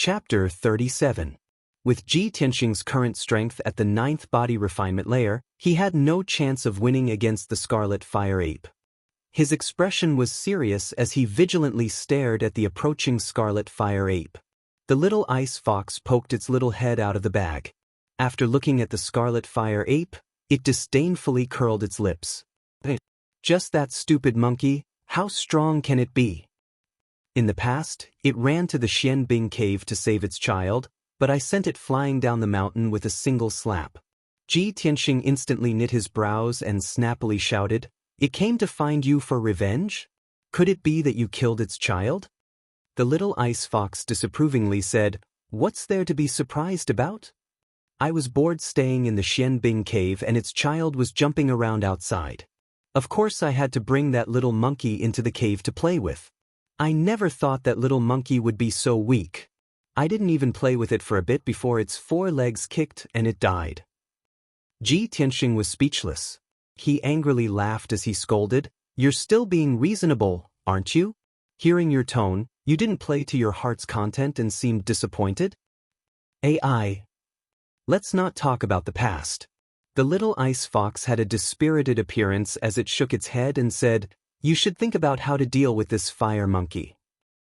Chapter 37. With Ji Tianxing's current strength at the 9th body refinement layer, he had no chance of winning against the Scarlet Fire Ape. His expression was serious as he vigilantly stared at the approaching Scarlet Fire Ape. The little ice fox poked its little head out of the bag. After looking at the Scarlet Fire Ape, it disdainfully curled its lips. Just that stupid monkey, how strong can it be? In the past, it ran to the Xianbing cave to save its child, but I sent it flying down the mountain with a single slap. Ji Tianxing instantly knit his brows and snappily shouted, "It came to find you for revenge? Could it be that you killed its child?" The little ice fox disapprovingly said, "What's there to be surprised about? I was bored staying in the Xianbing cave and its child was jumping around outside. Of course I had to bring that little monkey into the cave to play with. I never thought that little monkey would be so weak. I didn't even play with it for a bit before its 4 legs kicked and it died." Ji Tianxing was speechless. He angrily laughed as he scolded, "You're still being reasonable, aren't you? Hearing your tone, you didn't play to your heart's content and seemed disappointed? AI. Let's not talk about the past." The little ice fox had a dispirited appearance as it shook its head and said, "You should think about how to deal with this fire monkey."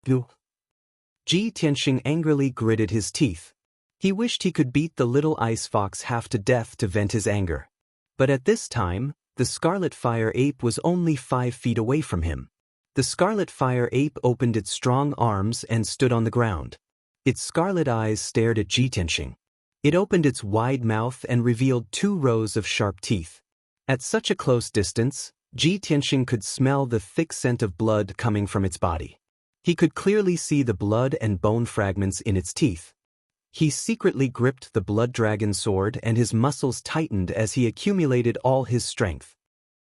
Ji Tianxing angrily gritted his teeth. He wished he could beat the little ice fox half to death to vent his anger. But at this time, the Scarlet Fire Ape was only 5 feet away from him. The Scarlet Fire Ape opened its strong arms and stood on the ground. Its scarlet eyes stared at Ji Tianxing. It opened its wide mouth and revealed 2 rows of sharp teeth. At such a close distance, Ji Tianxing could smell the thick scent of blood coming from its body. He could clearly see the blood and bone fragments in its teeth. He secretly gripped the blood dragon sword and his muscles tightened as he accumulated all his strength.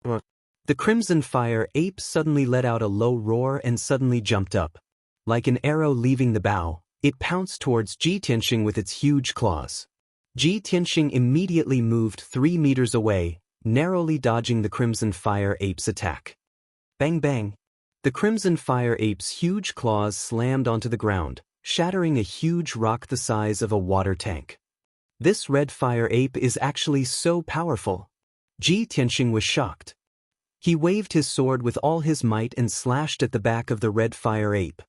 The Crimson Fire Ape suddenly let out a low roar and suddenly jumped up. Like an arrow leaving the bow, it pounced towards Ji Tianxing with its huge claws. Ji Tianxing immediately moved 3 meters away, narrowly dodging the Crimson Fire Ape's attack. Bang bang! The Crimson Fire Ape's huge claws slammed onto the ground, shattering a huge rock the size of a water tank. This Red Fire Ape is actually so powerful. Ji Tianxing was shocked. He waved his sword with all his might and slashed at the back of the Red Fire Ape.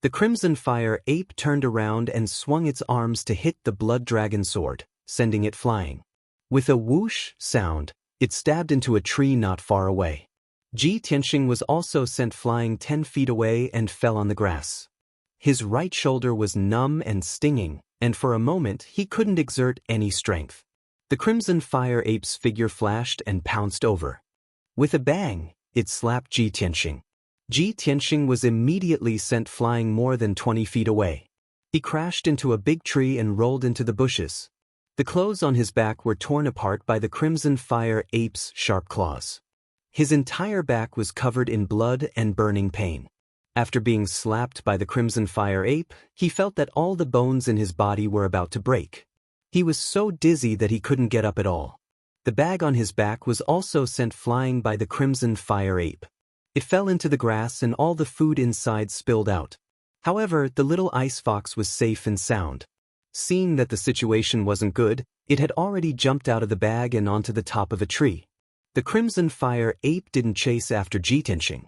The Crimson Fire Ape turned around and swung its arms to hit the Blood Dragon sword, sending it flying. With a whoosh sound, it stabbed into a tree not far away. Ji Tianxing was also sent flying 10 feet away and fell on the grass. His right shoulder was numb and stinging, and for a moment he couldn't exert any strength. The Crimson Fire Ape's figure flashed and pounced over. With a bang, it slapped Ji Tianxing. Ji Tianxing was immediately sent flying more than 20 feet away. He crashed into a big tree and rolled into the bushes. The clothes on his back were torn apart by the Crimson Fire Ape's sharp claws. His entire back was covered in blood and burning pain. After being slapped by the Crimson Fire Ape, he felt that all the bones in his body were about to break. He was so dizzy that he couldn't get up at all. The bag on his back was also sent flying by the Crimson Fire Ape. It fell into the grass and all the food inside spilled out. However, the little ice fox was safe and sound. Seeing that the situation wasn't good, it had already jumped out of the bag and onto the top of a tree. The Crimson Fire Ape didn't chase after Ji Tianxing.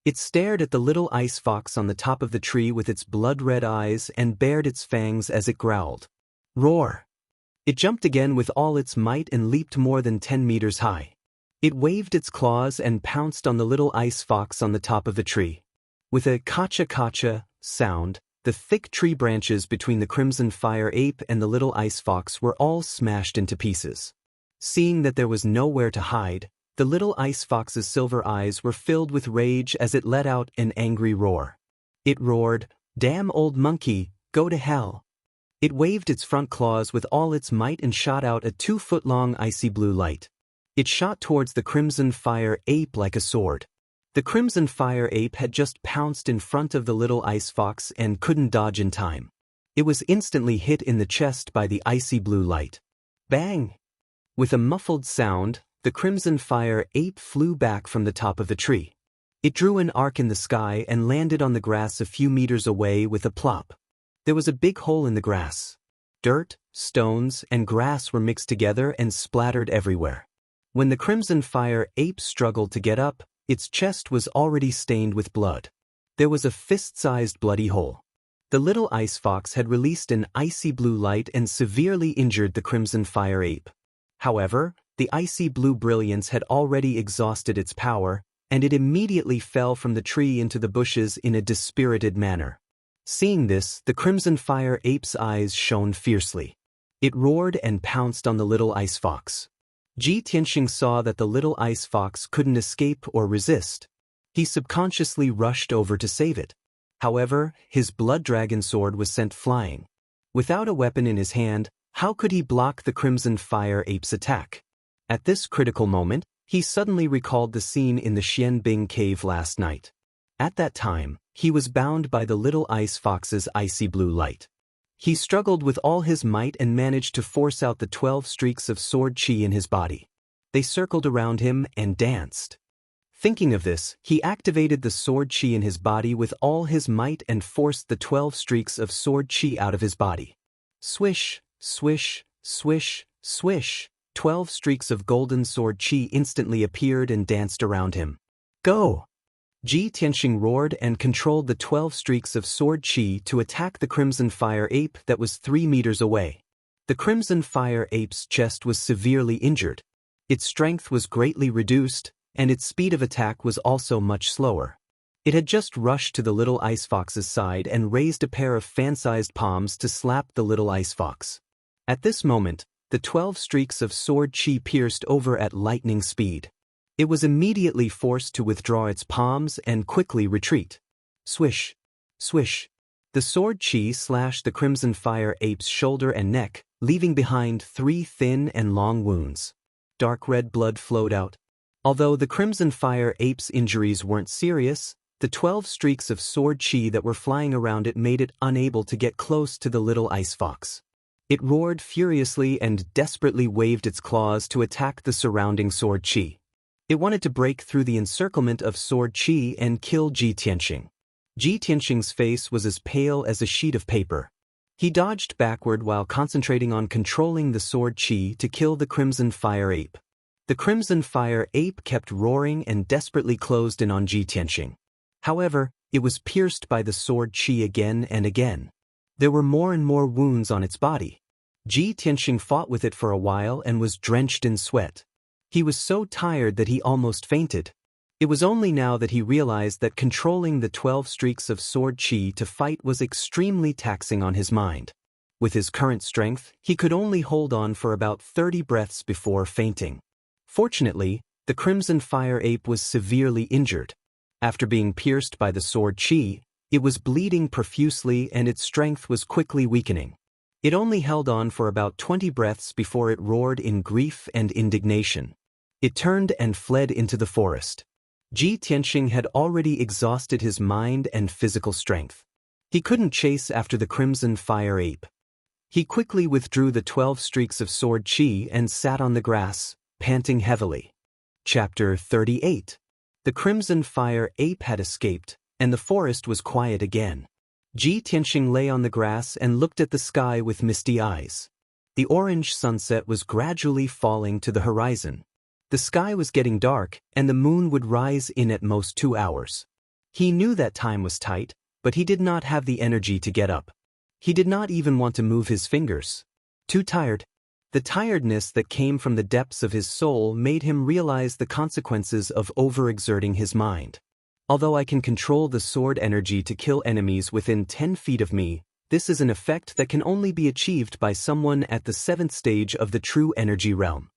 It stared at the little ice fox on the top of the tree with its blood-red eyes and bared its fangs as it growled. Roar! It jumped again with all its might and leaped more than 10 meters high. It waved its claws and pounced on the little ice fox on the top of the tree. With a kacha-kacha sound, the thick tree branches between the Crimson Fire Ape and the little ice fox were all smashed into pieces. Seeing that there was nowhere to hide, the little ice fox's silver eyes were filled with rage as it let out an angry roar. It roared, "Damn old monkey, go to hell." It waved its front claws with all its might and shot out a 2-foot-long icy blue light. It shot towards the Crimson Fire Ape like a sword. The Crimson Fire Ape had just pounced in front of the little ice fox and couldn't dodge in time. It was instantly hit in the chest by the icy blue light. Bang! With a muffled sound, the Crimson Fire Ape flew back from the top of the tree. It drew an arc in the sky and landed on the grass a few meters away with a plop. There was a big hole in the grass. Dirt, stones, and grass were mixed together and splattered everywhere. When the Crimson Fire ape struggled to get up, its chest was already stained with blood. There was a fist-sized bloody hole. The little ice fox had released an icy blue light and severely injured the Crimson Fire ape. However, the icy blue brilliance had already exhausted its power, and it immediately fell from the tree into the bushes in a dispirited manner. Seeing this, the Crimson Fire ape's eyes shone fiercely. It roared and pounced on the little ice fox. Ji Tianxing saw that the little ice fox couldn't escape or resist. He subconsciously rushed over to save it. However, his blood dragon sword was sent flying. Without a weapon in his hand, how could he block the Crimson Fire ape's attack? At this critical moment, he suddenly recalled the scene in the Xianbing cave last night. At that time, he was bound by the little ice fox's icy blue light. He struggled with all his might and managed to force out the 12 streaks of sword qi in his body. They circled around him and danced. Thinking of this, he activated the sword qi in his body with all his might and forced the 12 streaks of sword qi out of his body. Swish, swish, swish, swish. 12 streaks of golden sword qi instantly appeared and danced around him. Go! Ji Tianxing roared and controlled the 12 streaks of sword qi to attack the Crimson Fire ape that was 3 meters away. The Crimson Fire ape's chest was severely injured. Its strength was greatly reduced, and its speed of attack was also much slower. It had just rushed to the little ice fox's side and raised a pair of fan-sized palms to slap the little ice fox. At this moment, the 12 streaks of sword qi pierced over at lightning speed. It was immediately forced to withdraw its palms and quickly retreat. Swish, swish. The sword qi slashed the Crimson Fire ape's shoulder and neck, leaving behind 3 thin and long wounds. Dark red blood flowed out. Although the Crimson Fire ape's injuries weren't serious, the 12 streaks of sword qi that were flying around it made it unable to get close to the little ice fox. It roared furiously and desperately waved its claws to attack the surrounding sword qi. It wanted to break through the encirclement of sword qi and kill Ji Tianxing. Ji Tianxing's face was as pale as a sheet of paper. He dodged backward while concentrating on controlling the sword qi to kill the Crimson Fire ape. The Crimson Fire ape kept roaring and desperately closed in on Ji Tianxing. However, it was pierced by the sword qi again and again. There were more and more wounds on its body. Ji Tianxing fought with it for a while and was drenched in sweat. He was so tired that he almost fainted. It was only now that he realized that controlling the 12 streaks of sword qi to fight was extremely taxing on his mind. With his current strength, he could only hold on for about 30 breaths before fainting. Fortunately, the Crimson Fire ape was severely injured. After being pierced by the sword qi, it was bleeding profusely and its strength was quickly weakening. It only held on for about 20 breaths before it roared in grief and indignation. It turned and fled into the forest. Ji Tianxing had already exhausted his mind and physical strength. He couldn't chase after the Crimson Fire ape. He quickly withdrew the 12 streaks of sword qi and sat on the grass, panting heavily. Chapter 38. The Crimson Fire ape had escaped, and the forest was quiet again. Ji Tianxing lay on the grass and looked at the sky with misty eyes. The orange sunset was gradually falling to the horizon. The sky was getting dark, and the moon would rise in at most 2 hours. He knew that time was tight, but he did not have the energy to get up. He did not even want to move his fingers. Too tired. The tiredness that came from the depths of his soul made him realize the consequences of overexerting his mind. Although I can control the sword energy to kill enemies within 10 feet of me, this is an effect that can only be achieved by someone at the 7th stage of the true energy realm.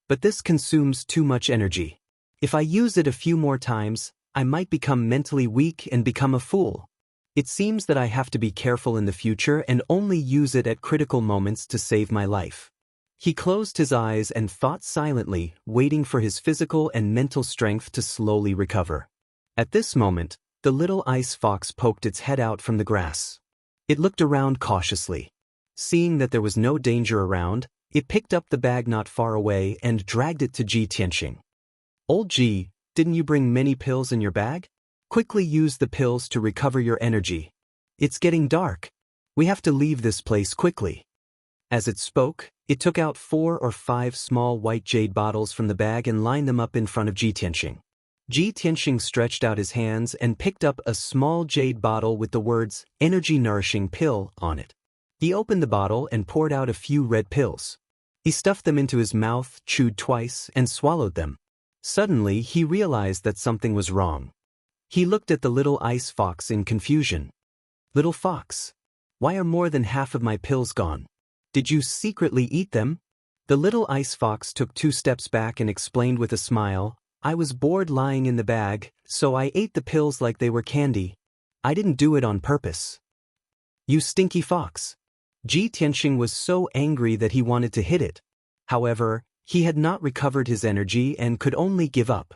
But this consumes too much energy. If I use it a few more times, I might become mentally weak and become a fool. It seems that I have to be careful in the future and only use it at critical moments to save my life. He closed his eyes and thought silently, waiting for his physical and mental strength to slowly recover. At this moment, the little ice fox poked its head out from the grass. It looked around cautiously. Seeing that there was no danger around, it picked up the bag not far away and dragged it to Ji Tianxing. Old Ji, didn't you bring many pills in your bag? Quickly use the pills to recover your energy. It's getting dark. We have to leave this place quickly. As it spoke, it took out 4 or 5 small white jade bottles from the bag and lined them up in front of Ji Tianxing. Ji Tianxing stretched out his hands and picked up a small jade bottle with the words, "Energy Nourishing Pill," on it. He opened the bottle and poured out a few red pills. He stuffed them into his mouth, chewed twice, and swallowed them. Suddenly, he realized that something was wrong. He looked at the little ice fox in confusion. "Little fox, why are more than half of my pills gone? Did you secretly eat them?" The little ice fox took 2 steps back and explained with a smile, "I was bored lying in the bag, so I ate the pills like they were candy. I didn't do it on purpose." "You stinky fox." Ji Tianxing was so angry that he wanted to hit it. However, he had not recovered his energy and could only give up.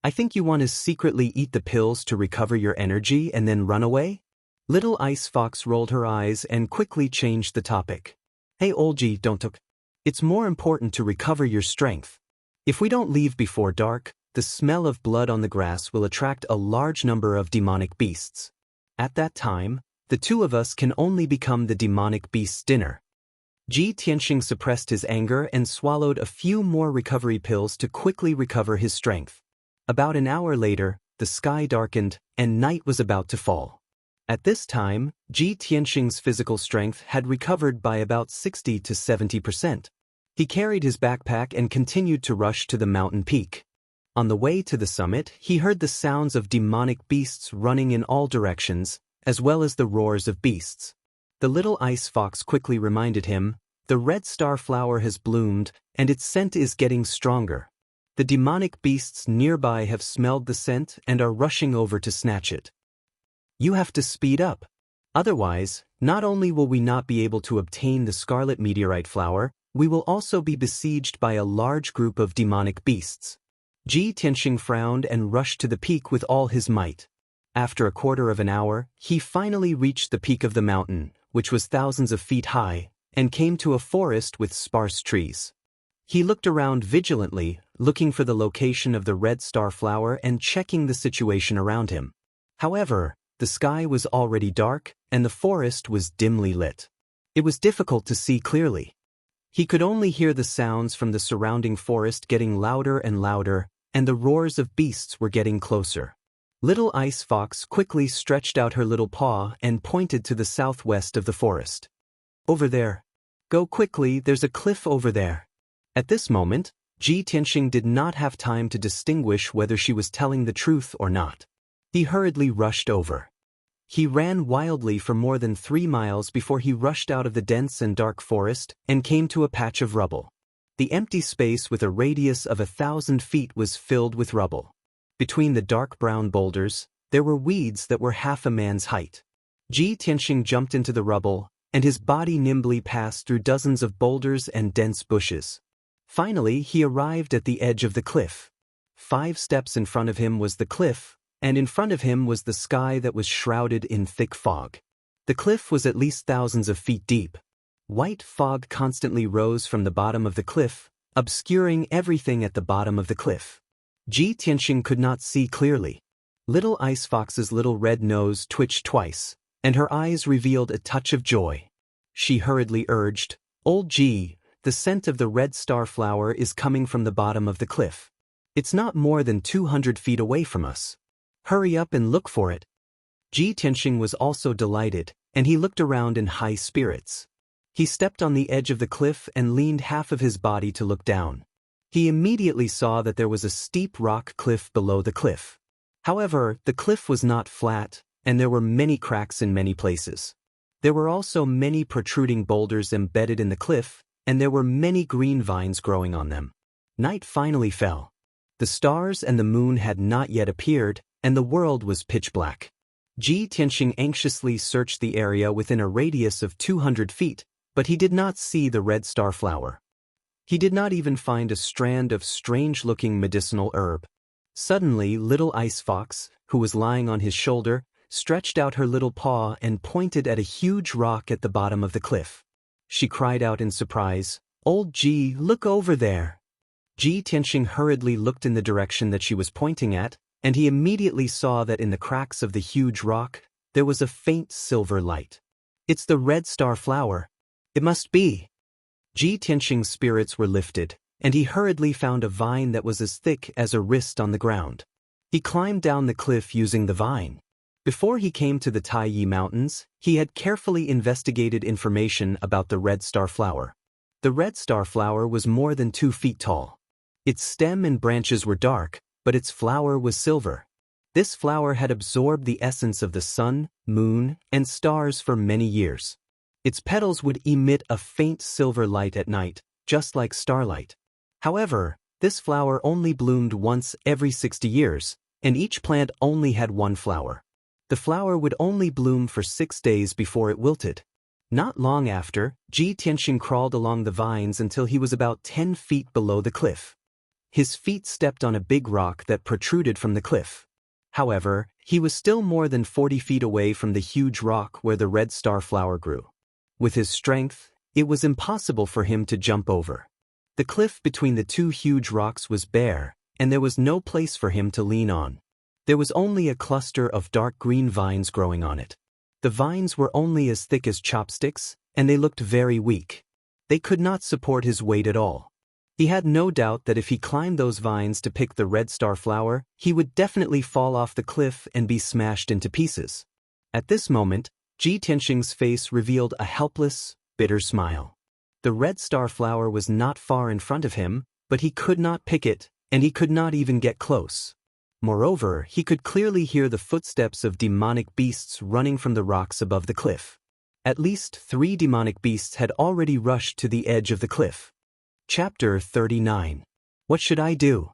"I think you want to secretly eat the pills to recover your energy and then run away?" Little Ice Fox rolled her eyes and quickly changed the topic. "Hey old Ji, don't talk. It's more important to recover your strength. If we don't leave before dark, the smell of blood on the grass will attract a large number of demonic beasts. At that time, the 2 of us can only become the demonic beast's dinner." Ji Tianxing suppressed his anger and swallowed a few more recovery pills to quickly recover his strength. About an hour later, the sky darkened, and night was about to fall. At this time, Ji Tianxing's physical strength had recovered by about 60 to 70%. He carried his backpack and continued to rush to the mountain peak. On the way to the summit, he heard the sounds of demonic beasts running in all directions, as well as the roars of beasts. The little ice fox quickly reminded him, "The red star flower has bloomed, and its scent is getting stronger. The demonic beasts nearby have smelled the scent and are rushing over to snatch it. You have to speed up. Otherwise, not only will we not be able to obtain the scarlet meteorite flower, we will also be besieged by a large group of demonic beasts." Ji Tianxing frowned and rushed to the peak with all his might. After a quarter of an hour, he finally reached the peak of the mountain, which was thousands of feet high, and came to a forest with sparse trees. He looked around vigilantly, looking for the location of the red star flower and checking the situation around him. However, the sky was already dark, and the forest was dimly lit. It was difficult to see clearly. He could only hear the sounds from the surrounding forest getting louder and louder, and the roars of beasts were getting closer. Little Ice Fox quickly stretched out her little paw and pointed to the southwest of the forest. "Over there. Go quickly, there's a cliff over there." At this moment, Ji Tianxing did not have time to distinguish whether she was telling the truth or not. He hurriedly rushed over. He ran wildly for more than 3 miles before he rushed out of the dense and dark forest and came to a patch of rubble. The empty space with a radius of 1,000 feet was filled with rubble. Between the dark brown boulders, there were weeds that were half a man's height. Ji Tianxing jumped into the rubble, and his body nimbly passed through dozens of boulders and dense bushes. Finally, he arrived at the edge of the cliff. 5 steps in front of him was the cliff, and in front of him was the sky that was shrouded in thick fog. The cliff was at least thousands of feet deep. White fog constantly rose from the bottom of the cliff, obscuring everything at the bottom of the cliff. Ji Tianxing could not see clearly. Little Ice Fox's little red nose twitched twice, and her eyes revealed a touch of joy. She hurriedly urged, "Old Ji, the scent of the red star flower is coming from the bottom of the cliff. It's not more than 200 feet away from us. Hurry up and look for it." Ji Tianxing was also delighted, and he looked around in high spirits. He stepped on the edge of the cliff and leaned half of his body to look down. He immediately saw that there was a steep rock cliff below the cliff. However, the cliff was not flat, and there were many cracks in many places. There were also many protruding boulders embedded in the cliff, and there were many green vines growing on them. Night finally fell. The stars and the moon had not yet appeared, and the world was pitch black. Ji Tianxing anxiously searched the area within a radius of 200 feet, but he did not see the red star flower. He did not even find a strand of strange-looking medicinal herb. Suddenly, Little Ice Fox, who was lying on his shoulder, stretched out her little paw and pointed at a huge rock at the bottom of the cliff. She cried out in surprise, "Old Ji, look over there!" Ji Tianxing hurriedly looked in the direction that she was pointing at, and he immediately saw that in the cracks of the huge rock, there was a faint silver light. It's the red star flower. It must be. Ji Tianxing's spirits were lifted, and he hurriedly found a vine that was as thick as a wrist on the ground. He climbed down the cliff using the vine. Before he came to the Taiyi Mountains, he had carefully investigated information about the red star flower. The red star flower was more than 2 feet tall. Its stem and branches were dark, but its flower was silver. This flower had absorbed the essence of the sun, moon, and stars for many years. Its petals would emit a faint silver light at night, just like starlight. However, this flower only bloomed once every 60 years, and each plant only had one flower. The flower would only bloom for 6 days before it wilted. Not long after, Ji Tianxing crawled along the vines until he was about 10 feet below the cliff. His feet stepped on a big rock that protruded from the cliff. However, he was still more than 40 feet away from the huge rock where the red star flower grew. With his strength, it was impossible for him to jump over. The cliff between the 2 huge rocks was bare, and there was no place for him to lean on. There was only a cluster of dark green vines growing on it. The vines were only as thick as chopsticks, and they looked very weak. They could not support his weight at all. He had no doubt that if he climbed those vines to pick the red star flower, he would definitely fall off the cliff and be smashed into pieces. At this moment, Ji Tianxing's face revealed a helpless, bitter smile. The red star flower was not far in front of him, but he could not pick it, and he could not even get close. Moreover, he could clearly hear the footsteps of demonic beasts running from the rocks above the cliff. At least 3 demonic beasts had already rushed to the edge of the cliff. Chapter 39. What should I do?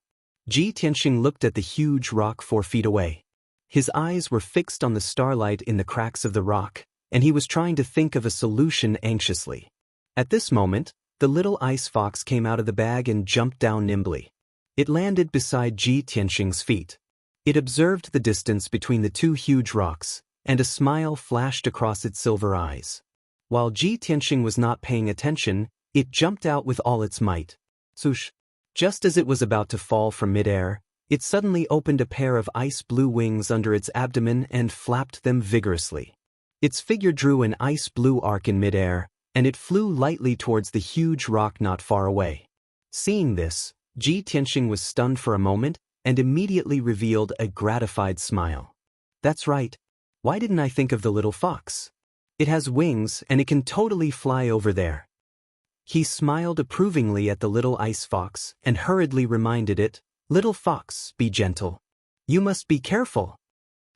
Ji Tianxing looked at the huge rock 4 feet away. His eyes were fixed on the starlight in the cracks of the rock, and he was trying to think of a solution anxiously. At this moment, the little ice fox came out of the bag and jumped down nimbly. It landed beside Ji Tianxing's feet. It observed the distance between the 2 huge rocks, and a smile flashed across its silver eyes. While Ji Tianxing was not paying attention, it jumped out with all its might. Swoosh! Just as it was about to fall from midair, it suddenly opened a pair of ice-blue wings under its abdomen and flapped them vigorously. Its figure drew an ice-blue arc in midair, and it flew lightly towards the huge rock not far away. Seeing this, Ji Tianxing was stunned for a moment and immediately revealed a gratified smile. That's right. Why didn't I think of the little fox? It has wings and it can totally fly over there. He smiled approvingly at the little ice fox and hurriedly reminded it, "Little fox, be gentle. You must be careful."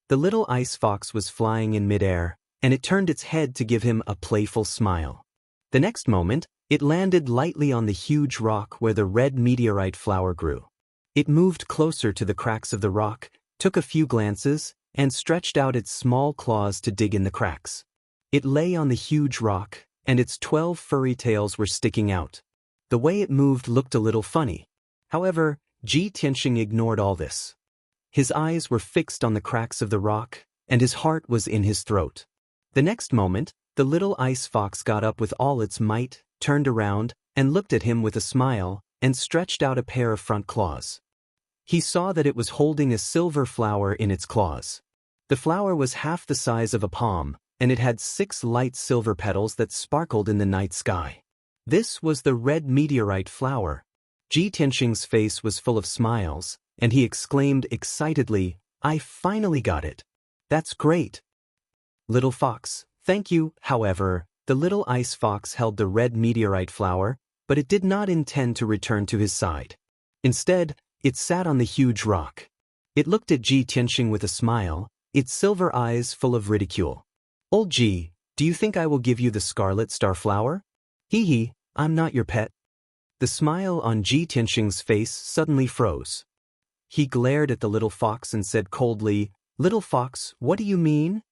The little ice fox was flying in midair, and it turned its head to give him a playful smile. The next moment, it landed lightly on the huge rock where the red meteorite flower grew. It moved closer to the cracks of the rock, took a few glances, and stretched out its small claws to dig in the cracks. It lay on the huge rock, and its 12 furry tails were sticking out. The way it moved looked a little funny. However, Ji Tianxing ignored all this. His eyes were fixed on the cracks of the rock, and his heart was in his throat. The next moment, the little ice fox got up with all its might, turned around, and looked at him with a smile, and stretched out a pair of front claws. He saw that it was holding a silver flower in its claws. The flower was half the size of a palm, and it had 6 light silver petals that sparkled in the night sky. This was the red meteorite flower. Ji Tianxing's face was full of smiles, and he exclaimed excitedly, "I finally got it. That's great." Little fox, thank you. However, the little ice fox held the red meteorite flower, but it did not intend to return to his side. Instead, it sat on the huge rock. It looked at Ji Tianxing with a smile, its silver eyes full of ridicule. "Old Ji, do you think I will give you the scarlet star flower? Hee, I'm not your pet." The smile on Ji Tianxing's face suddenly froze. He glared at the little fox and said coldly, "Little fox, what do you mean?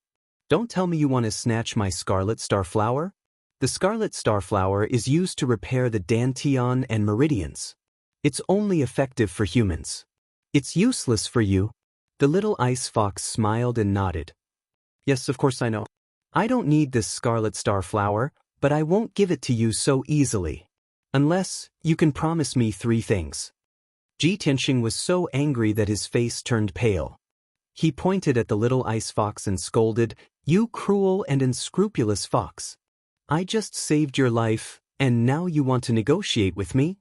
Don't tell me you want to snatch my scarlet star flower?" The scarlet star flower is used to repair the dantian and meridians. It's only effective for humans. It's useless for you. The little ice fox smiled and nodded. "Yes, of course I know. I don't need this scarlet star flower, but I won't give it to you so easily. Unless you can promise me 3 things. Ji Tianxing was so angry that his face turned pale. He pointed at the little ice fox and scolded, You cruel and unscrupulous fox. I just saved your life, and now you want to negotiate with me?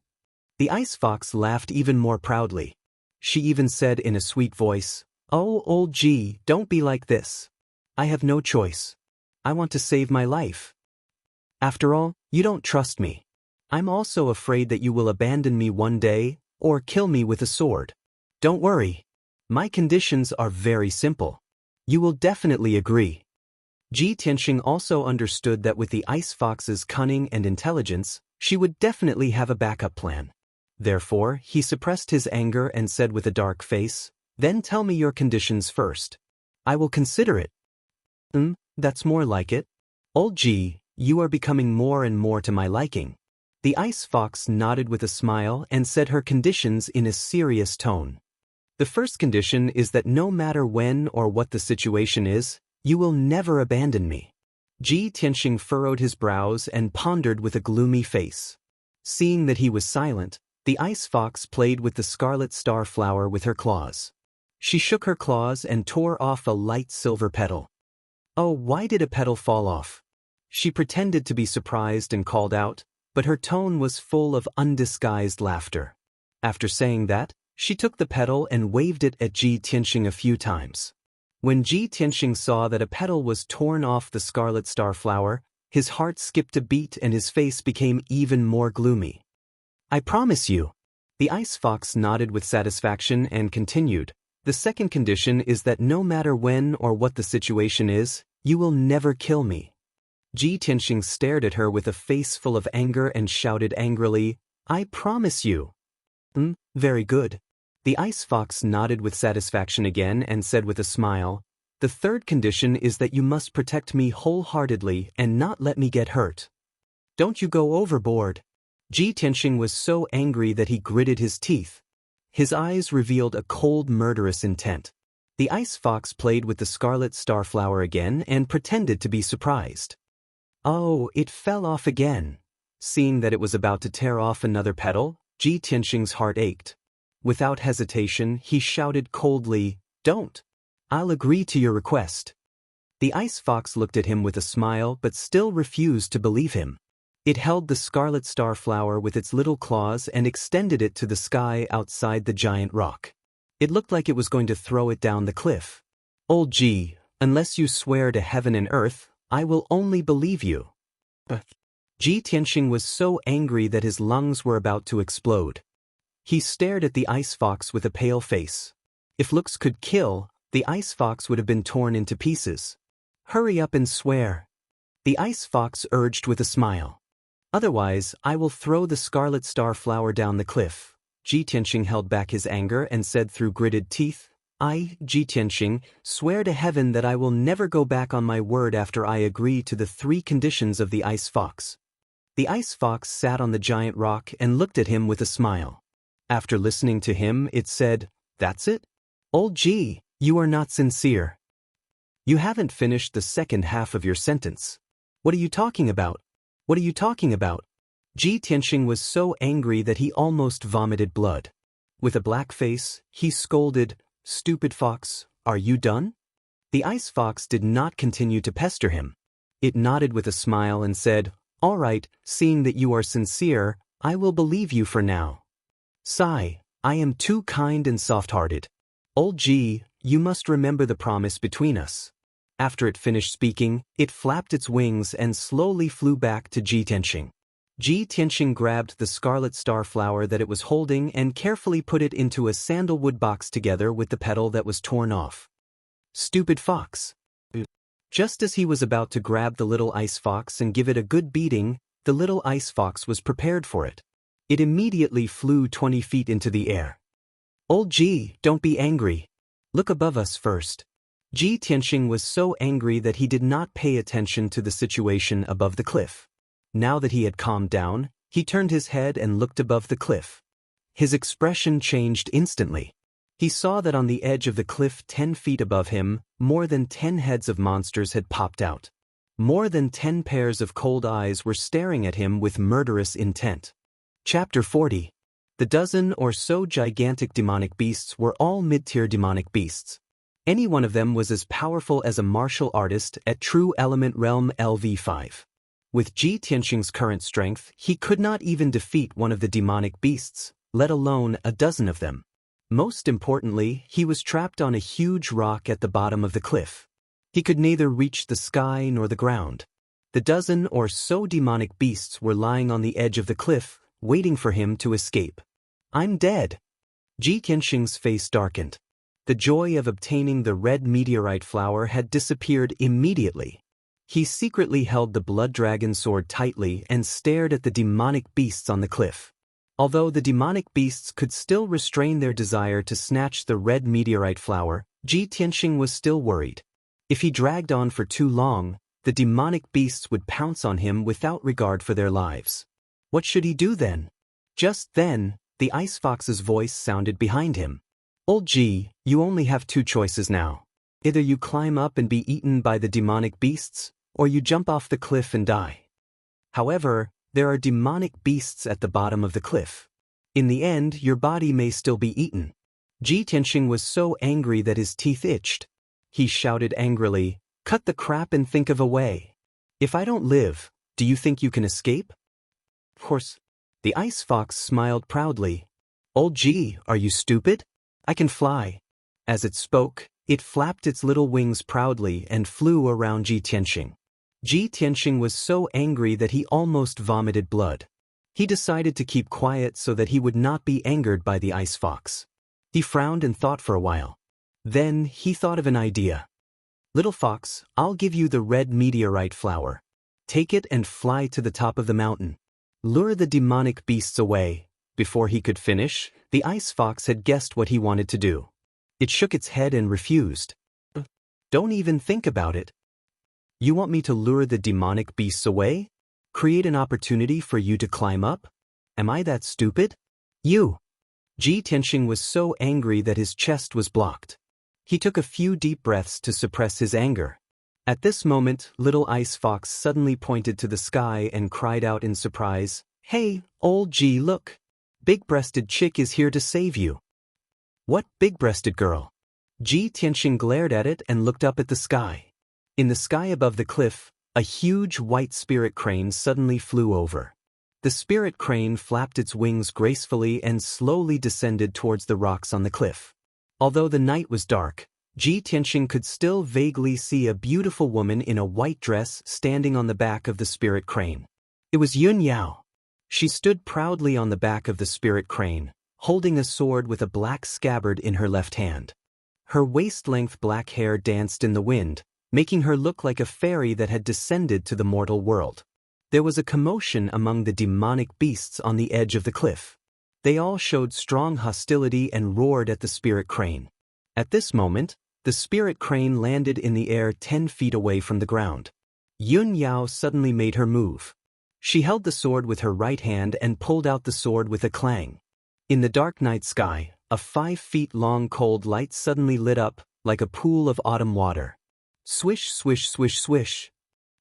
The ice fox laughed even more proudly. She even said in a sweet voice, "Oh, old G, don't be like this. I have no choice. I want to save my life. After all, you don't trust me. I'm also afraid that you will abandon me one day, or kill me with a sword. Don't worry. My conditions are very simple. You will definitely agree." Ji Tianxing also understood that with the ice fox's cunning and intelligence, she would definitely have a backup plan. Therefore, he suppressed his anger and said with a dark face, "Then tell me your conditions first. I will consider it." That's more like it. Old G, you are becoming more and more to my liking. The ice fox nodded with a smile and said her conditions in a serious tone. The first condition is that no matter when or what the situation is, you will never abandon me. Ji Tianxing furrowed his brows and pondered with a gloomy face. Seeing that he was silent, the ice fox played with the scarlet star flower with her claws. She shook her claws and tore off a light silver petal. Oh, why did a petal fall off? She pretended to be surprised and called out, but her tone was full of undisguised laughter. After saying that, she took the petal and waved it at Ji Tianxing a few times. When Ji Tianxing saw that a petal was torn off the scarlet star flower, his heart skipped a beat and his face became even more gloomy. I promise you. The ice fox nodded with satisfaction and continued, the second condition is that no matter when or what the situation is, you will never kill me. Ji Tianxing stared at her with a face full of anger and shouted angrily, I promise you. Very good. The ice fox nodded with satisfaction again and said with a smile, the third condition is that you must protect me wholeheartedly and not let me get hurt. Don't you go overboard. Ji Tianxing was so angry that he gritted his teeth. His eyes revealed a cold, murderous intent. The ice fox played with the scarlet star flower again and pretended to be surprised. Oh, it fell off again. Seeing that it was about to tear off another petal, Ji Tianxing's heart ached. Without hesitation, he shouted coldly, Don't! I'll agree to your request. The ice fox looked at him with a smile but still refused to believe him. It held the scarlet star flower with its little claws and extended it to the sky outside the giant rock. It looked like it was going to throw it down the cliff. Old G, unless you swear to heaven and earth, I will only believe you. Ji Tianxing was so angry that his lungs were about to explode. He stared at the ice fox with a pale face. If looks could kill, the ice fox would have been torn into pieces. Hurry up and swear. The ice fox urged with a smile. Otherwise, I will throw the scarlet star flower down the cliff. Ji Tianxing held back his anger and said through gritted teeth, I, Ji Tianxing, swear to heaven that I will never go back on my word after I agree to the 3 conditions of the ice fox. The ice fox sat on the giant rock and looked at him with a smile. After listening to him, it said, That's it? Old G, you are not sincere. You haven't finished the second half of your sentence. What are you talking about? What are you talking about? Ji Tianxing was so angry that he almost vomited blood. With a black face, he scolded, Stupid fox, are you done? The ice fox did not continue to pester him. It nodded with a smile and said, All right, seeing that you are sincere, I will believe you for now. Sigh, I am too kind and soft-hearted. Old G, you must remember the promise between us. After it finished speaking, it flapped its wings and slowly flew back to Ji Tianxing. Ji Tianxing grabbed the scarlet star flower that it was holding and carefully put it into a sandalwood box together with the petal that was torn off. Stupid fox. Just as he was about to grab the little ice fox and give it a good beating, the little ice fox was prepared for it. It immediately flew 20 feet into the air. Old G, don't be angry. Look above us first. Ji Tianxing was so angry that he did not pay attention to the situation above the cliff. Now that he had calmed down, he turned his head and looked above the cliff. His expression changed instantly. He saw that on the edge of the cliff 10 feet above him, more than 10 heads of monsters had popped out. More than 10 pairs of cold eyes were staring at him with murderous intent. Chapter 40. The dozen or so gigantic demonic beasts were all mid-tier demonic beasts. Any one of them was as powerful as a martial artist at True Element Realm LV5. With Ji Tianxing's current strength, he could not even defeat one of the demonic beasts, let alone a dozen of them. Most importantly, he was trapped on a huge rock at the bottom of the cliff. He could neither reach the sky nor the ground. The dozen or so demonic beasts were lying on the edge of the cliff, waiting for him to escape. "I'm dead." Ji Tianxing's face darkened. The joy of obtaining the red meteorite flower had disappeared immediately. He secretly held the blood dragon sword tightly and stared at the demonic beasts on the cliff. Although the demonic beasts could still restrain their desire to snatch the red meteorite flower, Ji Tianxing was still worried. If he dragged on for too long, the demonic beasts would pounce on him without regard for their lives. What should he do then? Just then, the ice fox's voice sounded behind him. "Old Ji, you only have two choices now. Either you climb up and be eaten by the demonic beasts, or you jump off the cliff and die. However, there are demonic beasts at the bottom of the cliff. In the end, your body may still be eaten." Ji Tianxing was so angry that his teeth itched. He shouted angrily, "Cut the crap and think of a way. If I don't live, do you think you can escape?" "Of course." The ice fox smiled proudly. "Old Ji, are you stupid? I can fly." As it spoke, it flapped its little wings proudly and flew around Ji Tianxing. Ji Tianxing was so angry that he almost vomited blood. He decided to keep quiet so that he would not be angered by the ice fox. He frowned and thought for a while. Then he thought of an idea. "Little fox, I'll give you the red meteorite flower. Take it and fly to the top of the mountain. Lure the demonic beasts away." Before he could finish, the ice fox had guessed what he wanted to do. It shook its head and refused. "Don't even think about it. You want me to lure the demonic beasts away? Create an opportunity for you to climb up? Am I that stupid? You!" Ji Tianxing was so angry that his chest was blocked. He took a few deep breaths to suppress his anger. At this moment, Little Ice Fox suddenly pointed to the sky and cried out in surprise, "Hey, old Ji, look! Big-breasted chick is here to save you." "What big-breasted girl?" Ji Tianxing glared at it and looked up at the sky. In the sky above the cliff, a huge white spirit crane suddenly flew over. The spirit crane flapped its wings gracefully and slowly descended towards the rocks on the cliff. Although the night was dark, Ji Tianxing could still vaguely see a beautiful woman in a white dress standing on the back of the spirit crane. It was Yun Yao. She stood proudly on the back of the spirit crane, holding a sword with a black scabbard in her left hand. Her waist-length black hair danced in the wind, making her look like a fairy that had descended to the mortal world. There was a commotion among the demonic beasts on the edge of the cliff. They all showed strong hostility and roared at the spirit crane. At this moment, the spirit crane landed in the air 10 feet away from the ground. Yun Yao suddenly made her move. She held the sword with her right hand and pulled out the sword with a clang. In the dark night sky, a 5 feet long cold light suddenly lit up, like a pool of autumn water. Swish, swish, swish, swish.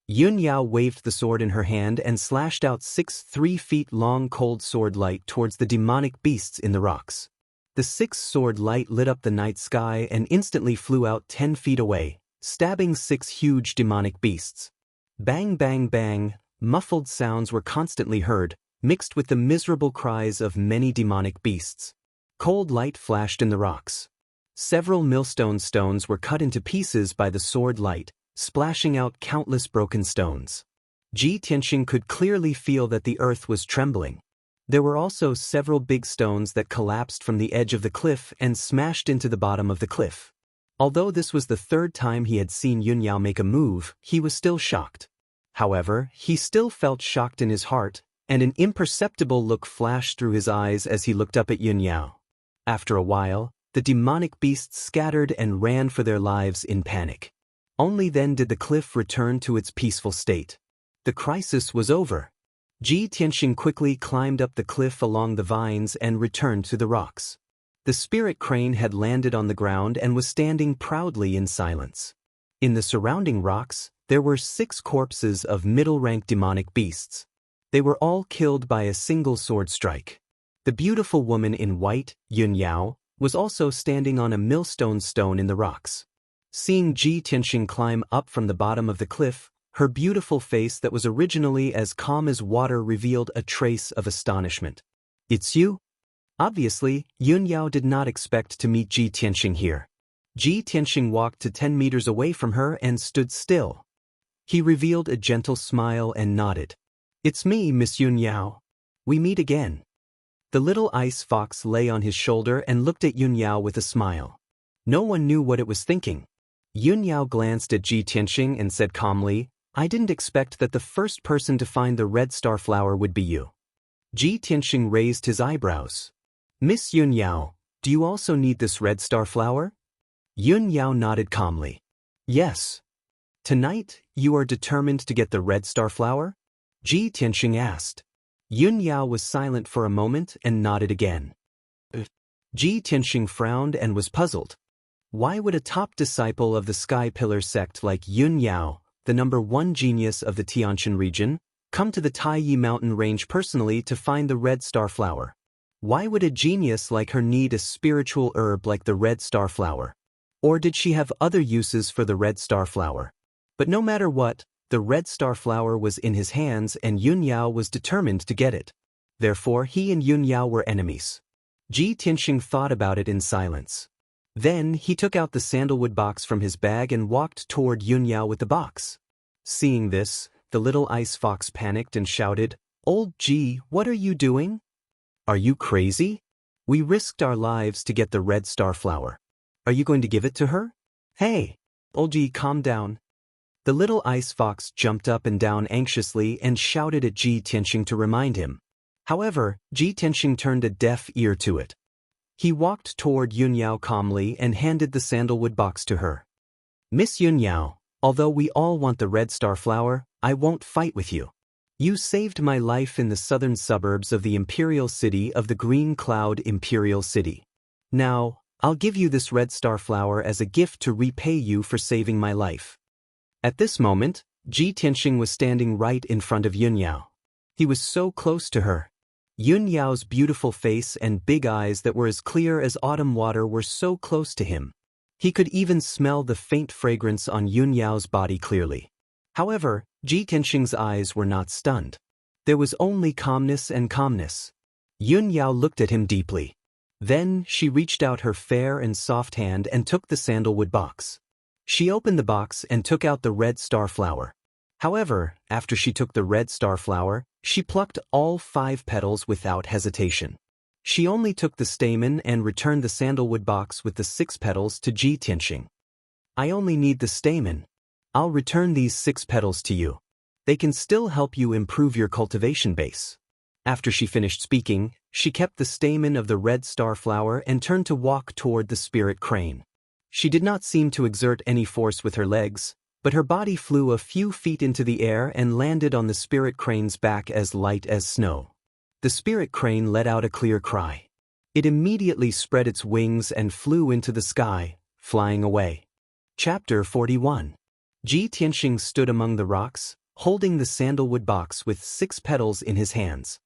Yun Yao waved the sword in her hand and slashed out 6 3-feet-long cold sword light towards the demonic beasts in the rocks. The 6-sword light lit up the night sky and instantly flew out 10 feet away, stabbing 6 huge demonic beasts. Bang, bang, bang, muffled sounds were constantly heard, mixed with the miserable cries of many demonic beasts. Cold light flashed in the rocks. Several millstone stones were cut into pieces by the sword light, splashing out countless broken stones. Ji Tianxing could clearly feel that the earth was trembling. There were also several big stones that collapsed from the edge of the cliff and smashed into the bottom of the cliff. Although this was the 3rd time he had seen Yun Yao make a move, he was still shocked. However, he still felt shocked in his heart, and an imperceptible look flashed through his eyes as he looked up at Yun Yao. After a while, the demonic beasts scattered and ran for their lives in panic. Only then did the cliff return to its peaceful state. The crisis was over. Ji Tianxing quickly climbed up the cliff along the vines and returned to the rocks. The spirit crane had landed on the ground and was standing proudly in silence. In the surrounding rocks, there were 6 corpses of middle-rank demonic beasts. They were all killed by a single sword strike. The beautiful woman in white, Yun Yao, was also standing on a millstone stone in the rocks. Seeing Ji Tianxing climb up from the bottom of the cliff, her beautiful face that was originally as calm as water revealed a trace of astonishment. "It's you?" Obviously, Yun Yao did not expect to meet Ji Tianxing here. Ji Tianxing walked to 10 meters away from her and stood still. He revealed a gentle smile and nodded. "It's me, Miss Yun Yao. We meet again." The little ice fox lay on his shoulder and looked at Yun Yao with a smile. No one knew what it was thinking. Yun Yao glanced at Ji Tianxing and said calmly, "I didn't expect that the first person to find the red star flower would be you." Ji Tianxing raised his eyebrows. "Miss Yun Yao, do you also need this red star flower?" Yun Yao nodded calmly. "Yes." "Tonight, you are determined to get the red star flower?" Ji Tianxing asked. Yun Yao was silent for a moment and nodded again. Ji Tianxing frowned and was puzzled. Why would a top disciple of the Sky Pillar sect like Yun Yao, the #1 genius of the Tianshan region, come to the Taiyi mountain range personally to find the red star flower? Why would a genius like her need a spiritual herb like the red star flower? Or did she have other uses for the red star flower? But no matter what, the red star flower was in his hands and Yun Yao was determined to get it. Therefore he and Yun Yao were enemies. Ji Tianxing thought about it in silence. Then he took out the sandalwood box from his bag and walked toward Yun Yao with the box. Seeing this, the little ice fox panicked and shouted, "Old Ji, what are you doing? Are you crazy? We risked our lives to get the red star flower. Are you going to give it to her? Hey, Old Ji, calm down." The little ice fox jumped up and down anxiously and shouted at Ji Tianxing to remind him. However, Ji Tianxing turned a deaf ear to it. He walked toward Yun Yao calmly and handed the sandalwood box to her. "Miss Yun Yao, although we all want the red star flower, I won't fight with you. You saved my life in the southern suburbs of the Imperial City of the Green Cloud Imperial City. Now, I'll give you this red star flower as a gift to repay you for saving my life." At this moment, Ji Tianxing was standing right in front of Yun Yao. He was so close to her. Yun Yao's beautiful face and big eyes that were as clear as autumn water were so close to him. He could even smell the faint fragrance on Yun Yao's body clearly. However, Ji Tianxing's eyes were not stunned. There was only calmness and calmness. Yun Yao looked at him deeply. Then she reached out her fair and soft hand and took the sandalwood box. She opened the box and took out the red star flower. However, after she took the red star flower, she plucked all 5 petals without hesitation. She only took the stamen and returned the sandalwood box with the 6 petals to Ji Tianxing. "I only need the stamen. I'll return these 6 petals to you. They can still help you improve your cultivation base." After she finished speaking, she kept the stamen of the red star flower and turned to walk toward the spirit crane. She did not seem to exert any force with her legs, but her body flew a few feet into the air and landed on the spirit crane's back as light as snow. The spirit crane let out a clear cry. It immediately spread its wings and flew into the sky, flying away. Chapter 41. Ji Tianxing stood among the rocks, holding the sandalwood box with 6 petals in his hands.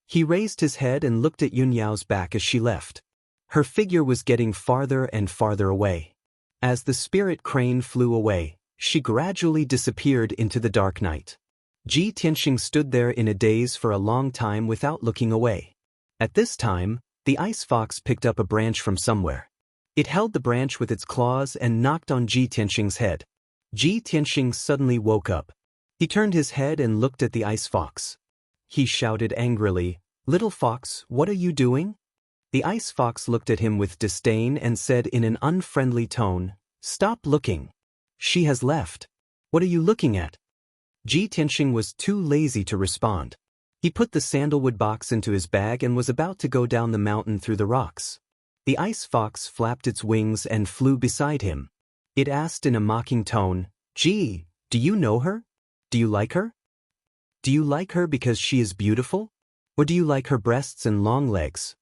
He raised his head and looked at Yun Yao's back as she left. Her figure was getting farther and farther away. As the spirit crane flew away, she gradually disappeared into the dark night. Ji Tianxing stood there in a daze for a long time without looking away. At this time, the ice fox picked up a branch from somewhere. It held the branch with its claws and knocked on Ji Tianxing's head. Ji Tianxing suddenly woke up. He turned his head and looked at the ice fox. He shouted angrily, "Little fox, what are you doing?" The ice fox looked at him with disdain and said in an unfriendly tone, "Stop looking. She has left. What are you looking at?" Ji Tianxing was too lazy to respond. He put the sandalwood box into his bag and was about to go down the mountain through the rocks. The ice fox flapped its wings and flew beside him. It asked in a mocking tone, "Ji, do you know her? Do you like her? Do you like her because she is beautiful? Or do you like her breasts and long legs?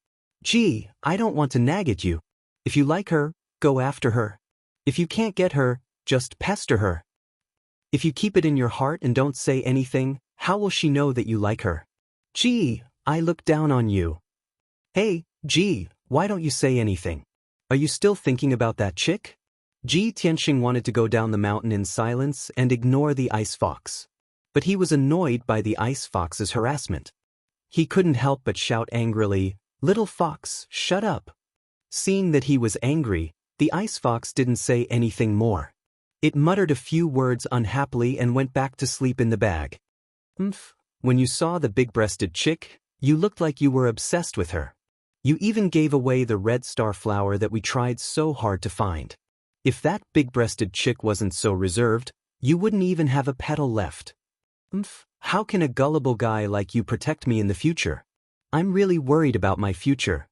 Gee, I don't want to nag at you. If you like her, go after her. If you can't get her, just pester her. If you keep it in your heart and don't say anything, how will she know that you like her? Gee, I look down on you. Hey, gee, why don't you say anything? Are you still thinking about that chick? Ji Tianxing wanted to go down the mountain in silence and ignore the ice fox. But he was annoyed by the ice fox's harassment. He couldn't help but shout angrily, "Little fox, shut up!" Seeing that he was angry, the ice fox didn't say anything more. It muttered a few words unhappily and went back to sleep in the bag. When you saw the big-breasted chick, you looked like you were obsessed with her. You even gave away the red star flower that we tried so hard to find. If that big-breasted chick wasn't so reserved, you wouldn't even have a petal left. How can a gullible guy like you protect me in the future? I'm really worried about my future.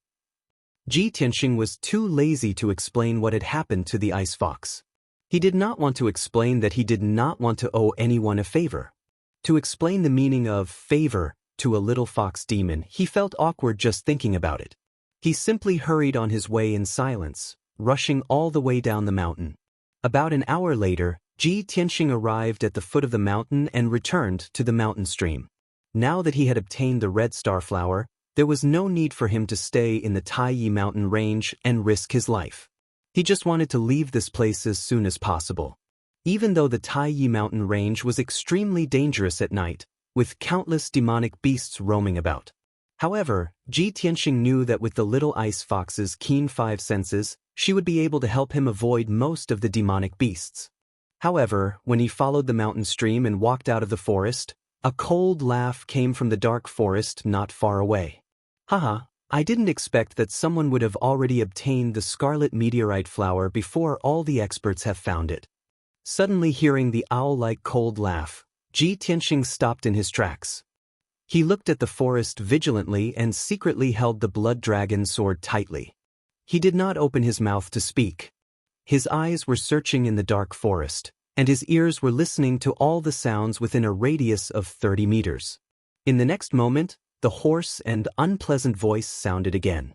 Ji Tianxing was too lazy to explain what had happened to the ice fox. He did not want to explain that he did not want to owe anyone a favor. To explain the meaning of favor to a little fox demon, he felt awkward just thinking about it. He simply hurried on his way in silence, rushing all the way down the mountain. About an hour later, Ji Tianxing arrived at the foot of the mountain and returned to the mountain stream. Now that he had obtained the red star flower, there was no need for him to stay in the Taiyi mountain range and risk his life. He just wanted to leave this place as soon as possible. Even though the Taiyi mountain range was extremely dangerous at night, with countless demonic beasts roaming about. However, Ji Tianxing knew that with the little ice fox's keen 5 senses, she would be able to help him avoid most of the demonic beasts. However, when he followed the mountain stream and walked out of the forest, a cold laugh came from the dark forest not far away. Haha, I didn't expect that someone would have already obtained the scarlet meteorite flower before all the experts have found it. Suddenly hearing the owl-like cold laugh, Ji Tianxing stopped in his tracks. He looked at the forest vigilantly and secretly held the blood dragon sword tightly. He did not open his mouth to speak. His eyes were searching in the dark forest, and his ears were listening to all the sounds within a radius of 30 meters. In the next moment, the hoarse and unpleasant voice sounded again.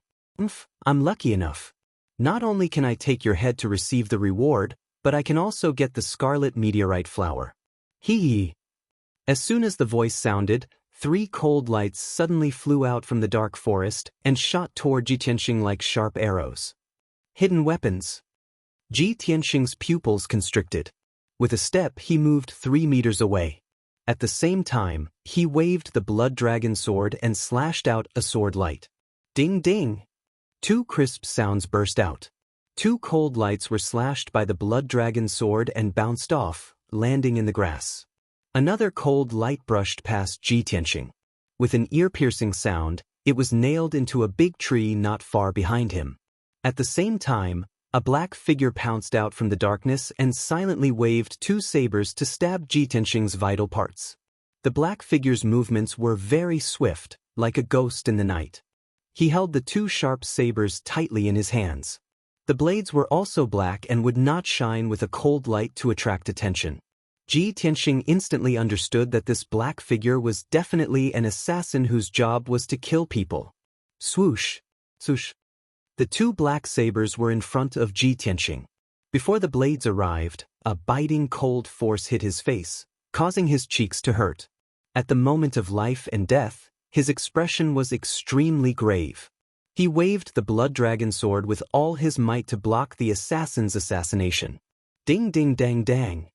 I'm lucky enough. Not only can I take your head to receive the reward, but I can also get the scarlet meteorite flower. Hee. As soon as the voice sounded, 3 cold lights suddenly flew out from the dark forest and shot toward Ji Tianxing like sharp arrows. Hidden weapons. Ji Tianxing's pupils constricted. With a step, he moved 3 meters away. At the same time, he waved the blood dragon sword and slashed out a sword light. Ding ding! 2 crisp sounds burst out. 2 cold lights were slashed by the blood dragon sword and bounced off, landing in the grass. Another cold light brushed past Ji Tianxing. With an ear-piercing sound, it was nailed into a big tree not far behind him. At the same time, a black figure pounced out from the darkness and silently waved 2 sabers to stab Ji Tianxing's vital parts. The black figure's movements were very swift, like a ghost in the night. He held the 2 sharp sabers tightly in his hands. The blades were also black and would not shine with a cold light to attract attention. Ji Tianxing instantly understood that this black figure was definitely an assassin whose job was to kill people. Swoosh! Swoosh! The 2 black sabers were in front of Ji Tianxing. Before the blades arrived, a biting cold force hit his face, causing his cheeks to hurt. At the moment of life and death, his expression was extremely grave. He waved the blood dragon sword with all his might to block the assassin's assassination. Ding ding dang dang!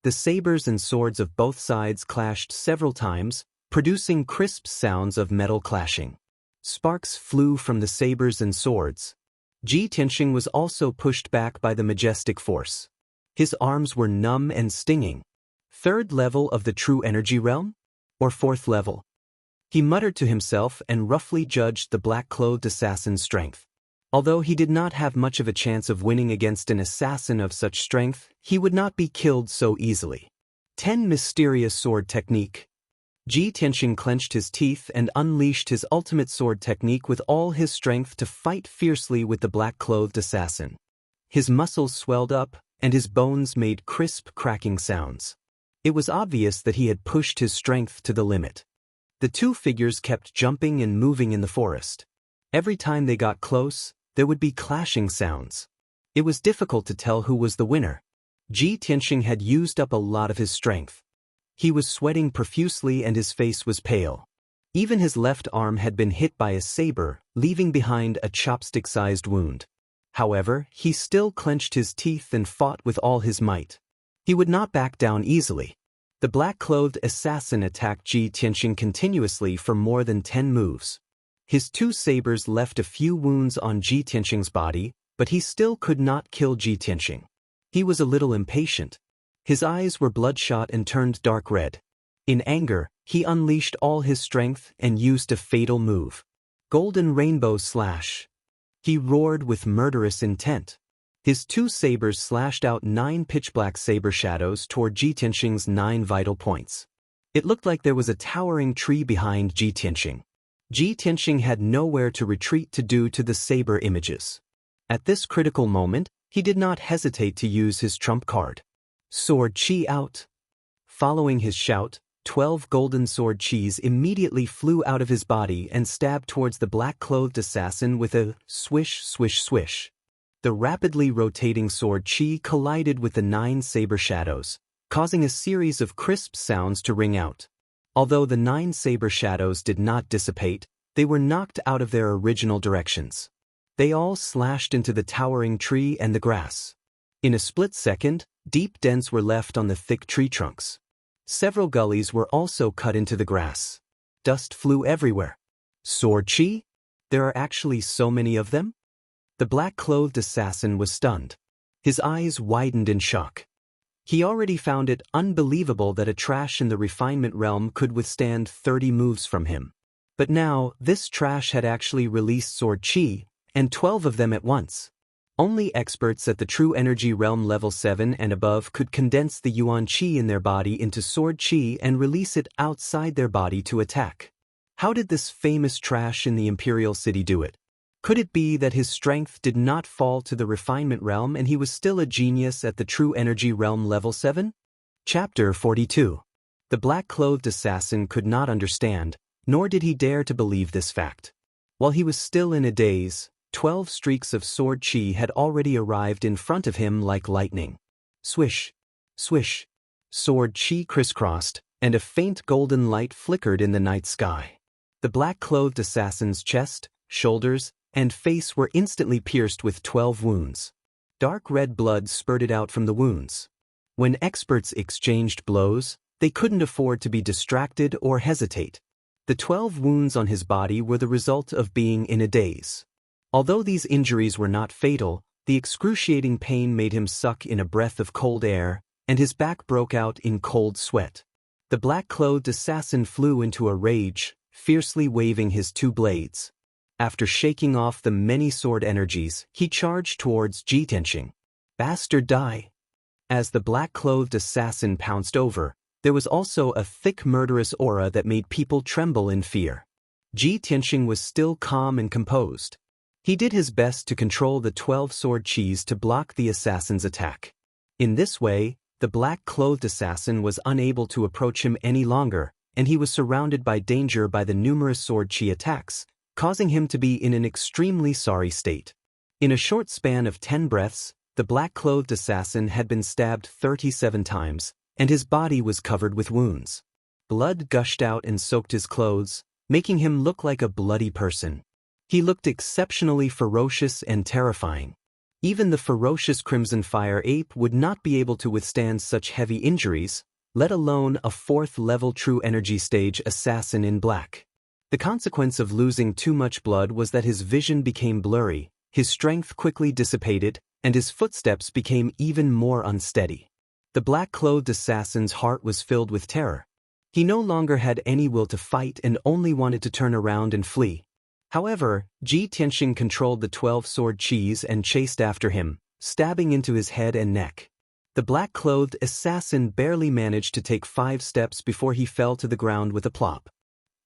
The sabers and swords of both sides clashed several times, producing crisp sounds of metal clashing. Sparks flew from the sabers and swords. Ji Tianxing was also pushed back by the majestic force. His arms were numb and stinging. 3rd level of the true energy realm? Or 4th level? He muttered to himself and roughly judged the black-clothed assassin's strength. Although he did not have much of a chance of winning against an assassin of such strength, he would not be killed so easily. 10 Mysterious Sword Technique. Ji Tianxing clenched his teeth and unleashed his ultimate sword technique with all his strength to fight fiercely with the black-clothed assassin. His muscles swelled up, and his bones made crisp cracking sounds. It was obvious that he had pushed his strength to the limit. The 2 figures kept jumping and moving in the forest. Every time they got close, there would be clashing sounds. It was difficult to tell who was the winner. Ji Tianxing had used up a lot of his strength. He was sweating profusely and his face was pale. Even his left arm had been hit by a saber, leaving behind a chopstick-sized wound. However, he still clenched his teeth and fought with all his might. He would not back down easily. The black-clothed assassin attacked Ji Tianxing continuously for more than 10 moves. His two sabers left a few wounds on Ji Tianxing's body, but he still could not kill Ji Tianxing. He was a little impatient. His eyes were bloodshot and turned dark red. In anger, he unleashed all his strength and used a fatal move. Golden Rainbow Slash. He roared with murderous intent. His two sabers slashed out 9 pitch-black saber shadows toward Ji Tianxing's 9 vital points. It looked like there was a towering tree behind Ji Tianxing. Ji Tianxing had nowhere to retreat due to the saber images. At this critical moment, he did not hesitate to use his trump card. Sword Chi out. Following his shout, 12 golden sword chis immediately flew out of his body and stabbed towards the black-clothed assassin with a swish, swish, swish. The rapidly rotating sword chi collided with the 9 saber shadows, causing a series of crisp sounds to ring out. Although the 9 saber shadows did not dissipate, they were knocked out of their original directions. They all slashed into the towering tree and the grass. In a split second, deep dents were left on the thick tree trunks. Several gullies were also cut into the grass. Dust flew everywhere. Sword chi? There are actually so many of them? The black-clothed assassin was stunned. His eyes widened in shock. He already found it unbelievable that a trash in the refinement realm could withstand 30 moves from him. But now, this trash had actually released sword chi, and 12 of them at once. Only experts at the True Energy Realm level 7 and above could condense the Yuan Qi in their body into sword Qi and release it outside their body to attack. How did this famous trash in the Imperial City do it? Could it be that his strength did not fall to the Refinement Realm and he was still a genius at the True Energy Realm level 7? Chapter 42. The black-clothed assassin could not understand, nor did he dare to believe this fact. While he was still in a daze, 12 streaks of sword chi had already arrived in front of him like lightning. Swish, swish. Sword chi crisscrossed, and a faint golden light flickered in the night sky. The black-clothed assassin's chest, shoulders, and face were instantly pierced with 12 wounds. Dark red blood spurted out from the wounds. When experts exchanged blows, they couldn't afford to be distracted or hesitate. The 12 wounds on his body were the result of being in a daze. Although these injuries were not fatal, the excruciating pain made him suck in a breath of cold air, and his back broke out in cold sweat. The black-clothed assassin flew into a rage, fiercely waving his 2 blades. After shaking off the many sword energies, he charged towards Ji Tianxing. Bastard, die! As the black-clothed assassin pounced over, there was also a thick murderous aura that made people tremble in fear. Ji Tianxing was still calm and composed. He did his best to control the 12 sword chis to block the assassin's attack. In this way, the black-clothed assassin was unable to approach him any longer, and he was surrounded by danger by the numerous sword chi attacks, causing him to be in an extremely sorry state. In a short span of 10 breaths, the black-clothed assassin had been stabbed 37 times, and his body was covered with wounds. Blood gushed out and soaked his clothes, making him look like a bloody person. He looked exceptionally ferocious and terrifying. Even the ferocious Crimson Fire Ape would not be able to withstand such heavy injuries, let alone a 4th-level True Energy Stage assassin in black. The consequence of losing too much blood was that his vision became blurry, his strength quickly dissipated, and his footsteps became even more unsteady. The black-clothed assassin's heart was filled with terror. He no longer had any will to fight and only wanted to turn around and flee. However, Ji Tianxing controlled the 12 sword chis and chased after him, stabbing into his head and neck. The black-clothed assassin barely managed to take 5 steps before he fell to the ground with a plop.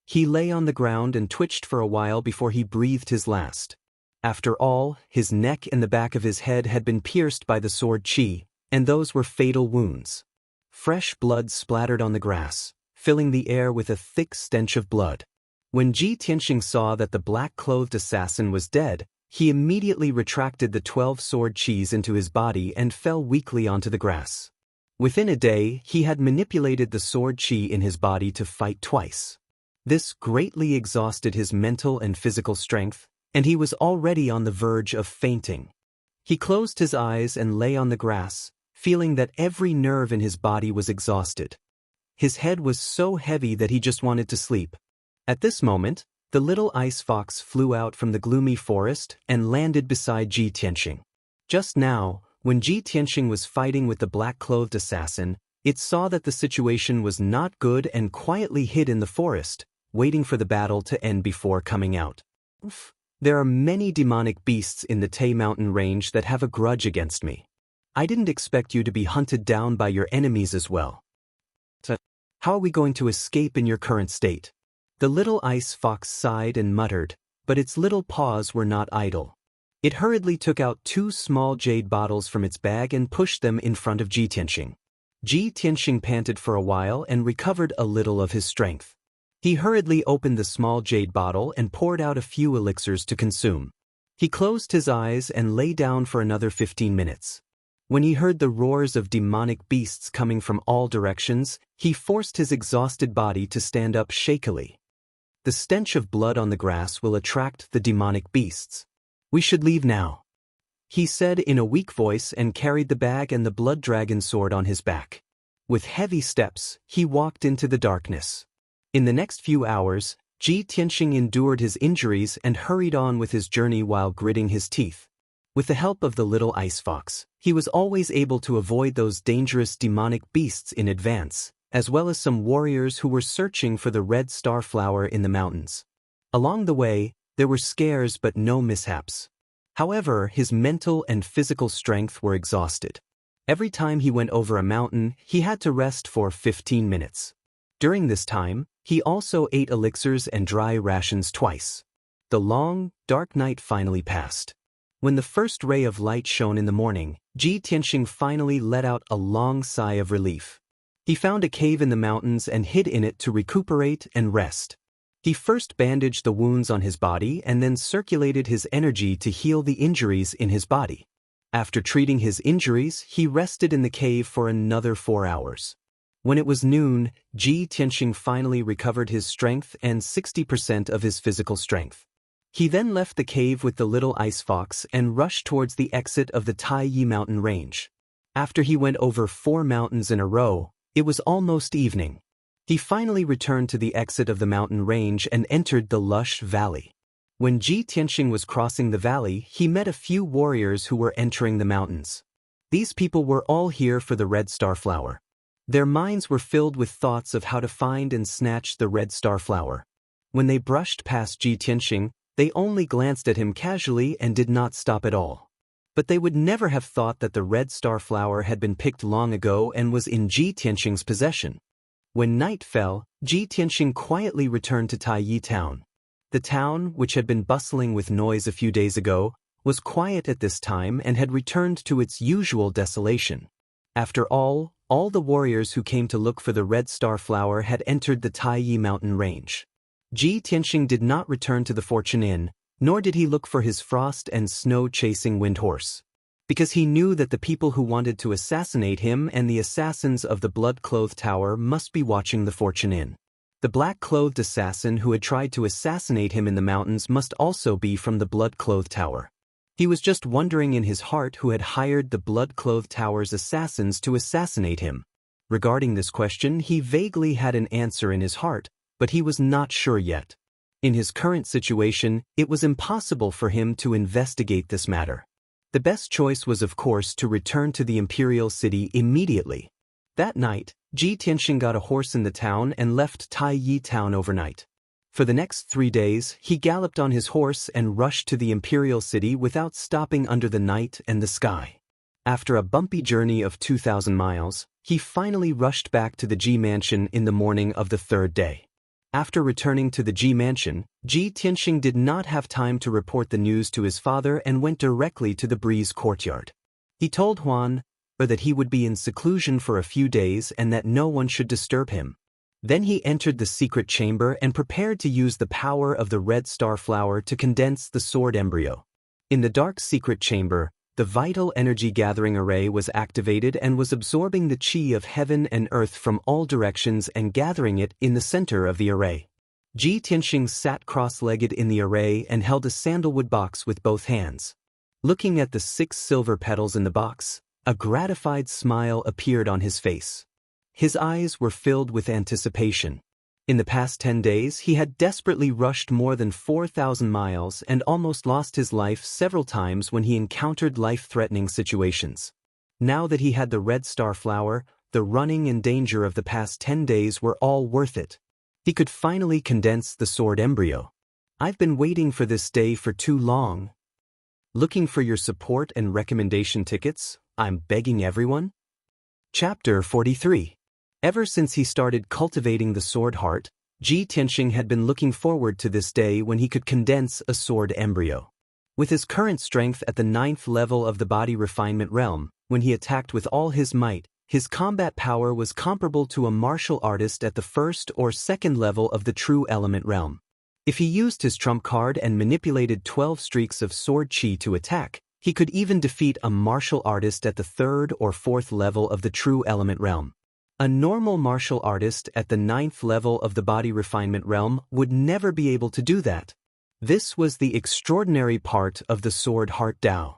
He lay on the ground and twitched for a while before he breathed his last. After all, his neck and the back of his head had been pierced by the sword chi, and those were fatal wounds. Fresh blood splattered on the grass, filling the air with a thick stench of blood. When Ji Tianxing saw that the black-clothed assassin was dead, he immediately retracted the 12 sword chis into his body and fell weakly onto the grass. Within a day, he had manipulated the sword chi in his body to fight twice. This greatly exhausted his mental and physical strength, and he was already on the verge of fainting. He closed his eyes and lay on the grass, feeling that every nerve in his body was exhausted. His head was so heavy that he just wanted to sleep. At this moment, the little ice fox flew out from the gloomy forest and landed beside Ji Tianxing. Just now, when Ji Tianxing was fighting with the black-clothed assassin, it saw that the situation was not good and quietly hid in the forest, waiting for the battle to end before coming out. There are many demonic beasts in the Tay Mountain range that have a grudge against me. I didn't expect you to be hunted down by your enemies as well. So, how are we going to escape in your current state? The little ice fox sighed and muttered, but its little paws were not idle. It hurriedly took out 2 small jade bottles from its bag and pushed them in front of Ji Tianxing. Ji Tianxing panted for a while and recovered a little of his strength. He hurriedly opened the small jade bottle and poured out a few elixirs to consume. He closed his eyes and lay down for another 15 minutes. When he heard the roars of demonic beasts coming from all directions, he forced his exhausted body to stand up shakily. The stench of blood on the grass will attract the demonic beasts. We should leave now, he said in a weak voice and carried the bag and the blood dragon sword on his back. With heavy steps, he walked into the darkness. In the next few hours, Ji Tianxing endured his injuries and hurried on with his journey while gritting his teeth. With the help of the little ice fox, he was always able to avoid those dangerous demonic beasts in advance, as well as some warriors who were searching for the red star flower in the mountains. Along the way, there were scares but no mishaps. However, his mental and physical strength were exhausted. Every time he went over a mountain, he had to rest for 15 minutes. During this time, he also ate elixirs and dry rations twice. The long, dark night finally passed. When the first ray of light shone in the morning, Ji Tianxing finally let out a long sigh of relief. He found a cave in the mountains and hid in it to recuperate and rest. He first bandaged the wounds on his body and then circulated his energy to heal the injuries in his body. After treating his injuries, he rested in the cave for another 4 hours. When it was noon, Ji Tianxing finally recovered his strength and 60% of his physical strength. He then left the cave with the little ice fox and rushed towards the exit of the Taiyi mountain range. After he went over 4 mountains in a row, it was almost evening. He finally returned to the exit of the mountain range and entered the lush valley. When Ji Tianxing was crossing the valley, he met a few warriors who were entering the mountains. These people were all here for the red star flower. Their minds were filled with thoughts of how to find and snatch the red star flower. When they brushed past Ji Tianxing, they only glanced at him casually and did not stop at all. But they would never have thought that the red star flower had been picked long ago and was in Ji Tianxing's possession. When night fell, Ji Tianxing quietly returned to Taiyi town. The town, which had been bustling with noise a few days ago, was quiet at this time and had returned to its usual desolation. After all the warriors who came to look for the red star flower had entered the Taiyi mountain range. Ji Tianxing did not return to the Fortune Inn, nor did he look for his frost and snow-chasing wind horse. Because he knew that the people who wanted to assassinate him and the assassins of the blood-clothed tower must be watching the Fortune Inn. The black-clothed assassin who had tried to assassinate him in the mountains must also be from the blood-clothed tower. He was just wondering in his heart who had hired the blood-clothed tower's assassins to assassinate him. Regarding this question, he vaguely had an answer in his heart, but he was not sure yet. In his current situation, it was impossible for him to investigate this matter. The best choice was, of course, to return to the imperial city immediately. That night, Ji Tianxing got a horse in the town and left Taiyi town overnight. For the next 3 days, he galloped on his horse and rushed to the imperial city without stopping under the night and the sky. After a bumpy journey of 2,000 miles, he finally rushed back to the Ji mansion in the morning of the 3rd day. After returning to the Ji mansion, Ji Tianxing did not have time to report the news to his father and went directly to the Breeze courtyard. He told Huan that he would be in seclusion for a few days and that no one should disturb him. Then he entered the secret chamber and prepared to use the power of the red star flower to condense the sword embryo. In the dark secret chamber, the vital energy gathering array was activated and was absorbing the chi of heaven and earth from all directions and gathering it in the center of the array. Ji Tianxing sat cross-legged in the array and held a sandalwood box with both hands. Looking at the 6 silver petals in the box, a gratified smile appeared on his face. His eyes were filled with anticipation. In the past 10 days, he had desperately rushed more than 4,000 miles and almost lost his life several times when he encountered life-threatening situations. Now that he had the red star flower, the running and danger of the past 10 days were all worth it. He could finally condense the sword embryo. I've been waiting for this day for too long. Looking for your support and recommendation tickets, I'm begging everyone. Chapter 43. Ever since he started cultivating the sword heart, Ji Tianxing had been looking forward to this day when he could condense a sword embryo. With his current strength at the 9th level of the body refinement realm, when he attacked with all his might, his combat power was comparable to a martial artist at the 1st or 2nd level of the true element realm. If he used his trump card and manipulated 12 streaks of sword chi to attack, he could even defeat a martial artist at the 3rd or 4th level of the true element realm. A normal martial artist at the 9th level of the body refinement realm would never be able to do that. This was the extraordinary part of the sword heart Dao.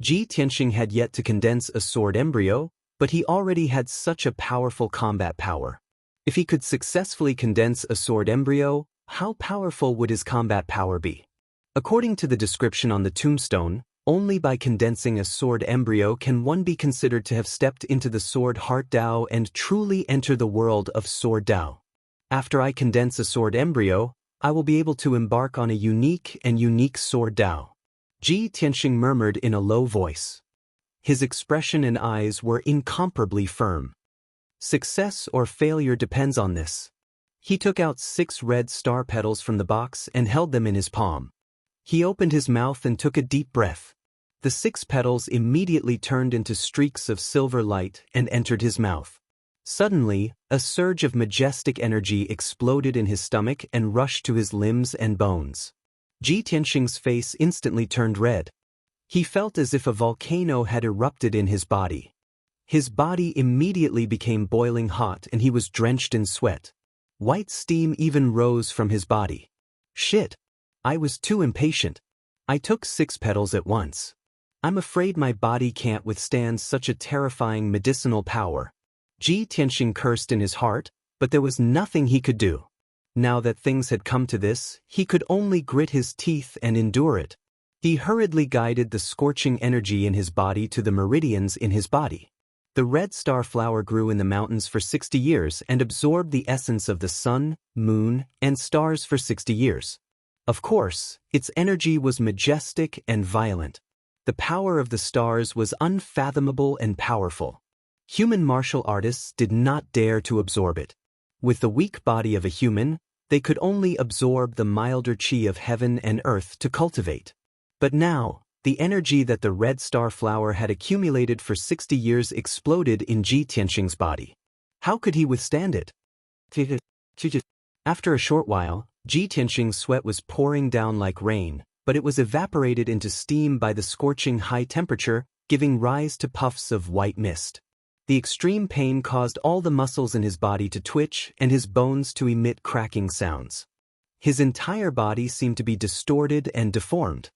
Ji Tianxing had yet to condense a sword embryo, but he already had such a powerful combat power. If he could successfully condense a sword embryo, how powerful would his combat power be? According to the description on the tombstone, only by condensing a sword embryo can one be considered to have stepped into the sword heart Dao and truly enter the world of sword Dao. After I condense a sword embryo, I will be able to embark on a unique sword Dao. Ji Tianxing murmured in a low voice. His expression and eyes were incomparably firm. Success or failure depends on this. He took out 6 red star petals from the box and held them in his palm. He opened his mouth and took a deep breath. The 6 petals immediately turned into streaks of silver light and entered his mouth. Suddenly, a surge of majestic energy exploded in his stomach and rushed to his limbs and bones. Ji Tianxing's face instantly turned red. He felt as if a volcano had erupted in his body. His body immediately became boiling hot and he was drenched in sweat. White steam even rose from his body. Shit! I was too impatient. I took 6 petals at once. I'm afraid my body can't withstand such a terrifying medicinal power. Ji Tianxing cursed in his heart, but there was nothing he could do. Now that things had come to this, he could only grit his teeth and endure it. He hurriedly guided the scorching energy in his body to the meridians in his body. The red star flower grew in the mountains for 60 years and absorbed the essence of the sun, moon, and stars for 60 years. Of course, its energy was majestic and violent. The power of the stars was unfathomable and powerful. Human martial artists did not dare to absorb it. With the weak body of a human, they could only absorb the milder chi of heaven and earth to cultivate. But now, the energy that the red star flower had accumulated for 60 years exploded in Ji Tianxing's body. How could he withstand it? After a short while, Ji Tianxing's sweat was pouring down like rain, but it was evaporated into steam by the scorching high temperature, giving rise to puffs of white mist. The extreme pain caused all the muscles in his body to twitch and his bones to emit cracking sounds. His entire body seemed to be distorted and deformed.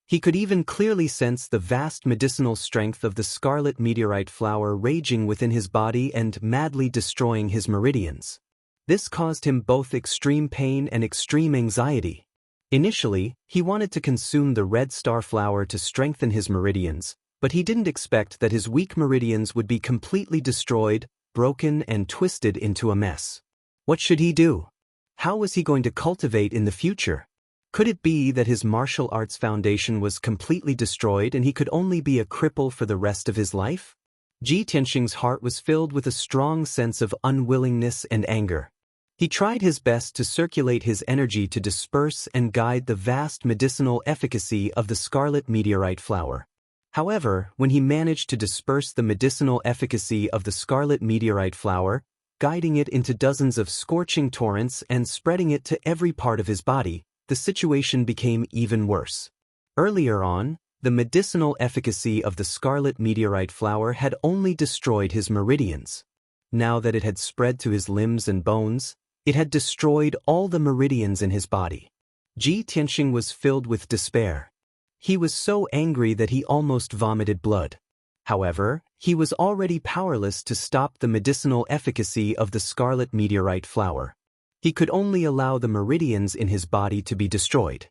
He could even clearly sense the vast medicinal strength of the scarlet meteorite flower raging within his body and madly destroying his meridians. This caused him both extreme pain and extreme anxiety. Initially, he wanted to consume the red star flower to strengthen his meridians, but he didn't expect that his weak meridians would be completely destroyed, broken, and twisted into a mess. What should he do? How was he going to cultivate in the future? Could it be that his martial arts foundation was completely destroyed and he could only be a cripple for the rest of his life? Ji Tianxing's heart was filled with a strong sense of unwillingness and anger. He tried his best to circulate his energy to disperse and guide the vast medicinal efficacy of the scarlet meteorite flower. However, when he managed to disperse the medicinal efficacy of the scarlet meteorite flower, guiding it into dozens of scorching torrents and spreading it to every part of his body, the situation became even worse. Earlier on, the medicinal efficacy of the scarlet meteorite flower had only destroyed his meridians. Now that it had spread to his limbs and bones, it had destroyed all the meridians in his body. Ji Tianxing was filled with despair. He was so angry that he almost vomited blood. However, he was already powerless to stop the medicinal efficacy of the scarlet meteorite flower. He could only allow the meridians in his body to be destroyed.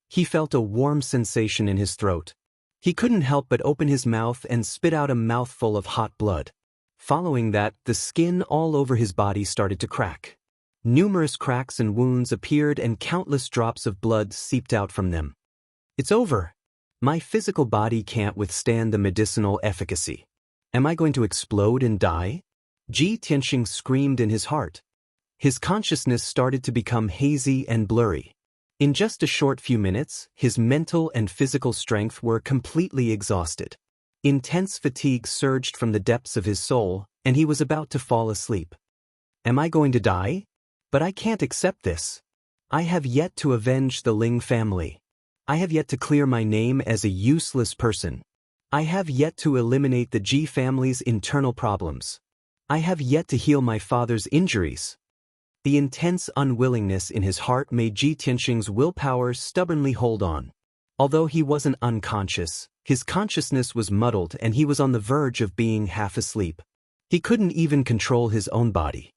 He felt a warm sensation in his throat. He couldn't help but open his mouth and spit out a mouthful of hot blood. Following that, the skin all over his body started to crack. Numerous cracks and wounds appeared and countless drops of blood seeped out from them. It's over. My physical body can't withstand the medicinal efficacy. Am I going to explode and die? Ji Tianxing screamed in his heart. His consciousness started to become hazy and blurry. In just a short few minutes, his mental and physical strength were completely exhausted. Intense fatigue surged from the depths of his soul, and he was about to fall asleep. Am I going to die? But I can't accept this. I have yet to avenge the Ling family. I have yet to clear my name as a useless person. I have yet to eliminate the Ji family's internal problems. I have yet to heal my father's injuries. The intense unwillingness in his heart made Ji Tianxing's willpower stubbornly hold on. Although he wasn't unconscious, his consciousness was muddled and he was on the verge of being half asleep. He couldn't even control his own body.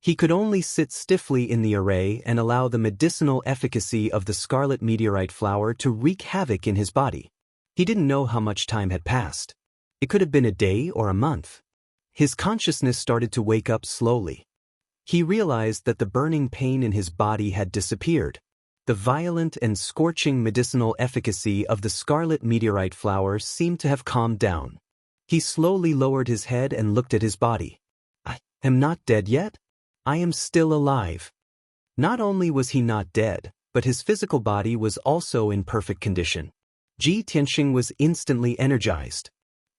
He could only sit stiffly in the array and allow the medicinal efficacy of the scarlet meteorite flower to wreak havoc in his body. He didn't know how much time had passed. It could have been a day or a month. His consciousness started to wake up slowly. He realized that the burning pain in his body had disappeared. The violent and scorching medicinal efficacy of the scarlet meteorite flower seemed to have calmed down. He slowly lowered his head and looked at his body. I am not dead yet? I am still alive. Not only was he not dead, but his physical body was also in perfect condition. Ji Tianxing was instantly energized.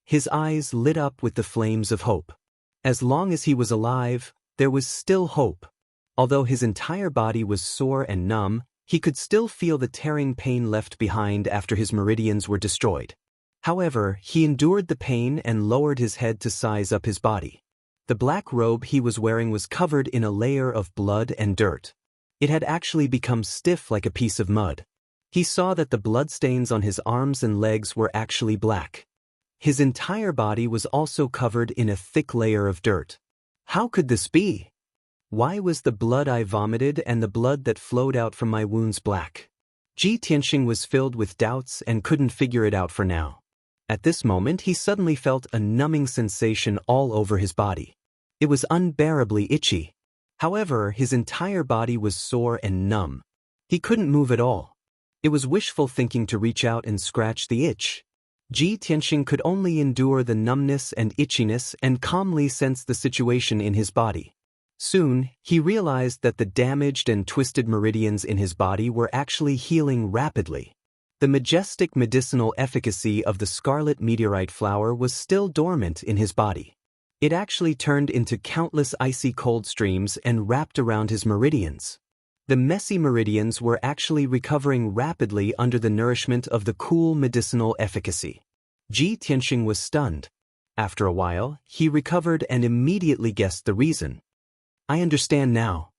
His eyes lit up with the flames of hope. As long as he was alive, there was still hope. Although his entire body was sore and numb, he could still feel the tearing pain left behind after his meridians were destroyed. However, he endured the pain and lowered his head to size up his body. The black robe he was wearing was covered in a layer of blood and dirt. It had actually become stiff like a piece of mud. He saw that the bloodstains on his arms and legs were actually black. His entire body was also covered in a thick layer of dirt. How could this be? Why was the blood I vomited and the blood that flowed out from my wounds black? Ji Tianxing was filled with doubts and couldn't figure it out for now. At this moment, he suddenly felt a numbing sensation all over his body. It was unbearably itchy. However, his entire body was sore and numb. He couldn't move at all. It was wishful thinking to reach out and scratch the itch. Ji Tianxing could only endure the numbness and itchiness and calmly sense the situation in his body. Soon, he realized that the damaged and twisted meridians in his body were actually healing rapidly. The majestic medicinal efficacy of the scarlet meteorite flower was still dormant in his body. It actually turned into countless icy cold streams and wrapped around his meridians. The messy meridians were actually recovering rapidly under the nourishment of the cool medicinal efficacy. Ji Tianxing was stunned. After a while, he recovered and immediately guessed the reason. I understand now.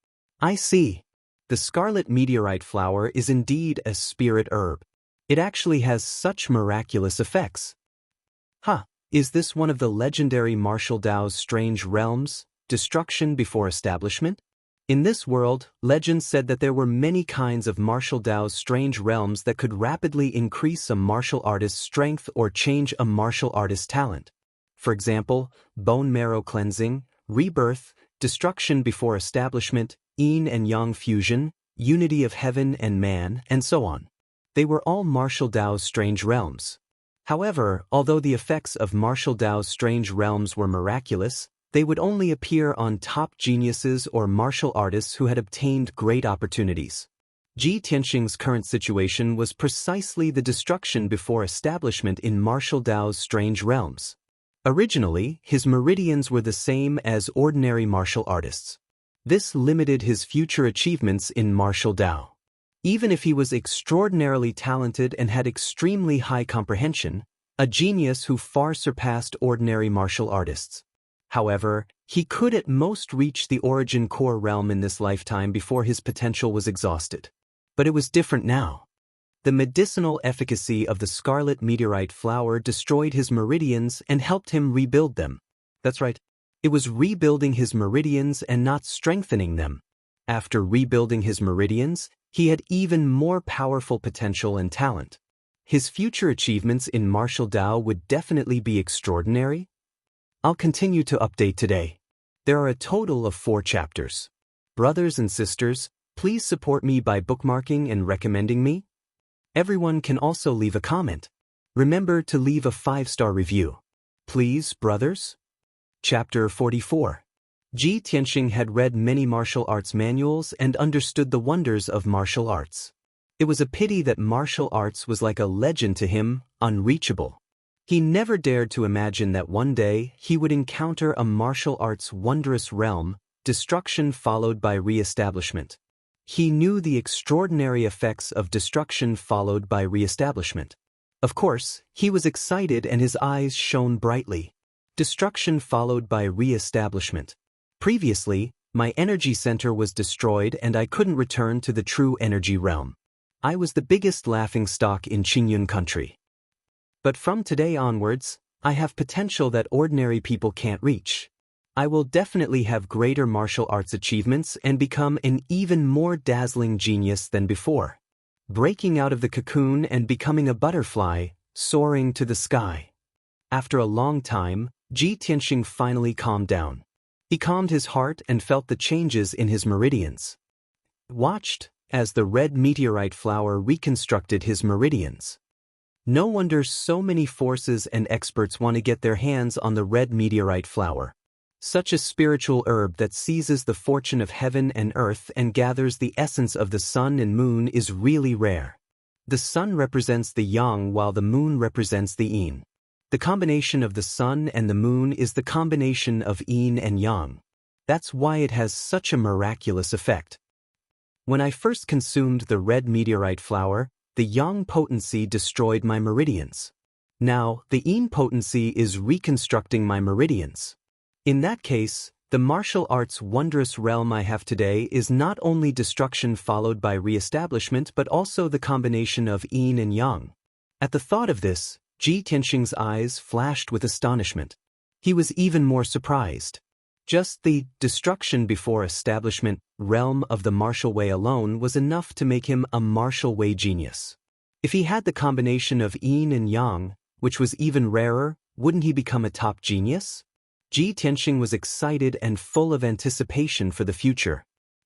I see. The scarlet meteorite flower is indeed a spirit herb. It actually has such miraculous effects. Is this one of the legendary Martial Dao's strange realms, destruction before establishment? In this world, legends said that there were many kinds of Martial Dao's strange realms that could rapidly increase a martial artist's strength or change a martial artist's talent. For example, bone marrow cleansing, rebirth, destruction before establishment, yin and yang fusion, unity of heaven and man, and so on. They were all Martial Dao's strange realms. However, although the effects of Martial Dao's strange realms were miraculous, they would only appear on top geniuses or martial artists who had obtained great opportunities. Ji Tianxing's current situation was precisely the destruction before establishment in Martial Dao's strange realms. Originally, his meridians were the same as ordinary martial artists. This limited his future achievements in Martial Dao. Even if he was extraordinarily talented and had extremely high comprehension, a genius who far surpassed ordinary martial artists. However, he could at most reach the origin core realm in this lifetime before his potential was exhausted. But it was different now. The medicinal efficacy of the scarlet meteorite flower destroyed his meridians and helped him rebuild them. That's right. It was rebuilding his meridians and not strengthening them. After rebuilding his meridians, he had even more powerful potential and talent. His future achievements in martial Tao would definitely be extraordinary. I'll continue to update today. There are a total of 4 chapters. Brothers and sisters, please support me by bookmarking and recommending me. Everyone can also leave a comment. Remember to leave a 5-star review. Please, brothers? Chapter 44. Ji Tianxing had read many martial arts manuals and understood the wonders of martial arts. It was a pity that martial arts was like a legend to him, unreachable. He never dared to imagine that one day he would encounter a martial arts wondrous realm, destruction followed by re-establishment. He knew the extraordinary effects of destruction followed by re-establishment. Of course, he was excited and his eyes shone brightly. Destruction followed by re-establishment. Previously, my energy center was destroyed and I couldn't return to the true energy realm. I was the biggest laughingstock in Qingyun country. But from today onwards, I have potential that ordinary people can't reach. I will definitely have greater martial arts achievements and become an even more dazzling genius than before. Breaking out of the cocoon and becoming a butterfly, soaring to the sky. After a long time, Ji Tianxing finally calmed down. He calmed his heart and felt the changes in his meridians. Watched as the red meteorite flower reconstructed his meridians. No wonder so many forces and experts want to get their hands on the red meteorite flower. Such a spiritual herb that seizes the fortune of heaven and earth and gathers the essence of the sun and moon is really rare. The sun represents the yang while the moon represents the yin. The combination of the sun and the moon is the combination of yin and yang. That's why it has such a miraculous effect. When I first consumed the red meteorite flower, the yang potency destroyed my meridians. Now, the yin potency is reconstructing my meridians. In that case, the martial arts wondrous realm I have today is not only destruction followed by re-establishment but also the combination of yin and yang. At the thought of this, Ji Tianxing's eyes flashed with astonishment. He was even more surprised. Just the destruction before establishment realm of the martial way alone was enough to make him a martial way genius. If he had the combination of yin and yang, which was even rarer, wouldn't he become a top genius? Ji Tianxing was excited and full of anticipation for the future.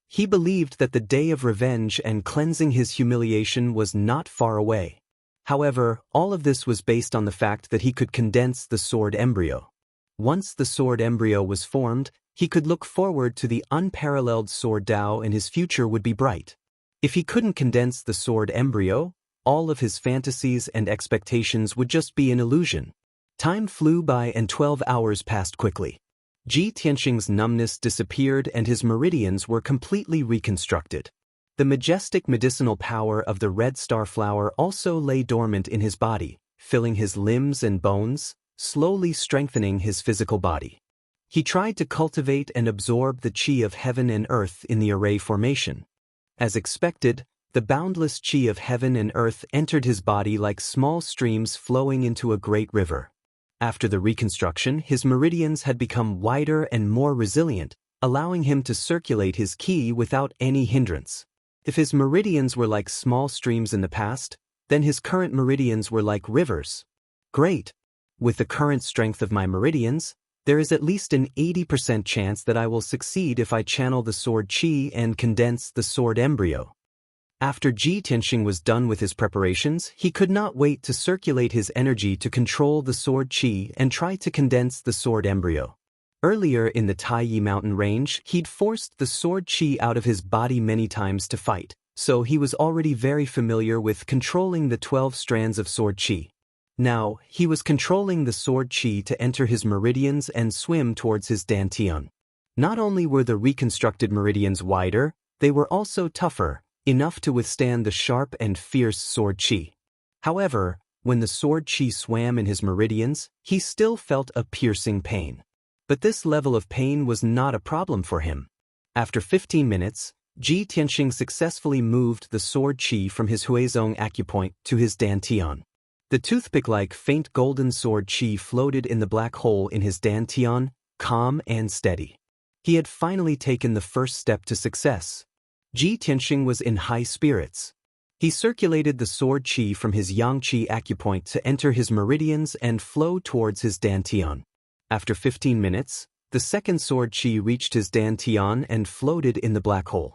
He believed that the day of revenge and cleansing his humiliation was not far away. However, all of this was based on the fact that he could condense the sword embryo. Once the sword embryo was formed, he could look forward to the unparalleled sword Tao and his future would be bright. If he couldn't condense the sword embryo, all of his fantasies and expectations would just be an illusion. Time flew by and 12 hours passed quickly. Ji Tianxing's numbness disappeared and his meridians were completely reconstructed. The majestic medicinal power of the red star flower also lay dormant in his body, filling his limbs and bones, slowly strengthening his physical body. He tried to cultivate and absorb the qi of heaven and earth in the array formation. As expected, the boundless qi of heaven and earth entered his body like small streams flowing into a great river. After the reconstruction, his meridians had become wider and more resilient, allowing him to circulate his qi without any hindrance. If his meridians were like small streams in the past, then his current meridians were like rivers. Great! With the current strength of my meridians, there is at least an 80% chance that I will succeed if I channel the sword qi and condense the sword embryo. After Ji Tianxing was done with his preparations, he could not wait to circulate his energy to control the sword qi and try to condense the sword embryo. Earlier in the Taiyi mountain range, he'd forced the sword qi out of his body many times to fight, so he was already very familiar with controlling the 12 strands of sword qi. Now, he was controlling the sword qi to enter his meridians and swim towards his dantian. Not only were the reconstructed meridians wider, they were also tougher, enough to withstand the sharp and fierce sword qi. However, when the sword qi swam in his meridians, he still felt a piercing pain. But this level of pain was not a problem for him. After 15 minutes, Ji Tianxing successfully moved the sword qi from his Huizong acupoint to his dantian. The toothpick-like faint golden sword qi floated in the black hole in his dantian, calm and steady. He had finally taken the first step to success. Ji Tianxing was in high spirits. He circulated the sword qi from his yang qi acupoint to enter his meridians and flow towards his dantian. After 15 minutes, the second sword qi reached his dantian and floated in the black hole.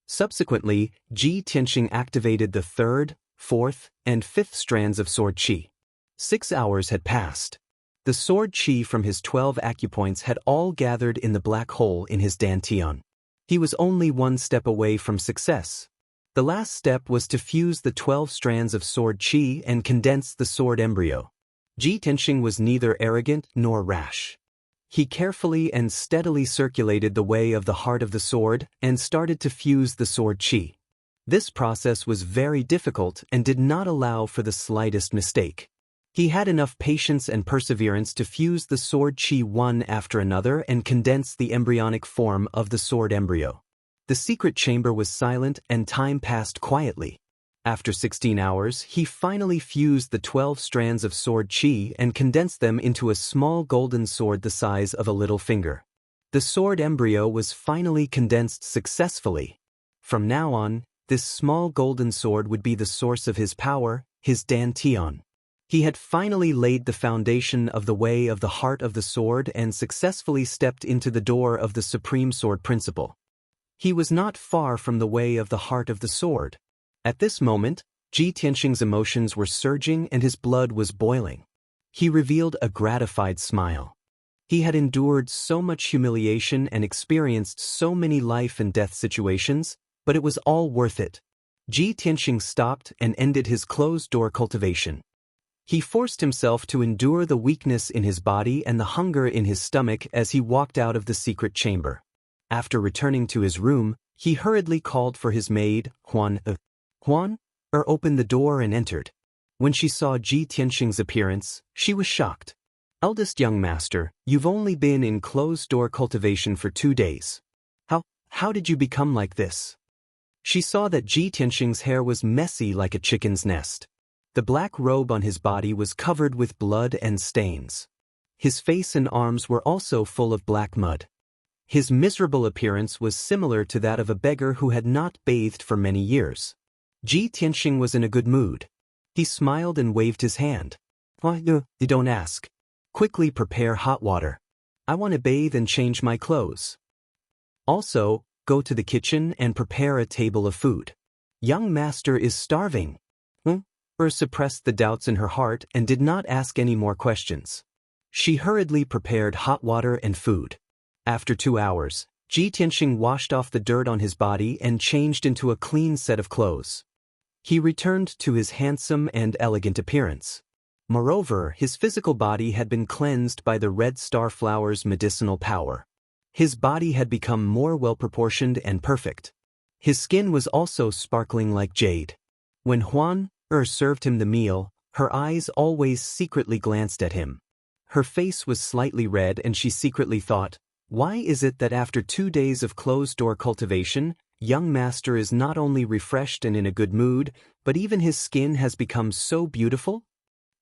Subsequently, Ji Tianxing activated the third, fourth, and fifth strands of sword qi. 6 hours had passed. The sword qi from his 12 acupoints had all gathered in the black hole in his dantian. He was only one step away from success. The last step was to fuse the 12 strands of sword qi and condense the sword embryo. Ji Tianxing was neither arrogant nor rash. He carefully and steadily circulated the way of the heart of the sword and started to fuse the sword qi. This process was very difficult and did not allow for the slightest mistake. He had enough patience and perseverance to fuse the sword qi one after another and condense the embryonic form of the sword embryo. The secret chamber was silent and time passed quietly. After 16 hours, he finally fused the 12 strands of sword qi and condensed them into a small golden sword the size of a little finger. The sword embryo was finally condensed successfully. From now on, this small golden sword would be the source of his power, his dantian. He had finally laid the foundation of the way of the heart of the sword and successfully stepped into the door of the supreme sword principle. He was not far from the way of the heart of the sword. At this moment, Ji Tianxing's emotions were surging and his blood was boiling. He revealed a gratified smile. He had endured so much humiliation and experienced so many life and death situations, but it was all worth it. Ji Tianxing stopped and ended his closed-door cultivation. He forced himself to endure the weakness in his body and the hunger in his stomach as he walked out of the secret chamber. After returning to his room, he hurriedly called for his maid, Huan opened the door and entered. When she saw Ji Tianxing's appearance, she was shocked. "Eldest young master, you've only been in closed-door cultivation for 2 days. How did you become like this?" She saw that Ji Tianxing's hair was messy like a chicken's nest. The black robe on his body was covered with blood and stains. His face and arms were also full of black mud. His miserable appearance was similar to that of a beggar who had not bathed for many years. Ji Tianxing was in a good mood. He smiled and waved his hand. "You don't ask. Quickly prepare hot water. I want to bathe and change my clothes. Also, go to the kitchen and prepare a table of food. Young master is starving." Suppressed the doubts in her heart and did not ask any more questions. She hurriedly prepared hot water and food. After 2 hours, Ji Tianxing washed off the dirt on his body and changed into a clean set of clothes. He returned to his handsome and elegant appearance. Moreover, his physical body had been cleansed by the red star flower's medicinal power. His body had become more well-proportioned and perfect. His skin was also sparkling like jade. When Huan served him the meal, her eyes always secretly glanced at him. Her face was slightly red and she secretly thought, "Why is it that after 2 days of closed-door cultivation, young master is not only refreshed and in a good mood, but even his skin has become so beautiful?"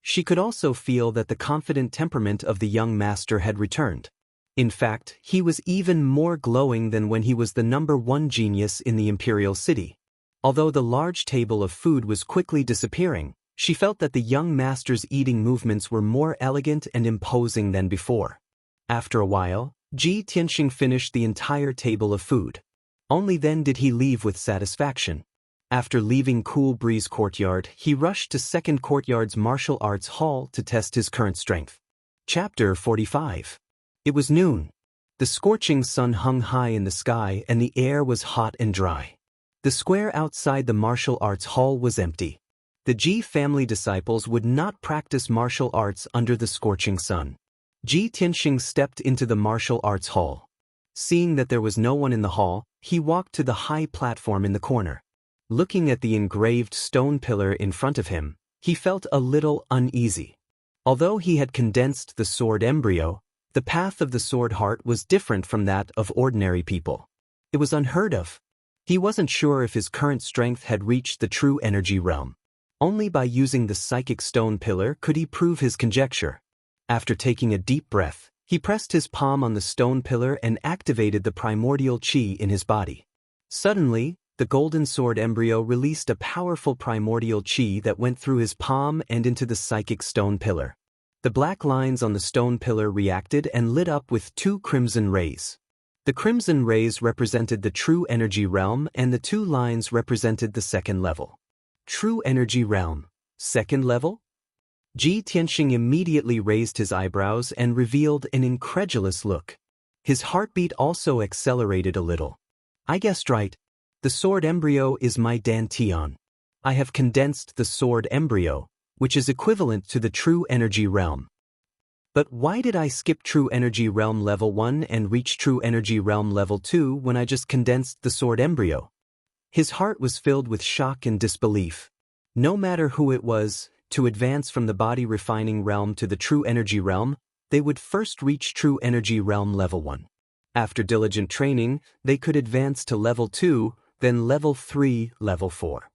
She could also feel that the confident temperament of the young master had returned. In fact, he was even more glowing than when he was the #1 genius in the imperial city. Although the large table of food was quickly disappearing, she felt that the young master's eating movements were more elegant and imposing than before. After a while, Ji Tianxing finished the entire table of food. Only then did he leave with satisfaction. After leaving Cool Breeze Courtyard, he rushed to Second Courtyard's martial arts hall to test his current strength. Chapter 45. It was noon. The scorching sun hung high in the sky and the air was hot and dry. The square outside the martial arts hall was empty. The Ji family disciples would not practice martial arts under the scorching sun. Ji Tianxing stepped into the martial arts hall. Seeing that there was no one in the hall, he walked to the high platform in the corner. Looking at the engraved stone pillar in front of him, he felt a little uneasy. Although he had condensed the sword embryo, the path of the sword heart was different from that of ordinary people. It was unheard of. He wasn't sure if his current strength had reached the true energy realm. Only by using the psychic stone pillar could he prove his conjecture. After taking a deep breath, he pressed his palm on the stone pillar and activated the primordial chi in his body. Suddenly, the golden sword embryo released a powerful primordial chi that went through his palm and into the psychic stone pillar. The black lines on the stone pillar reacted and lit up with 2 crimson rays. The crimson rays represented the true energy realm and the 2 lines represented the second level. True energy realm. Second level? Ji Tianxing immediately raised his eyebrows and revealed an incredulous look. His heartbeat also accelerated a little. I guessed right. The sword embryo is my dantian. I have condensed the sword embryo, which is equivalent to the true energy realm. But why did I skip true energy realm level 1 and reach true energy realm level 2 when I just condensed the sword embryo? His heart was filled with shock and disbelief. No matter who it was, to advance from the body refining realm to the true energy realm, they would first reach true energy realm level 1. After diligent training, they could advance to level 2, then level 3, level 4.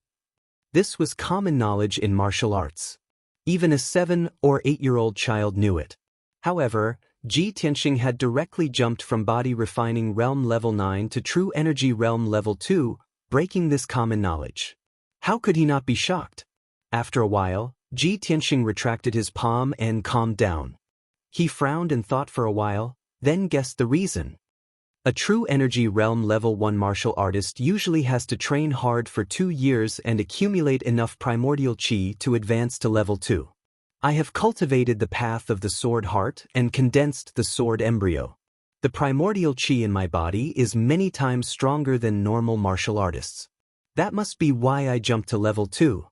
This was common knowledge in martial arts. Even a 7- or 8-year-old child knew it. However, Ji Tianxing had directly jumped from body refining realm level 9 to true energy realm level 2, breaking this common knowledge. How could he not be shocked? After a while, Ji Tianxing retracted his palm and calmed down. He frowned and thought for a while, then guessed the reason. A true energy realm level 1 martial artist usually has to train hard for 2 years and accumulate enough primordial chi to advance to level 2. I have cultivated the path of the sword heart and condensed the sword embryo. The primordial chi in my body is many times stronger than normal martial artists. That must be why I jumped to level 2.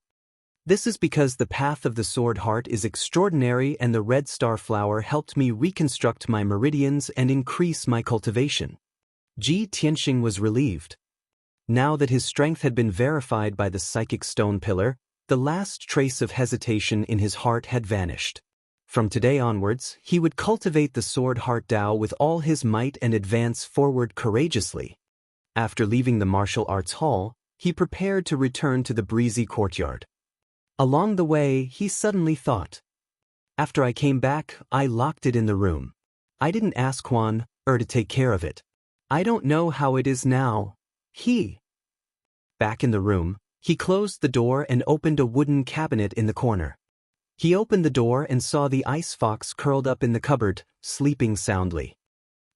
This is because the path of the sword heart is extraordinary and the red star flower helped me reconstruct my meridians and increase my cultivation. Ji Tianxing was relieved. Now that his strength had been verified by the psychic stone pillar, the last trace of hesitation in his heart had vanished. From today onwards, he would cultivate the sword heart Tao with all his might and advance forward courageously. After leaving the martial arts hall, he prepared to return to the breezy courtyard. Along the way, he suddenly thought. After I came back, I locked it in the room. I didn't ask Quan to take care of it. I don't know how it is now. Back in the room, he closed the door and opened a wooden cabinet in the corner. He opened the door and saw the ice fox curled up in the cupboard, sleeping soundly.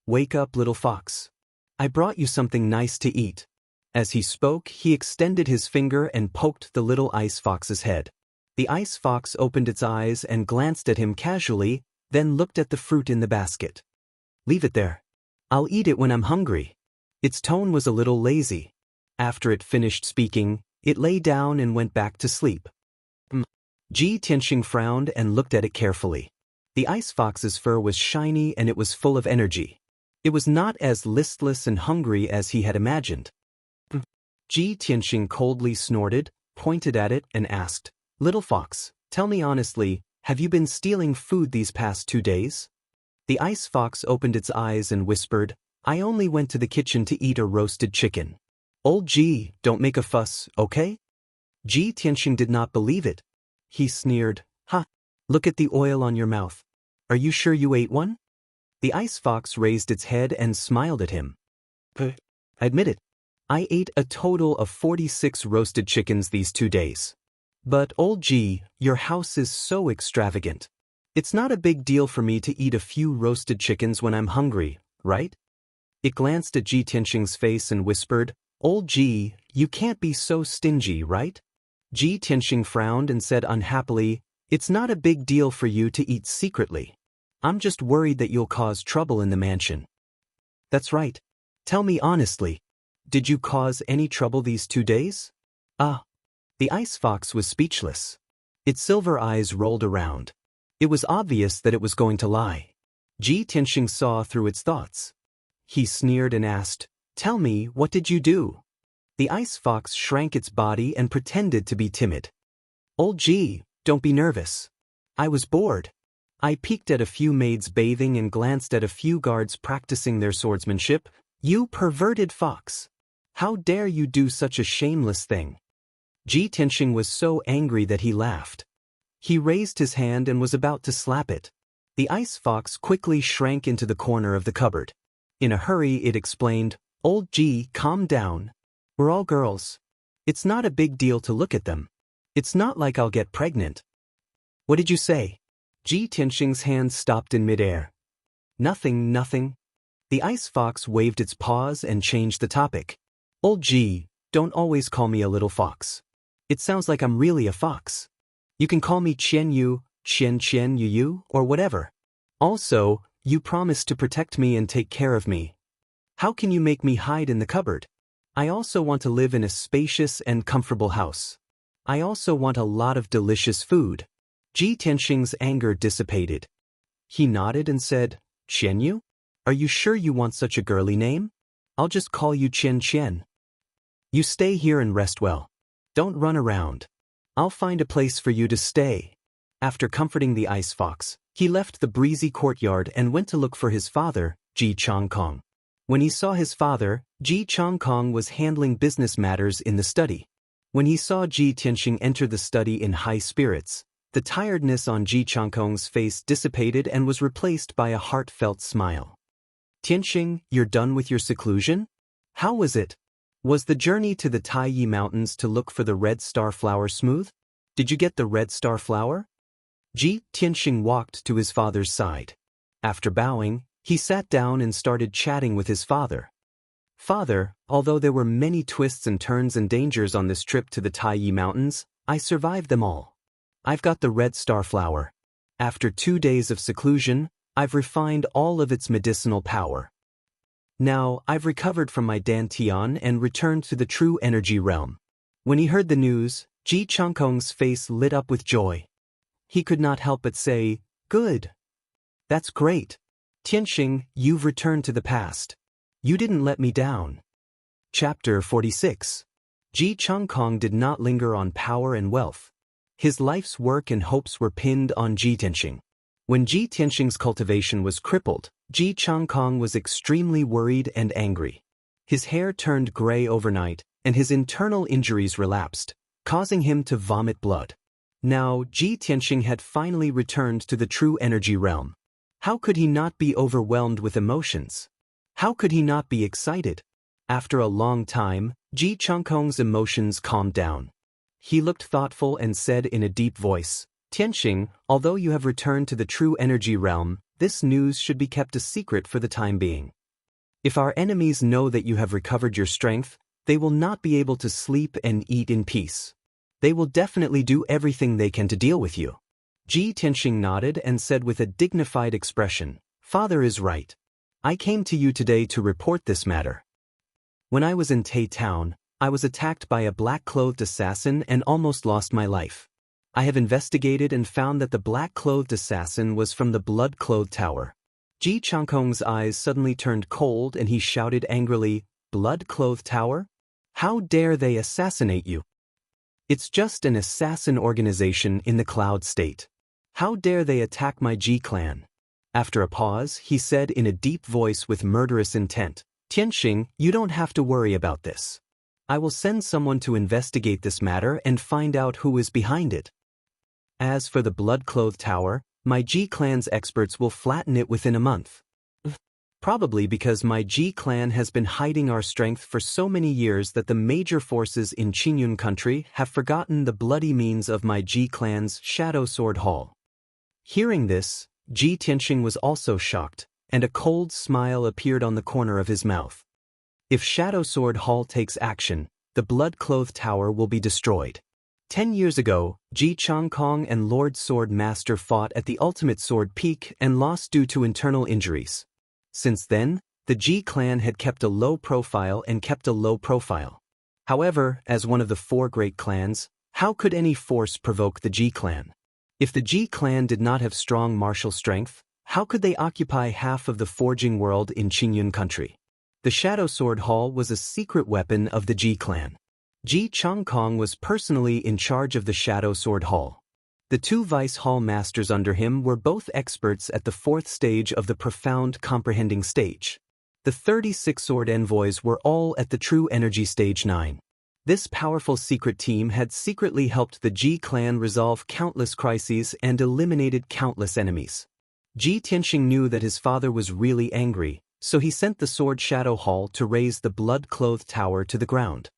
Wake up, little fox. I brought you something nice to eat. As he spoke, he extended his finger and poked the little ice fox's head. The ice fox opened its eyes and glanced at him casually, then looked at the fruit in the basket. Leave it there. I'll eat it when I'm hungry. Its tone was a little lazy. After it finished speaking, it lay down and went back to sleep. Ji Tianxing frowned and looked at it carefully. The ice fox's fur was shiny and it was full of energy. It was not as listless and hungry as he had imagined. Ji Tianxing coldly snorted, pointed at it, and asked, Little fox, tell me honestly, have you been stealing food these past 2 days? The ice fox opened its eyes and whispered, I only went to the kitchen to eat a roasted chicken. Old Ji, don't make a fuss, okay? Ji Tianxing did not believe it. He sneered, Ha! Look at the oil on your mouth. Are you sure you ate one? The ice fox raised its head and smiled at him. Admit it. I ate a total of 46 roasted chickens these 2 days. But old Ji, your house is so extravagant. It's not a big deal for me to eat a few roasted chickens when I'm hungry, right? It glanced at Ji Tianxing's face and whispered, Old Ji, you can't be so stingy, right? Ji Tianxing frowned and said unhappily, It's not a big deal for you to eat secretly. I'm just worried that you'll cause trouble in the mansion. That's right. Tell me honestly, did you cause any trouble these 2 days? The ice fox was speechless. Its silver eyes rolled around. It was obvious that it was going to lie. Ji Tianxing saw through its thoughts. He sneered and asked, Tell me, what did you do? The ice fox shrank its body and pretended to be timid. Old Ji, don't be nervous. I was bored. I peeked at a few maids bathing and glanced at a few guards practicing their swordsmanship. You perverted fox. How dare you do such a shameless thing? Ji Tianxing was so angry that he laughed. He raised his hand and was about to slap it. The ice fox quickly shrank into the corner of the cupboard. In a hurry it explained, "Old Ji, calm down. We're all girls. It's not a big deal to look at them. It's not like I'll get pregnant." "What did you say?" Ji Tianxing's hand stopped in midair. "Nothing, nothing." The ice fox waved its paws and changed the topic. "Old Ji, don't always call me a little fox. It sounds like I'm really a fox. You can call me Qian Yu, Qian Yu, or whatever. Also, you promised to protect me and take care of me. How can you make me hide in the cupboard? I also want to live in a spacious and comfortable house. I also want a lot of delicious food." Ji Tianxing's anger dissipated. He nodded and said, "Qian Yu? Are you sure you want such a girly name? I'll just call you Qian. You stay here and rest well. Don't run around. I'll find a place for you to stay." After comforting the ice fox, he left the breezy courtyard and went to look for his father, Ji Changkong. When he saw his father, Ji Changkong was handling business matters in the study. When he saw Ji Tianxing enter the study in high spirits, the tiredness on Ji Changkong's face dissipated and was replaced by a heartfelt smile. "Tianxing, you're done with your seclusion? How was it? Was the journey to the Taiyi Mountains to look for the red star flower smooth? Did you get the red star flower?" Ji Tianxing walked to his father's side. After bowing, he sat down and started chatting with his father. "Father, although there were many twists and turns and dangers on this trip to the Taiyi Mountains, I survived them all. I've got the red star flower. After 2 days of seclusion, I've refined all of its medicinal power. Now, I've recovered from my dantian and returned to the true energy realm." When he heard the news, Ji Changkong's face lit up with joy. He could not help but say, "Good. That's great. Tianxing, you've returned to the past. You didn't let me down." Chapter 46. Ji Changkong did not linger on power and wealth. His life's work and hopes were pinned on Ji Tianxing. When Ji Tianxing's cultivation was crippled, Ji Changkong was extremely worried and angry. His hair turned gray overnight, and his internal injuries relapsed, causing him to vomit blood. Now, Ji Tianxing had finally returned to the true energy realm. How could he not be overwhelmed with emotions? How could he not be excited? After a long time, Ji Changkong's emotions calmed down. He looked thoughtful and said in a deep voice, "Tianxing, although you have returned to the true energy realm, this news should be kept a secret for the time being. If our enemies know that you have recovered your strength, they will not be able to sleep and eat in peace. They will definitely do everything they can to deal with you." Ji Tianxing nodded and said with a dignified expression, "Father is right. I came to you today to report this matter. When I was in Tai Town, I was attacked by a black-clothed assassin and almost lost my life. I have investigated and found that the black-clothed assassin was from the blood-clothed tower." Ji Changkong's eyes suddenly turned cold and he shouted angrily, "Blood-clothed tower? How dare they assassinate you? It's just an assassin organization in the cloud state. How dare they attack my Ji clan?" After a pause, he said in a deep voice with murderous intent, "Tianxing, you don't have to worry about this. I will send someone to investigate this matter and find out who is behind it. As for the blood-clothed tower, my Ji clan's experts will flatten it within a month. Probably because my Ji clan has been hiding our strength for so many years that the major forces in Qingyun country have forgotten the bloody means of my Ji clan's Shadow Sword Hall." Hearing this, Ji Tianxing was also shocked, and a cold smile appeared on the corner of his mouth. If Shadow Sword Hall takes action, the blood-clothed tower will be destroyed. 10 years ago, Ji Changkong and Lord Sword Master fought at the Ultimate Sword Peak and lost due to internal injuries. Since then, the Ji clan had kept a low profile. However, as one of the 4 great clans, how could any force provoke the Ji clan? If the Ji clan did not have strong martial strength, how could they occupy half of the forging world in Qingyun country? The Shadow Sword Hall was a secret weapon of the Ji clan. Ji Changkong was personally in charge of the Shadow Sword Hall. The 2 vice hall masters under him were both experts at the 4th stage of the profound comprehending stage. The 36 sword envoys were all at the True Energy Stage 9. This powerful secret team had secretly helped the Ji clan resolve countless crises and eliminated countless enemies. Ji Tianxing knew that his father was really angry, so he sent the Sword Shadow Hall to raise the blood-clothed tower to the ground.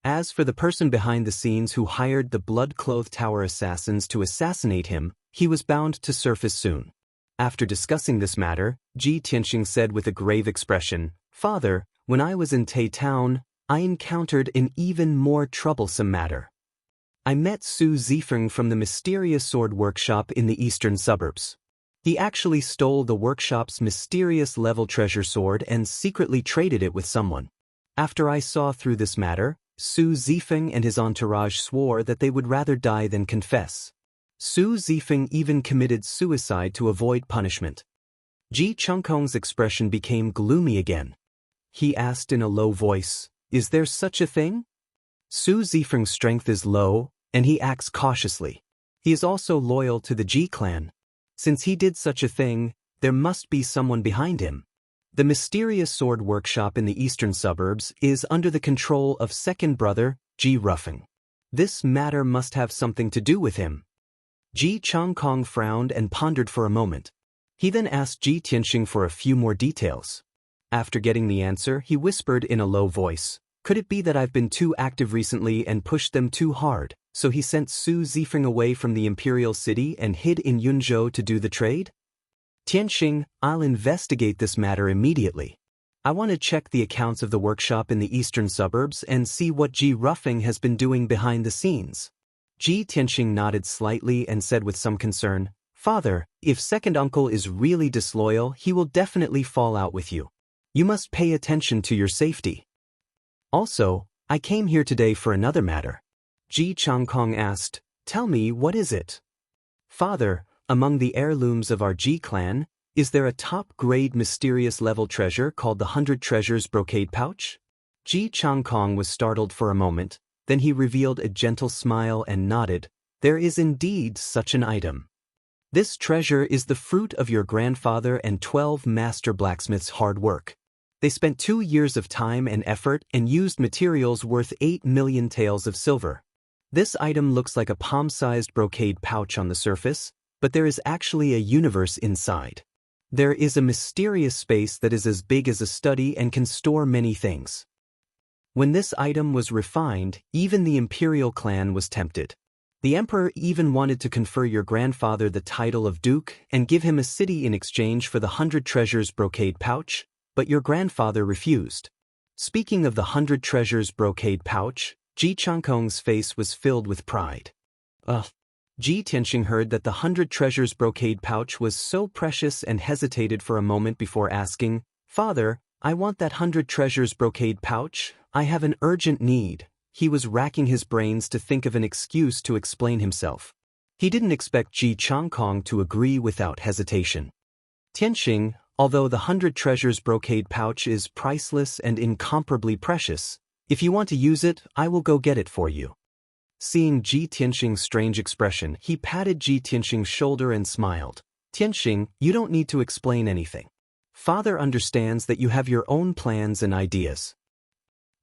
As for the person behind the scenes who hired the blood-clothed tower assassins to assassinate him, he was bound to surface soon. After discussing this matter, Ji Tianxing said with a grave expression, "Father, when I was in Tai Town, I encountered an even more troublesome matter. I met Su Zifeng from the mysterious sword workshop in the eastern suburbs. He actually stole the workshop's mysterious level treasure sword and secretly traded it with someone. After I saw through this matter, Su Zifeng and his entourage swore that they would rather die than confess. Su Zifeng even committed suicide to avoid punishment." Ji Changkong's expression became gloomy again. He asked in a low voice, "Is there such a thing?" Su Zifeng's strength is low, and he acts cautiously. He is also loyal to the Ji clan. Since he did such a thing, there must be someone behind him. The mysterious sword workshop in the eastern suburbs is under the control of second brother, Ji Rufeng. This matter must have something to do with him. Ji Changkong frowned and pondered for a moment. He then asked Ji Tianxing for a few more details. After getting the answer, he whispered in a low voice, "Could it be that I've been too active recently and pushed them too hard, so he sent Su Zifeng away from the imperial city and hid in Yunzhou to do the trade?" "Tianxing, I'll investigate this matter immediately. I want to check the accounts of the workshop in the eastern suburbs and see what Ji Rufeng has been doing behind the scenes." Ji Tianxing nodded slightly and said with some concern, "Father, if second uncle is really disloyal, he will definitely fall out with you. You must pay attention to your safety." "Also, I came here today for another matter." Ji Changkong asked, "Tell me, what is it?" "Father, among the heirlooms of our Ji clan, is there a top-grade mysterious level treasure called the 100 Treasures brocade pouch?" Ji Changkong was startled for a moment, then he revealed a gentle smile and nodded, "There is indeed such an item. This treasure is the fruit of your grandfather and 12 master blacksmiths' hard work. They spent 2 years of time and effort and used materials worth 8 million taels of silver. This item looks like a palm-sized brocade pouch on the surface, but there is actually a universe inside. There is a mysterious space that is as big as a study and can store many things. When this item was refined, even the imperial clan was tempted. The emperor even wanted to confer your grandfather the title of duke and give him a city in exchange for the 100 Treasures brocade pouch, but your grandfather refused." Speaking of the 100 Treasures brocade pouch, Ji Changkong's face was filled with pride. Ji Tianxing heard that the 100 Treasures brocade pouch was so precious and hesitated for a moment before asking, "Father, I want that 100 Treasures brocade pouch. I have an urgent need." He was racking his brains to think of an excuse to explain himself. He didn't expect Ji Changkong to agree without hesitation. "Tianxing, although the 100 Treasures brocade pouch is priceless and incomparably precious, if you want to use it, I will go get it for you." Seeing Ji Tianxing's strange expression, he patted Ji Tianxing's shoulder and smiled. "Tianxing, you don't need to explain anything. Father understands that you have your own plans and ideas.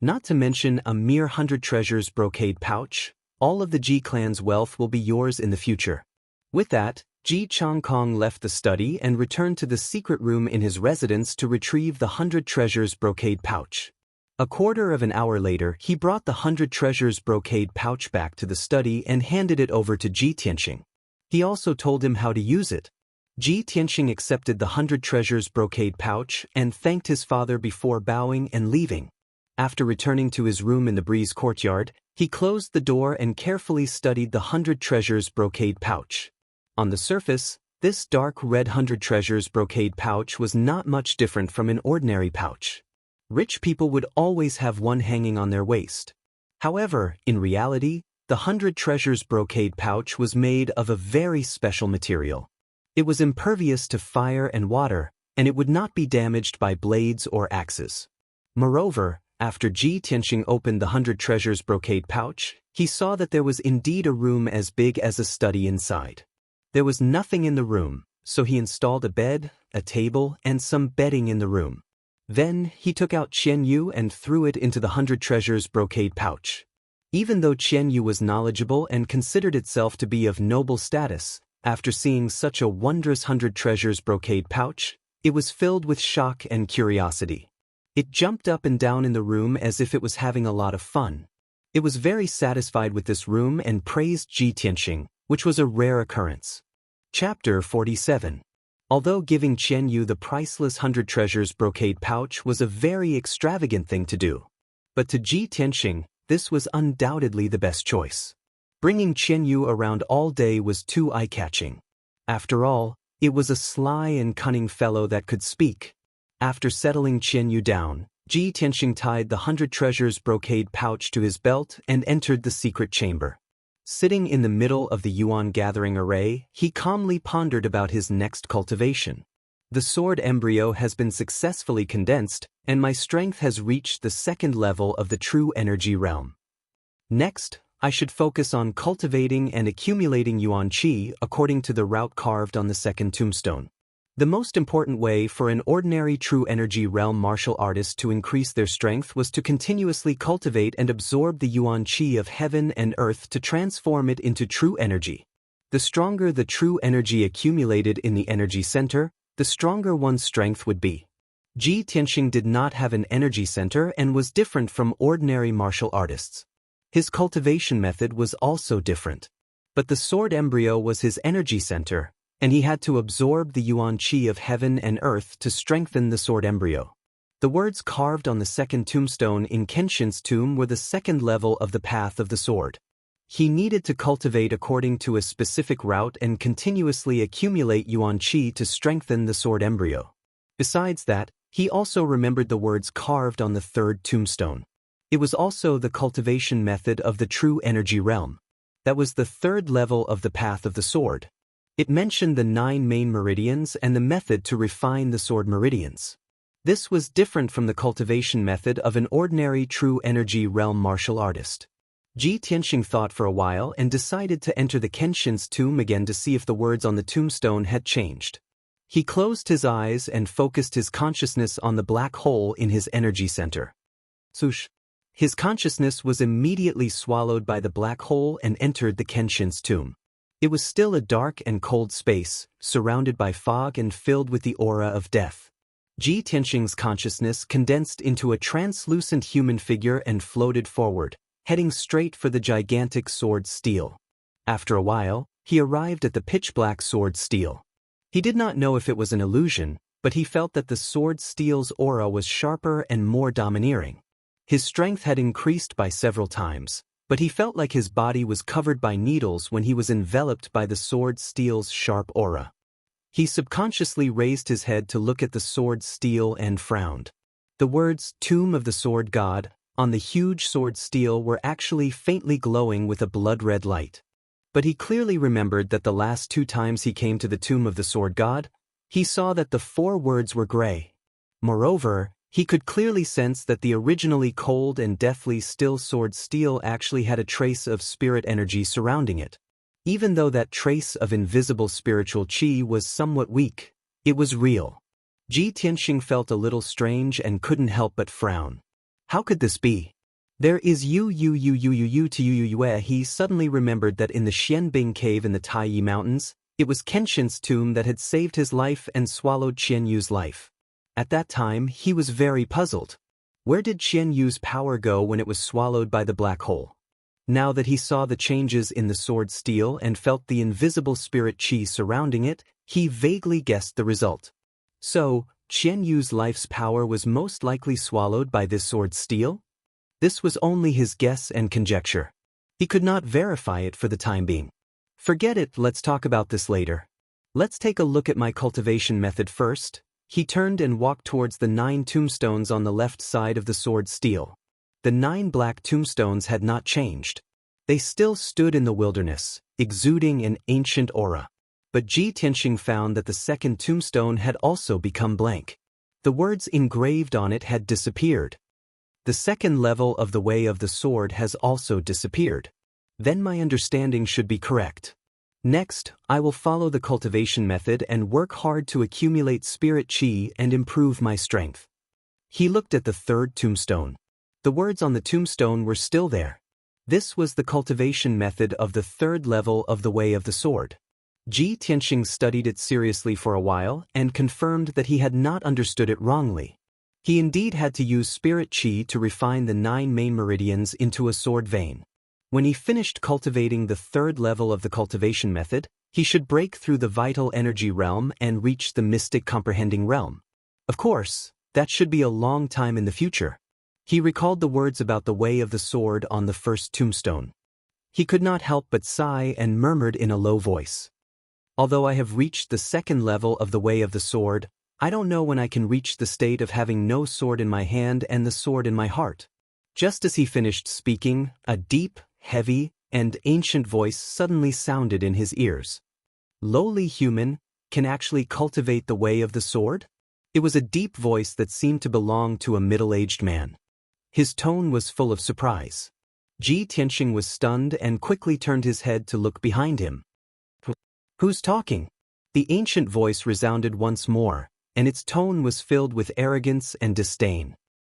Not to mention a mere 100 Treasures brocade pouch, all of the Ji clan's wealth will be yours in the future." With that, Ji Changkong left the study and returned to the secret room in his residence to retrieve the 100 Treasures brocade pouch. A quarter of an hour later, he brought the 100 Treasures brocade pouch back to the study and handed it over to Ji Tianxing. He also told him how to use it. Ji Tianxing accepted the 100 Treasures brocade pouch and thanked his father before bowing and leaving. After returning to his room in the breeze courtyard, he closed the door and carefully studied the 100 Treasures brocade pouch. On the surface, this dark red 100 Treasures brocade pouch was not much different from an ordinary pouch. Rich people would always have one hanging on their waist. However, in reality, the 100 Treasures brocade pouch was made of a very special material. It was impervious to fire and water, and it would not be damaged by blades or axes. Moreover, after Ji Tianxing opened the 100 Treasures brocade pouch, he saw that there was indeed a room as big as a study inside. There was nothing in the room, so he installed a bed, a table, and some bedding in the room. Then, he took out Qian Yu and threw it into the 100 treasures brocade pouch. Even though Qian Yu was knowledgeable and considered itself to be of noble status, after seeing such a wondrous 100 treasures brocade pouch, it was filled with shock and curiosity. It jumped up and down in the room as if it was having a lot of fun. It was very satisfied with this room and praised Ji Tianxing, which was a rare occurrence. Chapter 47. Although giving Qian Yu the priceless 100 treasures brocade pouch was a very extravagant thing to do, but to Ji Tianxing, this was undoubtedly the best choice. Bringing Qian Yu around all day was too eye-catching. After all, it was a sly and cunning fellow that could speak. After settling Qian Yu down, Ji Tianxing tied the 100 treasures brocade pouch to his belt and entered the secret chamber. Sitting in the middle of the yuan gathering array, he calmly pondered about his next cultivation. The sword embryo has been successfully condensed, and my strength has reached the second level of the true energy realm. Next, I should focus on cultivating and accumulating yuan qi according to the route carved on the second tombstone. The most important way for an ordinary true energy realm martial artist to increase their strength was to continuously cultivate and absorb the yuan qi of heaven and earth to transform it into true energy. The stronger the true energy accumulated in the energy center, the stronger one's strength would be. Ji Tianxing did not have an energy center and was different from ordinary martial artists. His cultivation method was also different. But the sword embryo was his energy center, and he had to absorb the yuan qi of heaven and earth to strengthen the sword embryo. The words carved on the second tombstone in Kenshin's tomb were the second level of the path of the sword. He needed to cultivate according to a specific route and continuously accumulate yuan qi to strengthen the sword embryo. Besides that, he also remembered the words carved on the third tombstone. It was also the cultivation method of the true energy realm. That was the third level of the path of the sword. It mentioned the 9 main meridians and the method to refine the sword meridians. This was different from the cultivation method of an ordinary true energy realm martial artist. Ji Tianxing thought for a while and decided to enter the Kenshin's tomb again to see if the words on the tombstone had changed. He closed his eyes and focused his consciousness on the black hole in his energy center. Swoosh! His consciousness was immediately swallowed by the black hole and entered the Kenshin's tomb. It was still a dark and cold space, surrounded by fog and filled with the aura of death. Ji Tianxing's consciousness condensed into a translucent human figure and floated forward, heading straight for the gigantic sword steel. After a while, he arrived at the pitch-black sword steel. He did not know if it was an illusion, but he felt that the sword steel's aura was sharper and more domineering. His strength had increased by several times, but he felt like his body was covered by needles when he was enveloped by the sword steel's sharp aura. He subconsciously raised his head to look at the sword steel and frowned. The words, "Tomb of the Sword God," on the huge sword steel were actually faintly glowing with a blood-red light. But he clearly remembered that the last 2 times he came to the Tomb of the Sword God, he saw that the 4 words were gray. Moreover, he could clearly sense that the originally cold and deathly still sword steel actually had a trace of spirit energy surrounding it. Even though that trace of invisible spiritual qi was somewhat weak, it was real. Ji Tianxing felt a little strange and couldn't help but frown. How could this be? There is he suddenly remembered that in the Xianbing cave in the Taiyi Mountains, it was Kenshin's tomb that had saved his life and swallowed Qian Yu's life. At that time, he was very puzzled. Where did Qian Yu's power go when it was swallowed by the black hole? Now that he saw the changes in the sword steel and felt the invisible spirit qi surrounding it, he vaguely guessed the result. So, Qian Yu's life's power was most likely swallowed by this sword steel? This was only his guess and conjecture. He could not verify it for the time being. Forget it, let's talk about this later. Let's take a look at my cultivation method first. He turned and walked towards the 9 tombstones on the left side of the sword steel. The 9 black tombstones had not changed. They still stood in the wilderness, exuding an ancient aura. But Ji Tianxing found that the second tombstone had also become blank. The words engraved on it had disappeared. The second level of the way of the sword has also disappeared. Then my understanding should be correct. Next, I will follow the cultivation method and work hard to accumulate spirit qi and improve my strength. He looked at the third tombstone. The words on the tombstone were still there. This was the cultivation method of the third level of the Way of the Sword. Ji Tianxing studied it seriously for a while and confirmed that he had not understood it wrongly. He indeed had to use spirit qi to refine the 9 main meridians into a sword vein. When he finished cultivating the third level of the cultivation method, he should break through the vital energy realm and reach the mystic comprehending realm. Of course, that should be a long time in the future. He recalled the words about the Way of the Sword on the first tombstone. He could not help but sigh and murmured in a low voice. Although I have reached the second level of the Way of the Sword, I don't know when I can reach the state of having no sword in my hand and the sword in my heart. Just as he finished speaking, a deep, heavy, and ancient voice suddenly sounded in his ears. Lowly human can actually cultivate the Way of the Sword? It was a deep voice that seemed to belong to a middle-aged man. His tone was full of surprise. Ji Tianxing was stunned and quickly turned his head to look behind him. Who's talking? The ancient voice resounded once more, and its tone was filled with arrogance and disdain.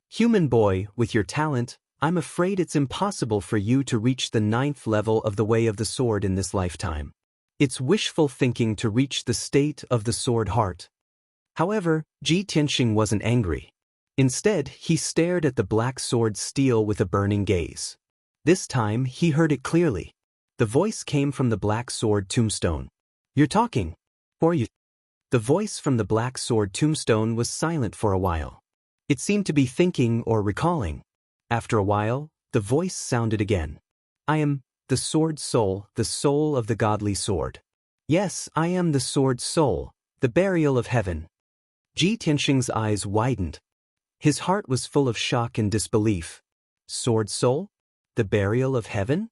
Human boy, with your talent, I'm afraid it's impossible for you to reach the 9th level of the Way of the Sword in this lifetime. It's wishful thinking to reach the state of the sword heart. However, Ji Tianxing wasn't angry. Instead, he stared at the black sword steel with a burning gaze. This time, he heard it clearly. The voice came from the black sword tombstone. You're talking. Or you. The voice from the black sword tombstone was silent for a while. It seemed to be thinking or recalling. After a while, the voice sounded again. I am the sword soul, the soul of the godly sword. Yes, I am the sword soul, the burial of heaven. Ji Tianxing's eyes widened. His heart was full of shock and disbelief. Sword soul? The burial of heaven?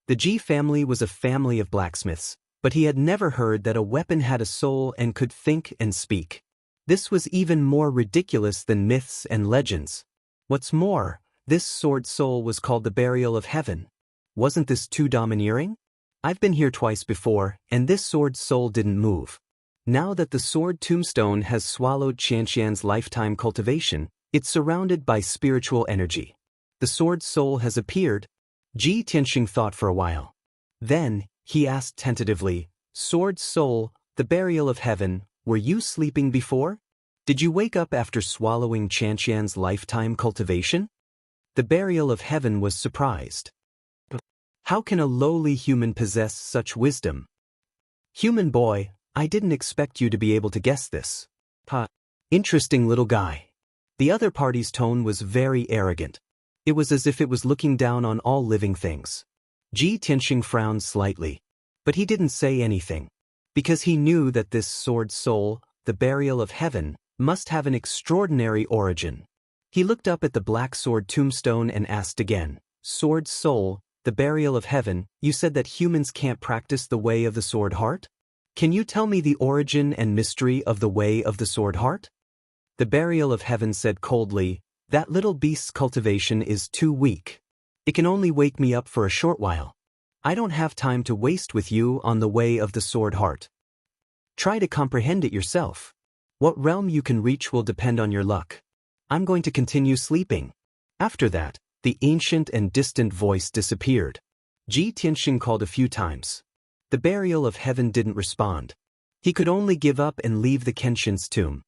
The Ji family was a family of blacksmiths, but he had never heard that a weapon had a soul and could think and speak. This was even more ridiculous than myths and legends. What's more, this sword soul was called the burial of heaven. Wasn't this too domineering? I've been here twice before, and this sword soul didn't move. Now that the sword tombstone has swallowed Qianxian's lifetime cultivation, it's surrounded by spiritual energy. The sword soul has appeared. Ji Tianxing thought for a while. Then, he asked tentatively, Sword soul, the burial of heaven, were you sleeping before? Did you wake up after swallowing Qianxian's lifetime cultivation? The burial of heaven was surprised. How can a lowly human possess such wisdom? Human boy, I didn't expect you to be able to guess this. Interesting little guy. The other party's tone was very arrogant. It was as if it was looking down on all living things. Ji Tianxing frowned slightly, but he didn't say anything, because he knew that this sword soul, the burial of heaven, must have an extraordinary origin. He looked up at the black sword tombstone and asked again, Sword soul, the burial of heaven, you said that humans can't practice the Way of the Sword Heart? Can you tell me the origin and mystery of the Way of the Sword Heart? The burial of heaven said coldly, that little beast's cultivation is too weak. It can only wake me up for a short while. I don't have time to waste with you on the Way of the Sword Heart. Try to comprehend it yourself. What realm you can reach will depend on your luck. I'm going to continue sleeping. After that, the ancient and distant voice disappeared. Ji Tianxing called a few times. The burial of heaven didn't respond. He could only give up and leave the Kenshin's tomb.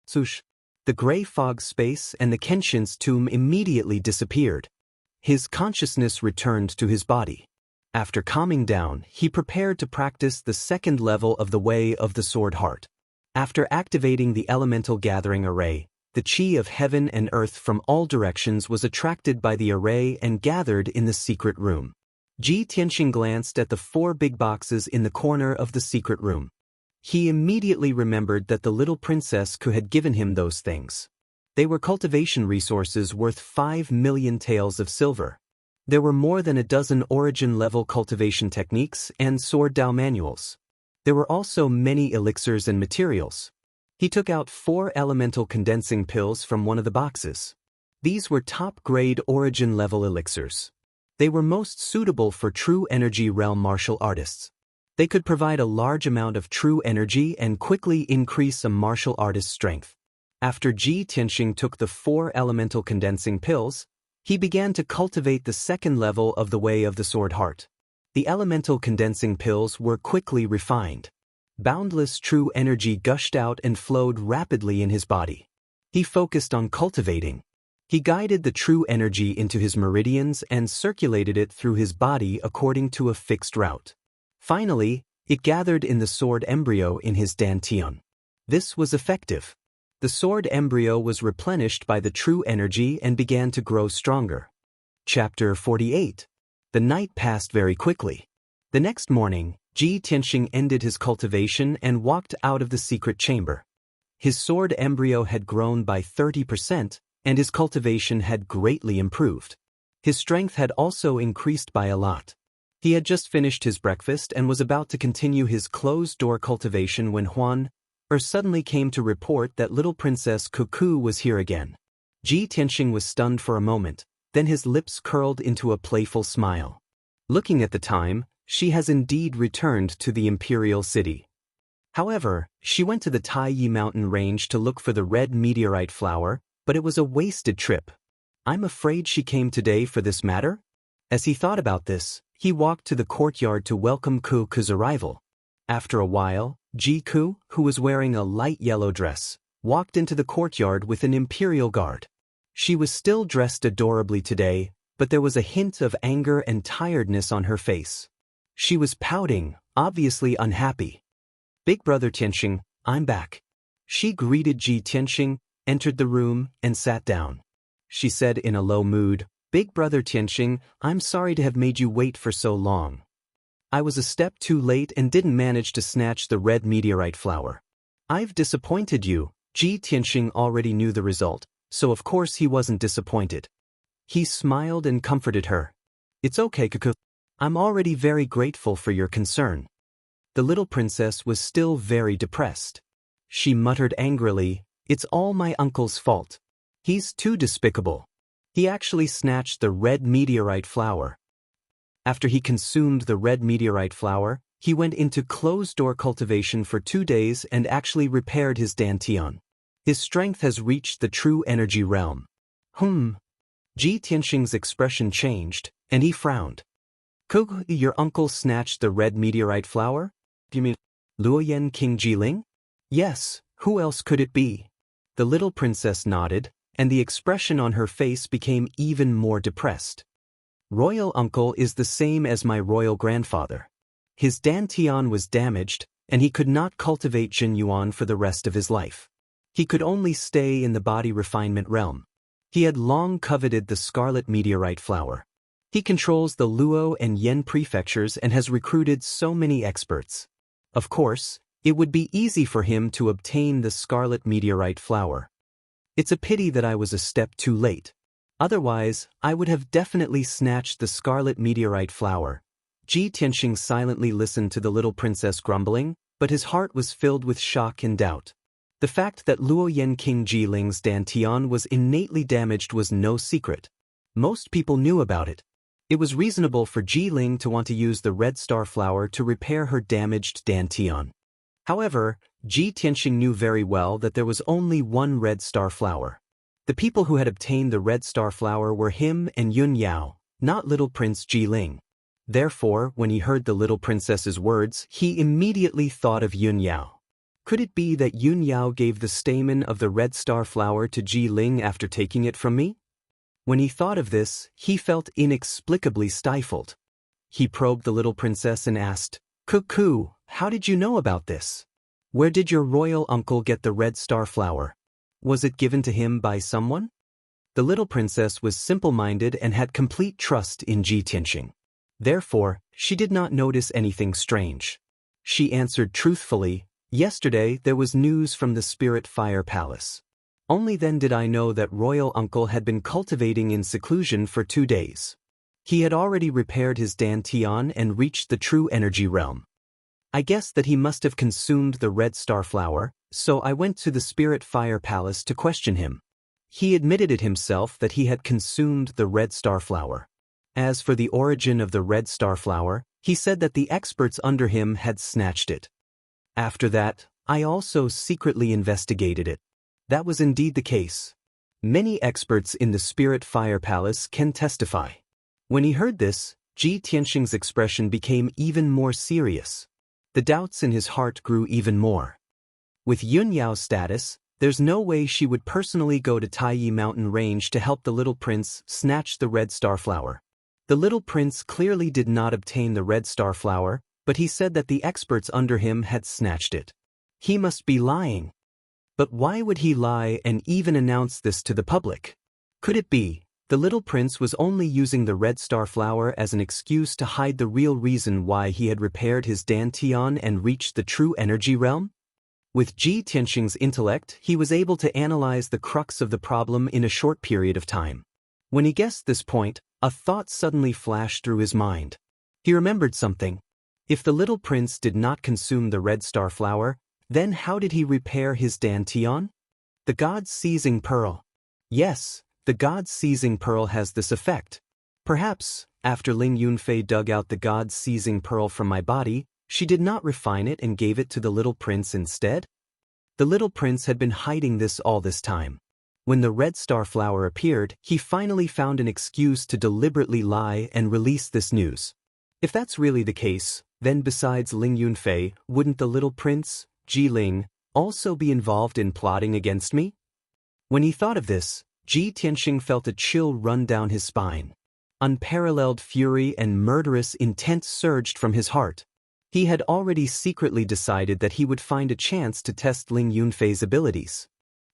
Swoosh. The gray fog space and the Kenshin's tomb immediately disappeared. His consciousness returned to his body. After calming down, he prepared to practice the second level of the Way of the Sword Heart. After activating the elemental gathering array, the qi of heaven and earth from all directions was attracted by the array and gathered in the secret room. Ji Tianxing glanced at the 4 big boxes in the corner of the secret room. He immediately remembered that the little princess had given him those things. They were cultivation resources worth 5 million taels of silver. There were more than a dozen origin-level cultivation techniques and sword Dao manuals. There were also many elixirs and materials. He took out 4 elemental condensing pills from one of the boxes. These were top-grade origin-level elixirs. They were most suitable for true energy realm martial artists. They could provide a large amount of true energy and quickly increase a martial artist's strength. After Ji Tianxing took the 4 elemental condensing pills, he began to cultivate the second level of the Way of the Sword Heart. The elemental condensing pills were quickly refined. Boundless true energy gushed out and flowed rapidly in his body. He focused on cultivating. He guided the true energy into his meridians and circulated it through his body according to a fixed route. Finally, it gathered in the sword embryo in his dantian. This was effective. The sword embryo was replenished by the true energy and began to grow stronger. Chapter 48. The night passed very quickly. The next morning, Ji Tianxing ended his cultivation and walked out of the secret chamber. His sword embryo had grown by 30%, and his cultivation had greatly improved. His strength had also increased by a lot. He had just finished his breakfast and was about to continue his closed-door cultivation when Huan suddenly came to report that little Princess Cuckoo was here again. Ji Tianxing was stunned for a moment, then his lips curled into a playful smile. Looking at the time, she has indeed returned to the imperial city. However, she went to the Taiyi mountain range to look for the red meteorite flower, but it was a wasted trip. I'm afraid she came today for this matter? As he thought about this, he walked to the courtyard to welcome Cuckoo's arrival. After a while, Ji Ku, who was wearing a light yellow dress, walked into the courtyard with an imperial guard. She was still dressed adorably today, but there was a hint of anger and tiredness on her face. She was pouting, obviously unhappy. Big brother Tianxing, I'm back. She greeted Ji Tianxing, entered the room, and sat down. She said in a low mood, Big brother Tianxing, I'm sorry to have made you wait for so long. I was a step too late and didn't manage to snatch the red meteorite flower. I've disappointed you. Ji Tianxing already knew the result, so of course he wasn't disappointed. He smiled and comforted her. It's okay, Cuckoo. I'm already very grateful for your concern. The little princess was still very depressed. She muttered angrily, It's all my uncle's fault. He's too despicable. He actually snatched the red meteorite flower. After he consumed the red meteorite flower, he went into closed-door cultivation for 2 days and actually repaired his dantian. His strength has reached the true energy realm. Ji Tianxing's expression changed, and he frowned. Cuckoo, your uncle snatched the red meteorite flower? Do you mean Luoyan King Jiling? Yes, who else could it be? The little princess nodded, and the expression on her face became even more depressed. Royal uncle is the same as my royal grandfather. His dantian was damaged, and he could not cultivate Jinyuan for the rest of his life. He could only stay in the body refinement realm. He had long coveted the scarlet meteorite flower. He controls the Luo and Yen prefectures and has recruited so many experts. Of course, it would be easy for him to obtain the scarlet meteorite flower. It's a pity that I was a step too late. Otherwise, I would have definitely snatched the scarlet meteorite flower. Ji Tianxing silently listened to the little princess grumbling, but his heart was filled with shock and doubt. The fact that Luoyan King Jiling's dantian was innately damaged was no secret. Most people knew about it. It was reasonable for Jiling to want to use the red star flower to repair her damaged dantian. However, Ji Tianxing knew very well that there was only one red star flower. The people who had obtained the red star flower were him and Yun Yao, not little Prince Jiling. Therefore, when he heard the little princess's words, he immediately thought of Yun Yao. Could it be that Yun Yao gave the stamen of the red star flower to Jiling after taking it from me? When he thought of this, he felt inexplicably stifled. He probed the little princess and asked, Cuckoo, how did you know about this? Where did your royal uncle get the red star flower? Was it given to him by someone? The little princess was simple-minded and had complete trust in Ji Tianxing. Therefore, she did not notice anything strange. She answered truthfully, Yesterday there was news from the Spirit Fire Palace. Only then did I know that royal uncle had been cultivating in seclusion for 2 days. He had already repaired his dantian and reached the true energy realm. I guessed that he must have consumed the red star flower, so I went to the Spirit Fire Palace to question him. He admitted it himself that he had consumed the red star flower. As for the origin of the red star flower, he said that the experts under him had snatched it. After that, I also secretly investigated it. That was indeed the case. Many experts in the Spirit Fire Palace can testify. When he heard this, Ji Tianxing's expression became even more serious. The doubts in his heart grew even more. With Yun Yao's status, there's no way she would personally go to Taiyi Mountain Range to help the little prince snatch the red star flower. The little prince clearly did not obtain the red star flower, but he said that the experts under him had snatched it. He must be lying. But why would he lie and even announce this to the public? Could it be the little prince was only using the red star flower as an excuse to hide the real reason why he had repaired his dantian and reached the true energy realm? With Ji Tianxing's intellect, he was able to analyze the crux of the problem in a short period of time. When he guessed this point, a thought suddenly flashed through his mind. He remembered something. If the little prince did not consume the red star flower, then how did he repair his dantian? The god's seizing pearl. Yes, the god's seizing pearl has this effect. Perhaps, after Ling Yunfei dug out the god's seizing pearl from my body, she did not refine it and gave it to the little prince instead? The little prince had been hiding this all this time. When the red star flower appeared, he finally found an excuse to deliberately lie and release this news. If that's really the case, then besides Ling Yunfei, wouldn't the little prince, Ji Ling, also be involved in plotting against me? When he thought of this, Ji Tianxing felt a chill run down his spine. Unparalleled fury and murderous intent surged from his heart. He had already secretly decided that he would find a chance to test Ling Yunfei's abilities.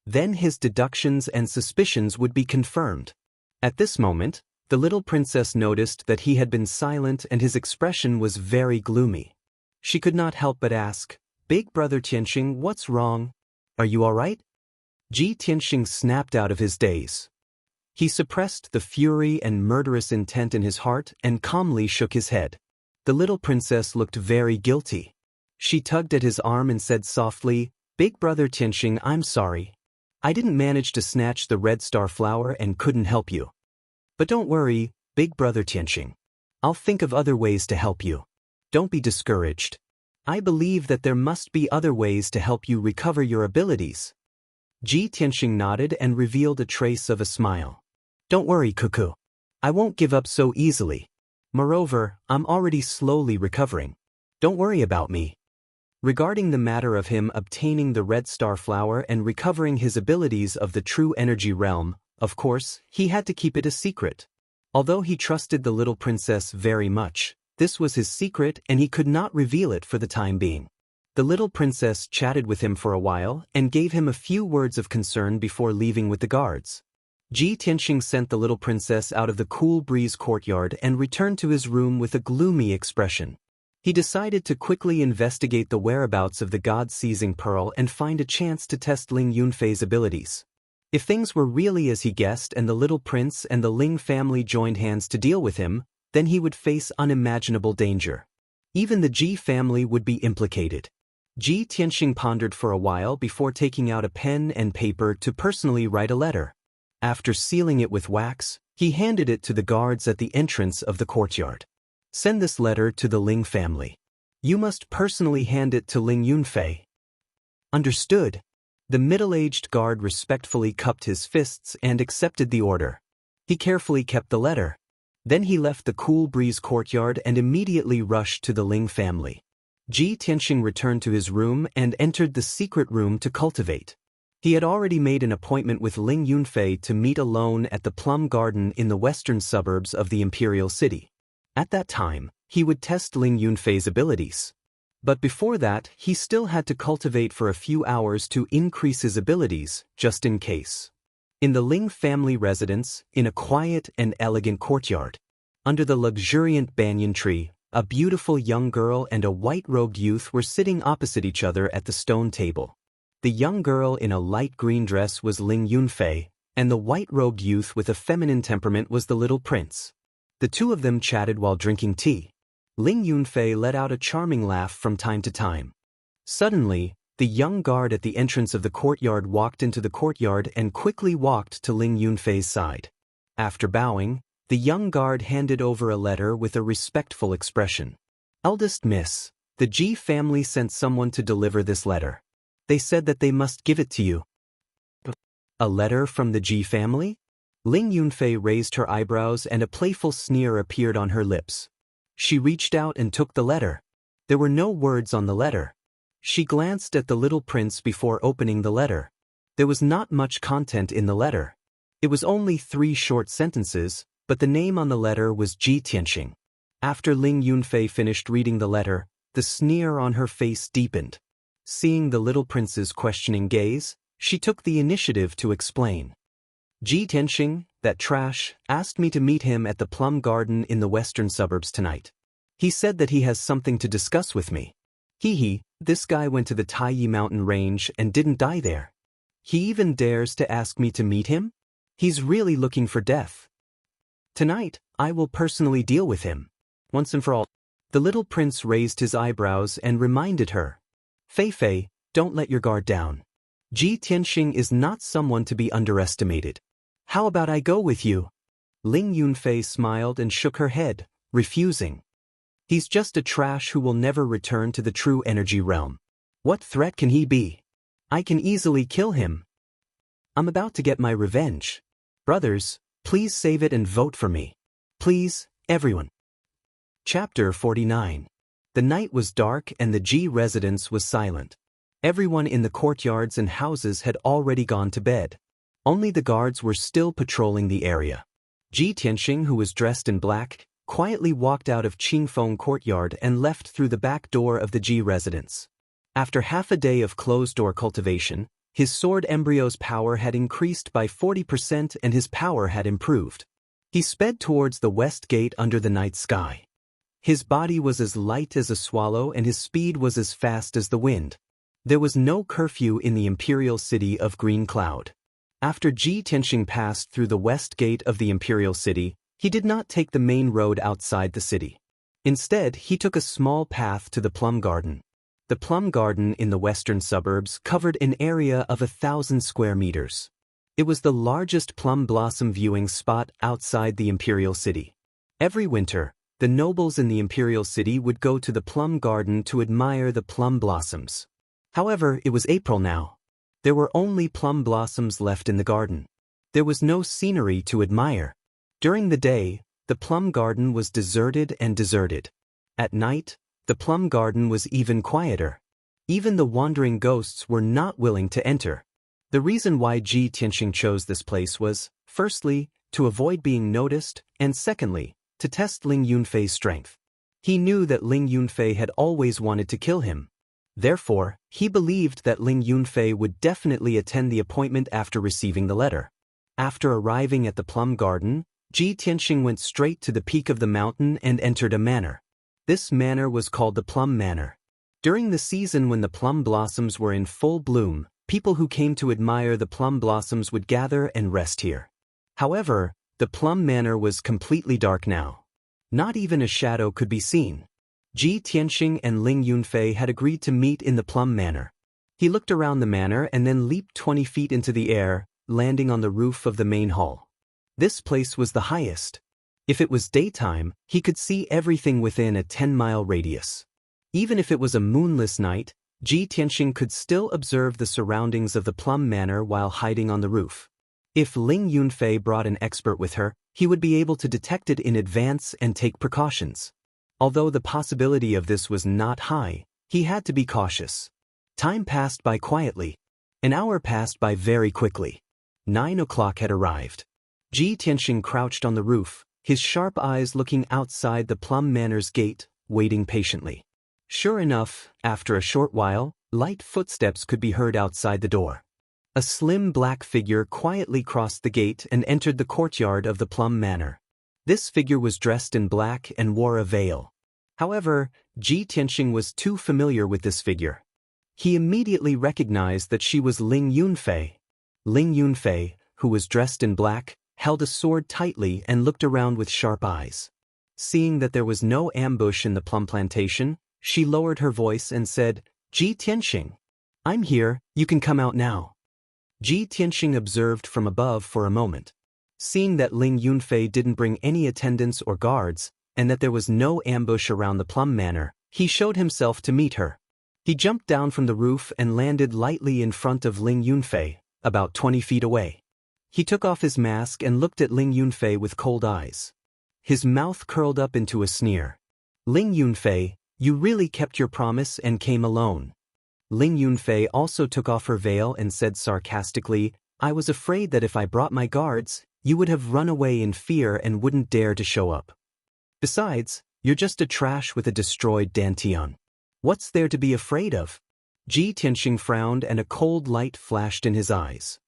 Then his deductions and suspicions would be confirmed. At this moment, the little princess noticed that he had been silent and his expression was very gloomy. She could not help but ask, "Big brother Tianxing, what's wrong? Are you all right?" Ji Tianxing snapped out of his daze. He suppressed the fury and murderous intent in his heart and calmly shook his head. The little princess looked very guilty. She tugged at his arm and said softly, "Big brother Tianxing, I'm sorry. I didn't manage to snatch the red star flower and couldn't help you. But don't worry, big brother Tianxing. I'll think of other ways to help you. Don't be discouraged. I believe that there must be other ways to help you recover your abilities." Ji Tianxing nodded and revealed a trace of a smile. "Don't worry, Cuckoo. I won't give up so easily. Moreover, I'm already slowly recovering. Don't worry about me." Regarding the matter of him obtaining the red star flower and recovering his abilities of the true energy realm, of course, he had to keep it a secret. Although he trusted the little princess very much, this was his secret and he could not reveal it for the time being. The little princess chatted with him for a while and gave him a few words of concern before leaving with the guards. Ji Tianxing sent the little princess out of the cool breeze courtyard and returned to his room with a gloomy expression. He decided to quickly investigate the whereabouts of the god-seizing pearl and find a chance to test Ling Yunfei's abilities. If things were really as he guessed and the little prince and the Ling family joined hands to deal with him, then he would face unimaginable danger. Even the Ji family would be implicated. Ji Tianxing pondered for a while before taking out a pen and paper to personally write a letter. After sealing it with wax, he handed it to the guards at the entrance of the courtyard. "Send this letter to the Ling family. You must personally hand it to Ling Yunfei." "Understood." The middle-aged guard respectfully cupped his fists and accepted the order. He carefully kept the letter. Then he left the cool breeze courtyard and immediately rushed to the Ling family. Ji Tianxing returned to his room and entered the secret room to cultivate. He had already made an appointment with Ling Yunfei to meet alone at the Plum Garden in the western suburbs of the Imperial City. At that time, he would test Ling Yunfei's abilities. But before that, he still had to cultivate for a few hours to increase his abilities, just in case. In the Ling family residence, in a quiet and elegant courtyard, under the luxuriant banyan tree, a beautiful young girl and a white-robed youth were sitting opposite each other at the stone table. The young girl in a light green dress was Ling Yunfei, and the white-robed youth with a feminine temperament was the little prince. The two of them chatted while drinking tea. Ling Yunfei let out a charming laugh from time to time. Suddenly, the young guard at the entrance of the courtyard walked into the courtyard and quickly walked to Ling Yunfei's side. After bowing, the young guard handed over a letter with a respectful expression. "Eldest Miss, the Ji family sent someone to deliver this letter. They said that they must give it to you." A letter from the Ji family? Ling Yunfei raised her eyebrows and a playful sneer appeared on her lips. She reached out and took the letter. There were no words on the letter. She glanced at the little prince before opening the letter. There was not much content in the letter. It was only 3 short sentences, but the name on the letter was Ji Tianxing. After Ling Yunfei finished reading the letter, the sneer on her face deepened. Seeing the little prince's questioning gaze, she took the initiative to explain. Ji Tianxing, that trash, asked me to meet him at the plum garden in the western suburbs tonight. He said that he has something to discuss with me. This guy went to the Taiyi mountain range and didn't die there. He even dares to ask me to meet him? He's really looking for death. Tonight, I will personally deal with him. Once and for all. The little prince raised his eyebrows and reminded her. Fei, don't let your guard down. Ji Tianxing is not someone to be underestimated. How about I go with you? Ling Yunfei smiled and shook her head, refusing. He's just a trash who will never return to the true energy realm. What threat can he be? I can easily kill him. I'm about to get my revenge. Brothers, please save it and vote for me. Please, everyone. Chapter 49. The night was dark and the Ji residence was silent. Everyone in the courtyards and houses had already gone to bed. Only the guards were still patrolling the area. Ji Tianxing, who was dressed in black, quietly walked out of Qingfeng courtyard and left through the back door of the Ji residence. After half a day of closed-door cultivation, his sword embryo's power had increased by 40% and his power had improved. He sped towards the west gate under the night sky. His body was as light as a swallow and his speed was as fast as the wind. There was no curfew in the imperial city of Green Cloud. After Ji Tianxing passed through the west gate of the imperial city, he did not take the main road outside the city. Instead, he took a small path to the plum garden. The plum garden in the western suburbs covered an area of 1,000 square meters. It was the largest plum blossom viewing spot outside the imperial city. Every winter, the nobles in the imperial city would go to the plum garden to admire the plum blossoms. However, it was April now. There were only plum blossoms left in the garden. There was no scenery to admire. During the day, the plum garden was deserted and deserted. At night, the plum garden was even quieter. Even the wandering ghosts were not willing to enter. The reason why Ji Tianxing chose this place was, firstly, to avoid being noticed, and secondly, to test Ling Yunfei's strength. He knew that Ling Yunfei had always wanted to kill him. Therefore, he believed that Ling Yunfei would definitely attend the appointment after receiving the letter. After arriving at the plum garden, Ji Tianxing went straight to the peak of the mountain and entered a manor. This manor was called the Plum Manor. During the season when the plum blossoms were in full bloom, people who came to admire the plum blossoms would gather and rest here. However, the Plum Manor was completely dark now. Not even a shadow could be seen. Ji Tianxing and Ling Yunfei had agreed to meet in the Plum Manor. He looked around the manor and then leaped 20 feet into the air, landing on the roof of the main hall. This place was the highest. If it was daytime, he could see everything within a 10-mile radius. Even if it was a moonless night, Ji Tianxing could still observe the surroundings of the Plum Manor while hiding on the roof. If Ling Yunfei brought an expert with her, he would be able to detect it in advance and take precautions. Although the possibility of this was not high, he had to be cautious. Time passed by quietly. An hour passed by very quickly. 9 o'clock had arrived. Ji Tianxing crouched on the roof, his sharp eyes looking outside the Plum Manor's gate, waiting patiently. Sure enough, after a short while, light footsteps could be heard outside the door. A slim black figure quietly crossed the gate and entered the courtyard of the Plum Manor. This figure was dressed in black and wore a veil. However, Ji Tianxing was too familiar with this figure. He immediately recognized that she was Ling Yunfei. Ling Yunfei, who was dressed in black, held a sword tightly and looked around with sharp eyes. Seeing that there was no ambush in the plum plantation, she lowered her voice and said, "Ji Tianxing, I'm here, you can come out now." Ji Tianxing observed from above for a moment. Seeing that Ling Yunfei didn't bring any attendants or guards, and that there was no ambush around the Plum Manor, he showed himself to meet her. He jumped down from the roof and landed lightly in front of Ling Yunfei, about 20 feet away. He took off his mask and looked at Ling Yunfei with cold eyes. His mouth curled up into a sneer. Ling Yunfei, you really kept your promise and came alone. Ling Yunfei also took off her veil and said sarcastically, I was afraid that if I brought my guards, you would have run away in fear and wouldn't dare to show up. Besides, you're just a trash with a destroyed dantian. What's there to be afraid of? Ji Tianxing frowned and a cold light flashed in his eyes.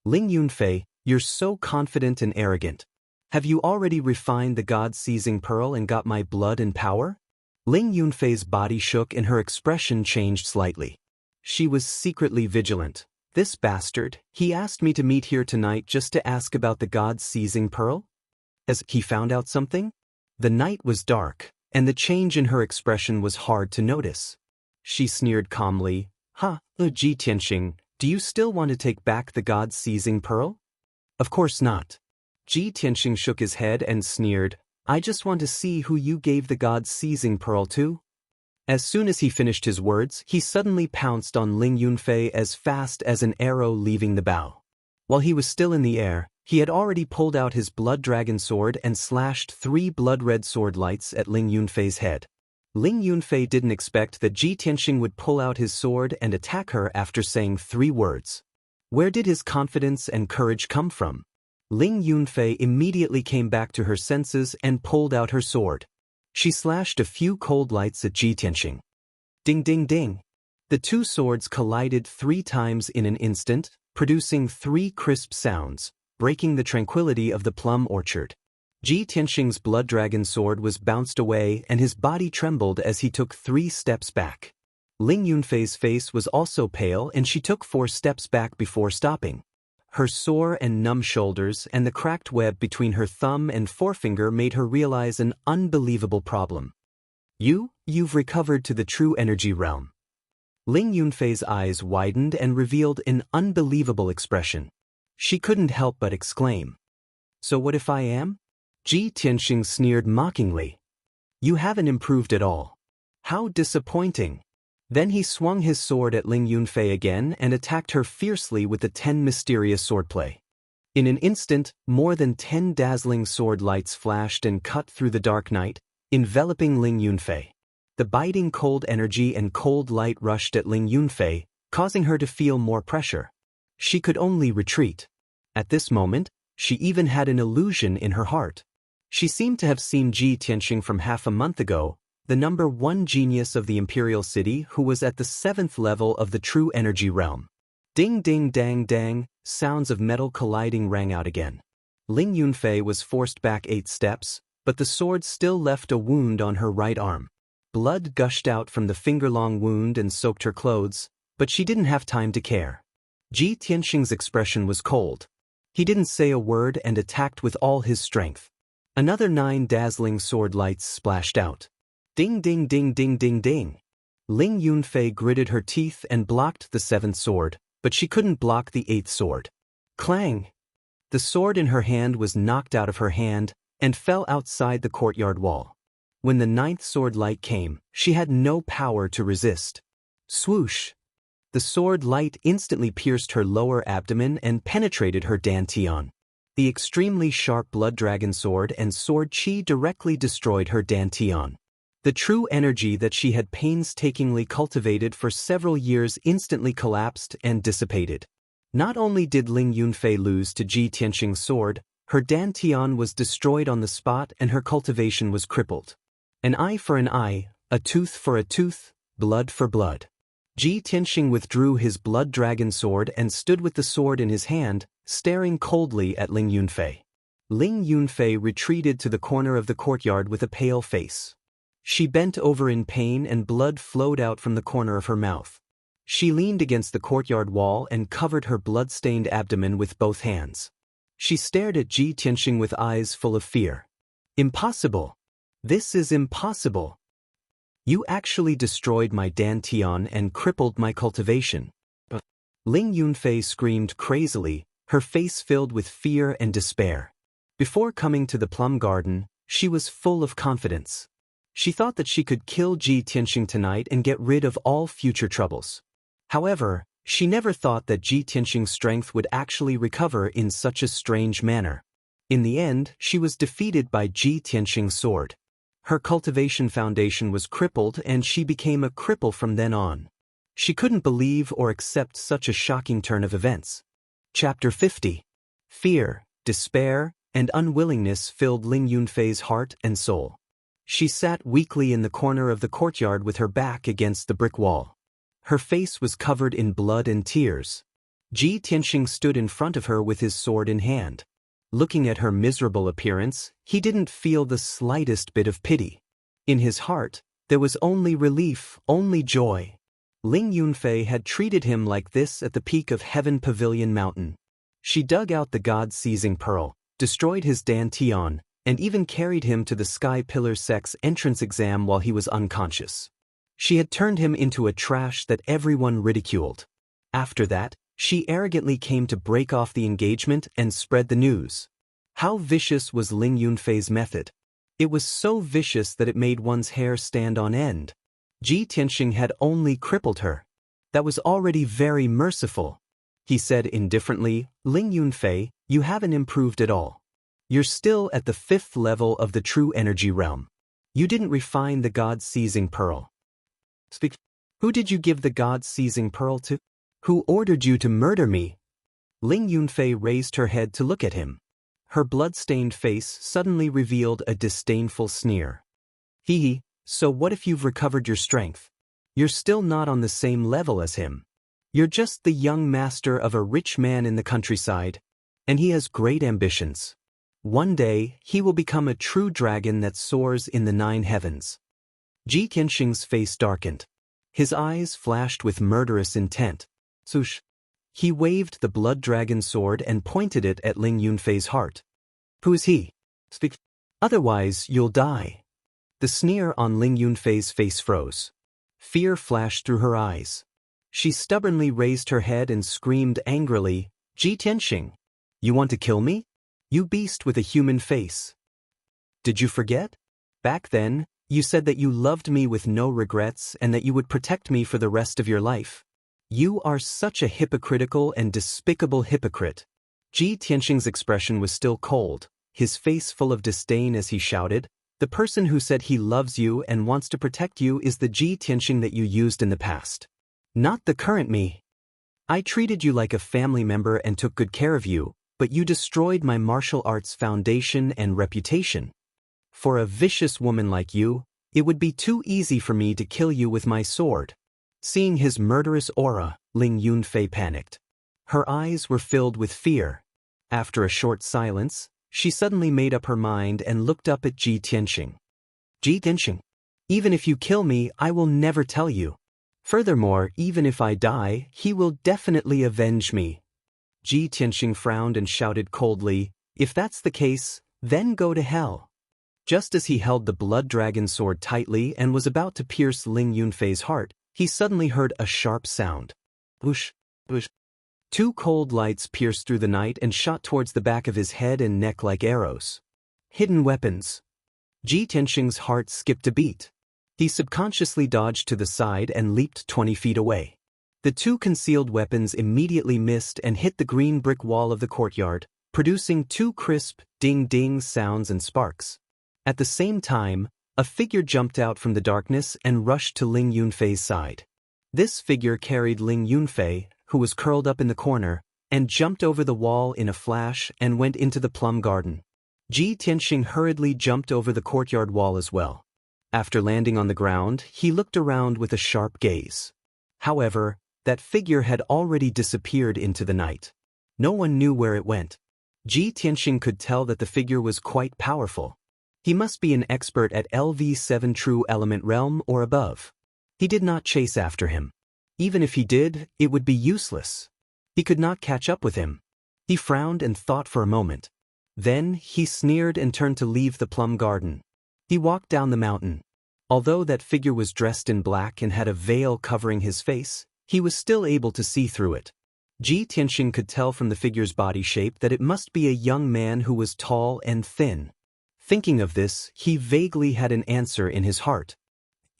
Ling Yunfei, you're so confident and arrogant. Have you already refined the God-seizing pearl and got my blood and power? Ling Yunfei's body shook and her expression changed slightly. She was secretly vigilant. This bastard, he asked me to meet here tonight just to ask about the God-seizing pearl? Has he found out something? The night was dark, and the change in her expression was hard to notice. She sneered calmly, Ji Tianxing, do you still want to take back the God-seizing pearl? Of course not. Ji Tianxing shook his head and sneered, I just want to see who you gave the God-seizing pearl to. As soon as he finished his words, he suddenly pounced on Ling Yunfei as fast as an arrow leaving the bow. While he was still in the air, he had already pulled out his blood dragon sword and slashed 3 blood-red sword lights at Ling Yunfei's head. Ling Yunfei didn't expect that Ji Tianxing would pull out his sword and attack her after saying 3 words. Where did his confidence and courage come from? Ling Yunfei immediately came back to her senses and pulled out her sword. She slashed a few cold lights at Ji Tianxing. Ding ding ding. The 2 swords collided 3 times in an instant, producing 3 crisp sounds, breaking the tranquility of the plum orchard. Ji Tianxing's blood dragon sword was bounced away and his body trembled as he took 3 steps back. Ling Yunfei's face was also pale and she took 4 steps back before stopping. Her sore and numb shoulders and the cracked web between her thumb and forefinger made her realize an unbelievable problem. You've recovered to the true energy realm. Ling Yunfei's eyes widened and revealed an unbelievable expression. She couldn't help but exclaim. So what if I am? Ji Tianxing sneered mockingly. You haven't improved at all. How disappointing. Then he swung his sword at Ling Yunfei again and attacked her fiercely with the 10 mysterious swordplay. In an instant, more than 10 dazzling sword lights flashed and cut through the dark night, enveloping Ling Yunfei. The biting cold energy and cold light rushed at Ling Yunfei, causing her to feel more pressure. She could only retreat. At this moment, she even had an illusion in her heart. She seemed to have seen Ji Tianxing from half a month ago, the number 1 genius of the Imperial City who was at the 7th level of the true energy realm. Ding ding dang dang, sounds of metal colliding rang out again. Ling Yunfei was forced back 8 steps, but the sword still left a wound on her right arm. Blood gushed out from the finger-long wound and soaked her clothes, but she didn't have time to care. Ji Tianxing's expression was cold. He didn't say a word and attacked with all his strength. Another 9 dazzling sword lights splashed out. Ding ding ding ding ding ding. Ling Yunfei gritted her teeth and blocked the 7th sword, but she couldn't block the 8th sword. Clang! The sword in her hand was knocked out of her hand and fell outside the courtyard wall. When the 9th sword light came, she had no power to resist. Swoosh! The sword light instantly pierced her lower abdomen and penetrated her dantian. The extremely sharp blood dragon sword and sword chi directly destroyed her dantian. The true energy that she had painstakingly cultivated for several years instantly collapsed and dissipated. Not only did Ling Yunfei lose to Ji Tianxing's sword, her dantian was destroyed on the spot and her cultivation was crippled. An eye for an eye, a tooth for a tooth, blood for blood. Ji Tianxing withdrew his blood dragon sword and stood with the sword in his hand, staring coldly at Ling Yunfei. Ling Yunfei retreated to the corner of the courtyard with a pale face. She bent over in pain and blood flowed out from the corner of her mouth. She leaned against the courtyard wall and covered her blood-stained abdomen with both hands. She stared at Ji Tianxing with eyes full of fear. Impossible! This is impossible! You actually destroyed my dantian and crippled my cultivation. Ling Yunfei screamed crazily, her face filled with fear and despair. Before coming to the plum garden, she was full of confidence. She thought that she could kill Ji Tianxing tonight and get rid of all future troubles. However, She never thought that Ji Tianxing's strength would actually recover in such a strange manner. In the end, she was defeated by Ji Tianxing's sword. Her cultivation foundation was crippled and she became a cripple from then on. She couldn't believe or accept such a shocking turn of events. Chapter 50. Fear, despair, and unwillingness filled Ling Yunfei's heart and soul. She sat weakly in the corner of the courtyard with her back against the brick wall. Her face was covered in blood and tears. Ji Tianxing stood in front of her with his sword in hand. Looking at her miserable appearance, he didn't feel the slightest bit of pity. In his heart, there was only relief, only joy. Ling Yunfei had treated him like this at the peak of Heaven Pavilion Mountain. She dug out the God-seizing pearl, destroyed his dantian, and even carried him to the Sky Pillar Sec's entrance exam while he was unconscious. She had turned him into a trash that everyone ridiculed. After that, she arrogantly came to break off the engagement and spread the news. How vicious was Ling Yunfei's method? It was so vicious that it made one's hair stand on end. Ji Tianxing had only crippled her. That was already very merciful. He said indifferently, "Ling Yunfei, you haven't improved at all. You're still at the 5th level of the true energy realm. You didn't refine the God-seizing pearl." Speak. Who did you give the God-seizing pearl to? Who ordered you to murder me? Ling Yunfei raised her head to look at him. Her blood-stained face suddenly revealed a disdainful sneer. Hee, so what if you've recovered your strength? You're still not on the same level as him. You're just the young master of a rich man in the countryside, and he has great ambitions. One day, he will become a true dragon that soars in the 9 heavens. Ji Tianxing's face darkened. His eyes flashed with murderous intent. Swoosh. He waved the blood dragon sword and pointed it at Ling Yunfei's heart. Who is he? Speak. Otherwise, you'll die. The sneer on Ling Yunfei's face froze. Fear flashed through her eyes. She stubbornly raised her head and screamed angrily, "Ji Tianxing, you want to kill me? You beast with a human face. Did you forget? Back then, you said that you loved me with no regrets and that you would protect me for the rest of your life. You are such a hypocritical and despicable hypocrite." Ji Tianxing's expression was still cold, his face full of disdain as he shouted, "The person who said he loves you and wants to protect you is the Ji Tianxing that you used in the past. Not the current me. I treated you like a family member and took good care of you, but you destroyed my martial arts foundation and reputation. For a vicious woman like you, it would be too easy for me to kill you with my sword." Seeing his murderous aura, Ling Yunfei panicked. Her eyes were filled with fear. After a short silence, she suddenly made up her mind and looked up at Ji Tianxing. "Ji Tianxing, even if you kill me, I will never tell you. Furthermore, even if I die, he will definitely avenge me." Ji Tianxing frowned and shouted coldly, "If that's the case, then go to hell." Just as he held the blood dragon sword tightly and was about to pierce Ling Yunfei's heart, he suddenly heard a sharp sound. Whoosh, whoosh. 2 cold lights pierced through the night and shot towards the back of his head and neck like arrows. Hidden weapons. Ji Tianxing's heart skipped a beat. He subconsciously dodged to the side and leaped 20 feet away. The 2 concealed weapons immediately missed and hit the green brick wall of the courtyard, producing 2 crisp, ding-ding sounds and sparks. At the same time, a figure jumped out from the darkness and rushed to Ling Yunfei's side. This figure carried Ling Yunfei, who was curled up in the corner, and jumped over the wall in a flash and went into the plum garden. Ji Tianxing hurriedly jumped over the courtyard wall as well. After landing on the ground, he looked around with a sharp gaze. However, that figure had already disappeared into the night. No one knew where it went. Ji Tianxing could tell that the figure was quite powerful. He must be an expert at LV7 True Element Realm or above. He did not chase after him. Even if he did, it would be useless. He could not catch up with him. He frowned and thought for a moment. Then he sneered and turned to leave the plum garden. He walked down the mountain. Although that figure was dressed in black and had a veil covering his face, he was still able to see through it. Ji Tianxing could tell from the figure's body shape that it must be a young man who was tall and thin. Thinking of this, he vaguely had an answer in his heart.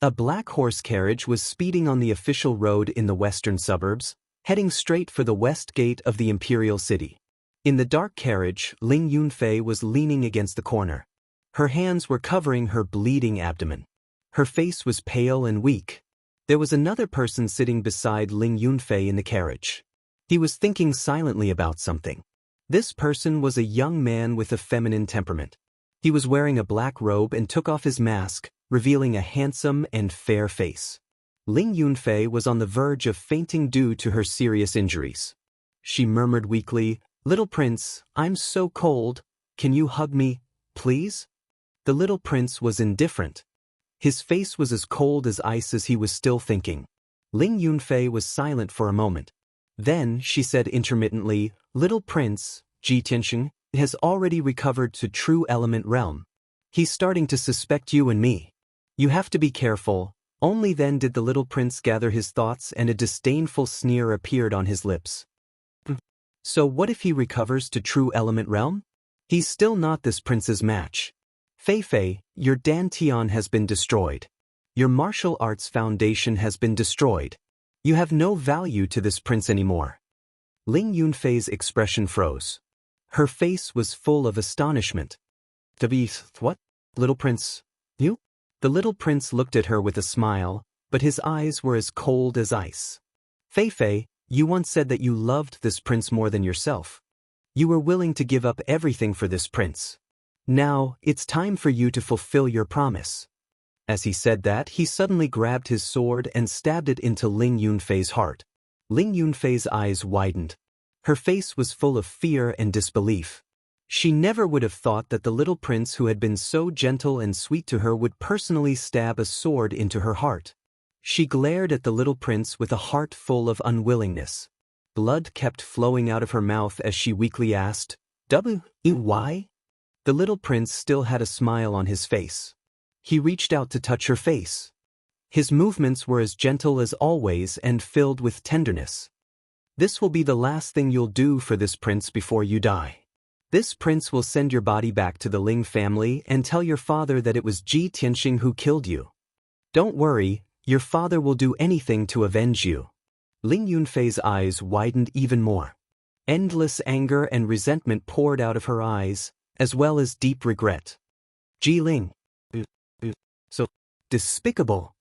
A black horse carriage was speeding on the official road in the western suburbs, heading straight for the west gate of the imperial city. In the dark carriage, Ling Yunfei was leaning against the corner. Her hands were covering her bleeding abdomen. Her face was pale and weak. There was another person sitting beside Ling Yunfei in the carriage. He was thinking silently about something. This person was a young man with a feminine temperament. He was wearing a black robe and took off his mask, revealing a handsome and fair face. Ling Yunfei was on the verge of fainting due to her serious injuries. She murmured weakly, "Little prince, I'm so cold. Can you hug me, please?" The little prince was indifferent. His face was as cold as ice as he was still thinking. Ling Yunfei was silent for a moment. Then she said intermittently, "Little prince, Ji Tianxing has already recovered to true element realm. He's starting to suspect you and me. You have to be careful." Only then did the little prince gather his thoughts and a disdainful sneer appeared on his lips. So what if he recovers to true element realm? He's still not this prince's match. Fei Fei, your dantian has been destroyed. Your martial arts foundation has been destroyed. You have no value to this prince anymore. Ling Yunfei's expression froze. Her face was full of astonishment. What? Little prince? You? The little prince looked at her with a smile, but his eyes were as cold as ice. Fei Fei, you once said that you loved this prince more than yourself. You were willing to give up everything for this prince. Now, it's time for you to fulfill your promise. As he said that, he suddenly grabbed his sword and stabbed it into Ling Yunfei's heart. Ling Yunfei's eyes widened. Her face was full of fear and disbelief. She never would have thought that the little prince who had been so gentle and sweet to her would personally stab a sword into her heart. She glared at the little prince with a heart full of unwillingness. Blood kept flowing out of her mouth as she weakly asked, "Why?" The little prince still had a smile on his face. He reached out to touch her face. His movements were as gentle as always and filled with tenderness. "This will be the last thing you'll do for this prince before you die. This prince will send your body back to the Ling family and tell your father that it was Ji Tianxing who killed you. Don't worry, your father will do anything to avenge you." Ling Yunfei's eyes widened even more. Endless anger and resentment poured out of her eyes, as well as deep regret. "Ji Ling. So despicable."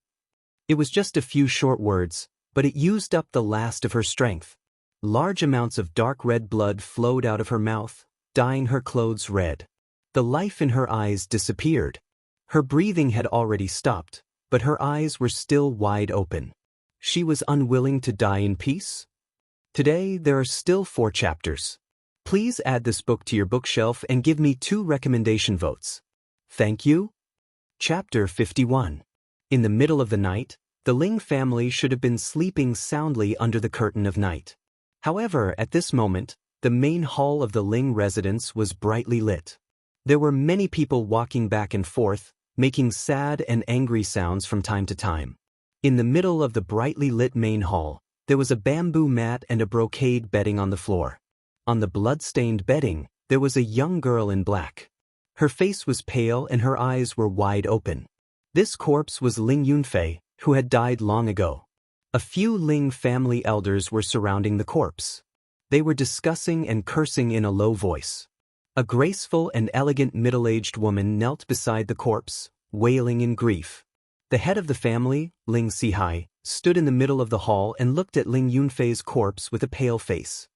It was just a few short words, but it used up the last of her strength. Large amounts of dark red blood flowed out of her mouth, dyeing her clothes red. The life in her eyes disappeared. Her breathing had already stopped, but her eyes were still wide open. She was unwilling to die in peace? Today, there are still 4 chapters. Please add this book to your bookshelf and give me 2 recommendation votes. Thank you. Chapter 51. In the middle of the night, the Ling family should have been sleeping soundly under the curtain of night. However, at this moment, the main hall of the Ling residence was brightly lit. There were many people walking back and forth, making sad and angry sounds from time to time. In the middle of the brightly lit main hall, there was a bamboo mat and a brocade bedding on the floor. On the blood-stained bedding, there was a young girl in black. Her face was pale and her eyes were wide open. This corpse was Ling Yunfei, who had died long ago. A few Ling family elders were surrounding the corpse. They were discussing and cursing in a low voice. A graceful and elegant middle-aged woman knelt beside the corpse, wailing in grief. The head of the family, Ling Sihai, stood in the middle of the hall and looked at Ling Yunfei's corpse with a pale face.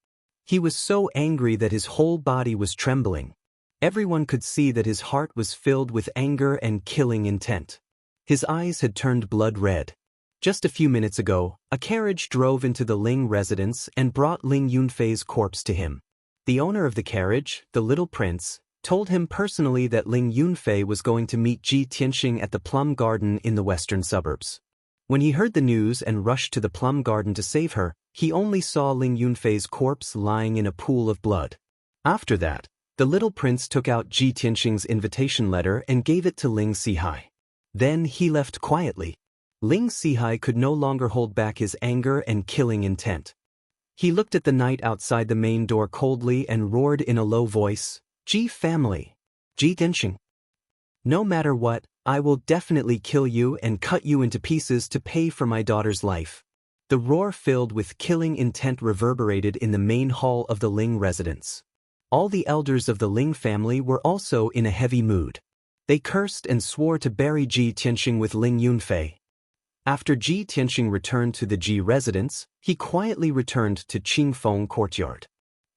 He was so angry that his whole body was trembling. Everyone could see that his heart was filled with anger and killing intent. His eyes had turned blood red. Just a few minutes ago, a carriage drove into the Ling residence and brought Ling Yunfei's corpse to him. The owner of the carriage, the little prince, told him personally that Ling Yunfei was going to meet Ji Tianxing at the plum garden in the western suburbs. When he heard the news and rushed to the plum garden to save her, he only saw Ling Yunfei's corpse lying in a pool of blood. After that, the little prince took out Ji Tianxing's invitation letter and gave it to Ling Sihai. Then he left quietly. Ling Sihai could no longer hold back his anger and killing intent. He looked at the night outside the main door coldly and roared in a low voice, "Ji family. Ji Tianxing. No matter what, I will definitely kill you and cut you into pieces to pay for my daughter's life." The roar filled with killing intent reverberated in the main hall of the Ling residence. All the elders of the Ling family were also in a heavy mood. They cursed and swore to bury Ji Tianxing with Ling Yunfei. After Ji Tianxing returned to the Ji residence, he quietly returned to Qingfeng courtyard.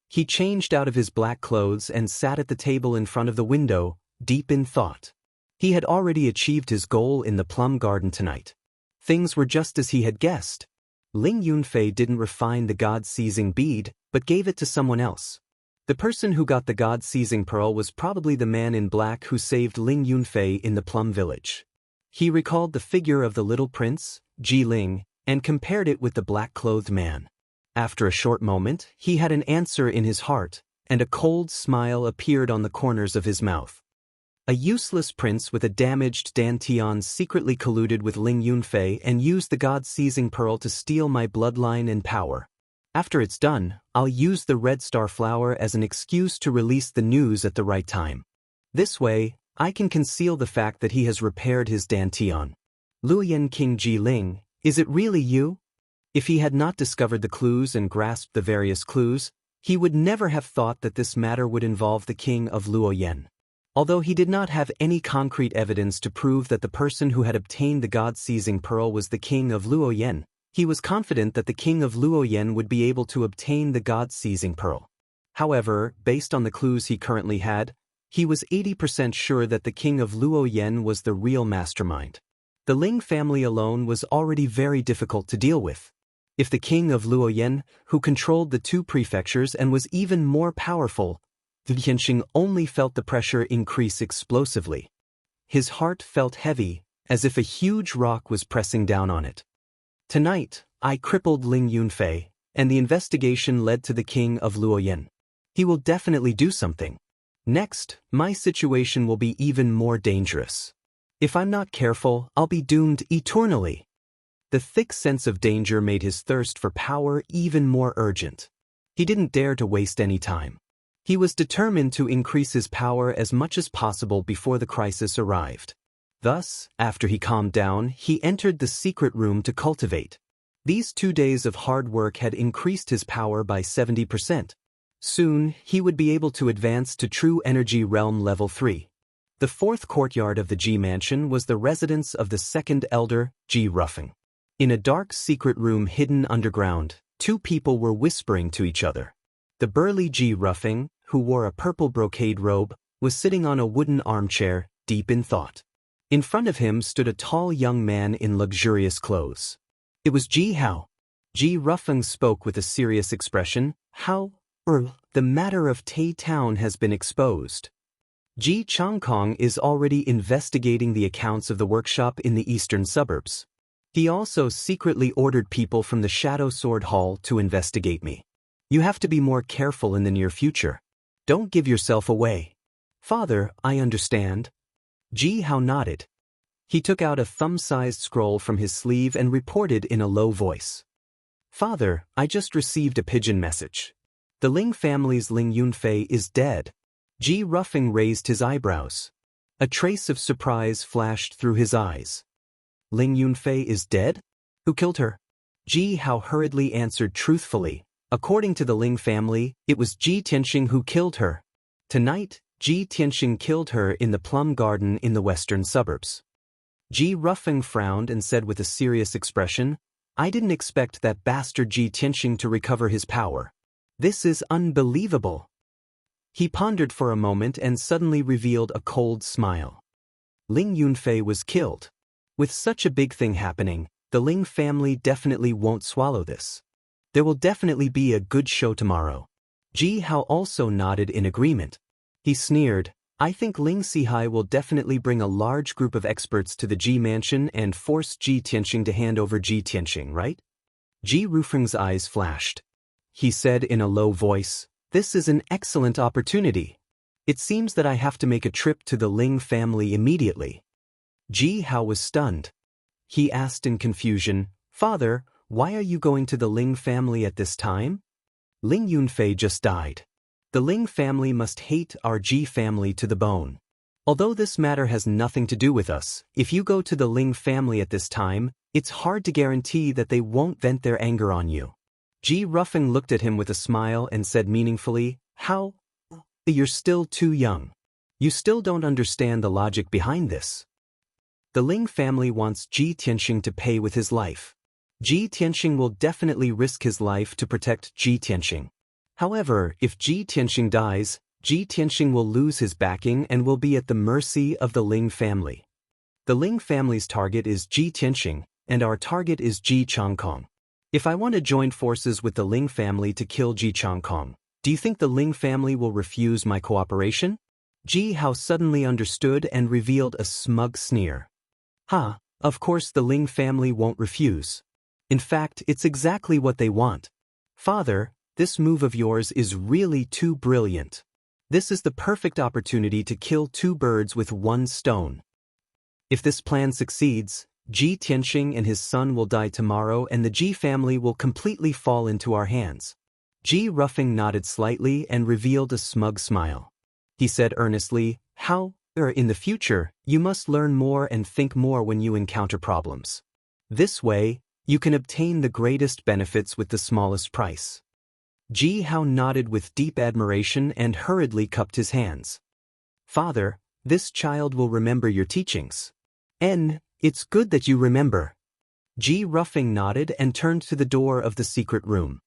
He changed out of his black clothes and sat at the table in front of the window, deep in thought. He had already achieved his goal in the plum garden tonight. Things were just as he had guessed. Ling Yunfei didn't refine the God-seizing bead, but gave it to someone else. The person who got the God-seizing pearl was probably the man in black who saved Ling Yunfei in the plum village. He recalled the figure of the little prince, Ji Ling, and compared it with the black-clothed man. After a short moment, he had an answer in his heart, and a cold smile appeared on the corners of his mouth. A useless prince with a damaged dantian secretly colluded with Ling Yunfei and used the God-seizing pearl to steal my bloodline and power. After it's done, I'll use the red star flower as an excuse to release the news at the right time. This way, I can conceal the fact that he has repaired his dantian. Luoyan King Ji Ling, is it really you? If he had not discovered the clues and grasped the various clues, he would never have thought that this matter would involve the king of Luoyan. Although he did not have any concrete evidence to prove that the person who had obtained the God-seizing pearl was the king of Luoyan, he was confident that the king of Luoyan would be able to obtain the God-seizing pearl. However, based on the clues he currently had, he was 80% sure that the king of Luoyan was the real mastermind. The Ling family alone was already very difficult to deal with. If the king of Luoyan, who controlled the two prefectures and was even more powerful, Ji Tianxing only felt the pressure increase explosively. His heart felt heavy, as if a huge rock was pressing down on it. Tonight, I crippled Ling Yunfei, and the investigation led to the king of Luoyan. He will definitely do something. Next, my situation will be even more dangerous. If I'm not careful, I'll be doomed eternally. The thick sense of danger made his thirst for power even more urgent. He didn't dare to waste any time. He was determined to increase his power as much as possible before the crisis arrived. Thus, after he calmed down, he entered the secret room to cultivate. These 2 days of hard work had increased his power by 70%. Soon, he would be able to advance to True Energy Realm Level 3. The fourth courtyard of the Ji Mansion was the residence of the second elder, Ji Ruffing. In a dark secret room hidden underground, two people were whispering to each other. The burly Ji Ruffing, who wore a purple brocade robe, was sitting on a wooden armchair, deep in thought. In front of him stood a tall young man in luxurious clothes. It was Ji Hao. Ji Ruffing spoke with a serious expression. The matter of Tai Town has been exposed. Ji Changkong is already investigating the accounts of the workshop in the eastern suburbs. He also secretly ordered people from the Shadow Sword Hall to investigate me. You have to be more careful in the near future. Don't give yourself away. Father, I understand. Ji Hao nodded. He took out a thumb-sized scroll from his sleeve and reported in a low voice. Father, I just received a pigeon message. The Ling family's Ling Yunfei is dead. Ji Ruffing raised his eyebrows. A trace of surprise flashed through his eyes. Ling Yunfei is dead? Who killed her? Ji Hao hurriedly answered truthfully. According to the Ling family, it was Ji Tianxing who killed her. Tonight, Ji Tianxing killed her in the plum garden in the western suburbs. Ji Ruffing frowned and said with a serious expression, I didn't expect that bastard Ji Tianxing to recover his power. This is unbelievable. He pondered for a moment and suddenly revealed a cold smile. Ling Yunfei was killed. With such a big thing happening, the Ling family definitely won't swallow this. There will definitely be a good show tomorrow. Ji Hao also nodded in agreement. He sneered, I think Ling Sihai will definitely bring a large group of experts to the Ji Mansion and force Ji Tianxing to hand over Ji Tianxing, right? Ji Rufeng's eyes flashed. He said in a low voice, This is an excellent opportunity. It seems that I have to make a trip to the Ling family immediately. Ji Hao was stunned. He asked in confusion, Father, why are you going to the Ling family at this time? Ling Yunfei just died. The Ling family must hate our Ji family to the bone. Although this matter has nothing to do with us, if you go to the Ling family at this time, It's hard to guarantee that they won't vent their anger on you. Ji Ruffing looked at him with a smile and said meaningfully, "How? You're still too young. You still don't understand the logic behind this." The Ling family wants Ji Tianxing to pay with his life. Ji Tianxing will definitely risk his life to protect Ji Tianxing. However, if Ji Tianxing dies, Ji Tianxing will lose his backing and will be at the mercy of the Ling family. The Ling family's target is Ji Tianxing, and our target is Ji Changkong. If I want to join forces with the Ling family to kill Ji Changkong, do you think the Ling family will refuse my cooperation? Ji Hao suddenly understood and revealed a smug sneer. "Ha, of course the Ling family won't refuse. In fact, it's exactly what they want. Father, this move of yours is really too brilliant. This is the perfect opportunity to kill two birds with one stone. If this plan succeeds, Ji Tianxing and his son will die tomorrow and the Ji family will completely fall into our hands." Ji Ruffing nodded slightly and revealed a smug smile. He said earnestly, in the future, you must learn more and think more when you encounter problems. This way, you can obtain the greatest benefits with the smallest price." Ji Hao nodded with deep admiration and hurriedly cupped his hands. "Father, this child will remember your teachings. It's good that you remember." Ji Ruffing nodded and turned to the door of the secret room.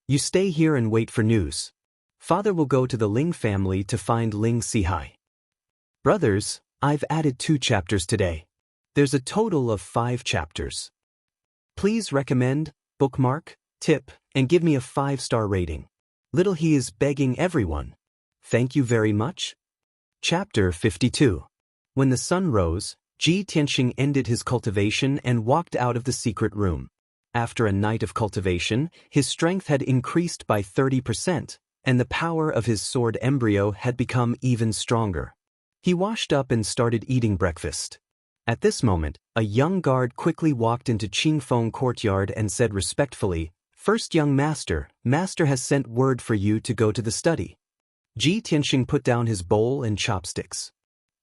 "You stay here and wait for news. Father will go to the Ling family to find Ling Sihai." "Brothers, I've added 2 chapters today. There's a total of 5 chapters. Please recommend, bookmark, tip, and give me a 5-star rating. Little he is begging everyone. Thank you very much." Chapter 52. When the sun rose, Ji Tianxing ended his cultivation and walked out of the secret room. After a night of cultivation, his strength had increased by 30%, and the power of his sword embryo had become even stronger. He washed up and started eating breakfast. At this moment, a young guard quickly walked into Qingfeng courtyard and said respectfully, "First young master, master has sent word for you to go to the study." Ji Tianxing put down his bowl and chopsticks.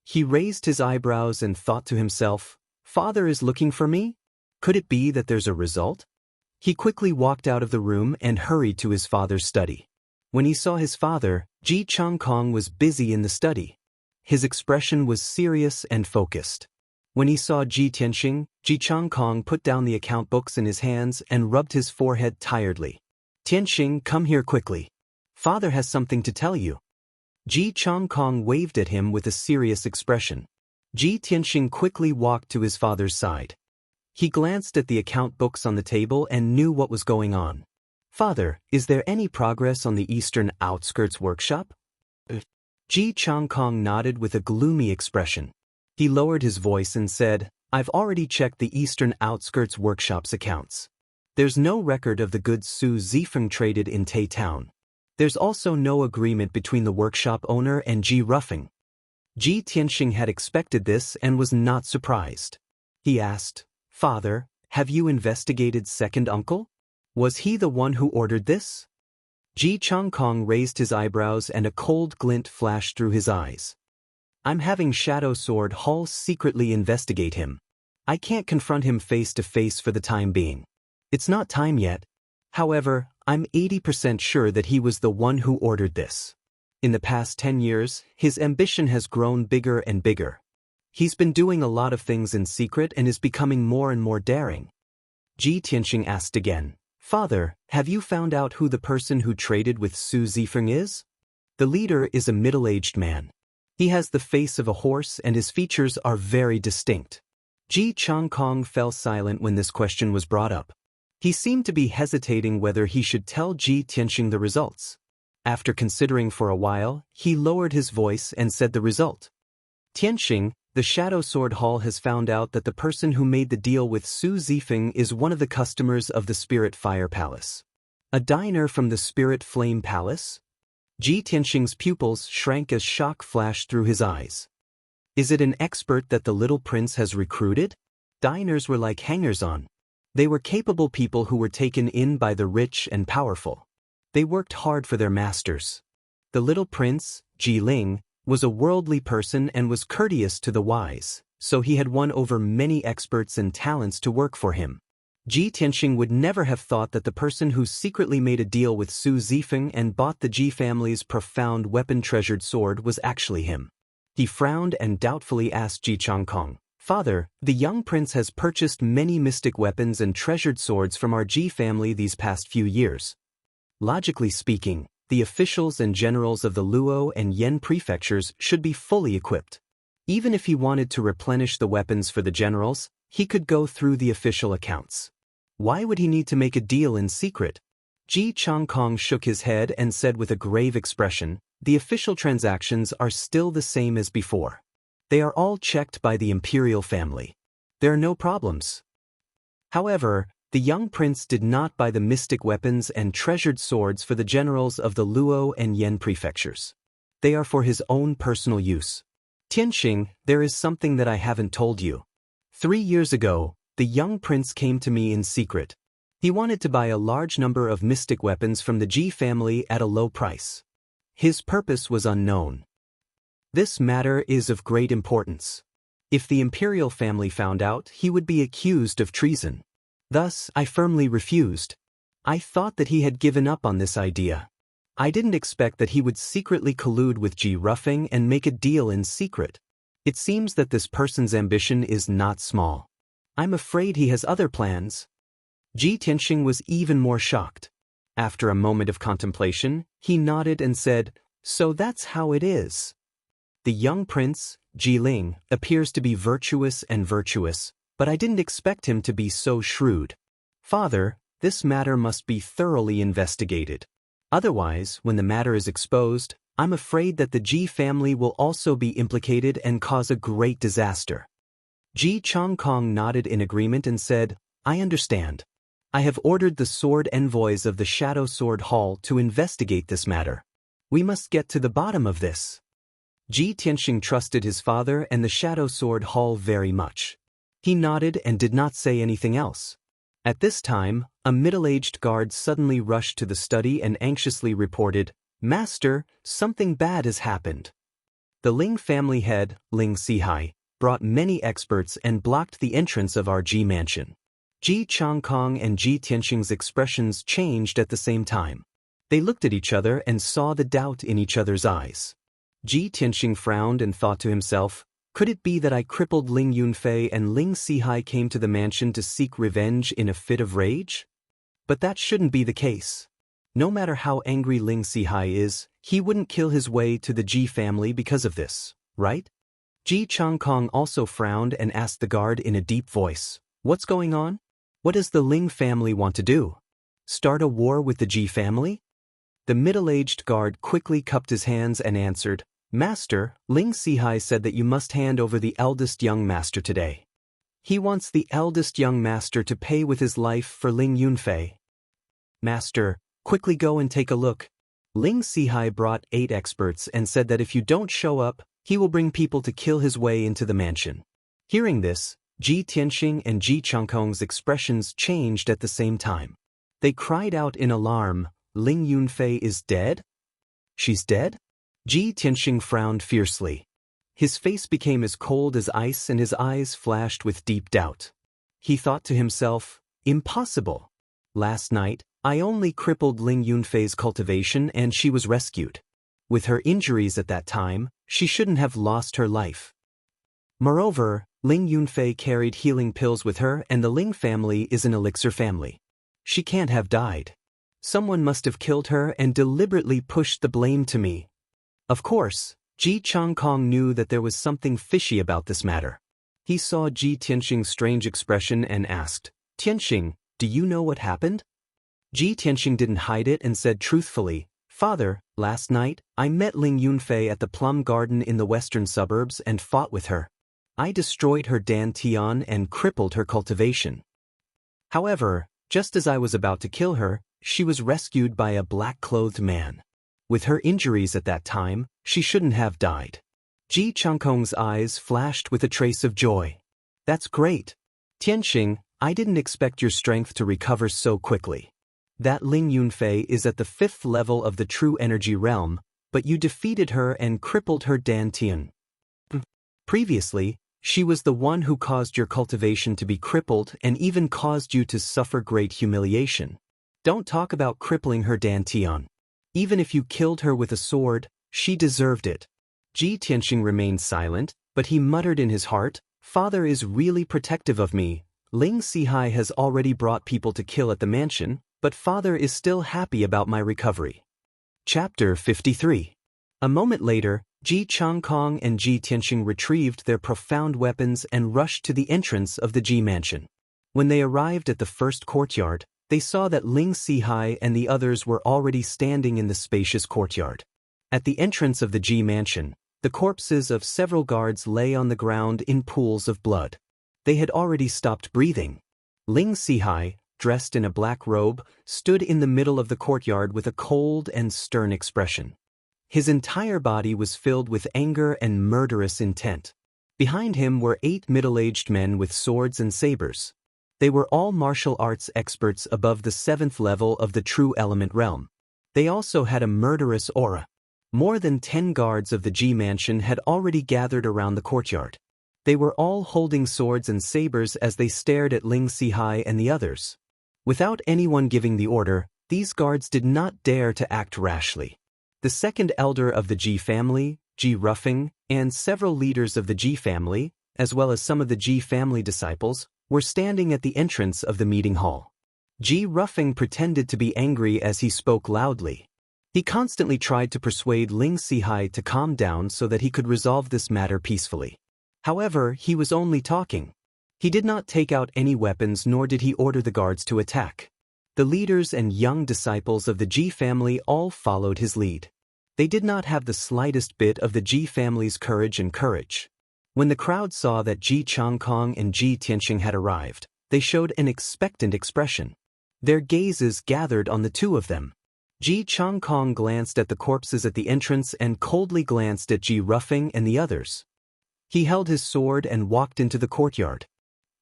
He raised his eyebrows and thought to himself, "Father is looking for me? Could it be that there's a result?" He quickly walked out of the room and hurried to his father's study. When he saw his father, Ji Changkong was busy in the study. His expression was serious and focused. When he saw Ji Tianxing, Ji Changkong put down the account books in his hands and rubbed his forehead tiredly. "Tianxing, come here quickly. Father has something to tell you." Ji Changkong waved at him with a serious expression. Ji Tianxing quickly walked to his father's side. He glanced at the account books on the table and knew what was going on. "Father, is there any progress on the eastern outskirts workshop?" Ji Changkong nodded with a gloomy expression. He lowered his voice and said, "I've already checked the eastern outskirts workshop's accounts. There's no record of the goods Su Zifeng traded in Tai Town. There's also no agreement between the workshop owner and Ji Ruffing." Ji Tianxing had expected this and was not surprised. He asked, "Father, have you investigated second uncle? Was he the one who ordered this?" Ji Changkong raised his eyebrows and a cold glint flashed through his eyes. "I'm having Shadow Sword Hall secretly investigate him. I can't confront him face to face for the time being. It's not time yet. However, I'm 80% sure that he was the one who ordered this. In the past 10 years, his ambition has grown bigger and bigger. He's been doing a lot of things in secret and is becoming more and more daring." Ji Tianxing asked again, "Father, have you found out who the person who traded with Su Zifeng is?" "The leader is a middle-aged man. He has the face of a horse and his features are very distinct." Ji Changkong fell silent when this question was brought up. He seemed to be hesitating whether he should tell Ji Tianxing the results. After considering for a while, he lowered his voice and said the result. "Tianxing, the Shadow Sword Hall has found out that the person who made the deal with Su Zifeng is one of the customers of the Spirit Fire Palace. A diner from the Spirit Flame Palace?" Ji Tianxing's pupils shrank as shock flashed through his eyes. "Is it an expert that the little prince has recruited?" Diners were like hangers-on. They were capable people who were taken in by the rich and powerful. They worked hard for their masters. The little prince, Ji Ling, was a worldly person and was courteous to the wise, so he had won over many experts and talents to work for him. Ji Tianxing would never have thought that the person who secretly made a deal with Su Zifeng and bought the Ji family's profound weapon-treasured sword was actually him. He frowned and doubtfully asked Ji Changkong, "Father, the young prince has purchased many mystic weapons and treasured swords from our Ji family these past few years. Logically speaking, the officials and generals of the Luo and Yan prefectures should be fully equipped. Even if he wanted to replenish the weapons for the generals, he could go through the official accounts. Why would he need to make a deal in secret?" Ji Changkong shook his head and said with a grave expression, "The official transactions are still the same as before. They are all checked by the imperial family. There are no problems." However, the young prince did not buy the mystic weapons and treasured swords for the generals of the Luo and Yan prefectures. They are for his own personal use. "Tianxing, there is something that I haven't told you. 3 years ago, the young prince came to me in secret. He wanted to buy a large number of mystic weapons from the Ji family at a low price. His purpose was unknown. This matter is of great importance. If the imperial family found out, he would be accused of treason. Thus, I firmly refused. I thought that he had given up on this idea. I didn't expect that he would secretly collude with Ji Rufeng and make a deal in secret. It seems that this person's ambition is not small. I'm afraid he has other plans." Ji Tianxing was even more shocked. After a moment of contemplation, he nodded and said, "So that's how it is. The young prince, Ji Ling, appears to be virtuous, but I didn't expect him to be so shrewd. Father, this matter must be thoroughly investigated. Otherwise, when the matter is exposed, I'm afraid that the Ji family will also be implicated and cause a great disaster." Ji Changkong nodded in agreement and said, "I understand. I have ordered the sword envoys of the Shadow Sword Hall to investigate this matter. We must get to the bottom of this." Ji Tianxing trusted his father and the Shadow Sword Hall very much. He nodded and did not say anything else. At this time, a middle-aged guard suddenly rushed to the study and anxiously reported, "Master, something bad has happened." The Ling family head, Ling Sihai, brought many experts and blocked the entrance of our Ji mansion. Ji Changkong and Ji Tianxing's expressions changed at the same time. They looked at each other and saw the doubt in each other's eyes. Ji Tianxing frowned and thought to himself, "Could it be that I crippled Ling Yunfei and Ling Sihai came to the mansion to seek revenge in a fit of rage? But that shouldn't be the case. No matter how angry Ling Sihai is, he wouldn't kill his way to the Ji family because of this, right?" Ji Changkong also frowned and asked the guard in a deep voice, "What's going on? What does the Ling family want to do? Start a war with the Ji family?" The middle-aged guard quickly cupped his hands and answered, "Master, Ling Sihai said that you must hand over the eldest young master today. He wants the eldest young master to pay with his life for Ling Yunfei. Master, quickly go and take a look." Ling Sihai brought 8 experts and said that if you don't show up, he will bring people to kill his way into the mansion. Hearing this, Ji Tianxing and Ji Changkong's expressions changed at the same time. They cried out in alarm, "Ling Yunfei is dead? She's dead?" Ji Tianxing frowned fiercely. His face became as cold as ice and his eyes flashed with deep doubt. He thought to himself, "Impossible. Last night, I only crippled Ling Yunfei's cultivation and she was rescued. With her injuries at that time, she shouldn't have lost her life. Moreover, Ling Yunfei carried healing pills with her and the Ling family is an elixir family. She can't have died. Someone must have killed her and deliberately pushed the blame to me." Of course, Ji Changkong knew that there was something fishy about this matter. He saw Ji Tianxing's strange expression and asked, "Tianxing, do you know what happened?" Ji Tianxing didn't hide it and said truthfully, "Father, last night, I met Ling Yunfei at the plum garden in the western suburbs and fought with her. I destroyed her dantian and crippled her cultivation. However, just as I was about to kill her, she was rescued by a black-clothed man. With her injuries at that time, she shouldn't have died." Ji Changkong's eyes flashed with a trace of joy. "That's great. Tianxing, I didn't expect your strength to recover so quickly. That Ling Yunfei is at the 5th level of the true energy realm, but you defeated her and crippled her dantian. Previously, She was the one who caused your cultivation to be crippled and even caused you to suffer great humiliation. Don't talk about crippling her, Dan Tian. Even if you killed her with a sword, she deserved it. Ji Tianxing remained silent, but he muttered in his heart, Father is really protective of me. Ling Sihai has already brought people to kill at the mansion, but Father is still happy about my recovery. Chapter 53. A moment later, Ji Changkong and Ji Tianxing retrieved their profound weapons and rushed to the entrance of the Ji mansion. When they arrived at the first courtyard, they saw that Ling Sihai and the others were already standing in the spacious courtyard. At the entrance of the Ji mansion, the corpses of several guards lay on the ground in pools of blood. They had already stopped breathing. Ling Sihai, dressed in a black robe, stood in the middle of the courtyard with a cold and stern expression. His entire body was filled with anger and murderous intent. Behind him were 8 middle-aged men with swords and sabers. They were all martial arts experts above the 7th level of the True Element realm. They also had a murderous aura. More than 10 guards of the Ji mansion had already gathered around the courtyard. They were all holding swords and sabers as they stared at Ling Sihai and the others. Without anyone giving the order, these guards did not dare to act rashly. The second elder of the Ji family, Ji Ruffing, and several leaders of the Ji family, as well as some of the Ji family disciples, were standing at the entrance of the meeting hall. Ji Ruffing pretended to be angry as he spoke loudly. He constantly tried to persuade Ling Sihai to calm down so that he could resolve this matter peacefully. However, he was only talking. He did not take out any weapons, nor did he order the guards to attack. The leaders and young disciples of the Ji family all followed his lead. They did not have the slightest bit of the Ji family's courage. When the crowd saw that Ji Changkong and Ji Tianxing had arrived, they showed an expectant expression. Their gazes gathered on the two of them. Ji Changkong glanced at the corpses at the entrance and coldly glanced at Ji Ruffing and the others. He held his sword and walked into the courtyard.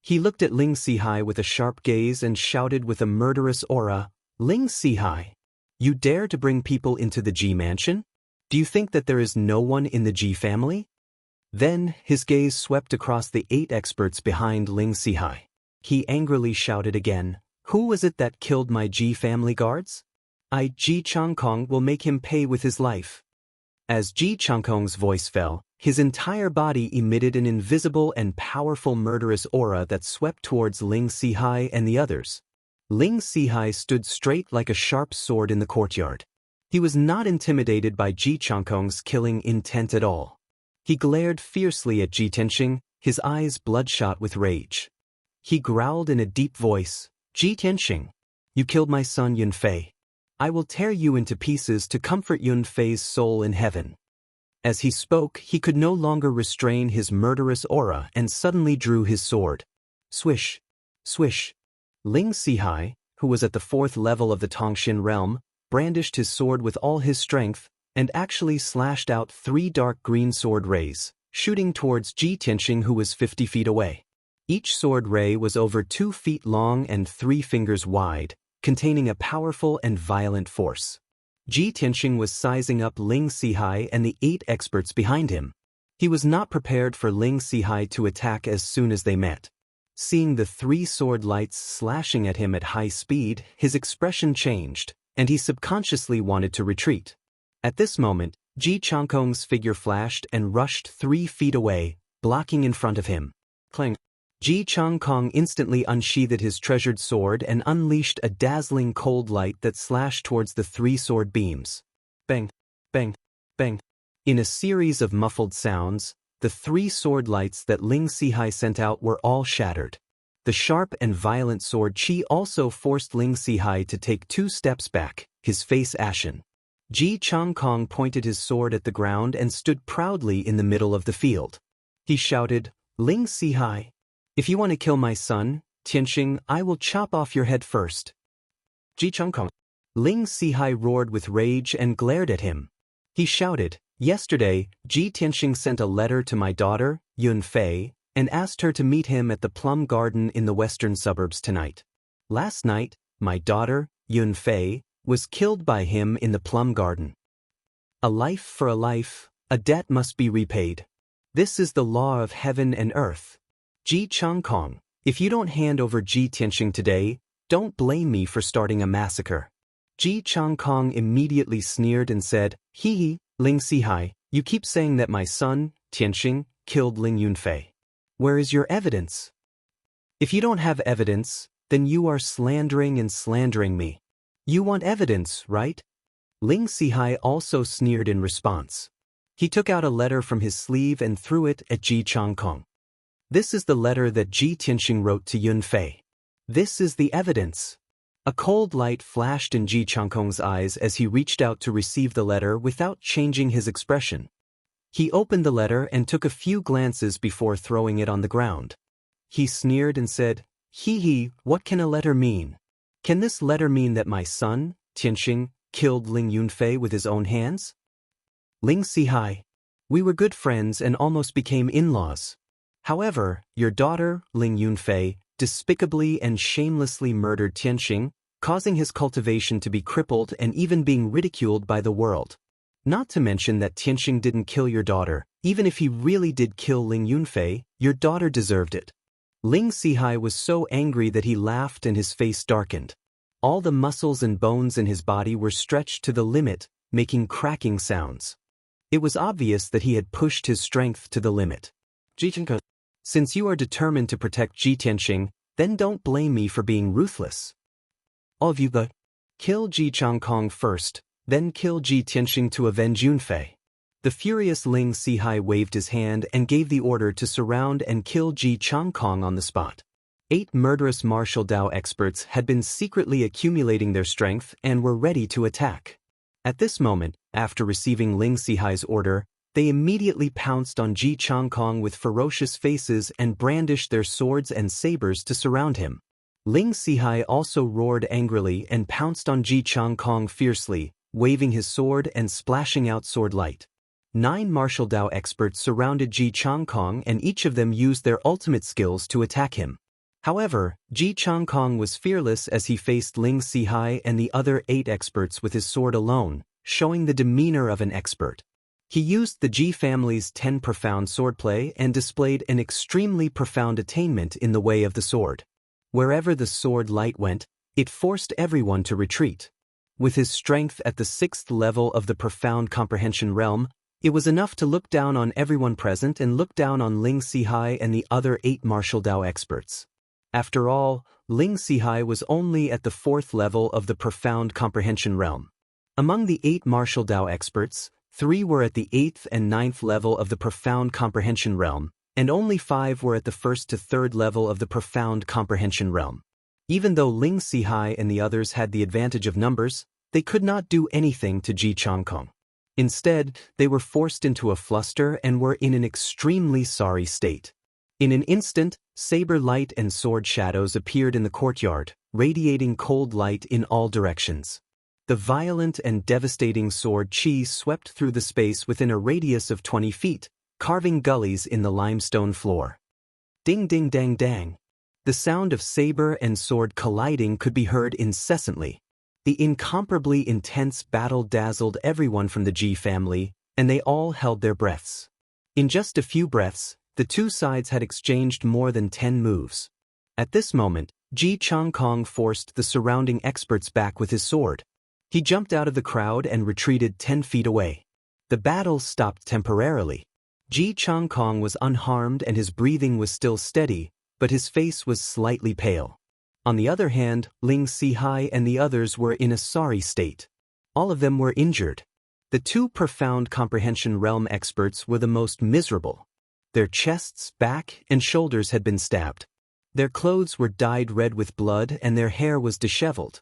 He looked at Ling Sihai with a sharp gaze and shouted with a murderous aura, Ling Sihai, you dare to bring people into the Ji mansion? Do you think that there is no one in the Ji family? Then, his gaze swept across the 8 experts behind Ling Sihai. He angrily shouted again, who was it that killed my Ji family guards? I, Ji Changkong, will make him pay with his life. As Ji Changkong's voice fell, his entire body emitted an invisible and powerful murderous aura that swept towards Ling Sihai and the others. Ling Sihai stood straight like a sharp sword in the courtyard. He was not intimidated by Ji Changkong's killing intent at all. He glared fiercely at Ji Tianxing, his eyes bloodshot with rage. He growled in a deep voice, Ji Tianxing, you killed my son Yunfei. I will tear you into pieces to comfort Yunfei's soul in heaven. As he spoke, he could no longer restrain his murderous aura and suddenly drew his sword. Swish, swish. Ling Sihai, who was at the 4th level of the Tongxin realm, brandished his sword with all his strength and actually slashed out 3 dark green sword rays, shooting towards Ji Tianxing, who was 50 feet away. Each sword ray was over 2 feet long and 3 fingers wide, containing a powerful and violent force. Ji Tianxing was sizing up Ling Sihai and the 8 experts behind him. He was not prepared for Ling Sihai to attack as soon as they met. Seeing the 3 sword lights slashing at him at high speed, his expression changed, and he subconsciously wanted to retreat. At this moment, Ji Changkong's figure flashed and rushed 3 feet away, blocking in front of him. Clang! Ji Changkong instantly unsheathed his treasured sword and unleashed a dazzling cold light that slashed towards the 3 sword beams. Bang! Bang! Bang! In a series of muffled sounds, the 3 sword lights that Ling Sihai sent out were all shattered. The sharp and violent sword chi also forced Ling Sihai to take 2 steps back, his face ashen. Ji Changkong pointed his sword at the ground and stood proudly in the middle of the field. He shouted, Ling Sihai, if you want to kill my son, Tianxing, I will chop off your head first. Ji Changkong. Ling Sihai roared with rage and glared at him. He shouted, yesterday, Ji Tianxing sent a letter to my daughter, Yunfei, and asked her to meet him at the plum garden in the western suburbs tonight. Last night, my daughter, Yunfei, was killed by him in the plum garden. A life for a life, a debt must be repaid. This is the law of heaven and earth. Ji Changkong, if you don't hand over Ji Tianxing today, don't blame me for starting a massacre. Ji Changkong immediately sneered and said, Hee, Ling Sihai, you keep saying that my son, Tianxing, killed Ling Yunfei. Where is your evidence? If you don't have evidence, then you are slandering me. You want evidence, right? Ling Sihai also sneered in response. He took out a letter from his sleeve and threw it at Ji Changkong. This is the letter that Ji Tianxing wrote to Yunfei. This is the evidence. A cold light flashed in Ji Changkong's eyes as he reached out to receive the letter without changing his expression. He opened the letter and took a few glances before throwing it on the ground. He sneered and said, Hee, what can a letter mean? Can this letter mean that my son, Tianxing, killed Ling Yunfei with his own hands? Ling Sihai, we were good friends and almost became in-laws. However, your daughter, Ling Yunfei, despicably and shamelessly murdered Tianxing, causing his cultivation to be crippled and even being ridiculed by the world. Not to mention that Tianxing didn't kill your daughter. Even if he really did kill Ling Yunfei, your daughter deserved it. Ling Sihai was so angry that he laughed and his face darkened. All the muscles and bones in his body were stretched to the limit, making cracking sounds. It was obvious that he had pushed his strength to the limit. Since you are determined to protect Ji Tianxing, then don't blame me for being ruthless. All of you kill Ji Changkong first, then kill Ji Tianxing to avenge Yunfei. The furious Ling Sihai waved his hand and gave the order to surround and kill Ji Changkong on the spot. 8 murderous martial Dao experts had been secretly accumulating their strength and were ready to attack. At this moment, after receiving Ling Sihai's order, they immediately pounced on Ji Changkong with ferocious faces and brandished their swords and sabers to surround him. Ling Sihai also roared angrily and pounced on Ji Changkong fiercely, waving his sword and splashing out sword light. 9 martial Dao experts surrounded Ji Changkong and each of them used their ultimate skills to attack him. However, Ji Changkong was fearless as he faced Ling Sihai and the other 8 experts with his sword alone, showing the demeanor of an expert. He used the Ji family's 10 profound swordplay and displayed an extremely profound attainment in the way of the sword. Wherever the sword light went, it forced everyone to retreat. With his strength at the 6th level of the profound comprehension realm, it was enough to look down on everyone present and look down on Ling Sihai and the other 8 martial Dao experts. After all, Ling Sihai was only at the 4th level of the profound comprehension realm. Among the 8 martial Dao experts, 3 were at the 8th and 9th level of the profound comprehension realm, and only 5 were at the 1st to 3rd level of the profound comprehension realm. Even though Ling Sihai and the others had the advantage of numbers, they could not do anything to Ji Changkong. Instead, they were forced into a fluster and were in an extremely sorry state. In an instant, saber light and sword shadows appeared in the courtyard, radiating cold light in all directions. The violent and devastating sword chi swept through the space within a radius of 20 feet, carving gullies in the limestone floor. Ding ding dang dang. The sound of saber and sword colliding could be heard incessantly. The incomparably intense battle dazzled everyone from the Ji family, and they all held their breaths. In just a few breaths, the 2 sides had exchanged more than 10 moves. At this moment, Ji Changkong forced the surrounding experts back with his sword. He jumped out of the crowd and retreated 10 feet away. The battle stopped temporarily. Ji Changkong was unharmed and his breathing was still steady, but his face was slightly pale. On the other hand, Ling Sihai and the others were in a sorry state. All of them were injured. The 2 profound comprehension realm experts were the most miserable. Their chests, back, and shoulders had been stabbed. Their clothes were dyed red with blood and their hair was disheveled.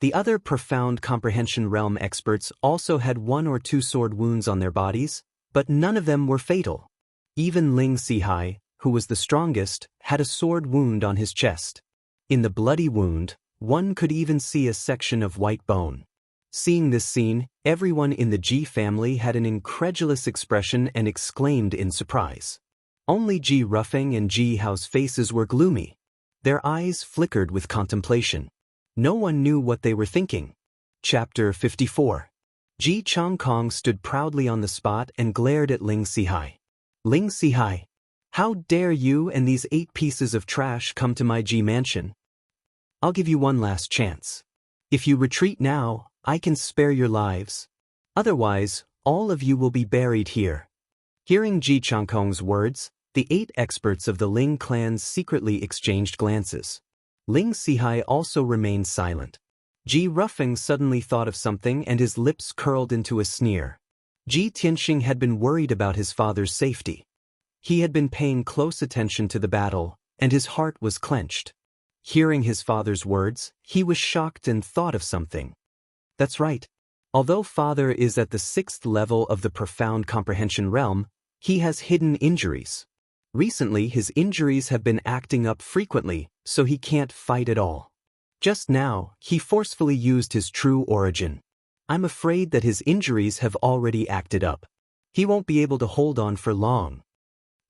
The other profound comprehension realm experts also had 1 or 2 sword wounds on their bodies, but none of them were fatal. Even Ling Sihai, who was the strongest, had a sword wound on his chest. In the bloody wound, one could even see a section of white bone. Seeing this scene, everyone in the Ji family had an incredulous expression and exclaimed in surprise. Only Ji Ruffing and Ji Hao's faces were gloomy. Their eyes flickered with contemplation. No one knew what they were thinking. Chapter 54. Ji Changkong stood proudly on the spot and glared at Ling Sihai. Ling Sihai. How dare you and these 8 pieces of trash come to my G mansion? I'll give you one last chance. If you retreat now, I can spare your lives. Otherwise, all of you will be buried here. Hearing Ji Changkong's words, the 8 experts of the Ling clans secretly exchanged glances. Ling Sihai also remained silent. Ji Rufeng suddenly thought of something and his lips curled into a sneer. Ji Tianxing had been worried about his father's safety. He had been paying close attention to the battle, and his heart was clenched. Hearing his father's words, he was shocked and thought of something. That's right. Although father is at the 6th level of the profound comprehension realm, he has hidden injuries. Recently his injuries have been acting up frequently, so he can't fight at all. Just now, he forcefully used his true origin. I'm afraid that his injuries have already acted up. He won't be able to hold on for long.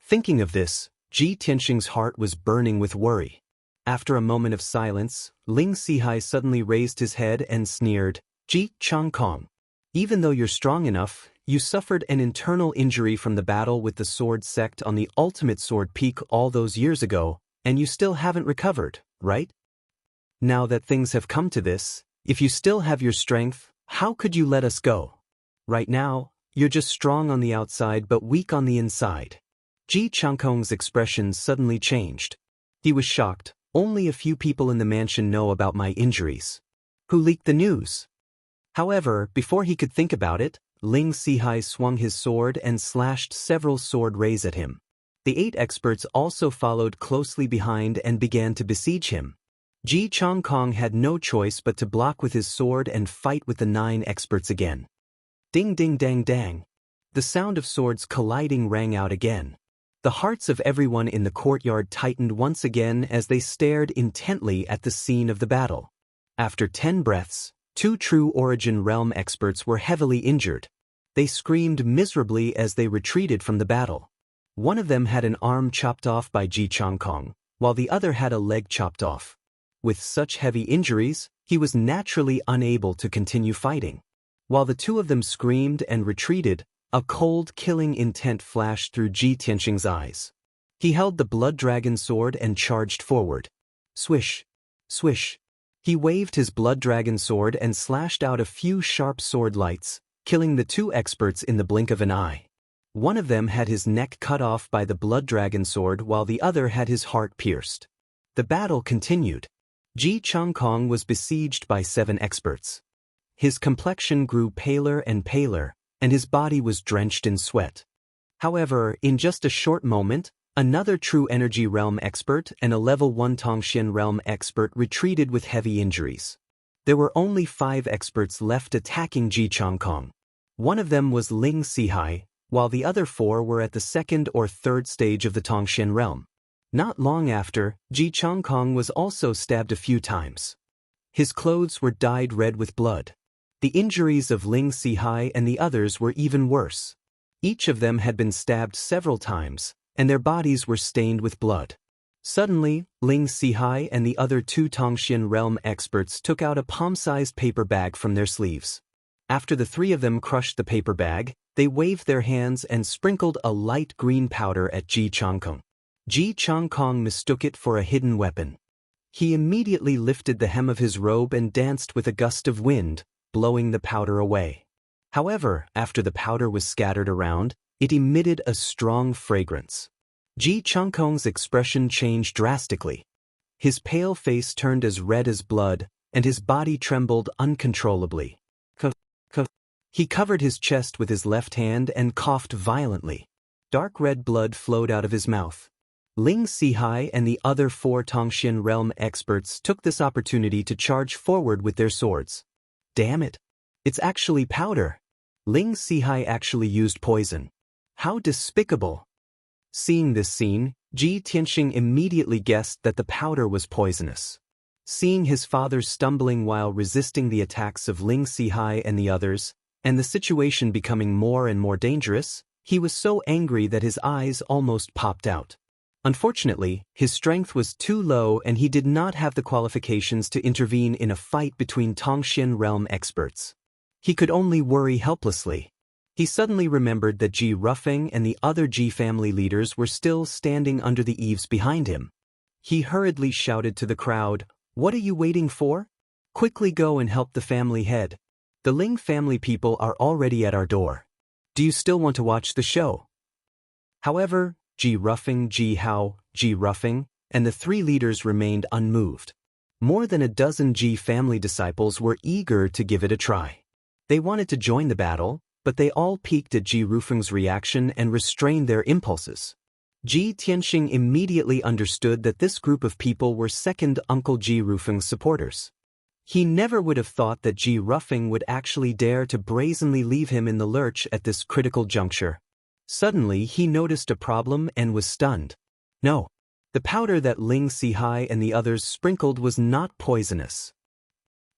Thinking of this, Ji Tianxing's heart was burning with worry. After a moment of silence, Ling Sihai suddenly raised his head and sneered, Ji Changkong. Even though you're strong enough, you suffered an internal injury from the battle with the sword sect on the ultimate sword peak all those years ago, and you still haven't recovered, right? Now that things have come to this, if you still have your strength, how could you let us go? Right now, you're just strong on the outside but weak on the inside. Ji Changkong's expression suddenly changed. He was shocked. Only a few people in the mansion know about my injuries. Who leaked the news? However, before he could think about it, Ling Sihai swung his sword and slashed several sword rays at him. The 8 experts also followed closely behind and began to besiege him. Ji Changkong had no choice but to block with his sword and fight with the 9 experts again. Ding ding dang dang. The sound of swords colliding rang out again. The hearts of everyone in the courtyard tightened once again as they stared intently at the scene of the battle. After 10 breaths, 2 true origin realm experts were heavily injured. They screamed miserably as they retreated from the battle. One of them had an arm chopped off by Ji Changkong, while the other had a leg chopped off. With such heavy injuries, he was naturally unable to continue fighting. While the 2 of them screamed and retreated, a cold, killing intent flashed through Ji Tianxing's eyes. He held the blood dragon sword and charged forward. Swish! Swish! He waved his blood dragon sword and slashed out a few sharp sword lights, killing the 2 experts in the blink of an eye. One of them had his neck cut off by the blood dragon sword while the other had his heart pierced. The battle continued. Ji Changkong was besieged by 7 experts. His complexion grew paler and paler, and his body was drenched in sweat. However, in just a short moment, another true energy realm expert and a level 1 Tongxian realm expert retreated with heavy injuries. There were only 5 experts left attacking Ji Changkong. One of them was Ling Sihai, while the other 4 were at the 2nd or 3rd stage of the Tongxian realm. Not long after, Ji Changkong was also stabbed a few times. His clothes were dyed red with blood. The injuries of Ling Sihai and the others were even worse. Each of them had been stabbed several times, and their bodies were stained with blood. Suddenly, Ling Sihai and the other 2 Tongxian realm experts took out a palm-sized paper bag from their sleeves. After the 3 of them crushed the paper bag, they waved their hands and sprinkled a light green powder at Ji Changkong. Ji Changkong mistook it for a hidden weapon. He immediately lifted the hem of his robe and danced with a gust of wind, blowing the powder away. However, after the powder was scattered around, it emitted a strong fragrance. Ji Changkong's expression changed drastically. His pale face turned as red as blood, and his body trembled uncontrollably. He covered his chest with his left hand and coughed violently. Dark red blood flowed out of his mouth. Ling Sihai and the other 4 Tongxian realm experts took this opportunity to charge forward with their swords. Damn it! It's actually powder! Ling Sihai actually used poison. How despicable! Seeing this scene, Ji Tianxing immediately guessed that the powder was poisonous. Seeing his father stumbling while resisting the attacks of Ling Sihai and the others, and the situation becoming more and more dangerous, he was so angry that his eyes almost popped out. Unfortunately, his strength was too low and he did not have the qualifications to intervene in a fight between Tongxian realm experts. He could only worry helplessly. He suddenly remembered that Ji Ruffing and the other Ji family leaders were still standing under the eaves behind him. He hurriedly shouted to the crowd, "What are you waiting for? Quickly go and help the family head. The Ling family people are already at our door. Do you still want to watch the show?" However, Ji Ruffing, Ji Hao, Ji Ruffing, and the three leaders remained unmoved. More than a dozen Ji family disciples were eager to give it a try. They wanted to join the battle, but they all peeked at Ji Ruffing's reaction and restrained their impulses. Ji Tianxing immediately understood that this group of people were second Uncle Ji Ruffing's supporters. He never would have thought that Ji Ruffing would actually dare to brazenly leave him in the lurch at this critical juncture. Suddenly he noticed a problem and was stunned. No. The powder that Ling Sihai and the others sprinkled was not poisonous.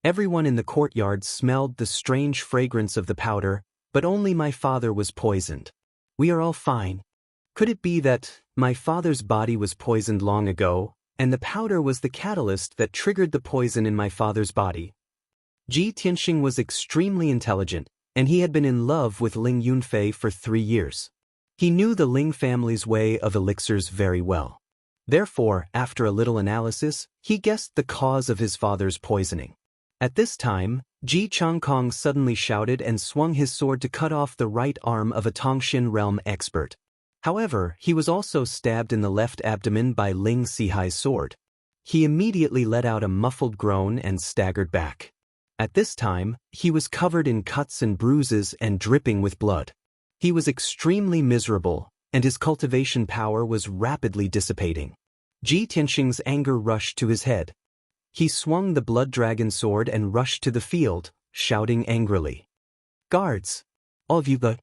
Everyone in the courtyard smelled the strange fragrance of the powder, but only my father was poisoned. We are all fine. Could it be that my father's body was poisoned long ago, and the powder was the catalyst that triggered the poison in my father's body? Ji Tianxing was extremely intelligent, and he had been in love with Ling Yunfei for 3 years. He knew the Ling family's way of elixirs very well. Therefore, after a little analysis, he guessed the cause of his father's poisoning. At this time, Ji Changkong suddenly shouted and swung his sword to cut off the right arm of a Tongxin realm expert. However, he was also stabbed in the left abdomen by Ling Sihai's sword. He immediately let out a muffled groan and staggered back. At this time, he was covered in cuts and bruises and dripping with blood. He was extremely miserable, and his cultivation power was rapidly dissipating. Ji Tianxing's anger rushed to his head. He swung the blood dragon sword and rushed to the field, shouting angrily, "Guards! All of you go!"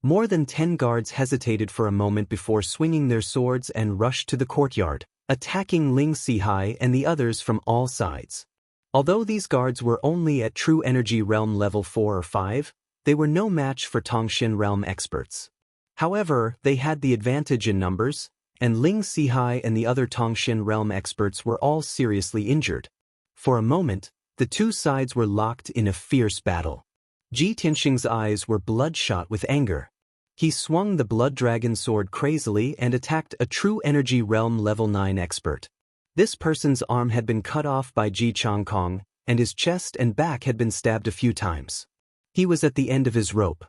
More than 10 guards hesitated for a moment before swinging their swords and rushed to the courtyard, attacking Ling Sihai and the others from all sides. Although these guards were only at true energy realm level 4 or 5, they were no match for Tongxin realm experts. However, they had the advantage in numbers, and Ling Sihai and the other Tongxin realm experts were all seriously injured. For a moment, the two sides were locked in a fierce battle. Ji Tianxing's eyes were bloodshot with anger. He swung the blood dragon sword crazily and attacked a true energy realm level 9 expert. This person's arm had been cut off by Ji Changkong, and his chest and back had been stabbed a few times. He was at the end of his rope.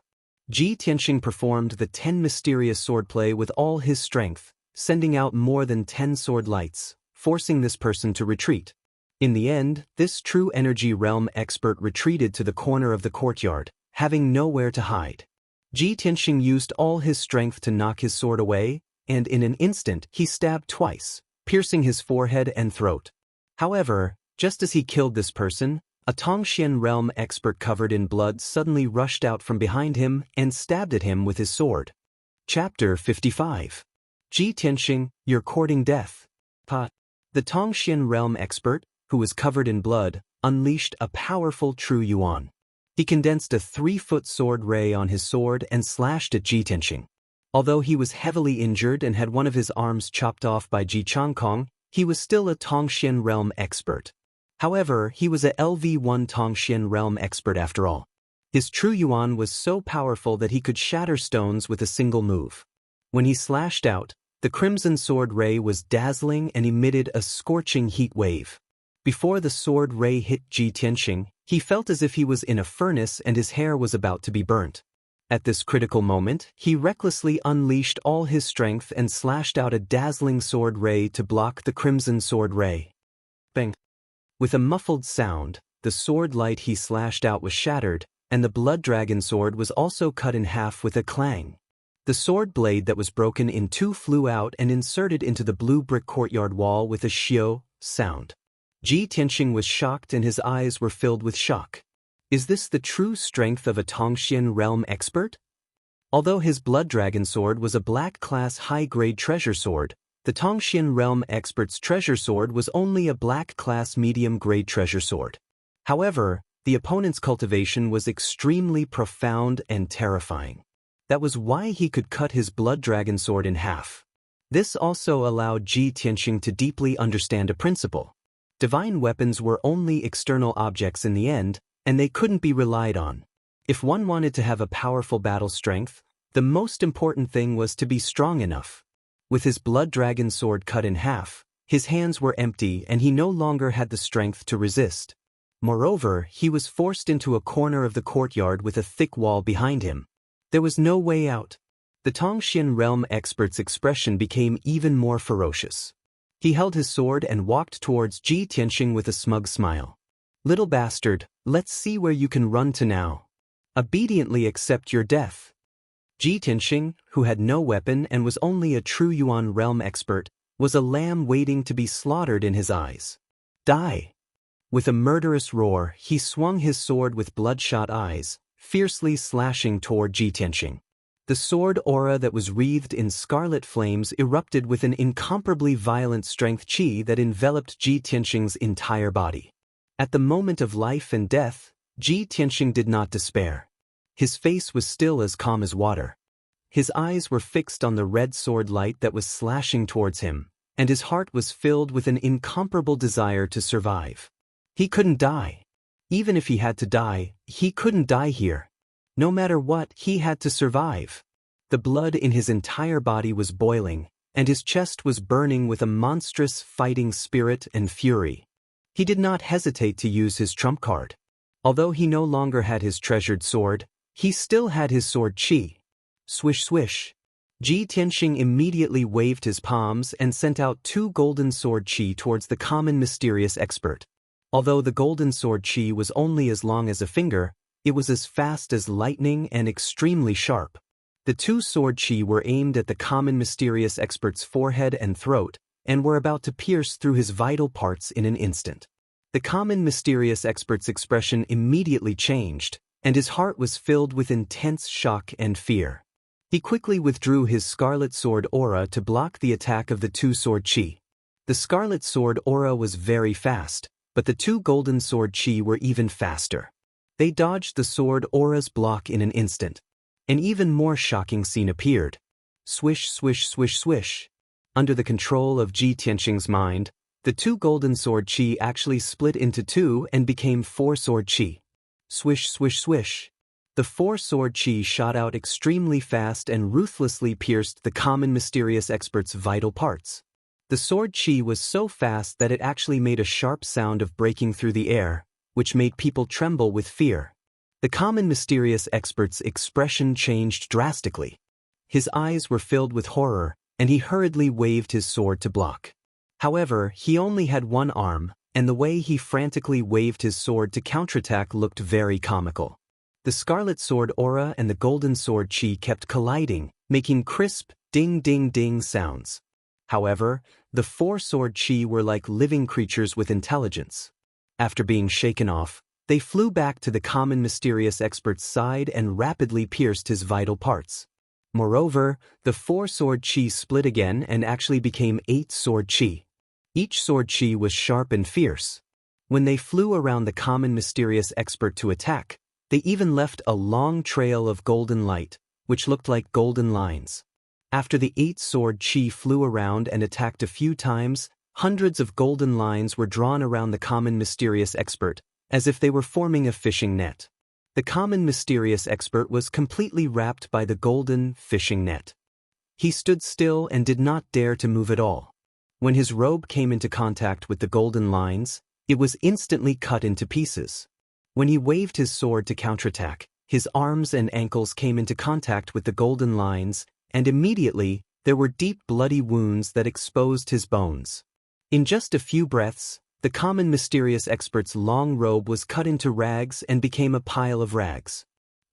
Ji Tianxing performed the 10 mysterious swordplay with all his strength, sending out more than 10 sword lights, forcing this person to retreat. In the end, this true energy realm expert retreated to the corner of the courtyard, having nowhere to hide. Ji Tianxing used all his strength to knock his sword away, and in an instant he stabbed twice, piercing his forehead and throat. However, just as he killed this person, a Tongxian realm expert covered in blood suddenly rushed out from behind him and stabbed at him with his sword. Chapter 55. Ji Tianxing, you're courting death. The Tongxian realm expert, who was covered in blood, unleashed a powerful true yuan. He condensed a 3-foot sword ray on his sword and slashed at Ji Tianxing. Although he was heavily injured and had one of his arms chopped off by Ji Changkong, he was still a Tongxian realm expert. However, he was a LV1 Tongxian realm expert after all. His true yuan was so powerful that he could shatter stones with a single move. When he slashed out, the crimson sword ray was dazzling and emitted a scorching heat wave. Before the sword ray hit Ji Tianxing, he felt as if he was in a furnace and his hair was about to be burnt. At this critical moment, he recklessly unleashed all his strength and slashed out a dazzling sword ray to block the crimson sword ray. Bang! With a muffled sound, the sword light he slashed out was shattered, and the blood dragon sword was also cut in half with a clang. The sword blade that was broken in two flew out and inserted into the blue brick courtyard wall with a shio sound. Ji Tianxing was shocked and his eyes were filled with shock. Is this the true strength of a Tongxian realm expert? Although his blood dragon sword was a black-class high-grade treasure sword, the Tongxian realm expert's treasure sword was only a black-class medium-grade treasure sword. However, the opponent's cultivation was extremely profound and terrifying. That was why he could cut his blood dragon sword in half. This also allowed Ji Tianxing to deeply understand a principle. Divine weapons were only external objects in the end, and they couldn't be relied on. If one wanted to have a powerful battle strength, the most important thing was to be strong enough. With his blood dragon sword cut in half, his hands were empty and he no longer had the strength to resist. Moreover, he was forced into a corner of the courtyard with a thick wall behind him. There was no way out. The Tongxian realm expert's expression became even more ferocious. He held his sword and walked towards Ji Tianxing with a smug smile. "Little bastard, let's see where you can run to now. Obediently accept your death." Ji Tianxing, who had no weapon and was only a true Yuan realm expert, was a lamb waiting to be slaughtered in his eyes. "Die!" With a murderous roar, he swung his sword with bloodshot eyes, fiercely slashing toward Ji Tianxing. The sword aura that was wreathed in scarlet flames erupted with an incomparably violent strength qi that enveloped Ji Tianxing's entire body. At the moment of life and death, Ji Tianxing did not despair. His face was still as calm as water. His eyes were fixed on the red sword light that was slashing towards him, and his heart was filled with an incomparable desire to survive. He couldn't die. Even if he had to die, he couldn't die here. No matter what, he had to survive. The blood in his entire body was boiling, and his chest was burning with a monstrous fighting spirit and fury. He did not hesitate to use his trump card. Although he no longer had his treasured sword, he still had his sword qi. Swish swish. Ji Tianxing immediately waved his palms and sent out 2 golden sword qi towards the common mysterious expert. Although the golden sword qi was only as long as a finger, it was as fast as lightning and extremely sharp. The 2 sword qi were aimed at the common mysterious expert's forehead and throat, and were about to pierce through his vital parts in an instant. The common mysterious expert's expression immediately changed, and his heart was filled with intense shock and fear. He quickly withdrew his scarlet sword aura to block the attack of the 2 sword qi. The scarlet sword aura was very fast, but the 2 golden sword qi were even faster. They dodged the sword aura's block in an instant. An even more shocking scene appeared. Swish swish swish swish. Under the control of Ji Tianxing's mind, the 2 golden sword qi actually split into 2 and became 4 sword qi. Swish swish swish. The 4 sword qi shot out extremely fast and ruthlessly pierced the common mysterious expert's vital parts. The sword qi was so fast that it actually made a sharp sound of breaking through the air, which made people tremble with fear. The common mysterious expert's expression changed drastically. His eyes were filled with horror, and he hurriedly waved his sword to block. However, he only had one arm, and the way he frantically waved his sword to counterattack looked very comical. The scarlet sword aura and the golden sword qi kept colliding, making crisp, ding-ding-ding sounds. However, the 4 sword qi were like living creatures with intelligence. After being shaken off, they flew back to the common mysterious expert's side and rapidly pierced his vital parts. Moreover, the 4 sword qi split again and actually became 8 sword qi. Each sword qi was sharp and fierce. When they flew around the common mysterious expert to attack, they even left a long trail of golden light, which looked like golden lines. After the 8 sword qi flew around and attacked a few times, hundreds of golden lines were drawn around the common mysterious expert, as if they were forming a fishing net. The common mysterious expert was completely wrapped by the golden fishing net. He stood still and did not dare to move at all. When his robe came into contact with the golden lines, it was instantly cut into pieces. When he waved his sword to counterattack, his arms and ankles came into contact with the golden lines, and immediately, there were deep bloody wounds that exposed his bones. In just a few breaths, the common mysterious expert's long robe was cut into rags and became a pile of rags.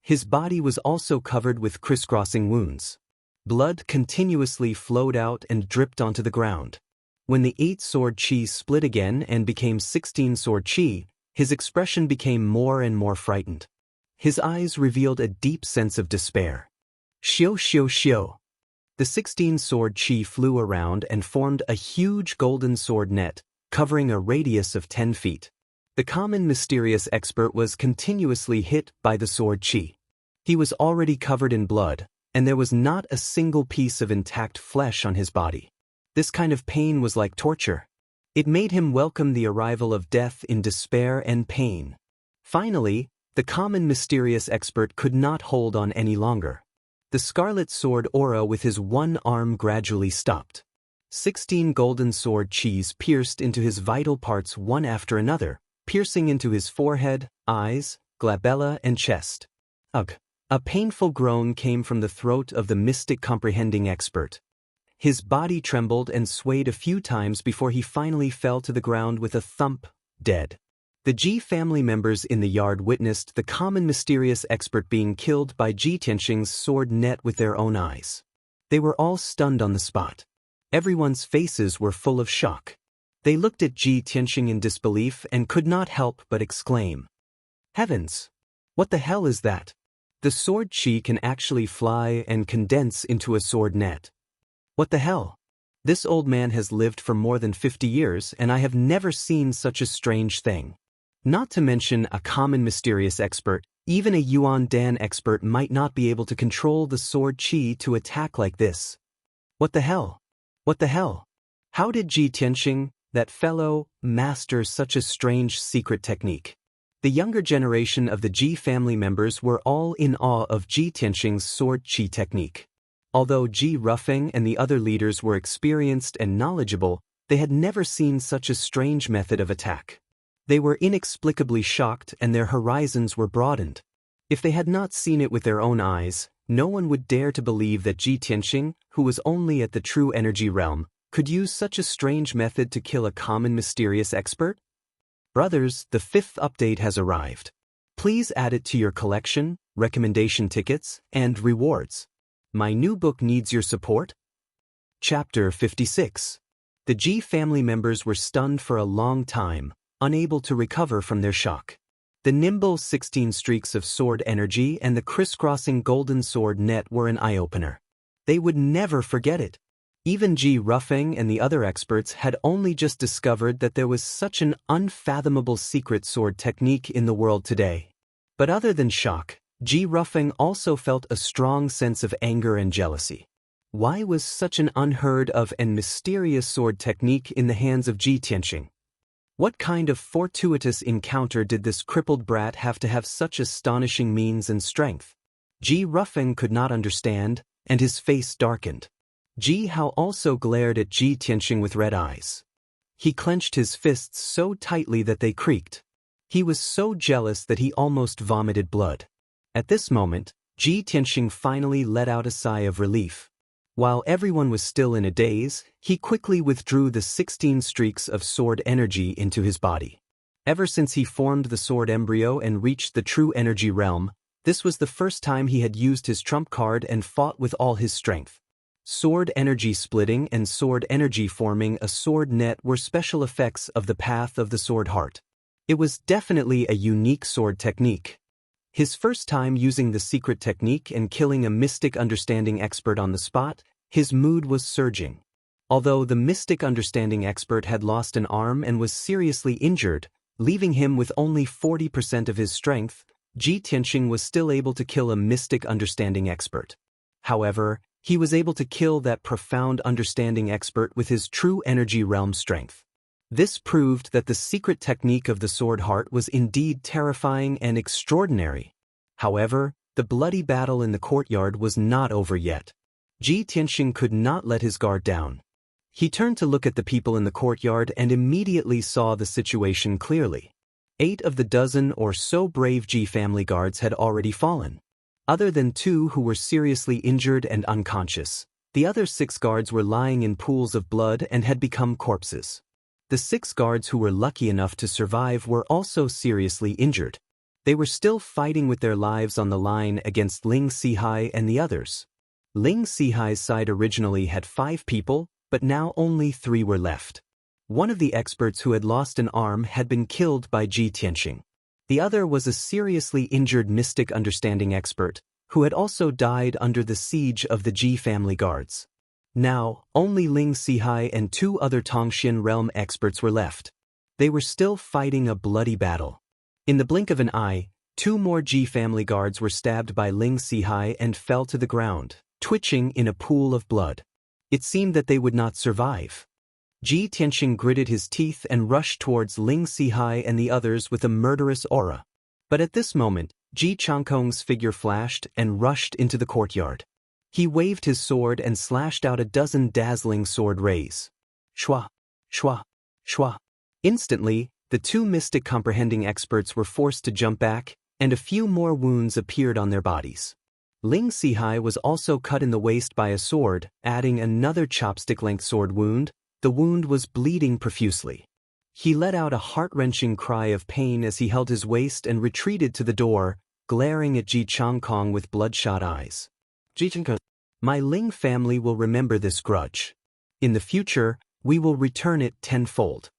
His body was also covered with crisscrossing wounds. Blood continuously flowed out and dripped onto the ground. When the 8 sword qi split again and became 16 sword qi, his expression became more and more frightened. His eyes revealed a deep sense of despair. Xiu xiu xiu. The 16 sword qi flew around and formed a huge golden sword net, covering a radius of 10 feet. The common mysterious expert was continuously hit by the sword qi. He was already covered in blood, and there was not a single piece of intact flesh on his body. This kind of pain was like torture. It made him welcome the arrival of death in despair and pain. Finally, The common mysterious expert could not hold on any longer. The scarlet sword aura with his one arm gradually stopped. 16 golden sword cheese pierced into his vital parts one after another, piercing into his forehead, eyes, glabella and chest. Ugh! A painful groan came from the throat of the mystic comprehending expert. His body trembled and swayed a few times before he finally fell to the ground with a thump, dead. The Ji family members in the yard witnessed the common mysterious expert being killed by Ji Tianxing's sword net with their own eyes. They were all stunned on the spot. Everyone's faces were full of shock. They looked at Ji Tianxing in disbelief and could not help but exclaim, "Heavens! What the hell is that? The sword chi can actually fly and condense into a sword net. What the hell? This old man has lived for more than 50 years and I have never seen such a strange thing." Not to mention a common mysterious expert, even a Yuan Dan expert might not be able to control the sword chi to attack like this. What the hell? What the hell? How did Ji Tianxing, that fellow, master such a strange secret technique? The younger generation of the Ji family members were all in awe of Ji Tianxing's sword chi technique. Although Ji Ruffing and the other leaders were experienced and knowledgeable, they had never seen such a strange method of attack. They were inexplicably shocked and their horizons were broadened. If they had not seen it with their own eyes, no one would dare to believe that Ji Tianxing, who was only at the true energy realm, could use such a strange method to kill a common mysterious expert. Brothers, the 5th update has arrived. Please add it to your collection, recommendation tickets, and rewards. My new book needs your support. Chapter 56. The Ji family members were stunned for a long time, unable to recover from their shock. The nimble 16 streaks of sword energy and the crisscrossing golden sword net were an eye-opener. They would never forget it. Even Ji Ruffing and the other experts had only just discovered that there was such an unfathomable secret sword technique in the world today. But other than shock, Ji Ruffing also felt a strong sense of anger and jealousy. Why was such an unheard of and mysterious sword technique in the hands of Ji Tianxing? What kind of fortuitous encounter did this crippled brat have to have such astonishing means and strength? Ji Ruffing could not understand, and his face darkened. Ji Hao also glared at Ji Tianxing with red eyes. He clenched his fists so tightly that they creaked. He was so jealous that he almost vomited blood. At this moment, Ji Tianxing finally let out a sigh of relief. While everyone was still in a daze, he quickly withdrew the 16 streaks of sword energy into his body. Ever since he formed the sword embryo and reached the true energy realm, this was the first time he had used his trump card and fought with all his strength. Sword energy splitting and sword energy forming a sword net were special effects of the path of the sword heart. It was definitely a unique sword technique. His first time using the secret technique and killing a mystic understanding expert on the spot, his mood was surging. Although the mystic understanding expert had lost an arm and was seriously injured, leaving him with only 40% of his strength, Ji Tianxing was still able to kill a mystic understanding expert. However, he was able to kill that profound understanding expert with his true energy realm strength. This proved that the secret technique of the sword heart was indeed terrifying and extraordinary. However, the bloody battle in the courtyard was not over yet. Ji Tianxing could not let his guard down. He turned to look at the people in the courtyard and immediately saw the situation clearly. 8 of the dozen or so brave Ji family guards had already fallen. Other than 2 who were seriously injured and unconscious, the other 6 guards were lying in pools of blood and had become corpses. The 6 guards who were lucky enough to survive were also seriously injured. They were still fighting with their lives on the line against Ling Sihai and the others. Ling Sihai's side originally had 5 people, but now only 3 were left. One of the experts who had lost an arm had been killed by Ji Tianxing. The other was a seriously injured mystic understanding expert, who had also died under the siege of the Ji family guards. Now, only Ling Sihai and 2 other Tongxin realm experts were left. They were still fighting a bloody battle. In the blink of an eye, 2 more Ji family guards were stabbed by Ling Sihai and fell to the ground, twitching in a pool of blood. It seemed that they would not survive. Ji Tianxing gritted his teeth and rushed towards Ling Sihai and the others with a murderous aura. But at this moment, Ji Changkong's figure flashed and rushed into the courtyard. He waved his sword and slashed out a dozen dazzling sword rays. Shwa, shwa, shwa. Instantly, the two mystic comprehending experts were forced to jump back, and a few more wounds appeared on their bodies. Ling Sihai was also cut in the waist by a sword, adding another chopstick-length sword wound. The wound was bleeding profusely. He let out a heart-wrenching cry of pain as he held his waist and retreated to the door, glaring at Ji Changkong with bloodshot eyes. Ji Changkong, my Ling family will remember this grudge. In the future, we will return it tenfold.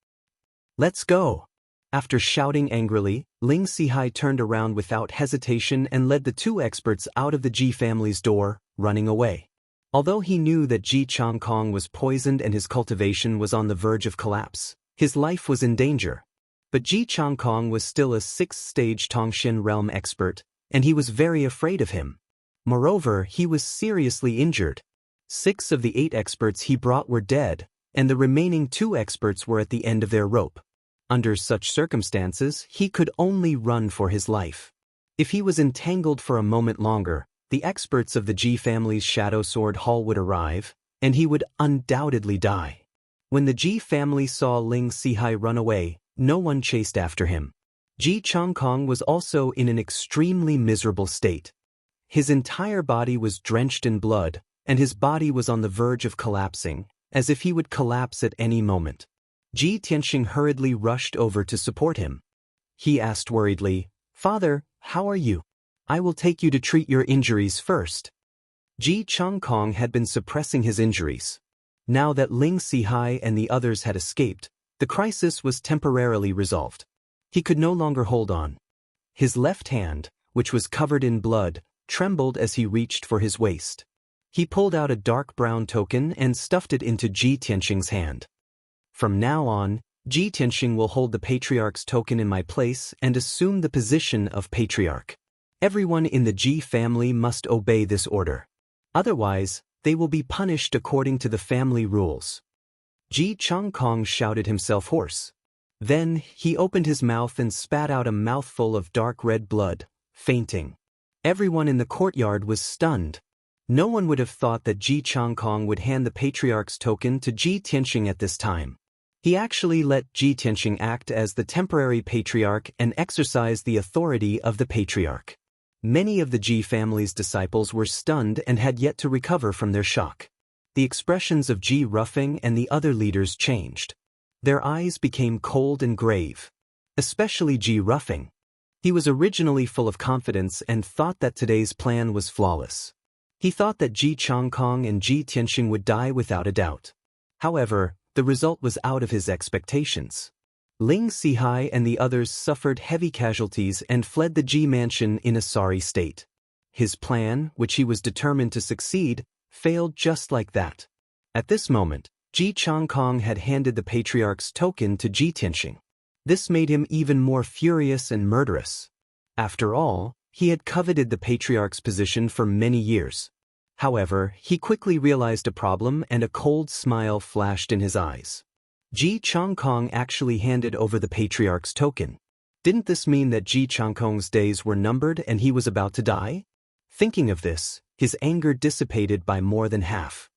Let's go. After shouting angrily, Ling Sihai turned around without hesitation and led the two experts out of the Ji family's door, running away. Although he knew that Ji Changkong was poisoned and his cultivation was on the verge of collapse, his life was in danger. But Ji Changkong was still a 6th-stage Tongxin realm expert, and he was very afraid of him. Moreover, he was seriously injured. 6 of the 8 experts he brought were dead, and the remaining 2 experts were at the end of their rope. Under such circumstances, he could only run for his life. If he was entangled for a moment longer, the experts of the Ji family's Shadow Sword Hall would arrive, and he would undoubtedly die. When the Ji family saw Ling Sihai run away, no one chased after him. Ji Changkong was also in an extremely miserable state. His entire body was drenched in blood, and his body was on the verge of collapsing, as if he would collapse at any moment. Ji Tianxing hurriedly rushed over to support him. He asked worriedly, "Father, how are you? I will take you to treat your injuries first." Ji Changkong had been suppressing his injuries. Now that Ling Sihai and the others had escaped, the crisis was temporarily resolved. He could no longer hold on. His left hand, which was covered in blood, trembled as he reached for his waist. He pulled out a dark brown token and stuffed it into Ji Tianxing's hand. From now on, Ji Tianxing will hold the Patriarch's token in my place and assume the position of Patriarch. Everyone in the Ji family must obey this order. Otherwise, they will be punished according to the family rules. Ji Changkong shouted himself hoarse. Then, he opened his mouth and spat out a mouthful of dark red blood, fainting. Everyone in the courtyard was stunned. No one would have thought that Ji Changkong would hand the Patriarch's token to Ji Tianxing at this time. He actually let Ji Tianxing act as the temporary Patriarch and exercise the authority of the Patriarch. Many of the Ji family's disciples were stunned and had yet to recover from their shock. The expressions of Ji Ruffing and the other leaders changed. Their eyes became cold and grave. Especially Ji Ruffing. He was originally full of confidence and thought that today's plan was flawless. He thought that Ji Changkong and Ji Tianxing would die without a doubt. However, the result was out of his expectations. Ling Sihai and the others suffered heavy casualties and fled the Ji mansion in a sorry state. His plan, which he was determined to succeed, failed just like that. At this moment, Ji Changkong had handed the Patriarch's token to Ji Tianxing. This made him even more furious and murderous. After all, he had coveted the Patriarch's position for many years. However, he quickly realized a problem and a cold smile flashed in his eyes. Ji Changkong actually handed over the Patriarch's token. Didn't this mean that Ji Changkong's days were numbered and he was about to die? Thinking of this, his anger dissipated by more than half.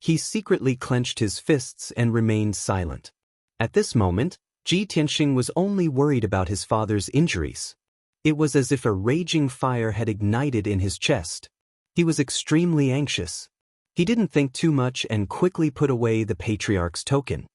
He secretly clenched his fists and remained silent. At this moment, Ji Tianxing was only worried about his father's injuries. It was as if a raging fire had ignited in his chest. He was extremely anxious. He didn't think too much and quickly put away the Patriarch's token.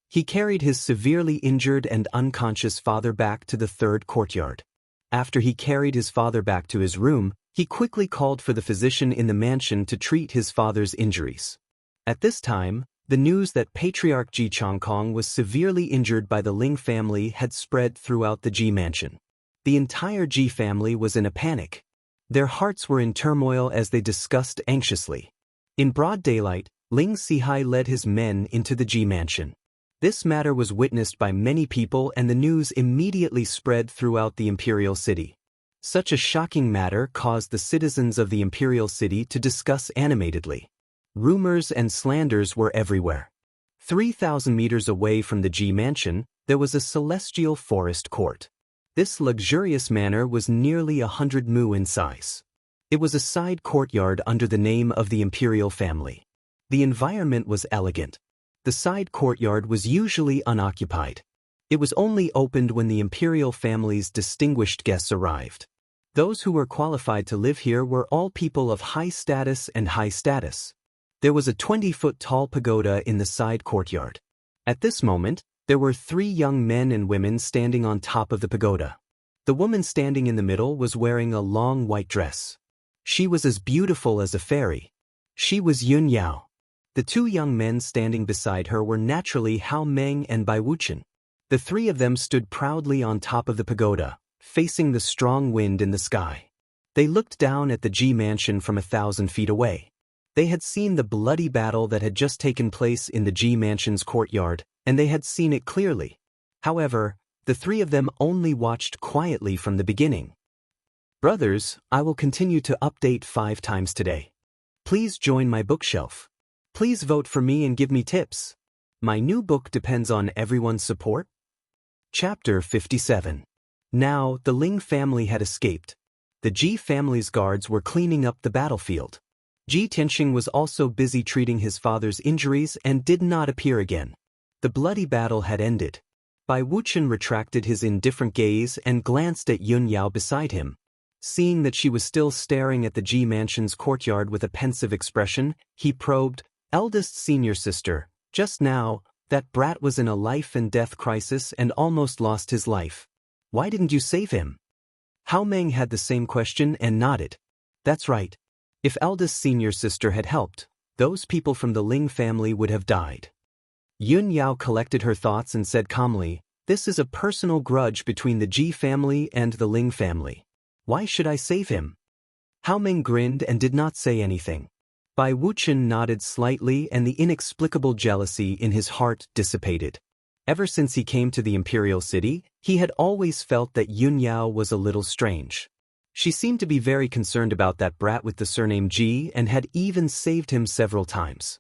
He carried his severely injured and unconscious father back to the 3rd courtyard. After he carried his father back to his room, he quickly called for the physician in the mansion to treat his father's injuries. At this time, the news that Patriarch Ji Changkong was severely injured by the Ling family had spread throughout the Ji mansion. The entire Ji family was in a panic. Their hearts were in turmoil as they discussed anxiously. In broad daylight, Ling Sihai led his men into the Ji mansion. This matter was witnessed by many people and the news immediately spread throughout the imperial city. Such a shocking matter caused the citizens of the imperial city to discuss animatedly. Rumors and slanders were everywhere. 3,000 meters away from the Ji mansion, there was a celestial forest court. This luxurious manor was nearly 100 mu in size. It was a side courtyard under the name of the imperial family. The environment was elegant. The side courtyard was usually unoccupied. It was only opened when the imperial family's distinguished guests arrived. Those who were qualified to live here were all people of high status and high status. There was a 20-foot-tall pagoda in the side courtyard. At this moment, there were 3 young men and women standing on top of the pagoda. The woman standing in the middle was wearing a long white dress. She was as beautiful as a fairy. She was Yun Yao. The 2 young men standing beside her were naturally Hao Meng and Bai Wuchen. The 3 of them stood proudly on top of the pagoda, facing the strong wind in the sky. They looked down at the Ji mansion from 1,000 feet away. They had seen the bloody battle that had just taken place in the Ji mansion's courtyard, and they had seen it clearly. However, the 3 of them only watched quietly from the beginning. Brothers, I will continue to update 5 times today. Please join my bookshelf. Please vote for me and give me tips. My new book depends on everyone's support. Chapter 57. Now, the Ling family had escaped. The Ji family's guards were cleaning up the battlefield. Ji Tianxing was also busy treating his father's injuries and did not appear again. The bloody battle had ended. Bai Wuchen retracted his indifferent gaze and glanced at Yun Yao beside him. Seeing that she was still staring at the Ji mansion's courtyard with a pensive expression, he probed, "Eldest senior sister, just now, that brat was in a life-and-death crisis and almost lost his life. Why didn't you save him?" Hao Meng had the same question and nodded. That's right. If eldest senior sister had helped, those people from the Ling family would have died. Yun Yao collected her thoughts and said calmly, "This is a personal grudge between the Ji family and the Ling family. Why should I save him?" Hao Meng grinned and did not say anything. Bai Wuchen nodded slightly and the inexplicable jealousy in his heart dissipated. Ever since he came to the imperial city, he had always felt that Yun Yao was a little strange. She seemed to be very concerned about that brat with the surname Ji and had even saved him several times.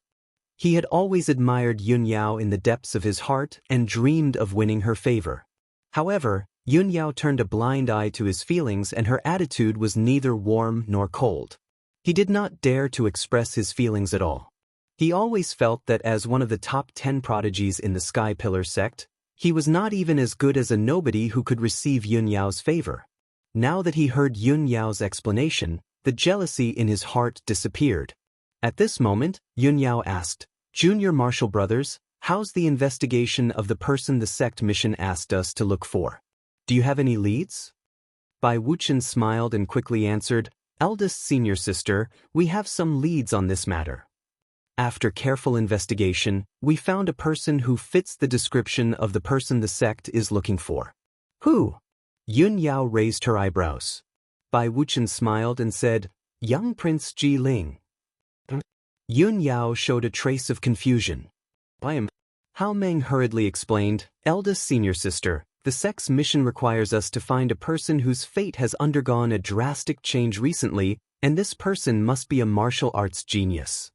He had always admired Yun Yao in the depths of his heart and dreamed of winning her favor. However, Yun Yao turned a blind eye to his feelings and her attitude was neither warm nor cold. He did not dare to express his feelings at all. He always felt that as one of the top 10 prodigies in the Sky Pillar sect, he was not even as good as a nobody who could receive Yun Yao's favor. Now that he heard Yun Yao's explanation, the jealousy in his heart disappeared. At this moment, Yun Yao asked, "Junior Marshal Brothers, how's the investigation of the person the sect mission asked us to look for? Do you have any leads?" Bai Wuchen smiled and quickly answered, "Eldest senior sister, we have some leads on this matter. After careful investigation, we found a person who fits the description of the person the sect is looking for." "Who?" Yun Yao raised her eyebrows. Bai Wuchen smiled and said, "Young Prince Ji Ling." Yun Yao showed a trace of confusion. Hao Meng hurriedly explained, "Eldest senior sister, the sect's mission requires us to find a person whose fate has undergone a drastic change recently, and this person must be a martial arts genius.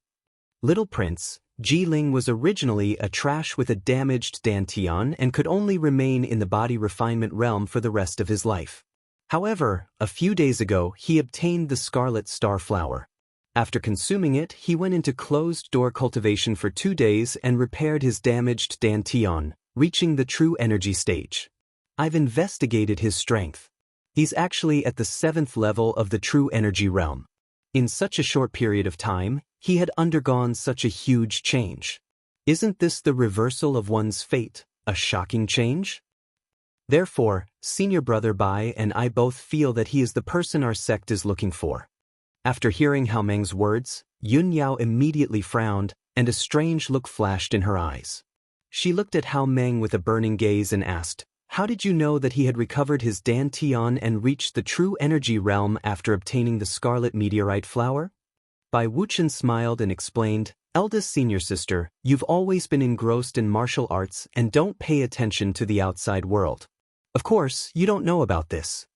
Little Prince, Ji Ling was originally a trash with a damaged dantian and could only remain in the body refinement realm for the rest of his life. However, a few days ago he obtained the Scarlet Star Flower. After consuming it, he went into closed-door cultivation for 2 days and repaired his damaged dantian, reaching the true energy stage. I've investigated his strength. He's actually at the 7th level of the true energy realm. In such a short period of time, he had undergone such a huge change. Isn't this the reversal of one's fate, a shocking change? Therefore, Senior Brother Bai and I both feel that he is the person our sect is looking for." After hearing Hao Meng's words, Yun Yao immediately frowned, and a strange look flashed in her eyes. She looked at Hao Meng with a burning gaze and asked, "How did you know that he had recovered his dantian and reached the true energy realm after obtaining the scarlet meteorite flower?" Bai Wuchen smiled and explained, "Eldest senior sister, you've always been engrossed in martial arts and don't pay attention to the outside world. Of course, you don't know about this.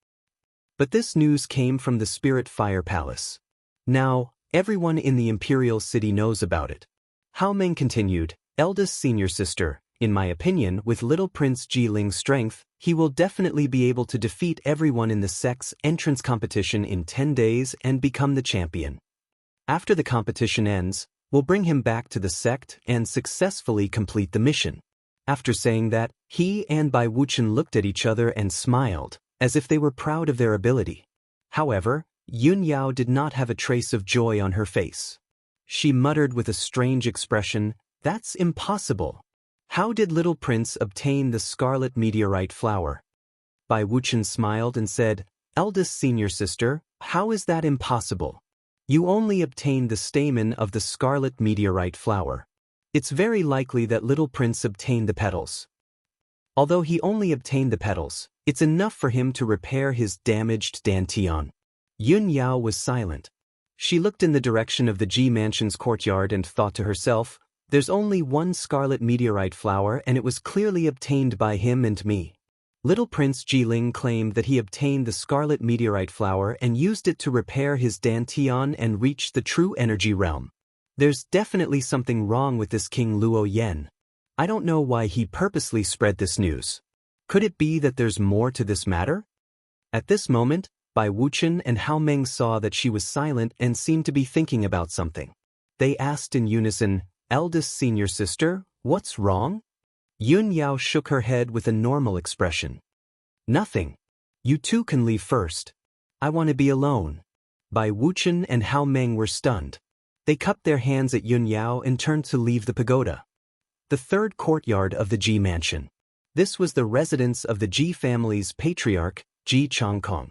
But this news came from the Spirit Fire Palace. Now, everyone in the Imperial City knows about it." Hao Meng continued, "Eldest senior sister, In my opinion, with little Prince Jiling's strength, he will definitely be able to defeat everyone in the sect's entrance competition in 10 days and become the champion. After the competition ends, we'll bring him back to the sect and successfully complete the mission. After saying that, he and Bai Wuchen looked at each other and smiled, as if they were proud of their ability. However, Yun Yao did not have a trace of joy on her face. She muttered with a strange expression, "That's impossible. How did little Prince obtain the scarlet meteorite flower?" Bai Wuchen smiled and said, "Eldest senior sister, how is that impossible? You only obtained the stamen of the scarlet meteorite flower. It's very likely that little Prince obtained the petals. Although he only obtained the petals, it's enough for him to repair his damaged dantian." Yun Yao was silent. She looked in the direction of the Ji Mansion's courtyard and thought to herself, "There's only one scarlet meteorite flower and it was clearly obtained by him and me." Little Prince Jiling claimed that he obtained the scarlet meteorite flower and used it to repair his dantian and reach the true energy realm. There's definitely something wrong with this King Luo Yen. I don't know why he purposely spread this news. Could it be that there's more to this matter? At this moment, Bai Wuchen and Hao Meng saw that she was silent and seemed to be thinking about something. They asked in unison, "Eldest senior sister, what's wrong?" Yun Yao shook her head with a normal expression. "Nothing. You two can leave first. I want to be alone." Bai Wuchen and Hao Meng were stunned. They cupped their hands at Yun Yao and turned to leave the pagoda. The third courtyard of the Ji Mansion. This was the residence of the Ji family's patriarch, Ji Changkong.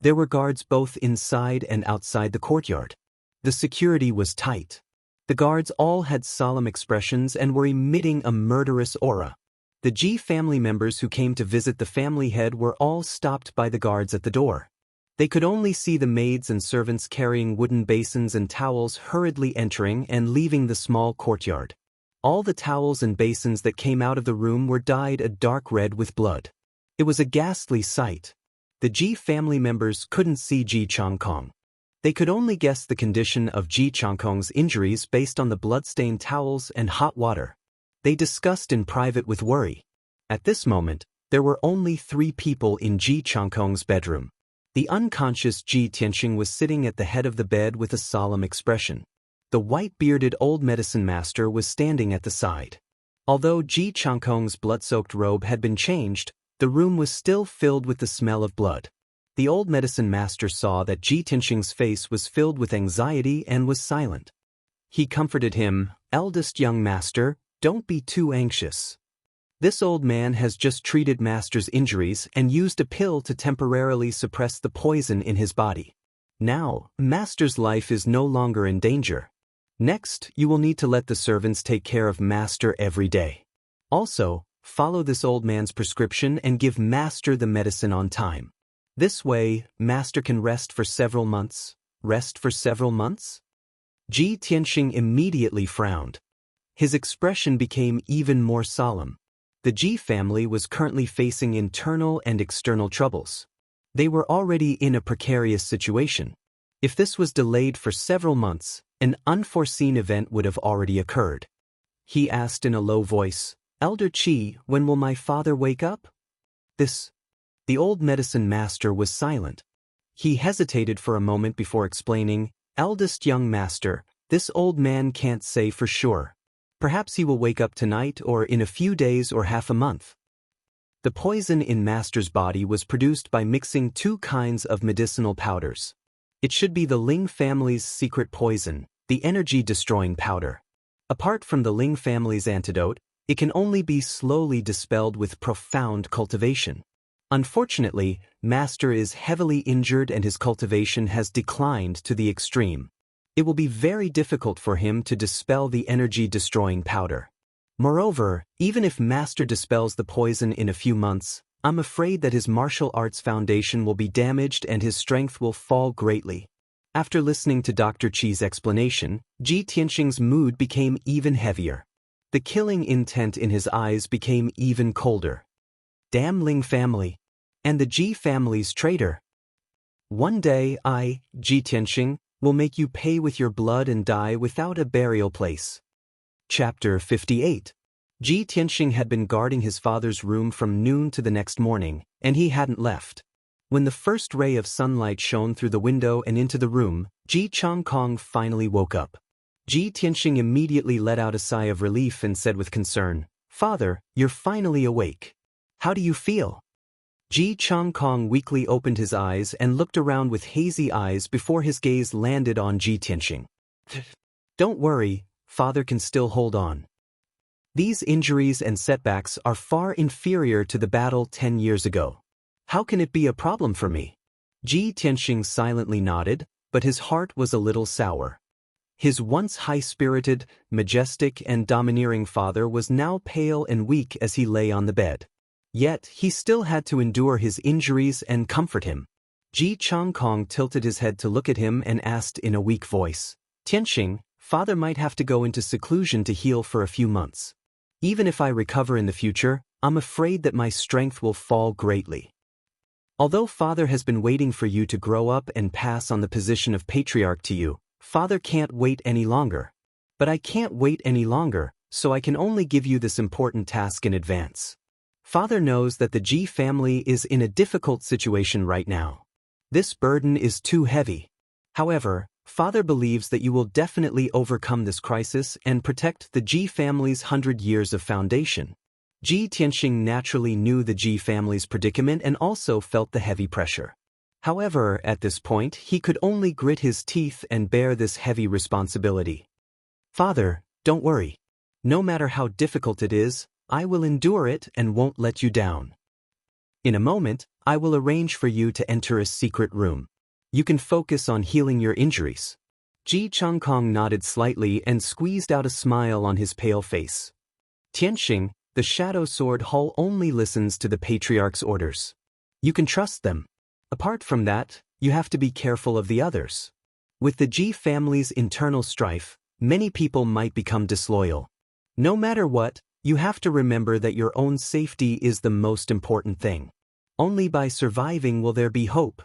There were guards both inside and outside the courtyard. The security was tight. The guards all had solemn expressions and were emitting a murderous aura. The Ji family members who came to visit the family head were all stopped by the guards at the door. They could only see the maids and servants carrying wooden basins and towels hurriedly entering and leaving the small courtyard. All the towels and basins that came out of the room were dyed a dark red with blood. It was a ghastly sight. The Ji family members couldn't see Ji Changkong. They could only guess the condition of Ji Changkong's injuries based on the blood-stained towels and hot water. They discussed in private with worry. At this moment, there were only 3 people in Ji Changkong's bedroom. The unconscious Ji Tianxing was sitting at the head of the bed with a solemn expression. The white-bearded old medicine master was standing at the side. Although Ji Changkong's blood-soaked robe had been changed, the room was still filled with the smell of blood. The old medicine master saw that Ji Tianxing's face was filled with anxiety and was silent. He comforted him, "Eldest young master, don't be too anxious. This old man has just treated master's injuries and used a pill to temporarily suppress the poison in his body. Now, master's life is no longer in danger. Next, you will need to let the servants take care of master every day. Also, follow this old man's prescription and give master the medicine on time. This way, master can rest for several months." "Rest for several months?" Ji Tianxing immediately frowned. His expression became even more solemn. The Ji family was currently facing internal and external troubles. They were already in a precarious situation. If this was delayed for several months, an unforeseen event would have already occurred. He asked in a low voice, "Elder Qi, when will my father wake up?" The old medicine master was silent. He hesitated for a moment before explaining, "Eldest young master, this old man can't say for sure. Perhaps he will wake up tonight or in a few days or half a month." The poison in master's body was produced by mixing 2 kinds of medicinal powders. It should be the Ling family's secret poison, the energy-destroying powder. Apart from the Ling family's antidote, it can only be slowly dispelled with profound cultivation. Unfortunately, master is heavily injured and his cultivation has declined to the extreme. It will be very difficult for him to dispel the energy-destroying powder. Moreover, even if master dispels the poison in a few months, I'm afraid that his martial arts foundation will be damaged and his strength will fall greatly. After listening to Dr. Qi's explanation, Ji Tianxing's mood became even heavier. The killing intent in his eyes became even colder. Damn Ling family. And the Ji family's traitor. One day I, Ji Tianxing, will make you pay with your blood and die without a burial place. Chapter 58. Ji Tianxing had been guarding his father's room from noon to the next morning, and he hadn't left. When the first ray of sunlight shone through the window and into the room, Ji Changkong finally woke up. Ji Tianxing immediately let out a sigh of relief and said with concern, "Father, you're finally awake. How do you feel?" Ji Changkong weakly opened his eyes and looked around with hazy eyes before his gaze landed on Ji Tianxing. "Don't worry, father can still hold on. These injuries and setbacks are far inferior to the battle 10 years ago. How can it be a problem for me?" Ji Tianxing silently nodded, but his heart was a little sour. His once high-spirited, majestic and domineering father was now pale and weak as he lay on the bed. Yet he still had to endure his injuries and comfort him. Ji Changkong tilted his head to look at him and asked in a weak voice, "Tianxing, father might have to go into seclusion to heal for a few months. Even if I recover in the future, I'm afraid that my strength will fall greatly. Although father has been waiting for you to grow up and pass on the position of patriarch to you, father can't wait any longer. But I can't wait any longer, so I can only give you this important task in advance. Father knows that the Ji family is in a difficult situation right now. This burden is too heavy. However, father believes that you will definitely overcome this crisis and protect the Ji family's 100 years of foundation." Ji Tianxing naturally knew the Ji family's predicament and also felt the heavy pressure. However, at this point, he could only grit his teeth and bear this heavy responsibility. "Father, don't worry. No matter how difficult it is, I will endure it and won't let you down. In a moment, I will arrange for you to enter a secret room. You can focus on healing your injuries." Ji Changkong nodded slightly and squeezed out a smile on his pale face. "Tianxing, the Shadow Sword Hall only listens to the Patriarch's orders. You can trust them. Apart from that, you have to be careful of the others. With the Ji family's internal strife, many people might become disloyal. No matter what, you have to remember that your own safety is the most important thing. Only by surviving will there be hope."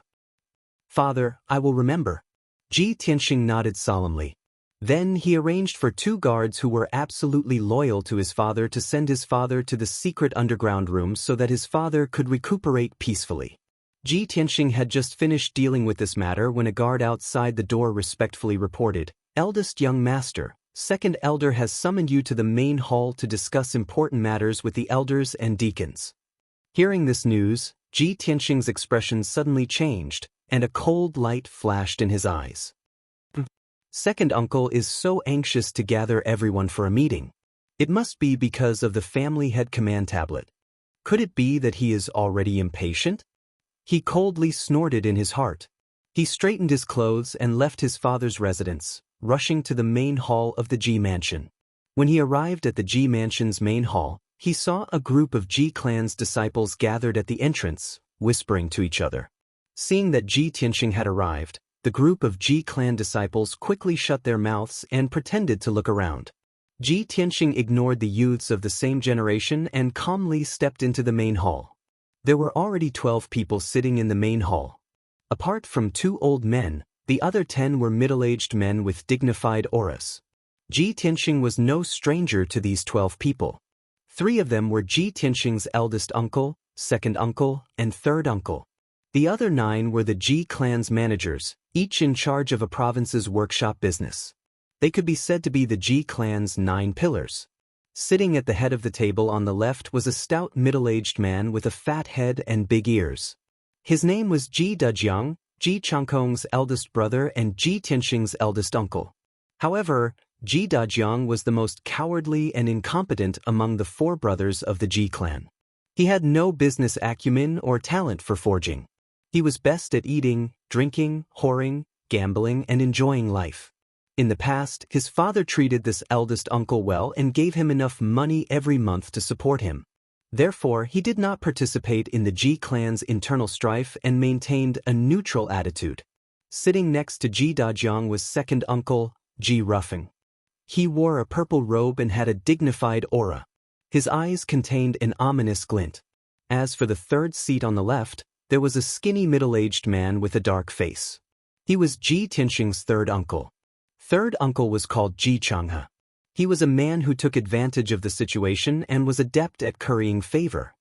"Father, I will remember." Ji Tianxing nodded solemnly. Then he arranged for 2 guards who were absolutely loyal to his father to send his father to the secret underground room so that his father could recuperate peacefully. Ji Tianxing had just finished dealing with this matter when a guard outside the door respectfully reported, "Eldest young master, second elder has summoned you to the main hall to discuss important matters with the elders and deacons." Hearing this news, Ji Tianxing's expression suddenly changed, and a cold light flashed in his eyes. "Second uncle is so anxious to gather everyone for a meeting. It must be because of the family head command tablet. Could it be that he is already impatient?" He coldly snorted in his heart. He straightened his clothes and left his father's residence, rushing to the main hall of the Ji mansion. When he arrived at the Ji mansion's main hall, he saw a group of Ji clan's disciples gathered at the entrance, whispering to each other. Seeing that Ji Tianxing had arrived, the group of Ji clan disciples quickly shut their mouths and pretended to look around. Ji Tianxing ignored the youths of the same generation and calmly stepped into the main hall. There were already 12 people sitting in the main hall. Apart from 2 old men, the other 10 were middle-aged men with dignified auras. Ji Tianxing was no stranger to these 12 people. 3 of them were Ji Tianxing's eldest uncle, second uncle, and third uncle. The other 9 were the Ji clan's managers, each in charge of a province's workshop business. They could be said to be the Ji clan's 9 pillars. Sitting at the head of the table on the left was a stout middle-aged man with a fat head and big ears. His name was Ji Dejiang, Ji Changkong's eldest brother and Ji Tianxing's eldest uncle. However, Ji Dejiang was the most cowardly and incompetent among the 4 brothers of the Ji clan. He had no business acumen or talent for forging. He was best at eating, drinking, whoring, gambling, and enjoying life. In the past, his father treated this eldest uncle well and gave him enough money every month to support him. Therefore, he did not participate in the Ji clan's internal strife and maintained a neutral attitude. Sitting next to Ji Dejiang was second uncle, Ji Ruffing. He wore a purple robe and had a dignified aura. His eyes contained an ominous glint. As for the third seat on the left, there was a skinny middle-aged man with a dark face. He was Ji Tianxing's third uncle. Third uncle was called Ji Changhe. He was a man who took advantage of the situation and was adept at currying favor.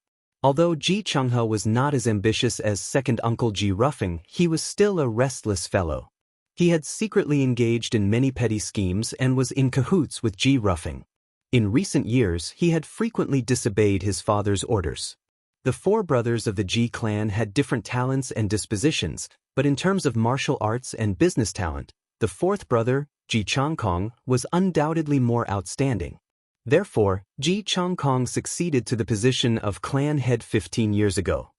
Although Ji Changhe was not as ambitious as second uncle Ji Ruffing, he was still a restless fellow. He had secretly engaged in many petty schemes and was in cahoots with Ji Ruffing. In recent years, he had frequently disobeyed his father's orders. The four brothers of the Ji clan had different talents and dispositions, but in terms of martial arts and business talent, the fourth brother, Ji Changkong, was undoubtedly more outstanding. Therefore, Ji Changkong succeeded to the position of clan head 15 years ago.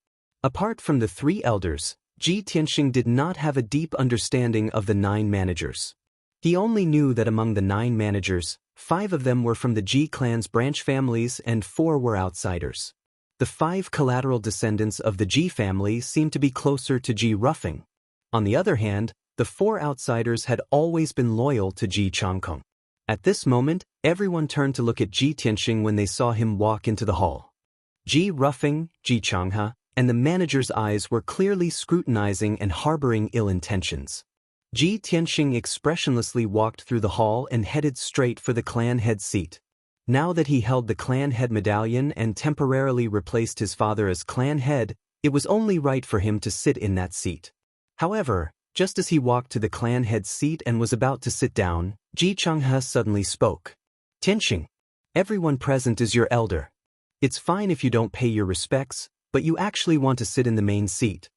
Apart from the three elders, Ji Tianxing did not have a deep understanding of the 9 managers. He only knew that among the 9 managers, 5 of them were from the Ji clan's branch families and 4 were outsiders. The 5 collateral descendants of the Ji family seemed to be closer to Ji Ruffing. On the other hand, the 4 outsiders had always been loyal to Ji Changkong. At this moment, everyone turned to look at Ji Tianxing when they saw him walk into the hall. Ji Ruffing, Ji Changhe, and the manager's eyes were clearly scrutinizing and harboring ill intentions. Ji Tianxing expressionlessly walked through the hall and headed straight for the clan head seat. Now that he held the clan head medallion and temporarily replaced his father as clan head, it was only right for him to sit in that seat. However, just as he walked to the clan head seat and was about to sit down, Ji Changhe suddenly spoke. "Tianxing, everyone present is your elder. It's fine if you don't pay your respects, but you actually want to sit in the main seat.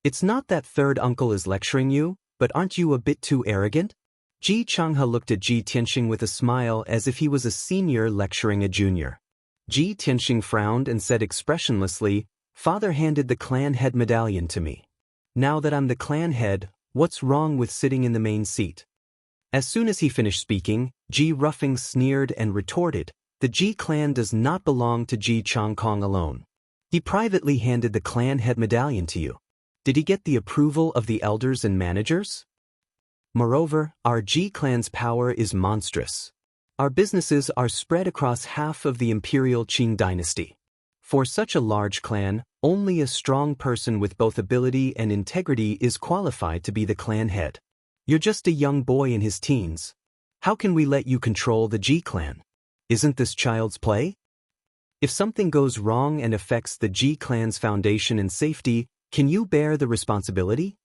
It's not that third uncle is lecturing you, but aren't you a bit too arrogant?" Ji Changhe looked at Ji Tianxing with a smile as if he was a senior lecturing a junior. Ji Tianxing frowned and said expressionlessly, "Father handed the clan head medallion to me. Now that I'm the clan head, what's wrong with sitting in the main seat?" As soon as he finished speaking, Ji Ruffing sneered and retorted, "The Ji clan does not belong to Ji Changkong alone. He privately handed the clan head medallion to you. Did he get the approval of the elders and managers? Moreover, our Ji clan's power is monstrous. Our businesses are spread across half of the imperial Qing dynasty. For such a large clan, only a strong person with both ability and integrity is qualified to be the clan head. You're just a young boy in his teens. How can we let you control the Ji clan? Isn't this child's play? If something goes wrong and affects the Ji clan's foundation and safety, can you bear the responsibility?"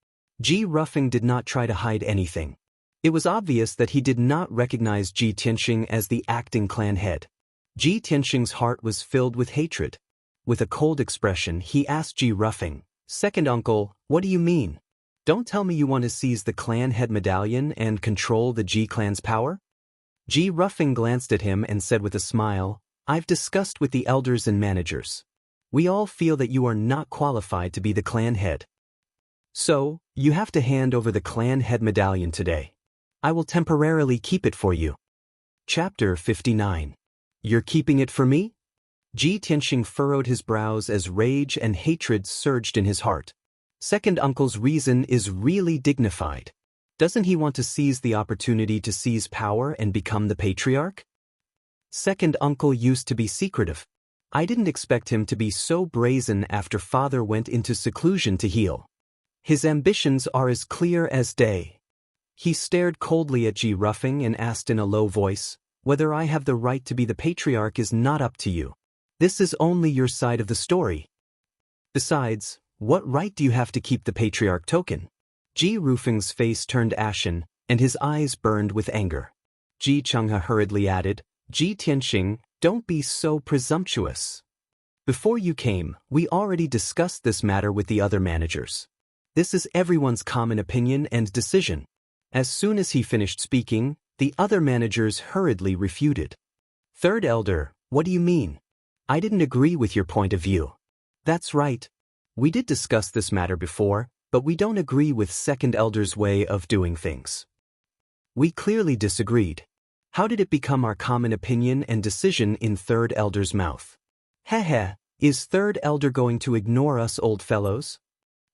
Ji Ruffing did not try to hide anything. It was obvious that he did not recognize Ji Tianxing as the acting clan head. Ji Tianxing's heart was filled with hatred. With a cold expression, he asked Ji Ruffing, "Second uncle, what do you mean? Don't tell me you want to seize the clan head medallion and control the Ji clan's power?" Ji Ruffing glanced at him and said with a smile, "I've discussed with the elders and managers. We all feel that you are not qualified to be the clan head. So, you have to hand over the clan head medallion today. I will temporarily keep it for you." Chapter 59. You're keeping it for me? Ji Tianxing furrowed his brows as rage and hatred surged in his heart. Second uncle's reason is really dignified. Doesn't he want to seize the opportunity to seize power and become the patriarch? Second uncle used to be secretive. I didn't expect him to be so brazen after father went into seclusion to heal. His ambitions are as clear as day. He stared coldly at Ji Ruffing and asked in a low voice, "Whether I have the right to be the patriarch is not up to you. This is only your side of the story. Besides, what right do you have to keep the patriarch token?" Ji Ruffing's face turned ashen, and his eyes burned with anger. Ji Changhe hurriedly added, "Ji Tianxing, don't be so presumptuous. Before you came, we already discussed this matter with the other managers. This is everyone's common opinion and decision." As soon as he finished speaking, the other managers hurriedly refuted. "Third elder, what do you mean? I didn't agree with your point of view." "That's right. We did discuss this matter before, but we don't agree with second elder's way of doing things. We clearly disagreed. How did it become our common opinion and decision in third elder's mouth? Heh, is third elder going to ignore us old fellows?"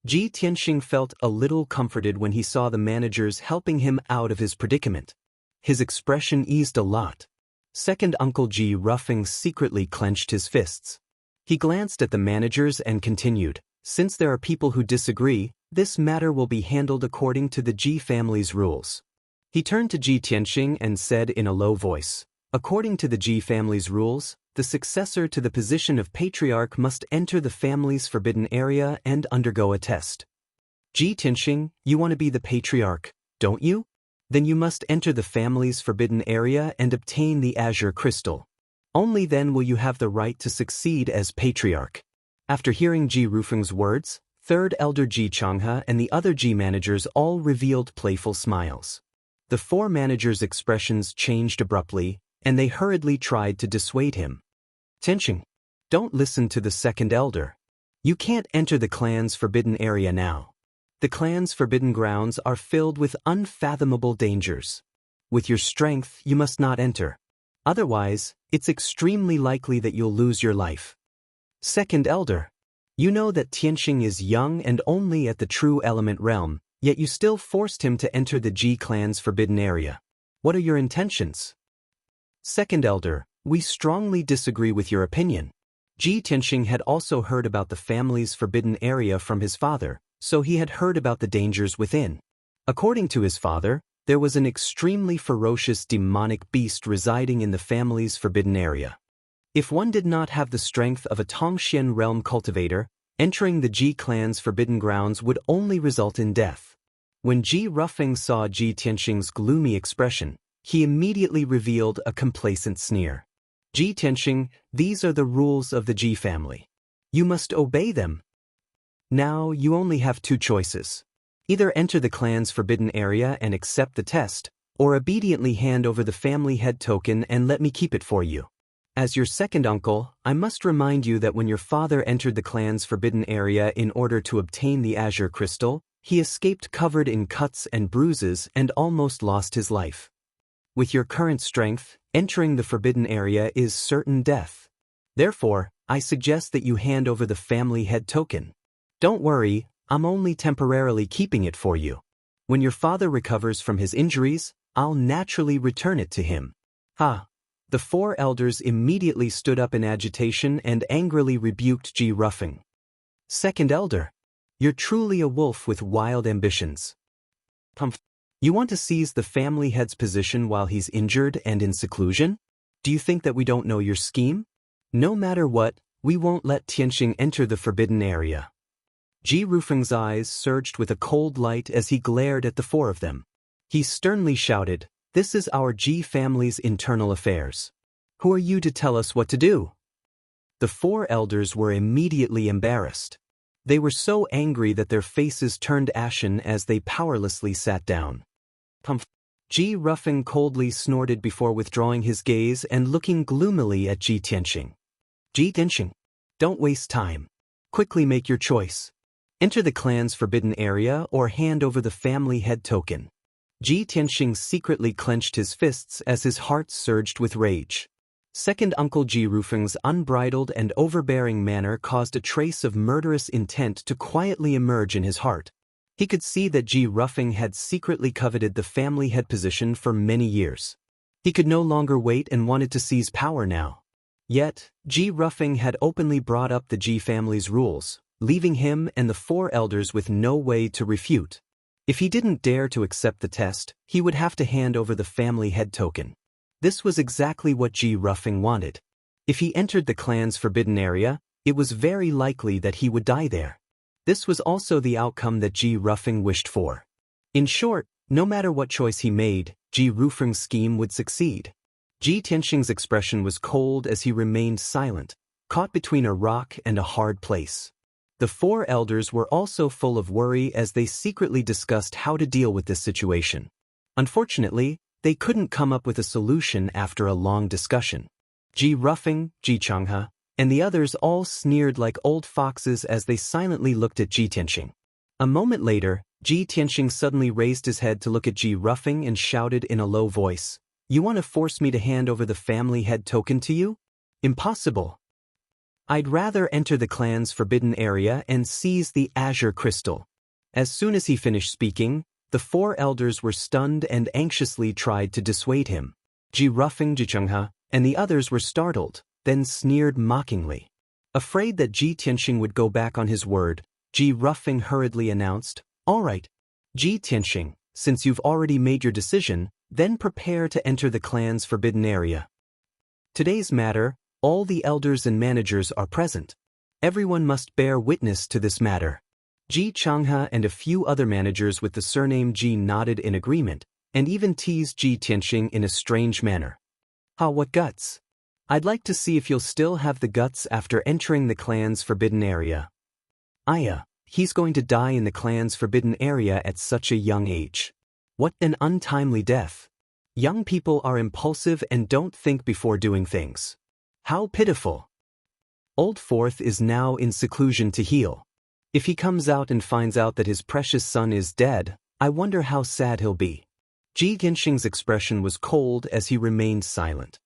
Ji Tianxing felt a little comforted when he saw the managers helping him out of his predicament. His expression eased a lot. Second uncle Ji Ruffing secretly clenched his fists. He glanced at the managers and continued, "Since there are people who disagree, this matter will be handled according to the Ji family's rules." He turned to Ji Tianxing and said in a low voice, According to the Ji family's rules, the successor to the position of patriarch must enter the family's forbidden area and undergo a test. Ji Tianxing, you want to be the patriarch, don't you? Then you must enter the family's forbidden area and obtain the azure crystal. Only then will you have the right to succeed as patriarch. After hearing Ji Rufeng's words, third elder Ji Changhe and the other Ji managers all revealed playful smiles. The four managers' expressions changed abruptly, and they hurriedly tried to dissuade him. Tianxing, don't listen to the second elder. You can't enter the clan's forbidden area now. The clan's forbidden grounds are filled with unfathomable dangers. With your strength, you must not enter. Otherwise, it's extremely likely that you'll lose your life. Second elder, you know that Tianxing is young and only at the true element realm, yet you still forced him to enter the Ji clan's forbidden area. What are your intentions? Second elder, we strongly disagree with your opinion. Ji Tianxing had also heard about the family's forbidden area from his father, so he had heard about the dangers within. According to his father, there was an extremely ferocious demonic beast residing in the family's forbidden area. If one did not have the strength of a Tongxian realm cultivator, entering the Ji clan's forbidden grounds would only result in death. When Ji Rufeng saw Ji Tianxing's gloomy expression, he immediately revealed a complacent sneer. Ji Tianxing, these are the rules of the Ji family. You must obey them. Now you only have two choices. Either enter the clan's forbidden area and accept the test, or obediently hand over the family head token and let me keep it for you. As your second uncle, I must remind you that when your father entered the clan's forbidden area in order to obtain the azure crystal, he escaped covered in cuts and bruises and almost lost his life. With your current strength, entering the forbidden area is certain death. Therefore, I suggest that you hand over the family head token. Don't worry, I'm only temporarily keeping it for you. When your father recovers from his injuries, I'll naturally return it to him. Ha! The four elders immediately stood up in agitation and angrily rebuked Ji Rufeng. Second elder, you're truly a wolf with wild ambitions. You want to seize the family head's position while he's injured and in seclusion? Do you think that we don't know your scheme? No matter what, we won't let Tianxing enter the forbidden area. Ji Rufeng's eyes surged with a cold light as he glared at the four of them. He sternly shouted, "This is our Ji family's internal affairs. Who are you to tell us what to do?" The four elders were immediately embarrassed. They were so angry that their faces turned ashen as they powerlessly sat down. Ji Rufeng coldly snorted before withdrawing his gaze and looking gloomily at Ji Tianxing. Ji Tianxing, don't waste time. Quickly make your choice. Enter the clan's forbidden area or hand over the family head token. Ji Tianxing secretly clenched his fists as his heart surged with rage. Second Uncle Ji Rufeng's unbridled and overbearing manner caused a trace of murderous intent to quietly emerge in his heart. He could see that Ji Rufeng had secretly coveted the family head position for many years. He could no longer wait and wanted to seize power now. Yet, Ji Rufeng had openly brought up the Ji family's rules, leaving him and the four elders with no way to refute. If he didn't dare to accept the test, he would have to hand over the family head token. This was exactly what Ji Rufeng wanted. If he entered the clan's forbidden area, it was very likely that he would die there. This was also the outcome that Ji Rufeng wished for. In short, no matter what choice he made, Ji Rufeng's scheme would succeed. Ji Tianxing's expression was cold as he remained silent, caught between a rock and a hard place. The four elders were also full of worry as they secretly discussed how to deal with this situation. Unfortunately, they couldn't come up with a solution after a long discussion. Ji Rufeng, Ji Changhe, and the others all sneered like old foxes as they silently looked at Ji Tianxing. A moment later, Ji Tianxing suddenly raised his head to look at Ji Rufeng and shouted in a low voice, "You want to force me to hand over the family head token to you? Impossible. I'd rather enter the clan's forbidden area and seize the azure crystal." As soon as he finished speaking, the four elders were stunned and anxiously tried to dissuade him. Ji Rufeng, Ji Changhe, and the others were startled, then sneered mockingly. Afraid that Ji Tianxing would go back on his word, Ji Rufeng hurriedly announced, "All right, Ji Tianxing, since you've already made your decision, then prepare to enter the clan's forbidden area." Today's matter, all the elders and managers are present. Everyone must bear witness to this matter. Ji Changhe and a few other managers with the surname Ji nodded in agreement, and even teased Ji Tianxing in a strange manner. What guts? I'd like to see if you'll still have the guts after entering the clan's forbidden area. He's going to die in the clan's forbidden area at such a young age. What an untimely death. Young people are impulsive and don't think before doing things. How pitiful. Old Fourth is now in seclusion to heal. If he comes out and finds out that his precious son is dead, I wonder how sad he'll be. Ji Tianxing's expression was cold as he remained silent.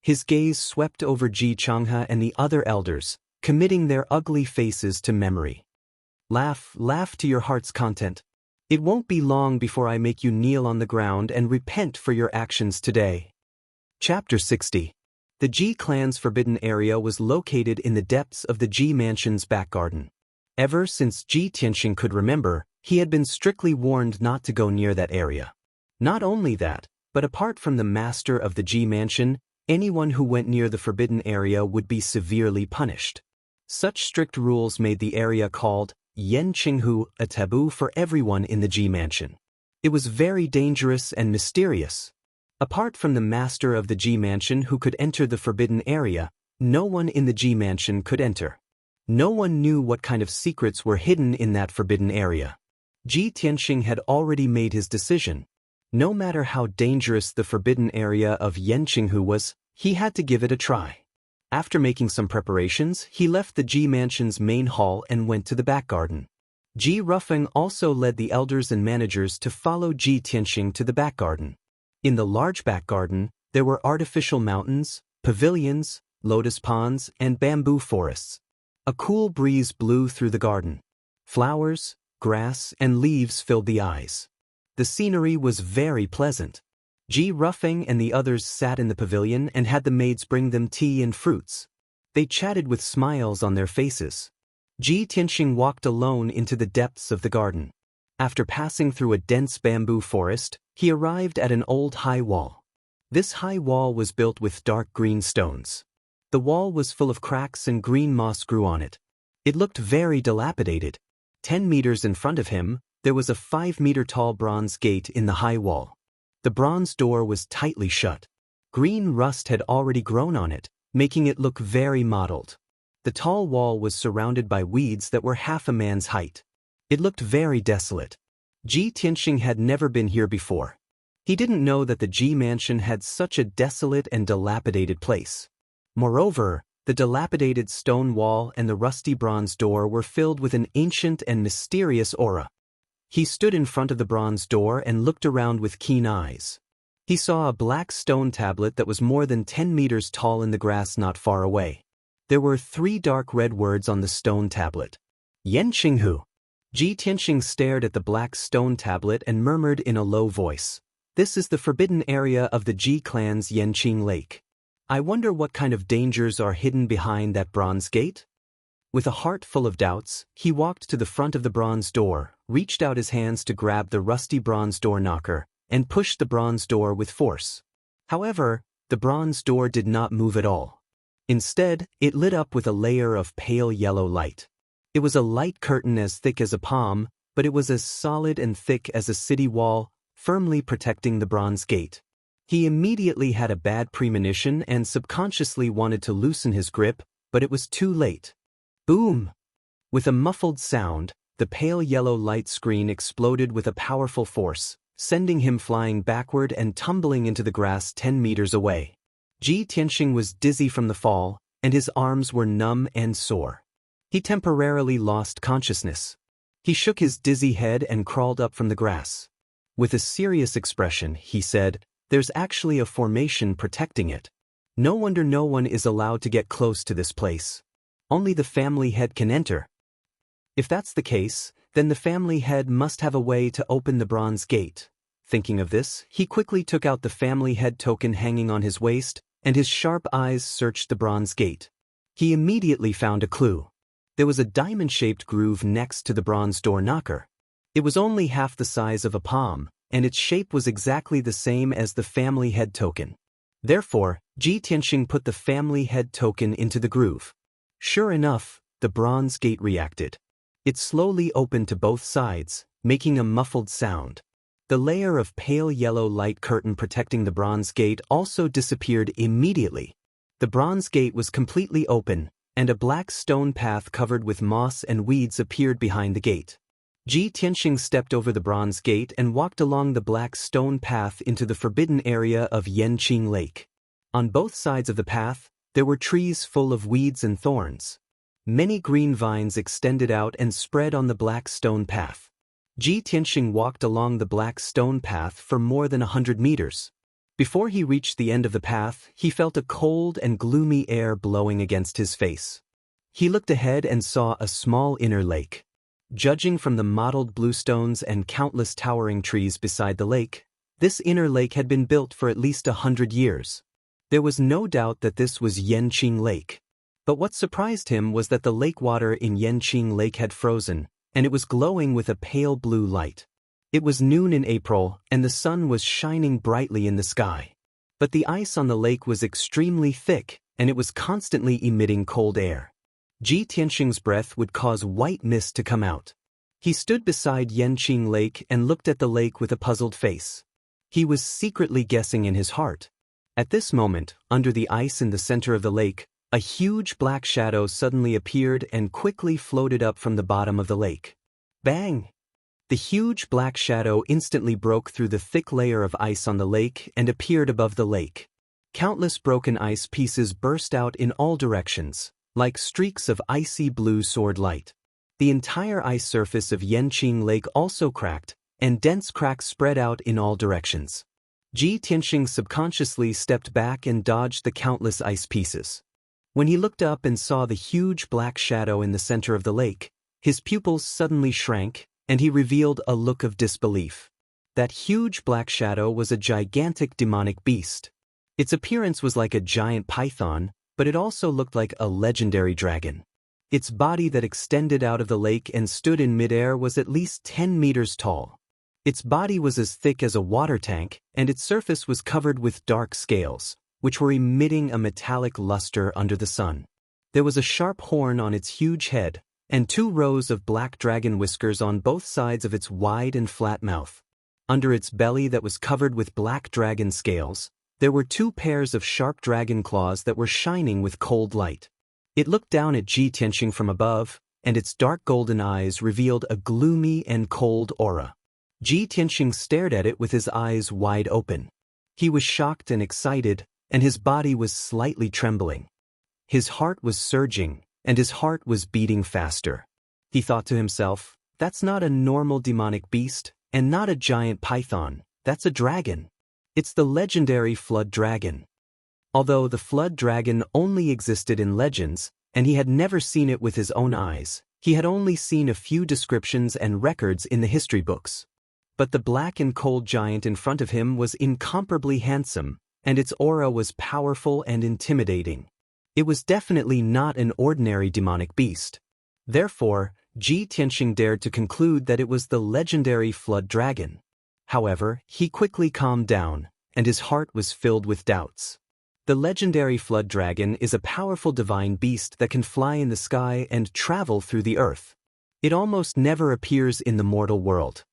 His gaze swept over Ji Changhe and the other elders, committing their ugly faces to memory. Laugh to your heart's content. It won't be long before I make you kneel on the ground and repent for your actions today. Chapter 60. The Ji clan's forbidden area was located in the depths of the Ji mansion's back garden. Ever since Ji Tianxing could remember, he had been strictly warned not to go near that area. Not only that, but apart from the master of the Ji mansion, anyone who went near the forbidden area would be severely punished. Such strict rules made the area called Yanqinghu a taboo for everyone in the Ji mansion. It was very dangerous and mysterious. Apart from the master of the Ji mansion who could enter the forbidden area, no one in the Ji mansion could enter. No one knew what kind of secrets were hidden in that forbidden area. Ji Tianxing had already made his decision. No matter how dangerous the forbidden area of Yanqinghu was, he had to give it a try. After making some preparations, he left the Ji mansion's main hall and went to the back garden. Ji Rufeng also led the elders and managers to follow Ji Tianxing to the back garden. In the large back garden, there were artificial mountains, pavilions, lotus ponds, and bamboo forests. A cool breeze blew through the garden. Flowers, grass, and leaves filled the eyes. The scenery was very pleasant. Ji Rufeng and the others sat in the pavilion and had the maids bring them tea and fruits. They chatted with smiles on their faces. Ji Tianxing walked alone into the depths of the garden. After passing through a dense bamboo forest, he arrived at an old high wall. This high wall was built with dark green stones. The wall was full of cracks and green moss grew on it. It looked very dilapidated. 10 meters in front of him, there was a 5-meter-tall bronze gate in the high wall. The bronze door was tightly shut. Green rust had already grown on it, making it look very mottled. The tall wall was surrounded by weeds that were half a man's height. It looked very desolate. Ji Tianxing had never been here before. He didn't know that the Ji mansion had such a desolate and dilapidated place. Moreover, the dilapidated stone wall and the rusty bronze door were filled with an ancient and mysterious aura. He stood in front of the bronze door and looked around with keen eyes. He saw a black stone tablet that was more than 10 meters tall in the grass not far away. There were 3 dark red words on the stone tablet. Yanqinghu. Ji Tianxing stared at the black stone tablet and murmured in a low voice, "This is the forbidden area of the Ji clan's Yanqing Lake. I wonder what kind of dangers are hidden behind that bronze gate?" With a heart full of doubts, he walked to the front of the bronze door, reached out his hands to grab the rusty bronze door knocker, and pushed the bronze door with force. However, the bronze door did not move at all. Instead, it lit up with a layer of pale yellow light. It was a light curtain as thick as a palm, but it was as solid and thick as a city wall, firmly protecting the bronze gate. He immediately had a bad premonition and subconsciously wanted to loosen his grip, but it was too late. Boom! With a muffled sound, the pale yellow light screen exploded with a powerful force, sending him flying backward and tumbling into the grass 10 meters away. Ji Tianxing was dizzy from the fall, and his arms were numb and sore. He temporarily lost consciousness. He shook his dizzy head and crawled up from the grass. With a serious expression, he said, "There's actually a formation protecting it. No wonder no one is allowed to get close to this place. Only the family head can enter. If that's the case, then the family head must have a way to open the bronze gate." Thinking of this, he quickly took out the family head token hanging on his waist, and his sharp eyes searched the bronze gate. He immediately found a clue. There was a diamond-shaped groove next to the bronze door knocker. It was only half the size of a palm, and its shape was exactly the same as the family head token. Therefore, Ji Tianxing put the family head token into the groove. Sure enough, the bronze gate reacted. It slowly opened to both sides, making a muffled sound. The layer of pale yellow light curtain protecting the bronze gate also disappeared immediately. The bronze gate was completely open, and a black stone path covered with moss and weeds appeared behind the gate. Ji Tianxing stepped over the bronze gate and walked along the black stone path into the forbidden area of Yanqing Lake. On both sides of the path, there were trees full of weeds and thorns. Many green vines extended out and spread on the black stone path. Ji Tianxing walked along the black stone path for more than 100 meters. Before he reached the end of the path, he felt a cold and gloomy air blowing against his face. He looked ahead and saw a small inner lake. Judging from the mottled bluestones and countless towering trees beside the lake, this inner lake had been built for at least 100 years. There was no doubt that this was Yanqing Lake. But what surprised him was that the lake water in Yanqing Lake had frozen, and it was glowing with a pale blue light. It was noon in April, and the sun was shining brightly in the sky. But the ice on the lake was extremely thick, and it was constantly emitting cold air. Ji Tianxing's breath would cause white mist to come out. He stood beside Yanqing Lake and looked at the lake with a puzzled face. He was secretly guessing in his heart. At this moment, under the ice in the center of the lake, a huge black shadow suddenly appeared and quickly floated up from the bottom of the lake. Bang! The huge black shadow instantly broke through the thick layer of ice on the lake and appeared above the lake. Countless broken ice pieces burst out in all directions, like streaks of icy blue sword light. The entire ice surface of Yanqing Lake also cracked, and dense cracks spread out in all directions. Ji Tianxing subconsciously stepped back and dodged the countless ice pieces. When he looked up and saw the huge black shadow in the center of the lake, his pupils suddenly shrank, and he revealed a look of disbelief. That huge black shadow was a gigantic demonic beast. Its appearance was like a giant python, but it also looked like a legendary dragon. Its body that extended out of the lake and stood in midair was at least 10 meters tall. Its body was as thick as a water tank, and its surface was covered with dark scales, which were emitting a metallic luster under the sun. There was a sharp horn on its huge head, and 2 rows of black dragon whiskers on both sides of its wide and flat mouth. Under its belly that was covered with black dragon scales, there were 2 pairs of sharp dragon claws that were shining with cold light. It looked down at Ji Tianxing from above, and its dark golden eyes revealed a gloomy and cold aura. Ji Tianxing stared at it with his eyes wide open. He was shocked and excited, and his body was slightly trembling. His heart was surging, and his heart was beating faster. He thought to himself, that's not a normal demonic beast, and not a giant python, that's a dragon. It's the legendary flood dragon. Although the flood dragon only existed in legends, and he had never seen it with his own eyes, he had only seen a few descriptions and records in the history books. But the black and cold giant in front of him was incomparably handsome, and its aura was powerful and intimidating. It was definitely not an ordinary demonic beast. Therefore, Ji Tianxing dared to conclude that it was the legendary flood dragon. However, he quickly calmed down, and his heart was filled with doubts. The legendary flood dragon is a powerful divine beast that can fly in the sky and travel through the earth. It almost never appears in the mortal world.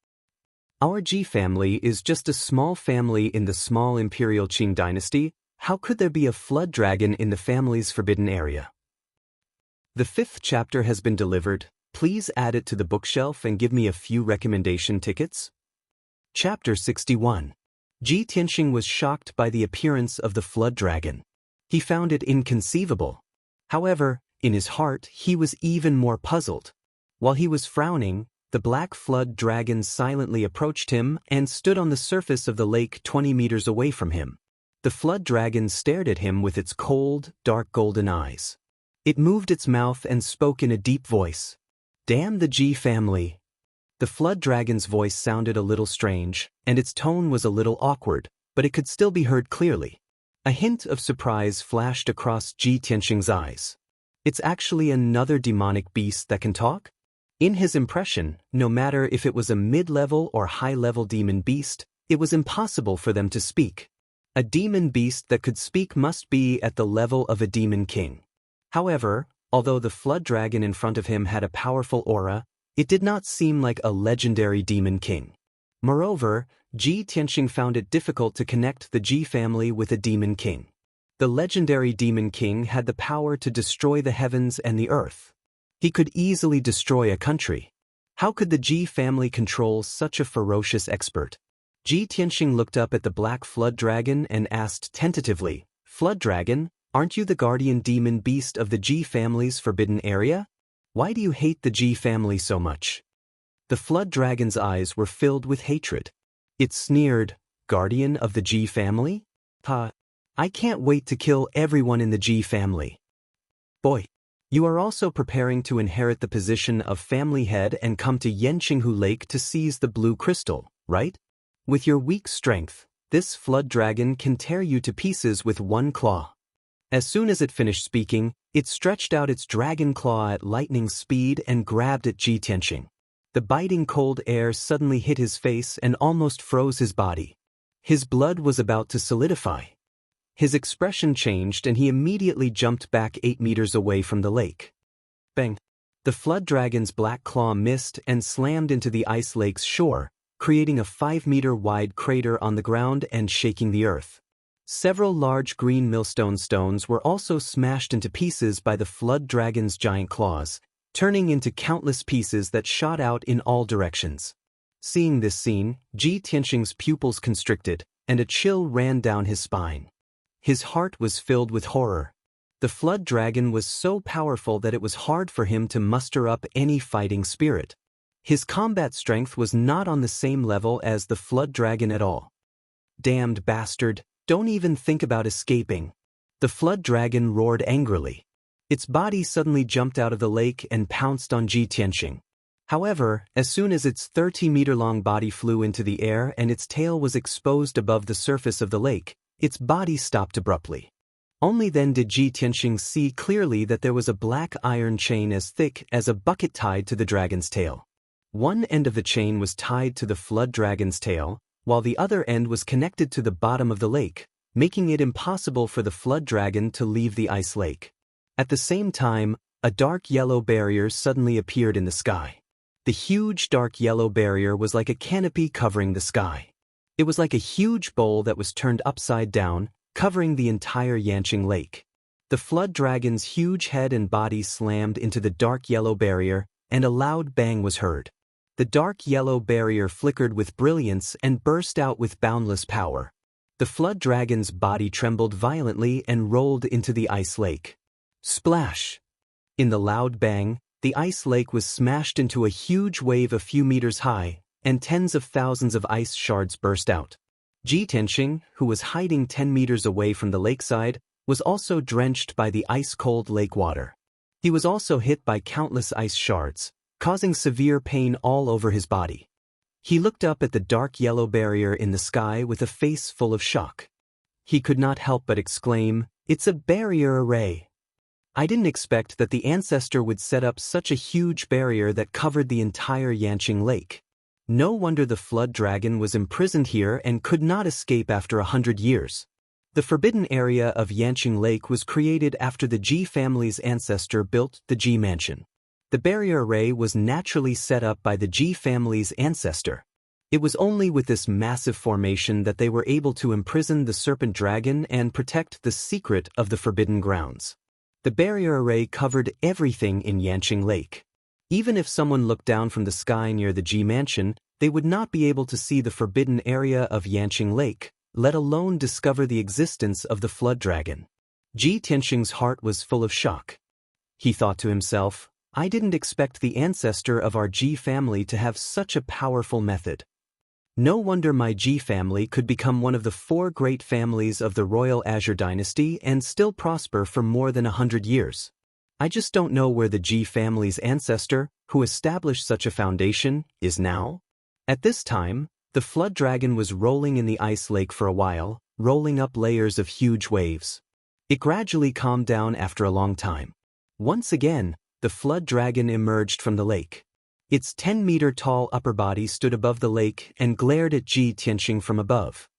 Our Ji family is just a small family in the small imperial Qing dynasty. How could there be a flood dragon in the family's forbidden area? The 5th chapter has been delivered. Please add it to the bookshelf and give me a few recommendation tickets. Chapter 61. Ji Tianxing was shocked by the appearance of the flood dragon. He found it inconceivable. However, in his heart, he was even more puzzled. While he was frowning, the black flood dragon silently approached him and stood on the surface of the lake 20 meters away from him. The flood dragon stared at him with its cold, dark golden eyes. It moved its mouth and spoke in a deep voice. Damn the Ji family. The flood dragon's voice sounded a little strange, and its tone was a little awkward, but it could still be heard clearly. A hint of surprise flashed across Ji Tianxing's eyes. It's actually another demonic beast that can talk? In his impression, no matter if it was a mid-level or high-level demon beast, it was impossible for them to speak. A demon beast that could speak must be at the level of a demon king. However, although the flood dragon in front of him had a powerful aura, it did not seem like a legendary demon king. Moreover, Ji Tianqing found it difficult to connect the Ji family with a demon king. The legendary demon king had the power to destroy the heavens and the earth. He could easily destroy a country. How could the Ji family control such a ferocious expert? Ji Tianqing looked up at the black flood dragon and asked tentatively, "Flood dragon, aren't you the guardian demon beast of the Ji family's forbidden area? Why do you hate the Ji family so much?" The flood dragon's eyes were filled with hatred. It sneered, "Guardian of the Ji family? I can't wait to kill everyone in the Ji family." "Boy, you are also preparing to inherit the position of family head and come to Yanqinghu Lake to seize the blue crystal, right? With your weak strength, this flood dragon can tear you to pieces with one claw." As soon as it finished speaking, it stretched out its dragon claw at lightning speed and grabbed at Ji Tianqing. The biting cold air suddenly hit his face and almost froze his body. His blood was about to solidify. His expression changed and he immediately jumped back 8 meters away from the lake. Bang! The flood dragon's black claw missed and slammed into the ice lake's shore, creating a 5-meter-wide crater on the ground and shaking the earth. Several large green millstone stones were also smashed into pieces by the flood dragon's giant claws, turning into countless pieces that shot out in all directions. Seeing this scene, Ji Tianqing's pupils constricted, and a chill ran down his spine. His heart was filled with horror. The flood dragon was so powerful that it was hard for him to muster up any fighting spirit. His combat strength was not on the same level as the flood dragon at all. "Damned bastard, don't even think about escaping." The flood dragon roared angrily. Its body suddenly jumped out of the lake and pounced on Ji Tianqing. However, as soon as its 30-meter-long body flew into the air and its tail was exposed above the surface of the lake, its body stopped abruptly. Only then did Ji Tianqing see clearly that there was a black iron chain as thick as a bucket tied to the dragon's tail. One end of the chain was tied to the flood dragon's tail, while the other end was connected to the bottom of the lake, making it impossible for the flood dragon to leave the ice lake. At the same time, a dark yellow barrier suddenly appeared in the sky. The huge dark yellow barrier was like a canopy covering the sky. It was like a huge bowl that was turned upside down, covering the entire Yanqing Lake. The flood dragon's huge head and body slammed into the dark yellow barrier, and a loud bang was heard. The dark yellow barrier flickered with brilliance and burst out with boundless power. The flood dragon's body trembled violently and rolled into the ice lake. Splash! In the loud bang, the ice lake was smashed into a huge wave a few meters high, and tens of thousands of ice shards burst out. Ji Tianqing, who was hiding 10 meters away from the lakeside, was also drenched by the ice-cold lake water. He was also hit by countless ice shards, causing severe pain all over his body. He looked up at the dark yellow barrier in the sky with a face full of shock. He could not help but exclaim, "It's a barrier array. I didn't expect that the ancestor would set up such a huge barrier that covered the entire Yanqing Lake. No wonder the flood dragon was imprisoned here and could not escape after 100 years. The forbidden area of Yanqing Lake was created after the Ji family's ancestor built the Ji mansion. The barrier array was naturally set up by the Ji family's ancestor. It was only with this massive formation that they were able to imprison the serpent dragon and protect the secret of the forbidden grounds. The barrier array covered everything in Yanqing Lake. Even if someone looked down from the sky near the Ji mansion, they would not be able to see the forbidden area of Yanqing Lake, let alone discover the existence of the flood dragon. Ji Tianqing's heart was full of shock. He thought to himself, "I didn't expect the ancestor of our Ji family to have such a powerful method. No wonder my Ji family could become one of the 4 great families of the Royal Azure Dynasty and still prosper for more than 100 years. I just don't know where the Ji family's ancestor, who established such a foundation, is now." At this time, the flood dragon was rolling in the ice lake for a while, rolling up layers of huge waves. It gradually calmed down after a long time. Once again, the flood dragon emerged from the lake. Its 10-meter-tall upper body stood above the lake and glared at Ji Tianqing from above.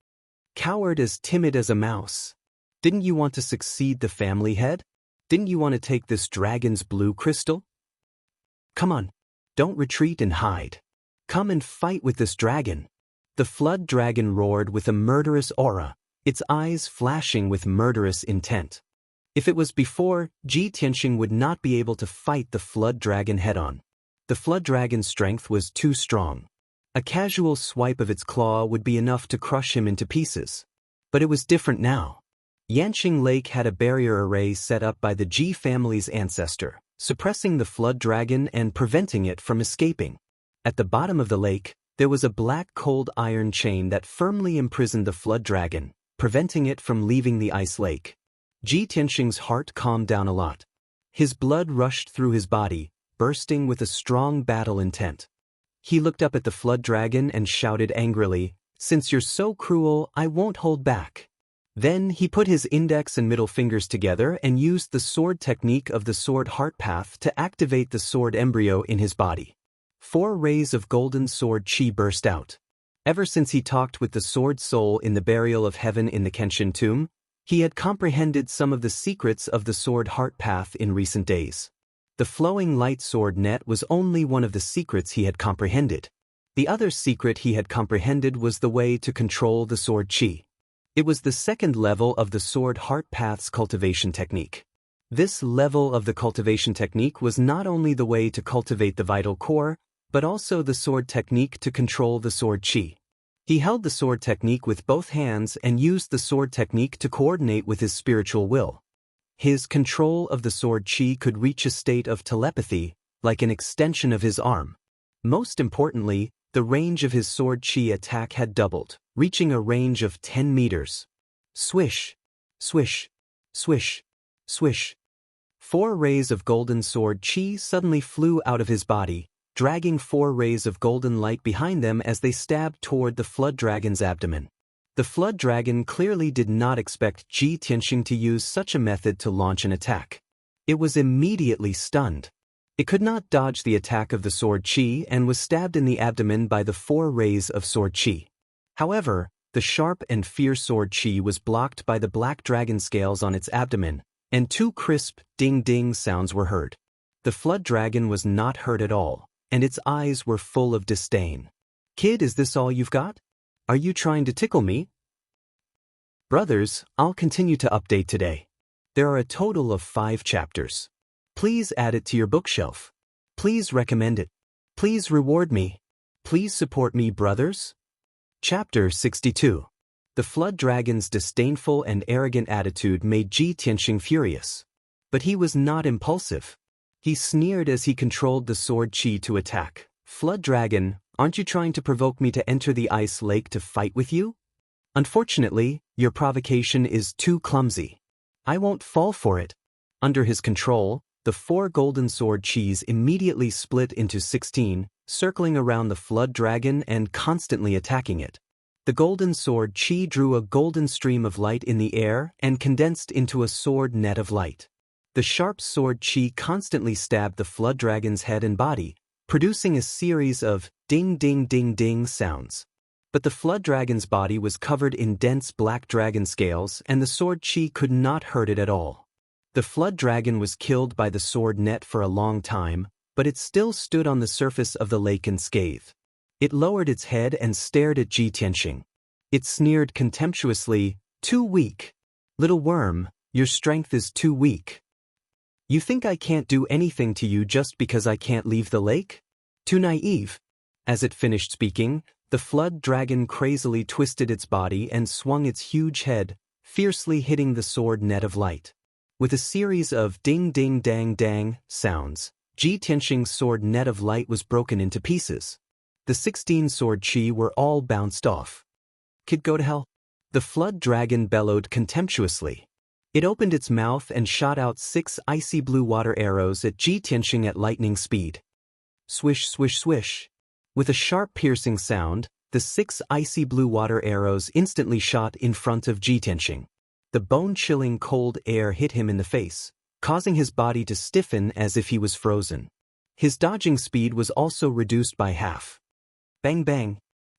Coward as timid as a mouse. Didn't you want to succeed the family head? Didn't you want to take this dragon's blue crystal? Come on. Don't retreat and hide. Come and fight with this dragon. The flood dragon roared with a murderous aura, its eyes flashing with murderous intent. If it was before, Ji Tianxing would not be able to fight the flood dragon head-on. The flood dragon's strength was too strong. A casual swipe of its claw would be enough to crush him into pieces. But it was different now. Yanqing Lake had a barrier array set up by the Ji family's ancestor, suppressing the flood dragon and preventing it from escaping. At the bottom of the lake, there was a black cold iron chain that firmly imprisoned the flood dragon, preventing it from leaving the ice lake. Ji Tianxing's heart calmed down a lot. His blood rushed through his body, bursting with a strong battle intent. He looked up at the flood dragon and shouted angrily, "Since you're so cruel, I won't hold back." Then he put his index and middle fingers together and used the sword technique of the sword heart path to activate the sword embryo in his body. 4 rays of golden sword chi burst out. Ever since he talked with the sword soul in the burial of heaven in the Kenshin tomb, he had comprehended some of the secrets of the sword heart path in recent days. The flowing light sword net was only one of the secrets he had comprehended. The other secret he had comprehended was the way to control the sword chi. It was the second level of the sword heart path's cultivation technique. This level of the cultivation technique was not only the way to cultivate the vital core, but also the sword technique to control the sword chi. He held the sword technique with both hands and used the sword technique to coordinate with his spiritual will. His control of the sword chi could reach a state of telepathy, like an extension of his arm. Most importantly, the range of his sword chi attack had doubled, reaching a range of 10 meters. Swish, swish, swish, swish. 4 rays of golden sword chi suddenly flew out of his body, dragging 4 rays of golden light behind them as they stabbed toward the flood dragon's abdomen. The flood dragon clearly did not expect Ji Tianxing to use such a method to launch an attack. It was immediately stunned. It could not dodge the attack of the sword chi and was stabbed in the abdomen by the 4 rays of sword chi. However, the sharp and fierce sword chi was blocked by the black dragon scales on its abdomen, and 2 crisp ding-ding sounds were heard. The flood dragon was not hurt at all, and its eyes were full of disdain. "Kid, is this all you've got? Are you trying to tickle me?" Brothers, I'll continue to update today. There are a total of 5 chapters. Please add it to your bookshelf. Please recommend it. Please reward me. Please support me, brothers. Chapter 62. The flood dragon's disdainful and arrogant attitude made Ji Tianxing furious. But he was not impulsive. He sneered as he controlled the sword chi to attack. "Flood dragon, aren't you trying to provoke me to enter the ice lake to fight with you? Unfortunately, your provocation is too clumsy. I won't fall for it." Under his control, the 4 golden sword chis immediately split into 16, circling around the flood dragon and constantly attacking it. The golden sword chi drew a golden stream of light in the air and condensed into a sword net of light. The sharp sword chi constantly stabbed the flood dragon's head and body, producing a series of ding-ding-ding-ding sounds. But the flood dragon's body was covered in dense black dragon scales and the sword chi could not hurt it at all. The flood dragon was killed by the sword net for a long time, but it still stood on the surface of the lake unscathed. It lowered its head and stared at Ji Tianxing. It sneered contemptuously, "Too weak. Little worm, your strength is too weak. You think I can't do anything to you just because I can't leave the lake? Too naive." As it finished speaking, the flood dragon crazily twisted its body and swung its huge head, fiercely hitting the sword net of light. With a series of ding-ding-dang-dang sounds, Ji Tianxing's sword net of light was broken into pieces. The 16 sword chi were all bounced off. "Kid, go to hell." The flood dragon bellowed contemptuously. It opened its mouth and shot out 6 icy blue water arrows at Ji Tianxing at lightning speed. Swish, swish, swish. With a sharp piercing sound, the 6 icy blue water arrows instantly shot in front of Ji Tianxing. The bone-chilling cold air hit him in the face, causing his body to stiffen as if he was frozen. His dodging speed was also reduced by half. Bang bang.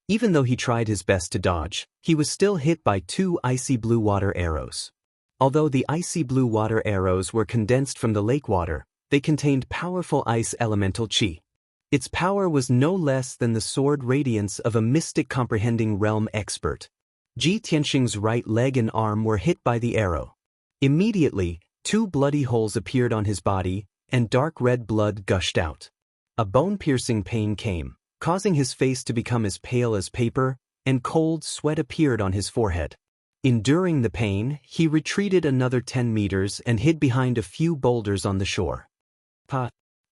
Even though he tried his best to dodge, he was still hit by 2 icy blue water arrows. Although the icy blue water arrows were condensed from the lake water, they contained powerful ice elemental chi. Its power was no less than the sword radiance of a mystic comprehending realm expert. Ji Tianxing's right leg and arm were hit by the arrow. Immediately, 2 bloody holes appeared on his body, and dark red blood gushed out. A bone-piercing pain came, causing his face to become as pale as paper, and cold sweat appeared on his forehead. Enduring the pain, he retreated another 10 meters and hid behind a few boulders on the shore.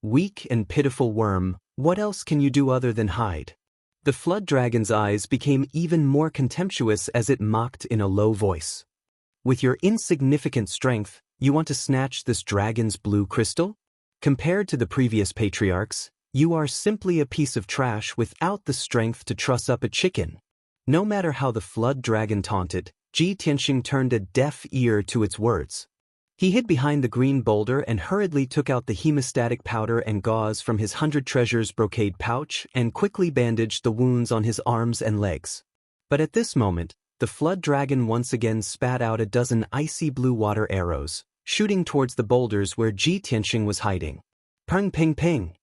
Weak and pitiful worm, what else can you do other than hide? The flood dragon's eyes became even more contemptuous as it mocked in a low voice. With your insignificant strength, you want to snatch this dragon's blue crystal? Compared to the previous patriarchs, you are simply a piece of trash without the strength to truss up a chicken. No matter how the flood dragon taunted, Ji Tianxing turned a deaf ear to its words. He hid behind the green boulder and hurriedly took out the hemostatic powder and gauze from his 100 treasures brocade pouch and quickly bandaged the wounds on his arms and legs. But at this moment, the flood dragon once again spat out a dozen icy blue water arrows, shooting towards the boulders where Ji Tianxing was hiding. Peng peng peng!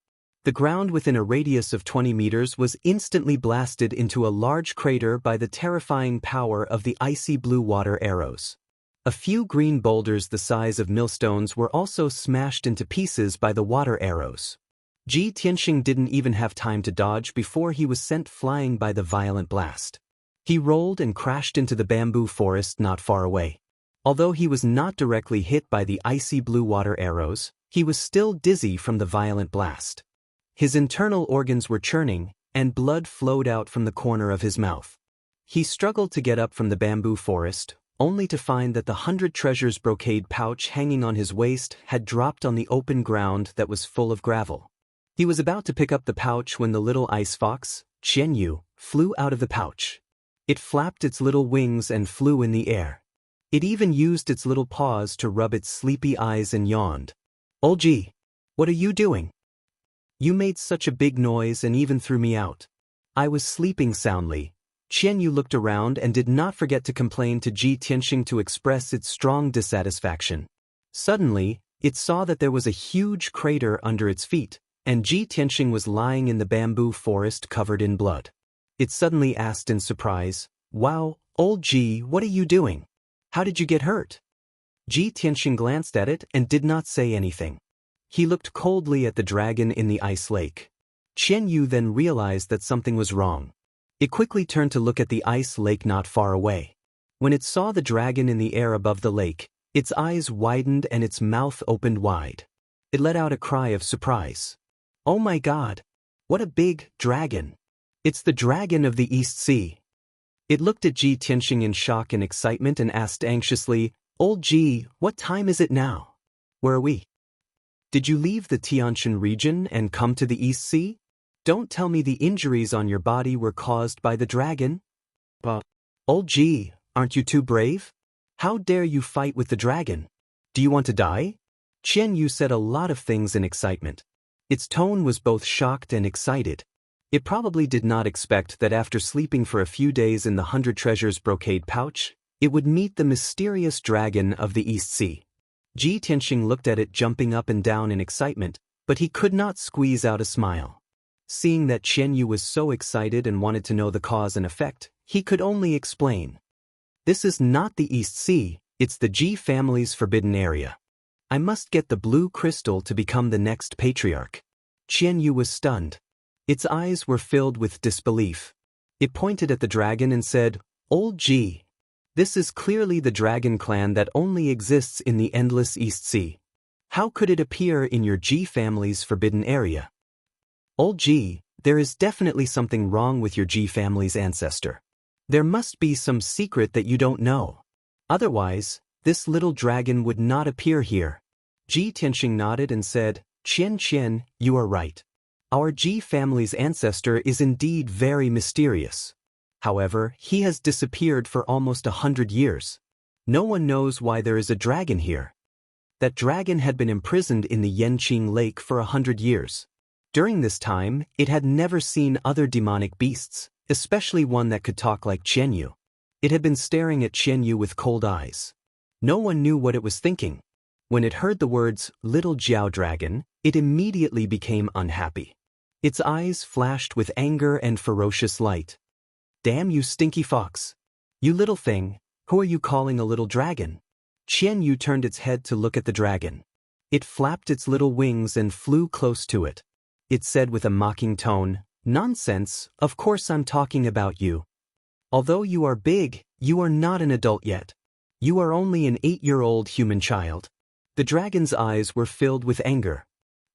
The ground within a radius of 20 meters was instantly blasted into a large crater by the terrifying power of the icy blue water arrows. A few green boulders the size of millstones were also smashed into pieces by the water arrows. Ji Tianxing didn't even have time to dodge before he was sent flying by the violent blast. He rolled and crashed into the bamboo forest not far away. Although he was not directly hit by the icy blue water arrows, he was still dizzy from the violent blast. His internal organs were churning, and blood flowed out from the corner of his mouth. He struggled to get up from the bamboo forest, only to find that the 100 treasures brocade pouch hanging on his waist had dropped on the open ground that was full of gravel. He was about to pick up the pouch when the little ice fox, Qianyu, flew out of the pouch. It flapped its little wings and flew in the air. It even used its little paws to rub its sleepy eyes and yawned. "Oh gee, what are you doing? You made such a big noise and even threw me out." "I was sleeping soundly." Qianyu looked around and did not forget to complain to Ji Tianxing to express its strong dissatisfaction. Suddenly, it saw that there was a huge crater under its feet, and Ji Tianxing was lying in the bamboo forest covered in blood. It suddenly asked in surprise, "Wow, old Ji, what are you doing? How did you get hurt?" Ji Tianxing glanced at it and did not say anything. He looked coldly at the dragon in the ice lake. Qianyu then realized that something was wrong. It quickly turned to look at the ice lake not far away. When it saw the dragon in the air above the lake, its eyes widened and its mouth opened wide. It let out a cry of surprise. "Oh my God! What a big dragon! It's the dragon of the East Sea." It looked at Ji Tianxing in shock and excitement and asked anxiously, "Old Ji, what time is it now? Where are we? Did you leave the Tianshan region and come to the East Sea? Don't tell me the injuries on your body were caused by the dragon? Old Ji, aren't you too brave? How dare you fight with the dragon? Do you want to die?" Qianyu said a lot of things in excitement. Its tone was both shocked and excited. It probably did not expect that after sleeping for a few days in the 100 treasures brocade pouch, it would meet the mysterious dragon of the East Sea. Ji Tianxing looked at it jumping up and down in excitement, but he could not squeeze out a smile. Seeing that Qianyu was so excited and wanted to know the cause and effect, he could only explain. "This is not the East Sea, it's the Ji family's forbidden area. I must get the blue crystal to become the next patriarch." Qianyu was stunned. Its eyes were filled with disbelief. It pointed at the dragon and said, "Old Ji, this is clearly the dragon clan that only exists in the endless East Sea. How could it appear in your Ji family's forbidden area? Old Ji, there is definitely something wrong with your Ji family's ancestor. There must be some secret that you don't know. Otherwise, this little dragon would not appear here." Ji Tianxing nodded and said, "Qian, you are right. Our Ji family's ancestor is indeed very mysterious. However, he has disappeared for almost 100 years. No one knows why there is a dragon here. That dragon had been imprisoned in the Yanqing Lake for 100 years. During this time, it had never seen other demonic beasts, especially one that could talk like Qianyu. It had been staring at Qianyu with cold eyes. No one knew what it was thinking. When it heard the words, "Little Jiao Dragon," it immediately became unhappy. Its eyes flashed with anger and ferocious light. "Damn you stinky fox! You little thing, who are you calling a little dragon?" Qianyu turned its head to look at the dragon. It flapped its little wings and flew close to it. It said with a mocking tone, "Nonsense, of course I'm talking about you. Although you are big, you are not an adult yet. You are only an 8-year-old human child." The dragon's eyes were filled with anger.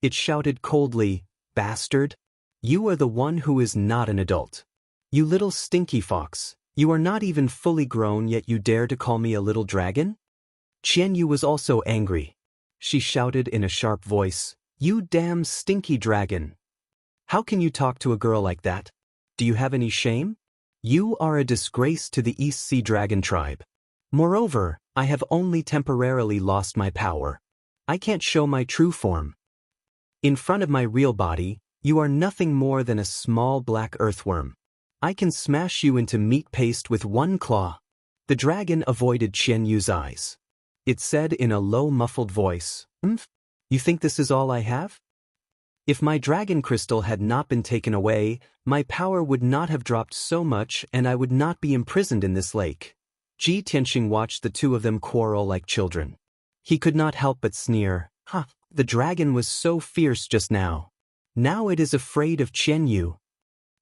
It shouted coldly, "Bastard! You are the one who is not an adult. You little stinky fox, you are not even fully grown yet you dare to call me a little dragon?" Qianyu was also angry. She shouted in a sharp voice, "You damn stinky dragon! How can you talk to a girl like that? Do you have any shame? You are a disgrace to the East Sea Dragon tribe. Moreover, I have only temporarily lost my power. I can't show my true form. In front of my real body, you are nothing more than a small black earthworm. I can smash you into meat paste with one claw." The dragon avoided Qianyu's eyes. It said in a low muffled voice, You think this is all I have? If my dragon crystal had not been taken away, my power would not have dropped so much and I would not be imprisoned in this lake." Ji Tianxing watched the two of them quarrel like children. He could not help but sneer, the dragon was so fierce just now. Now it is afraid of Qianyu.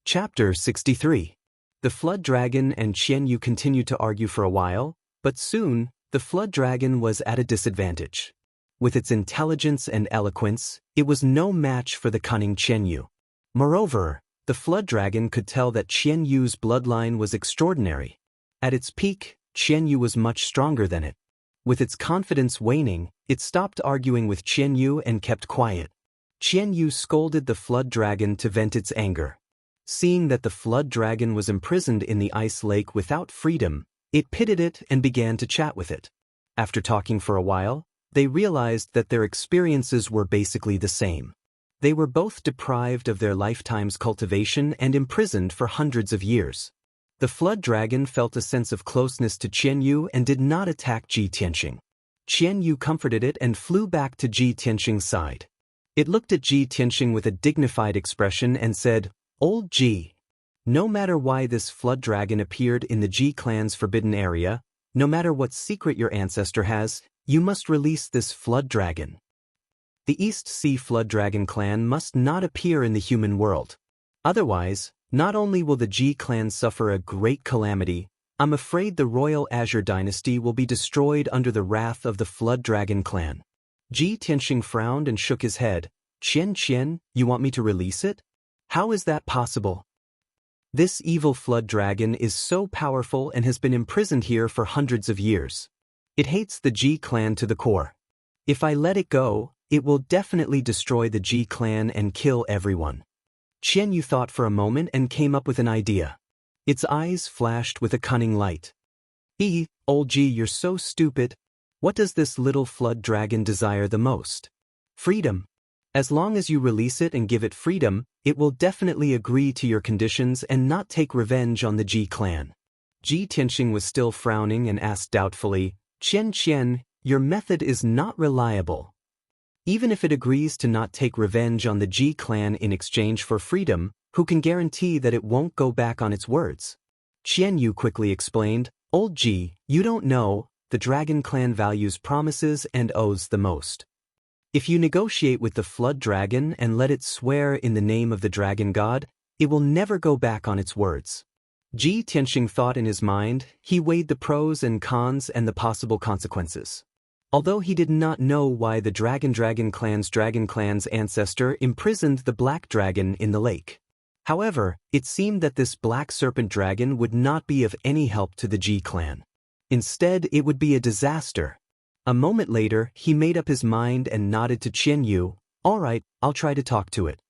Chapter 63. The flood dragon and Qianyu continued to argue for a while, but soon, the flood dragon was at a disadvantage. With its intelligence and eloquence, it was no match for the cunning Qianyu. Moreover, the flood dragon could tell that Qianyu's bloodline was extraordinary. At its peak, Qianyu was much stronger than it. With its confidence waning, it stopped arguing with Qianyu and kept quiet. Qianyu scolded the flood dragon to vent its anger. Seeing that the flood dragon was imprisoned in the ice lake without freedom, it pitied it and began to chat with it. After talking for a while, they realized that their experiences were basically the same. They were both deprived of their lifetime's cultivation and imprisoned for hundreds of years. The flood dragon felt a sense of closeness to Qianyu and did not attack Ji Tianxing. Qianyu comforted it and flew back to Ji Tianxing's side. It looked at Ji Tianxing with a dignified expression and said, "Old Ji, no matter why this flood dragon appeared in the Ji clan's forbidden area, no matter what secret your ancestor has, you must release this flood dragon. The East Sea Flood Dragon clan must not appear in the human world. Otherwise, not only will the Ji clan suffer a great calamity, I'm afraid the royal Azure dynasty will be destroyed under the wrath of the Flood Dragon clan." Ji Tianxing frowned and shook his head. Qian, you want me to release it? How is that possible? This evil flood dragon is so powerful and has been imprisoned here for hundreds of years. It hates the Ji clan to the core. If I let it go, it will definitely destroy the Ji clan and kill everyone. Qianyu thought for a moment and came up with an idea. Its eyes flashed with a cunning light. Old Ji, you're so stupid. What does this little flood dragon desire the most? Freedom. As long as you release it and give it freedom, it will definitely agree to your conditions and not take revenge on the Ji clan. Ji Tianxing was still frowning and asked doubtfully, Qian, your method is not reliable. Even if it agrees to not take revenge on the Ji clan in exchange for freedom, who can guarantee that it won't go back on its words? Qianyu quickly explained, Old Ji, you don't know, the dragon clan values promises and oaths the most. If you negotiate with the flood dragon and let it swear in the name of the dragon god, it will never go back on its words. Ji Tianxing thought in his mind. He weighed the pros and cons and the possible consequences. Although he did not know why the dragon clan's ancestor imprisoned the black dragon in the lake. However, it seemed that this black serpent dragon would not be of any help to the Ji clan. Instead, it would be a disaster. A moment later, he made up his mind and nodded to Qianyu. All right, I'll try to talk to it.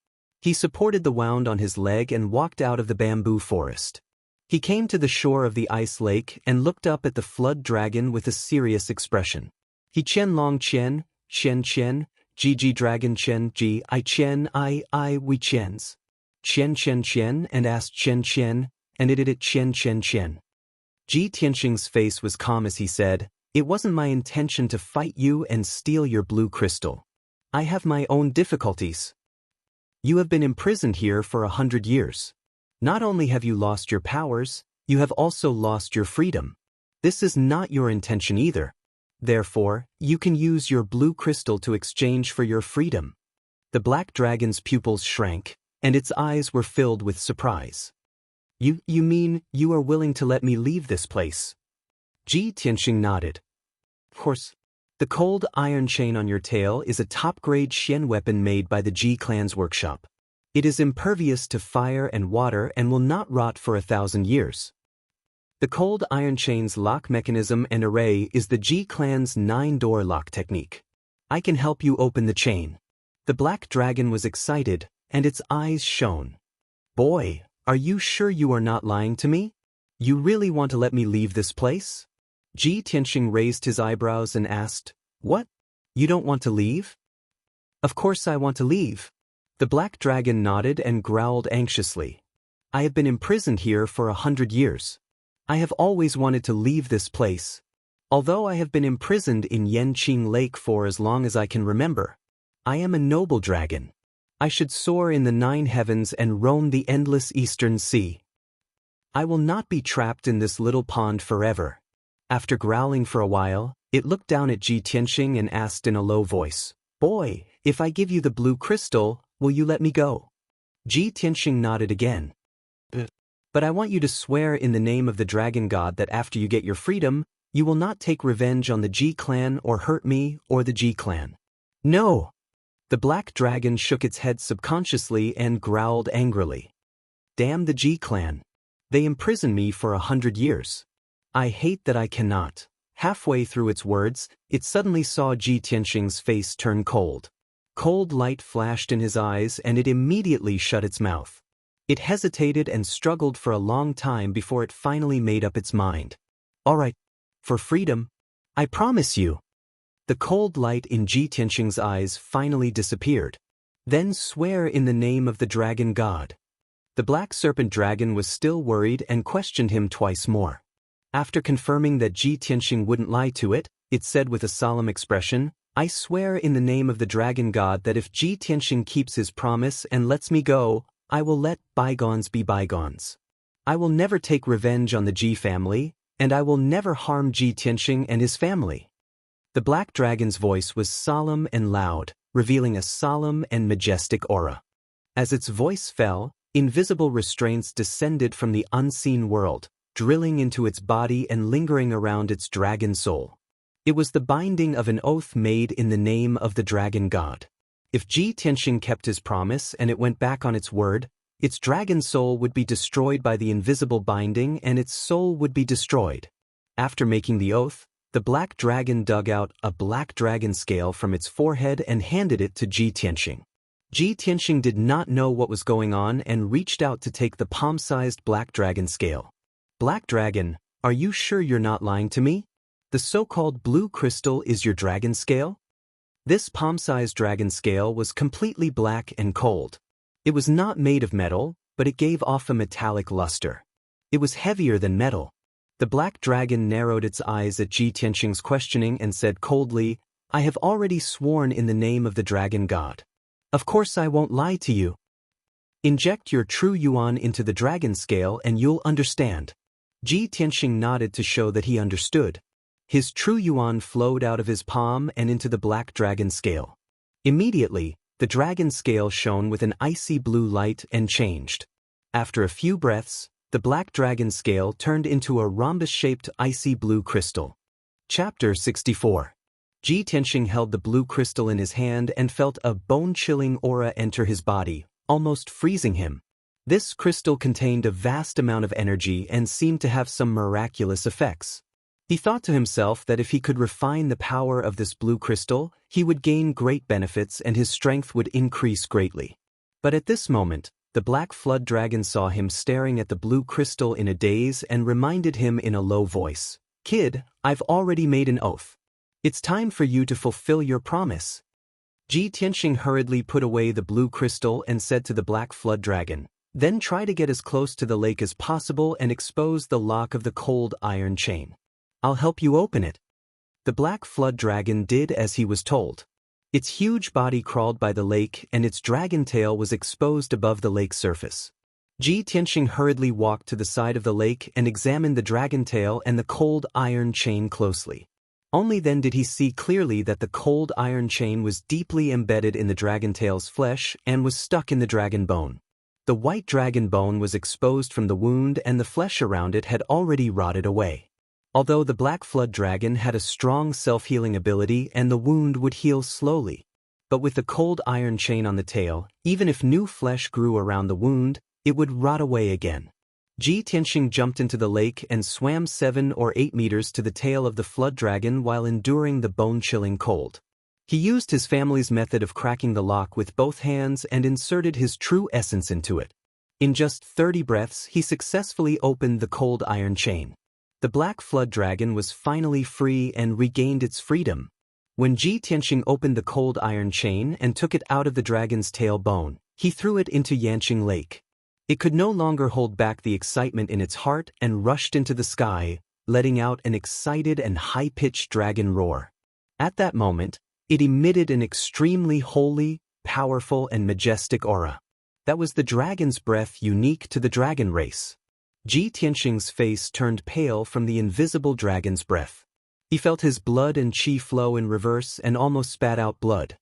He supported the wound on his leg and walked out of the bamboo forest. He came to the shore of the ice lake and looked up at the flood dragon with a serious expression. He Chen Long Chen, Ji Dragon Chen Ji I Chen I we Chens. Chen and asked Chen, and it chen chen chen. Ji Tianxing's face was calm as he said, "It wasn't my intention to fight you and steal your blue crystal. I have my own difficulties. You have been imprisoned here for 100 years. Not only have you lost your powers, you have also lost your freedom. This is not your intention either. Therefore, you can use your blue crystal to exchange for your freedom." The black dragon's pupils shrank, and its eyes were filled with surprise. You mean you are willing to let me leave this place?" Ji Tianxing nodded. "Of course. The cold iron chain on your tail is a top-grade Xian weapon made by the Ji clan's workshop. It is impervious to fire and water and will not rot for 1,000 years. The cold iron chain's lock mechanism and array is the Ji clan's 9-door lock technique. I can help you open the chain." The black dragon was excited, and its eyes shone. "Boy, are you sure you are not lying to me? You really want to let me leave this place?" Ji Tianxing raised his eyebrows and asked, "What? You don't want to leave?" "Of course I want to leave." The black dragon nodded and growled anxiously. "I have been imprisoned here for 100 years. I have always wanted to leave this place. Although I have been imprisoned in Yanqing Lake for as long as I can remember, I am a noble dragon. I should soar in the 9 heavens and roam the endless eastern sea. I will not be trapped in this little pond forever." After growling for a while, it looked down at Ji Tianxing and asked in a low voice, "Boy, if I give you the blue crystal, will you let me go?" Ji Tianxing nodded again. But I want you to swear in the name of the dragon god that after you get your freedom, you will not take revenge on the Ji clan or hurt me or the Ji clan." "No!" The black dragon shook its head subconsciously and growled angrily. "Damn the Ji clan. They imprisoned me for 100 years. I hate that I cannot." Halfway through its words, it suddenly saw Ji Tianxing's face turn cold. Cold light flashed in his eyes and it immediately shut its mouth. It hesitated and struggled for a long time before it finally made up its mind. "All right. For freedom. I promise you." The cold light in Ji Tianxing's eyes finally disappeared. "Then swear in the name of the dragon god." The black serpent dragon was still worried and questioned him twice more. After confirming that Ji Tianxing wouldn't lie to it, it said with a solemn expression, "I swear in the name of the dragon god that if Ji Tianxing keeps his promise and lets me go, I will let bygones be bygones. I will never take revenge on the Ji family, and I will never harm Ji Tianxing and his family." The black dragon's voice was solemn and loud, revealing a solemn and majestic aura. As its voice fell, invisible restraints descended from the unseen world, drilling into its body and lingering around its dragon soul. It was the binding of an oath made in the name of the dragon god. If Ji Tianxing kept his promise and it went back on its word, its dragon soul would be destroyed by the invisible binding and its soul would be destroyed. After making the oath, the black dragon dug out a black dragon scale from its forehead and handed it to Ji Tianxing. Ji Tianxing did not know what was going on and reached out to take the palm-sized black dragon scale. "Black dragon, are you sure you're not lying to me? The so-called blue crystal is your dragon scale?" This palm-sized dragon scale was completely black and cold. It was not made of metal, but it gave off a metallic luster. It was heavier than metal. The black dragon narrowed its eyes at Ji Tianxing's questioning and said coldly, "I have already sworn in the name of the dragon god. Of course I won't lie to you. Inject your true yuan into the dragon scale and you'll understand." Ji Tianxing nodded to show that he understood. His true yuan flowed out of his palm and into the black dragon scale. Immediately, the dragon scale shone with an icy blue light and changed. After a few breaths, the black dragon scale turned into a rhombus-shaped icy blue crystal. Chapter 64. Ji Tianxing held the blue crystal in his hand and felt a bone-chilling aura enter his body, almost freezing him. This crystal contained a vast amount of energy and seemed to have some miraculous effects. He thought to himself that if he could refine the power of this blue crystal, he would gain great benefits and his strength would increase greatly. But at this moment, the black flood dragon saw him staring at the blue crystal in a daze and reminded him in a low voice, "Kid, I've already made an oath. It's time for you to fulfill your promise." Ji Tianxing hurriedly put away the blue crystal and said to the black flood dragon, Then try to get as close to the lake as possible and expose the lock of the cold iron chain. I'll help you open it. The black flood dragon did as he was told. Its huge body crawled by the lake and its dragon tail was exposed above the lake's surface. Ji Tianxing hurriedly walked to the side of the lake and examined the dragon tail and the cold iron chain closely. Only then did he see clearly that the cold iron chain was deeply embedded in the dragon tail's flesh and was stuck in the dragon bone. The white dragon bone was exposed from the wound and the flesh around it had already rotted away. Although the black flood dragon had a strong self-healing ability and the wound would heal slowly. But with the cold iron chain on the tail, even if new flesh grew around the wound, it would rot away again. Ji Tianxing jumped into the lake and swam 7 or 8 meters to the tail of the flood dragon while enduring the bone-chilling cold. He used his family's method of cracking the lock with both hands and inserted his true essence into it. In just 30 breaths, he successfully opened the cold iron chain. The black flood dragon was finally free and regained its freedom. When Ji Tianxing opened the cold iron chain and took it out of the dragon's tail bone, he threw it into Yanqing Lake. It could no longer hold back the excitement in its heart and rushed into the sky, letting out an excited and high-pitched dragon roar. At that moment, it emitted an extremely holy, powerful, and majestic aura. That was the dragon's breath unique to the dragon race. Ji Tianxing's face turned pale from the invisible dragon's breath. He felt his blood and qi flow in reverse and almost spat out blood.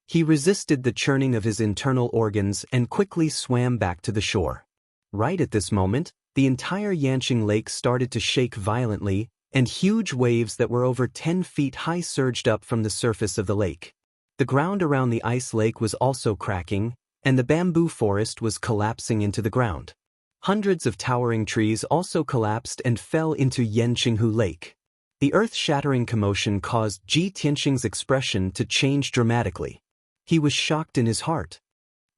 He resisted the churning of his internal organs and quickly swam back to the shore. Right at this moment, the entire Yanqing Lake started to shake violently, and huge waves that were over 10 feet high surged up from the surface of the lake. The ground around the ice lake was also cracking, and the bamboo forest was collapsing into the ground. Hundreds of towering trees also collapsed and fell into Yanqinghu Lake. The earth-shattering commotion caused Ji Tianxing's expression to change dramatically. He was shocked in his heart.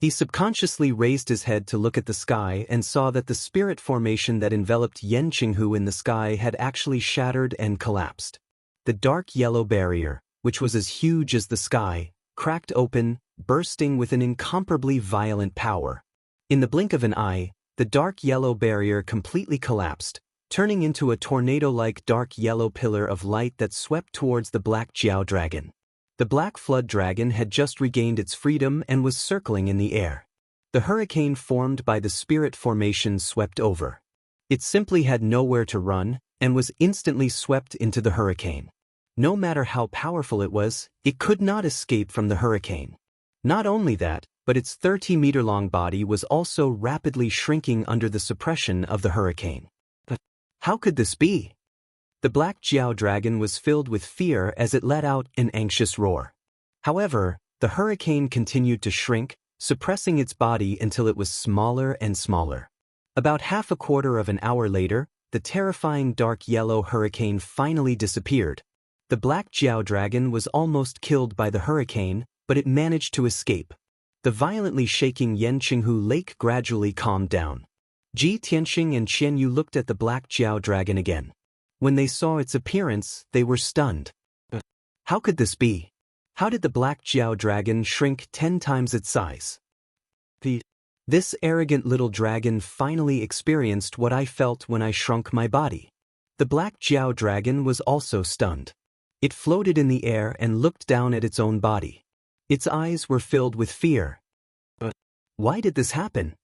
He subconsciously raised his head to look at the sky and saw that the spirit formation that enveloped Yanqinghu in the sky had actually shattered and collapsed. The dark yellow barrier, which was as huge as the sky, cracked open, bursting with an incomparably violent power. In the blink of an eye, the dark yellow barrier completely collapsed, turning into a tornado-like dark yellow pillar of light that swept towards the black Jiao dragon. The black flood dragon had just regained its freedom and was circling in the air. The hurricane formed by the spirit formation swept over. It simply had nowhere to run and was instantly swept into the hurricane. No matter how powerful it was, it could not escape from the hurricane. Not only that, but its 30-meter-long body was also rapidly shrinking under the suppression of the hurricane. But how could this be? The black Jiao dragon was filled with fear as it let out an anxious roar. However, the hurricane continued to shrink, suppressing its body until it was smaller and smaller. About half a quarter of an hour later, the terrifying dark yellow hurricane finally disappeared. The black Jiao dragon was almost killed by the hurricane, but it managed to escape. The violently shaking Yanqinghu Lake gradually calmed down. Ji Tianxing and Qian Yu looked at the black Jiao dragon again. When they saw its appearance, they were stunned. How could this be? How did the black Jiao dragon shrink 10 times its size? This arrogant little dragon finally experienced what I felt when I shrunk my body. The black Jiao dragon was also stunned. It floated in the air and looked down at its own body. Its eyes were filled with fear. Why did this happen?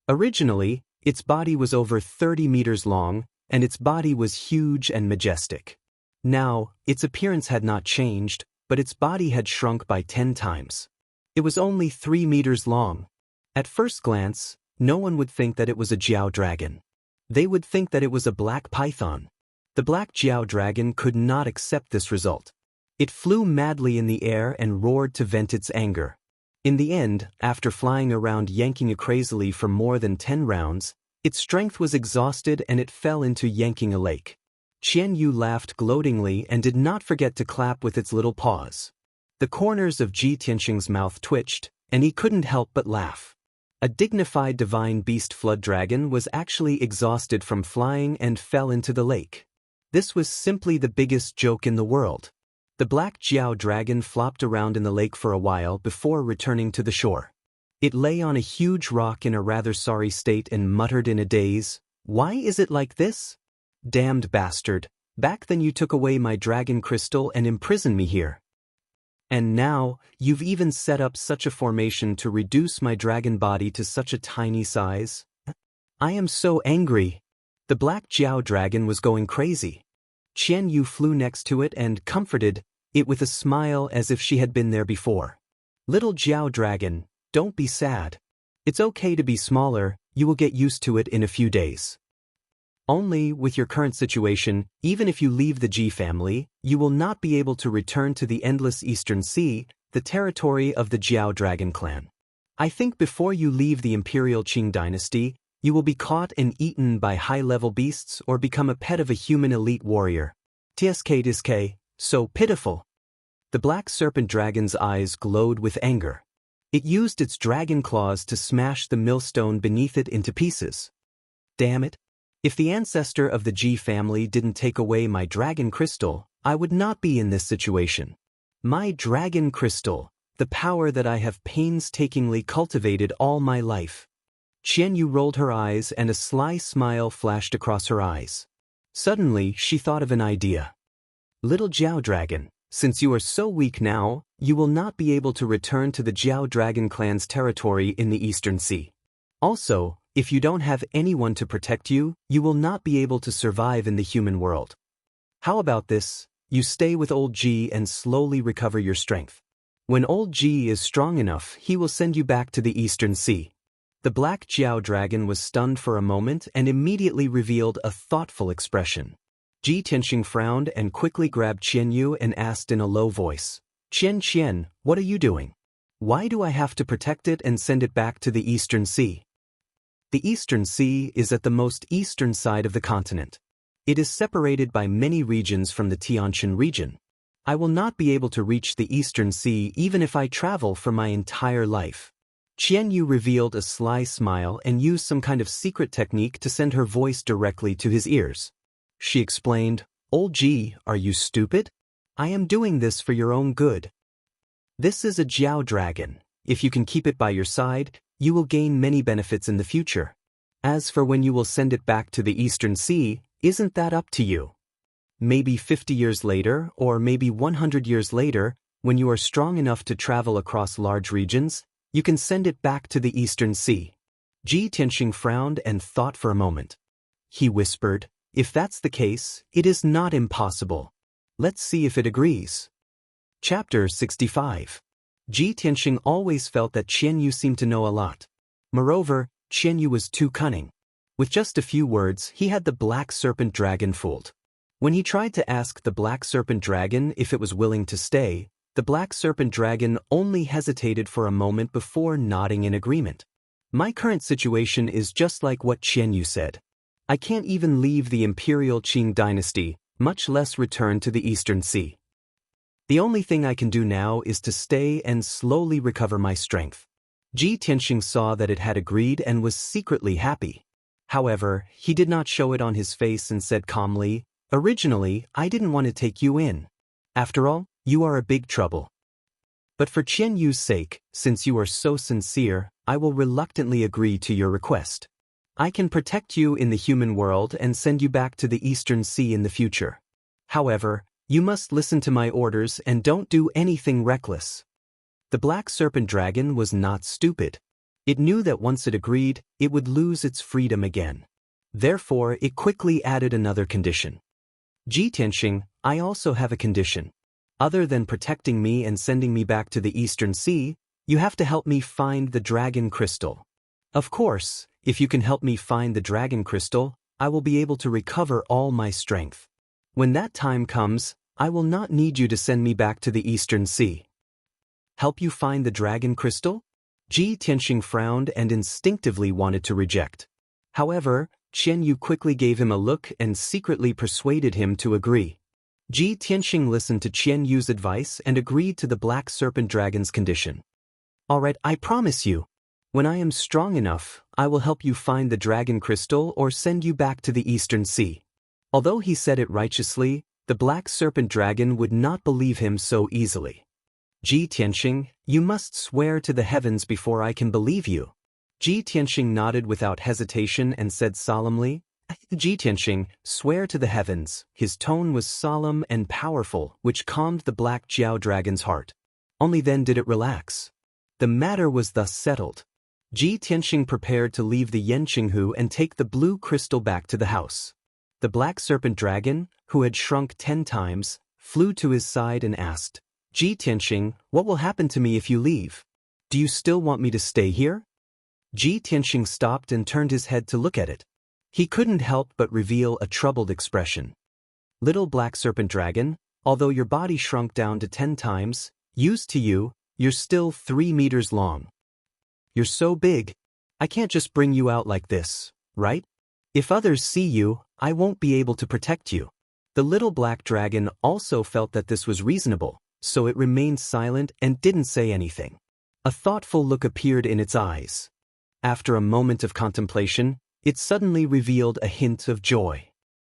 Originally, its body was over 30 meters long, and its body was huge and majestic. Now, its appearance had not changed, but its body had shrunk by 10 times. It was only 3 meters long. At first glance, no one would think that it was a Jiao dragon. They would think that it was a black python. The black Jiao dragon could not accept this result. It flew madly in the air and roared to vent its anger. In the end, after flying around Yanqing crazily for more than 10 rounds, its strength was exhausted and it fell into Yanqing Lake. Qian Yu laughed gloatingly and did not forget to clap with its little paws. The corners of Ji Tianxing's mouth twitched, and he couldn't help but laugh. A dignified divine beast flood dragon was actually exhausted from flying and fell into the lake. This was simply the biggest joke in the world. The black Jiao dragon flopped around in the lake for a while before returning to the shore. It lay on a huge rock in a rather sorry state and muttered in a daze, "Why is it like this? Damned bastard, back then you took away my dragon crystal and imprisoned me here. And now, you've even set up such a formation to reduce my dragon body to such a tiny size. I am so angry." The black Jiao dragon was going crazy. Qian Yu flew next to it and comforted it with a smile as if she had been there before. "Little Jiao dragon, don't be sad. It's okay to be smaller, you will get used to it in a few days. Only, with your current situation, even if you leave the Ji family, you will not be able to return to the endless Eastern Sea, the territory of the Jiao dragon clan. I think before you leave the Imperial Qing dynasty, you will be caught and eaten by high-level beasts or become a pet of a human elite warrior. Tsk, so pitiful." The black serpent dragon's eyes glowed with anger. It used its dragon claws to smash the millstone beneath it into pieces. "Damn it. If the ancestor of the Ji family didn't take away my dragon crystal, I would not be in this situation. My dragon crystal, the power that I have painstakingly cultivated all my life." Qian Yu rolled her eyes and a sly smile flashed across her eyes. Suddenly, she thought of an idea. "Little Jiao dragon, since you are so weak now, you will not be able to return to the Jiao dragon clan's territory in the Eastern Sea. Also, if you don't have anyone to protect you, you will not be able to survive in the human world. How about this? You stay with old Ji and slowly recover your strength. When old Ji is strong enough, he will send you back to the Eastern Sea." The black Jiao dragon was stunned for a moment and immediately revealed a thoughtful expression. Ji Tianxing frowned and quickly grabbed Qian Yu and asked in a low voice, Qian, what are you doing? Why do I have to protect it and send it back to the Eastern Sea?" The Eastern Sea is at the most eastern side of the continent. It is separated by many regions from the Tianshan region. I will not be able to reach the Eastern Sea even if I travel for my entire life. Qian Yu revealed a sly smile and used some kind of secret technique to send her voice directly to his ears. She explained, "Old Ji, are you stupid? I am doing this for your own good. This is a Jiao dragon. If you can keep it by your side, you will gain many benefits in the future. As for when you will send it back to the Eastern Sea, isn't that up to you? Maybe 50 years later, or maybe 100 years later, when you are strong enough to travel across large regions, you can send it back to the Eastern Sea." Ji Tianxing frowned and thought for a moment. He whispered, "If that's the case, it is not impossible. Let's see if it agrees." Chapter 65. Ji Tianxing always felt that Qian Yu seemed to know a lot. Moreover, Qian Yu was too cunning. With just a few words, he had the black serpent dragon fooled. When he tried to ask the black serpent dragon if it was willing to stay, the black serpent dragon only hesitated for a moment before nodding in agreement. "My current situation is just like what Qian Yu said. I can't even leave the Imperial Qing dynasty, much less return to the Eastern Sea. The only thing I can do now is to stay and slowly recover my strength." Ji Tianxing saw that it had agreed and was secretly happy. However, he did not show it on his face and said calmly, "Originally, I didn't want to take you in. After all, you are a big trouble. But for Qian Yu's sake, since you are so sincere, I will reluctantly agree to your request. I can protect you in the human world and send you back to the Eastern Sea in the future. However, you must listen to my orders and don't do anything reckless." The black serpent dragon was not stupid. It knew that once it agreed, it would lose its freedom again. Therefore, it quickly added another condition. "Ji Tianxing, I also have a condition. Other than protecting me and sending me back to the Eastern Sea, you have to help me find the dragon crystal. Of course, if you can help me find the dragon crystal, I will be able to recover all my strength. When that time comes, I will not need you to send me back to the Eastern Sea." "Help you find the dragon crystal?" Ji Tianxing frowned and instinctively wanted to reject. However, Qian Yu quickly gave him a look and secretly persuaded him to agree. Ji Tianxing listened to Qian Yu's advice and agreed to the black serpent dragon's condition. "All right, I promise you. When I am strong enough, I will help you find the dragon crystal or send you back to the Eastern Sea." Although he said it righteously, the black serpent dragon would not believe him so easily. Ji Tianxing, you must swear to the heavens before I can believe you. Ji Tianxing nodded without hesitation and said solemnly, Ji Tianxing, swear to the heavens. His tone was solemn and powerful, which calmed the black Jiao dragon's heart. Only then did it relax. The matter was thus settled. Ji Tianxing prepared to leave the Yanqinghu and take the blue crystal back to the house. The black serpent dragon, who had shrunk 10 times, flew to his side and asked, Ji Tianxing, what will happen to me if you leave? Do you still want me to stay here? Ji Tianxing stopped and turned his head to look at it. He couldn't help but reveal a troubled expression. Little black serpent dragon, although your body shrunk down to 10 times, used to you, you're still 3 meters long. You're so big, I can't just bring you out like this, right? If others see you, I won't be able to protect you. The little black dragon also felt that this was reasonable, so it remained silent and didn't say anything. A thoughtful look appeared in its eyes. After a moment of contemplation, it suddenly revealed a hint of joy.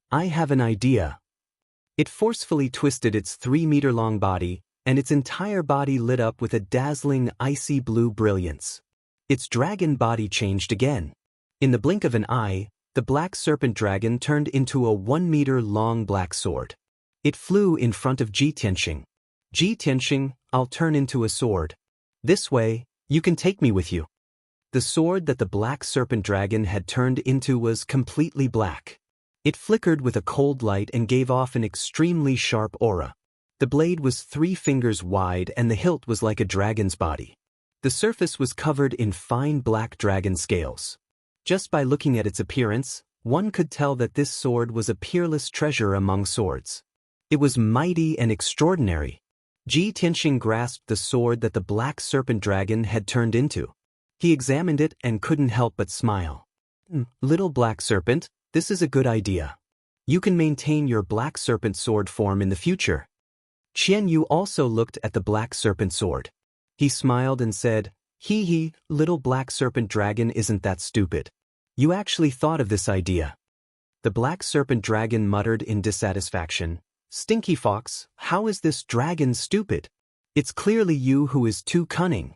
I have an idea. It forcefully twisted its 3-meter-long body, and its entire body lit up with a dazzling icy blue brilliance. Its dragon body changed again. In the blink of an eye, the black serpent dragon turned into a 1-meter-long black sword. It flew in front of Ji Tianxing. Ji Tianxing, I'll turn into a sword. This way, you can take me with you. The sword that the black serpent dragon had turned into was completely black. It flickered with a cold light and gave off an extremely sharp aura. The blade was 3 fingers wide and the hilt was like a dragon's body. The surface was covered in fine black dragon scales. Just by looking at its appearance, one could tell that this sword was a peerless treasure among swords. It was mighty and extraordinary. Ji Tianxing grasped the sword that the black serpent dragon had turned into. He examined it and couldn't help but smile. Little black serpent, this is a good idea. You can maintain your black serpent sword form in the future. Qian Yu also looked at the black serpent sword. He smiled and said, Hee, little black serpent dragon isn't that stupid. You actually thought of this idea. The black serpent dragon muttered in dissatisfaction, Stinky fox, how is this dragon stupid? It's clearly you who is too cunning.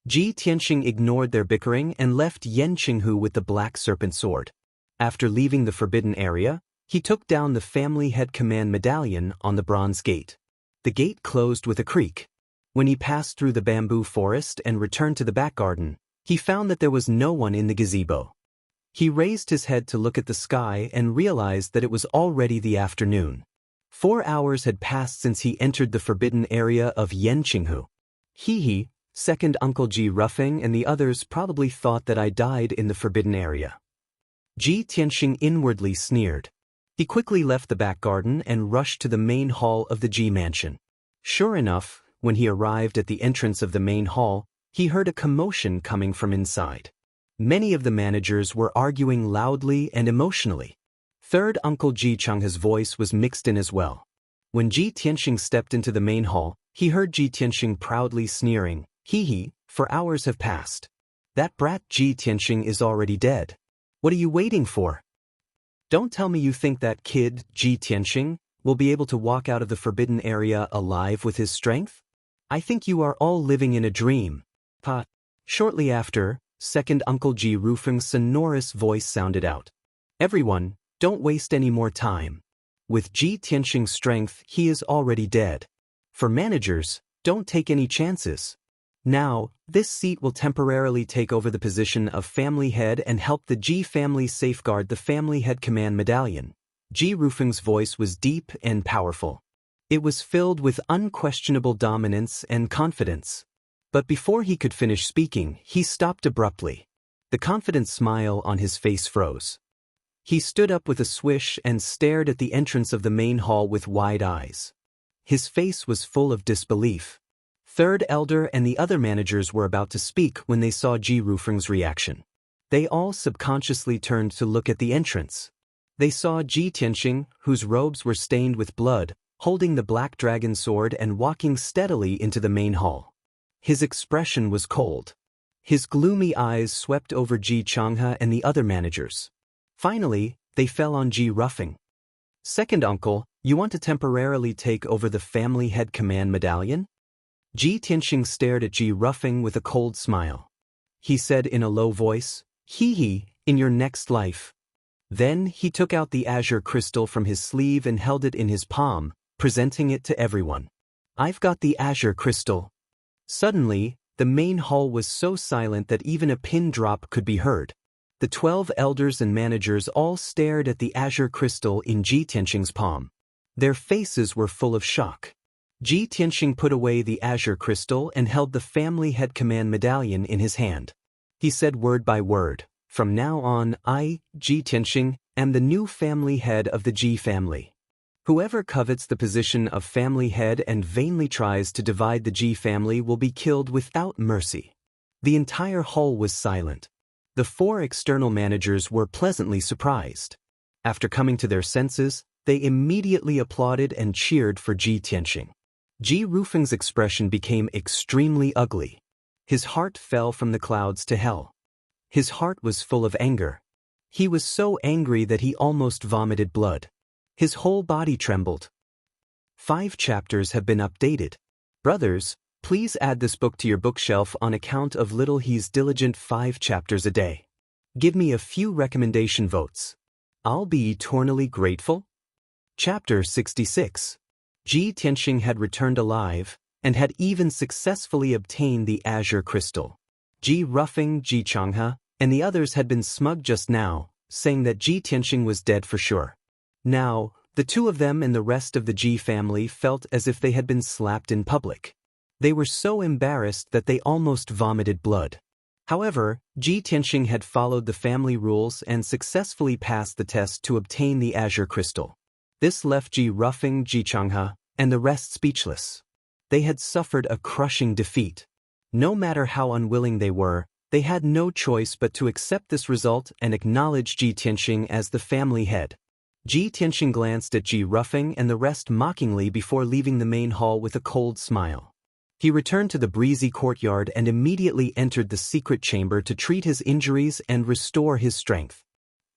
Ji Tianxing ignored their bickering and left Yanqinghu with the black serpent sword. After leaving the forbidden area, he took down the family head command medallion on the bronze gate. The gate closed with a creak. When he passed through the bamboo forest and returned to the back garden, he found that there was no one in the gazebo. He raised his head to look at the sky and realized that it was already the afternoon. 4 hours had passed since he entered the forbidden area of Yanqinghu. Hee, second Uncle Ji Ruffing and the others probably thought that I died in the forbidden area. Ji Tianxing inwardly sneered. He quickly left the back garden and rushed to the main hall of the Ji mansion. Sure enough, when he arrived at the entrance of the main hall, he heard a commotion coming from inside. Many of the managers were arguing loudly and emotionally. Third Uncle Ji Chang's voice was mixed in as well. When Ji Tianxing stepped into the main hall, he heard Ji Tianxing proudly sneering, Hee, for hours have passed. That brat Ji Tianxing is already dead. What are you waiting for? Don't tell me you think that kid, Ji Tianxing, will be able to walk out of the forbidden area alive with his strength? I think you are all living in a dream. Pa. Shortly after, second Uncle Ji Rufeng's sonorous voice sounded out. Everyone, don't waste any more time. With Ji Tianxing's strength, he is already dead. For managers, don't take any chances. Now, this seat will temporarily take over the position of family head and help the Ji family safeguard the family head command medallion. Ji Rufeng's voice was deep and powerful. It was filled with unquestionable dominance and confidence. But before he could finish speaking, he stopped abruptly. The confident smile on his face froze. He stood up with a swish and stared at the entrance of the main hall with wide eyes. His face was full of disbelief. Third Elder and the other managers were about to speak when they saw Ji Rufeng's reaction. They all subconsciously turned to look at the entrance. They saw Ji Tianxing, whose robes were stained with blood, holding the black dragon sword and walking steadily into the main hall. His expression was cold. His gloomy eyes swept over Ji Changhe and the other managers. Finally, they fell on Ji Ruffing. Second uncle, you want to temporarily take over the family head command medallion? Ji Tianxing stared at Ji Ruffing with a cold smile. He said in a low voice, "Hee, in your next life." Then he took out the azure crystal from his sleeve and held it in his palm, presenting it to everyone. "I've got the azure crystal." Suddenly, the main hall was so silent that even a pin drop could be heard. The 12 elders and managers all stared at the azure crystal in Ji Tianxing's palm. Their faces were full of shock. Ji Tianxing put away the azure crystal and held the family head command medallion in his hand. He said word by word, "From now on, I, Ji Tianxing, am the new family head of the Ji family. Whoever covets the position of family head and vainly tries to divide the Ji family will be killed without mercy." The entire hall was silent. The 4 external managers were pleasantly surprised. After coming to their senses, they immediately applauded and cheered for Ji Tianxing. Ji Rufeng's expression became extremely ugly. His heart fell from the clouds to hell. His heart was full of anger. He was so angry that he almost vomited blood. His whole body trembled. 5 chapters have been updated. Brothers, please add this book to your bookshelf on account of Little He's diligent 5 chapters a day. Give me a few recommendation votes. I'll be eternally grateful. Chapter 66. Ji Tianxing had returned alive, and had even successfully obtained the azure crystal. Ji Ruffing, Ji Changhe, and the others had been smug just now, saying that Ji Tianxing was dead for sure. Now, the 2 of them and the rest of the Ji family felt as if they had been slapped in public. They were so embarrassed that they almost vomited blood. However, Ji Tianxing had followed the family rules and successfully passed the test to obtain the azure crystal. This left Ji Ruffing, Ji Changhe, and the rest speechless. They had suffered a crushing defeat. No matter how unwilling they were, they had no choice but to accept this result and acknowledge Ji Tianxing as the family head. Ji Tianxing glanced at Ji Ruffing and the rest mockingly before leaving the main hall with a cold smile. He returned to the breezy courtyard and immediately entered the secret chamber to treat his injuries and restore his strength.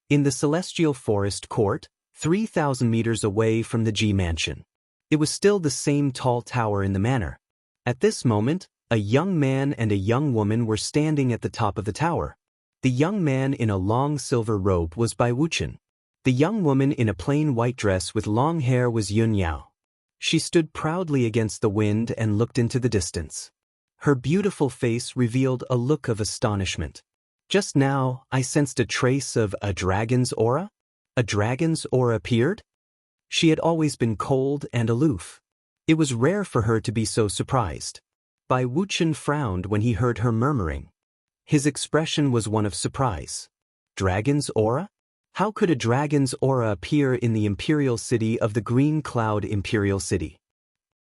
In the celestial forest court, 3,000 meters away from the Ji mansion. It was still the same tall tower in the manor. At this moment, a young man and a young woman were standing at the top of the tower. The young man in a long silver robe was Bai Wuchen. The young woman in a plain white dress with long hair was Yun Yao. She stood proudly against the wind and looked into the distance. Her beautiful face revealed a look of astonishment. Just now, I sensed a trace of a dragon's aura? A dragon's aura appeared? She had always been cold and aloof. It was rare for her to be so surprised. Bai Wuchen frowned when he heard her murmuring. His expression was one of surprise. Dragon's aura? How could a dragon's aura appear in the imperial city of the Green Cloud Imperial City?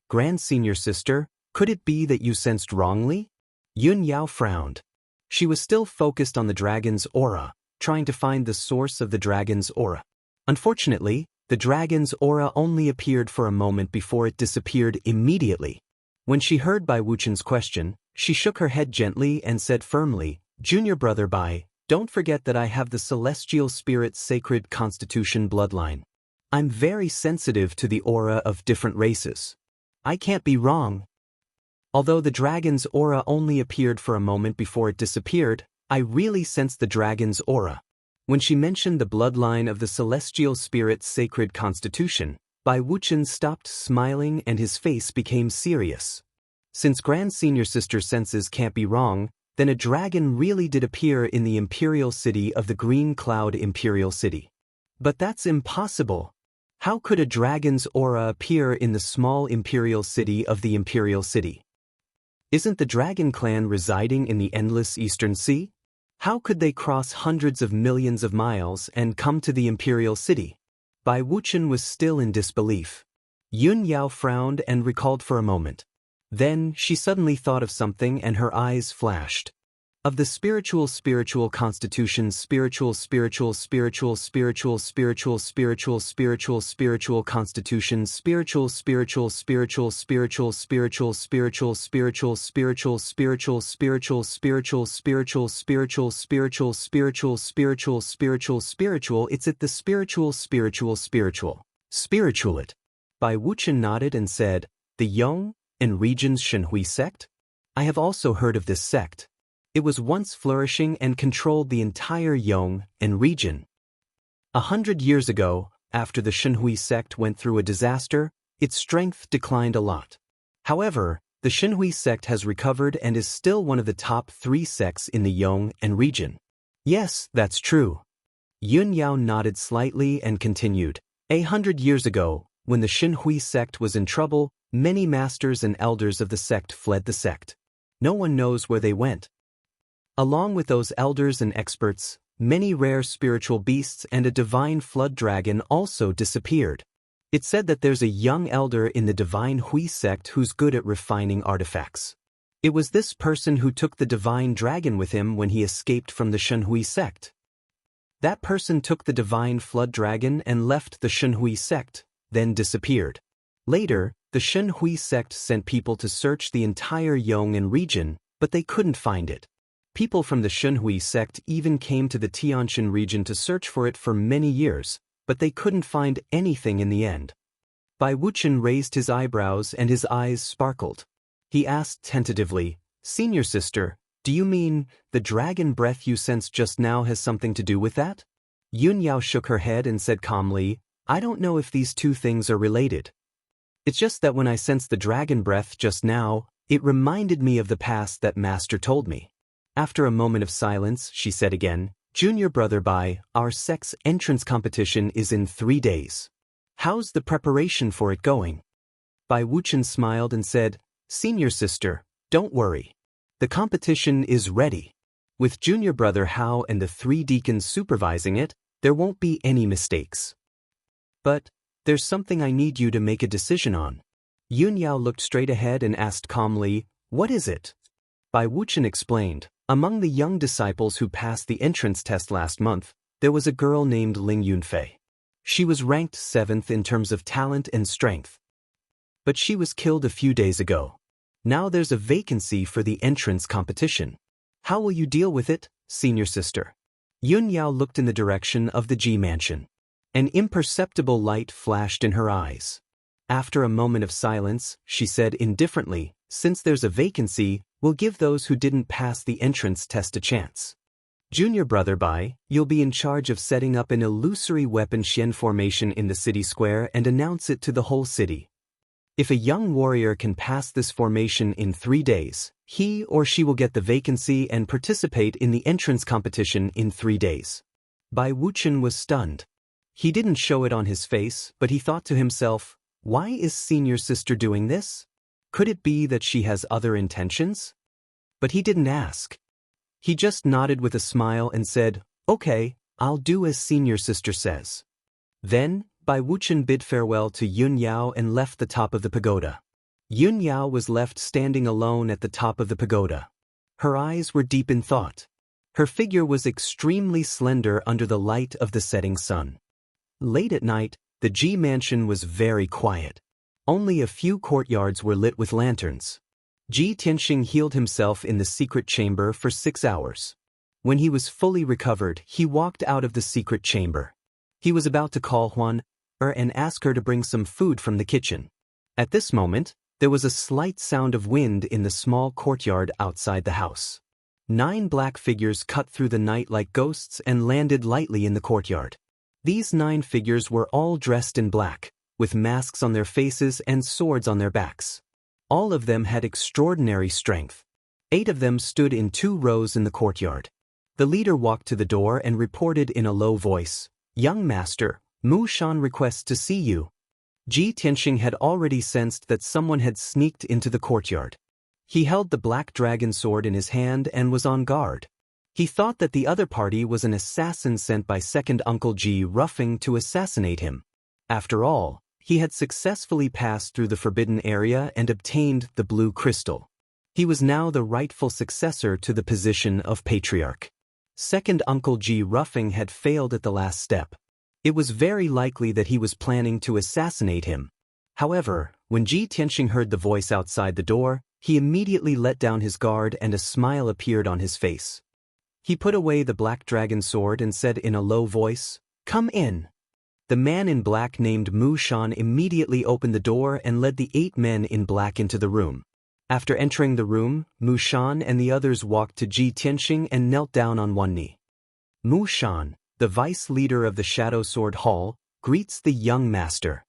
Grand Senior Sister, could it be that you sensed wrongly? Yun Yao frowned. She was still focused on the dragon's aura, trying to find the source of the dragon's aura. Unfortunately, the dragon's aura only appeared for a moment before it disappeared immediately. When she heard Bai Wuchen's question, she shook her head gently and said firmly, "Junior brother Bai, don't forget that I have the celestial spirit's sacred constitution bloodline. I'm very sensitive to the aura of different races. I can't be wrong." Although the dragon's aura only appeared for a moment before it disappeared, I really sensed the dragon's aura. When she mentioned the bloodline of the celestial spirit's sacred constitution, Bai Wuchen stopped smiling and his face became serious. Since Grand Senior Sister's senses can't be wrong, then a dragon really did appear in the imperial city of the Green Cloud Imperial City. But that's impossible. How could a dragon's aura appear in the small imperial city of the Imperial City? Isn't the dragon clan residing in the endless Eastern Sea? How could they cross hundreds of millions of miles and come to the Imperial City? Bai Wuchen was still in disbelief. Yun Yao frowned and recalled for a moment. Then she suddenly thought of something and her eyes flashed. Of the spiritual constitution constitution it's it the spiritual. Spiritual it. Bai Wuchen nodded and said, "The young, and region's Shenhui sect? I have also heard of this sect. It was once flourishing and controlled the entire Yong and region. 100 years ago, after the Shenhui sect went through a disaster, its strength declined a lot. However, the Shenhui sect has recovered and is still one of the top 3 sects in the Yong and region. Yes, that's true. Yun Yao nodded slightly and continued. 100 years ago, when the Shenhui sect was in trouble, many masters and elders of the sect fled the sect. No one knows where they went. Along with those elders and experts, many rare spiritual beasts and a divine flood dragon also disappeared. It's said that there's a young elder in the divine Hui sect who's good at refining artifacts. It was this person who took the divine dragon with him when he escaped from the Shenhui sect. That person took the divine flood dragon and left the Shenhui sect, then disappeared. Later, the Shenhui sect sent people to search the entire Yong'an region, but they couldn't find it. People from the Shenhui sect even came to the Tianshan region to search for it for many years, but they couldn't find anything in the end. Bai Wuchen raised his eyebrows and his eyes sparkled. He asked tentatively, "Senior sister, do you mean the dragon breath you sensed just now has something to do with that?" Yun Yao shook her head and said calmly, "I don't know if these two things are related. It's just that when I sensed the dragon breath just now, it reminded me of the past that Master told me." After a moment of silence, she said again, "Junior brother Bai, our sect's entrance competition is in 3 days. How's the preparation for it going?" Bai Wuchen smiled and said, "Senior sister, don't worry. The competition is ready. With junior brother Hao and the 3 deacons supervising it, there won't be any mistakes. But there's something I need you to make a decision on." Yun Yao looked straight ahead and asked calmly, "What is it?" Bai Wuchen explained, "Among the young disciples who passed the entrance test last month, there was a girl named Ling Yunfei. She was ranked 7th in terms of talent and strength. But she was killed a few days ago. Now there's a vacancy for the entrance competition. How will you deal with it, senior sister?" Yun Yao looked in the direction of the Ji mansion. An imperceptible light flashed in her eyes. After a moment of silence, she said indifferently, "Since there's a vacancy, we'll give those who didn't pass the entrance test a chance. Junior brother Bai, you'll be in charge of setting up an illusory weapon Xian formation in the city square and announce it to the whole city. If a young warrior can pass this formation in 3 days, he or she will get the vacancy and participate in the entrance competition in 3 days." Bai Wuchen was stunned. He didn't show it on his face, but he thought to himself, why is senior sister doing this? Could it be that she has other intentions? But he didn't ask. He just nodded with a smile and said, "Okay, I'll do as senior sister says." Then, Bai Wuchen bid farewell to Yun Yao and left the top of the pagoda. Yun Yao was left standing alone at the top of the pagoda. Her eyes were deep in thought. Her figure was extremely slender under the light of the setting sun. Late at night, the Ji mansion was very quiet. Only a few courtyards were lit with lanterns. Ji Tianxing healed himself in the secret chamber for 6 hours. When he was fully recovered, he walked out of the secret chamber. He was about to call Huan and ask her to bring some food from the kitchen. At this moment, there was a slight sound of wind in the small courtyard outside the house. 9 black figures cut through the night like ghosts and landed lightly in the courtyard. These 9 figures were all dressed in black, with masks on their faces and swords on their backs. All of them had extraordinary strength. 8 of them stood in 2 rows in the courtyard. The leader walked to the door and reported in a low voice, "Young master, Mu Shan requests to see you." Ji Tianxing had already sensed that someone had sneaked into the courtyard. He held the black dragon sword in his hand and was on guard. He thought that the other party was an assassin sent by second Uncle Ji Ruffing to assassinate him. After all, he had successfully passed through the forbidden area and obtained the blue crystal. He was now the rightful successor to the position of patriarch. Second Uncle Ji Ruffing had failed at the last step. It was very likely that he was planning to assassinate him. However, when Ji Tianxing heard the voice outside the door, he immediately let down his guard and a smile appeared on his face. He put away the black dragon sword and said in a low voice, "Come in." The man in black named Mu Shan immediately opened the door and led the 8 men in black into the room. After entering the room, Mu Shan and the others walked to Ji Tianxing and knelt down on one knee. Mu Shan, the vice leader of the Shadow Sword Hall, greets the young master.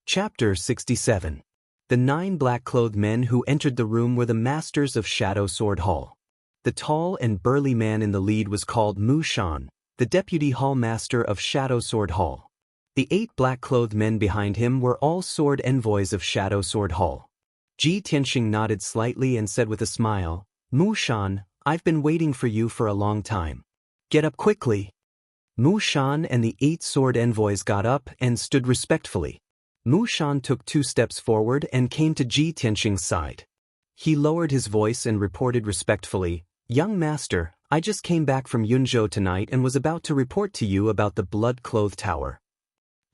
Chapter 67. The 9 black-clothed men who entered the room were the masters of Shadow Sword Hall. The tall and burly man in the lead was called Mu Shan, the deputy hall master of Shadow Sword Hall. The 8 black-clothed men behind him were all sword envoys of Shadow Sword Hall. Ji Tianxing nodded slightly and said with a smile, "Mu Shan, I've been waiting for you for a long time. Get up quickly." Mu Shan and the 8 sword envoys got up and stood respectfully. Mu Shan took 2 steps forward and came to Ji Tianxing's side. He lowered his voice and reported respectfully, "Young master, I just came back from Yunzhou tonight and was about to report to you about the blood-clothed tower.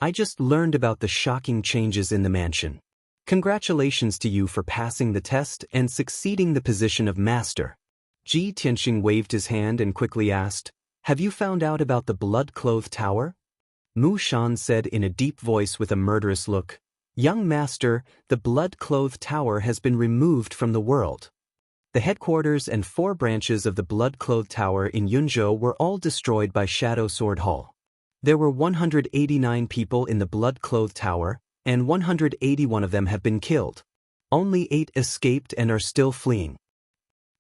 I just learned about the shocking changes in the mansion. Congratulations to you for passing the test and succeeding the position of master." Ji Tianxing waved his hand and quickly asked, "Have you found out about the blood-clothed tower?" Mu Shan said in a deep voice with a murderous look, "Young master, the blood-clothed tower has been removed from the world. The headquarters and 4 branches of the blood-clothed tower in Yunzhou were all destroyed by Shadow Sword Hall. There were 189 people in the blood-clothed tower, and 181 of them have been killed. Only 8 escaped and are still fleeing.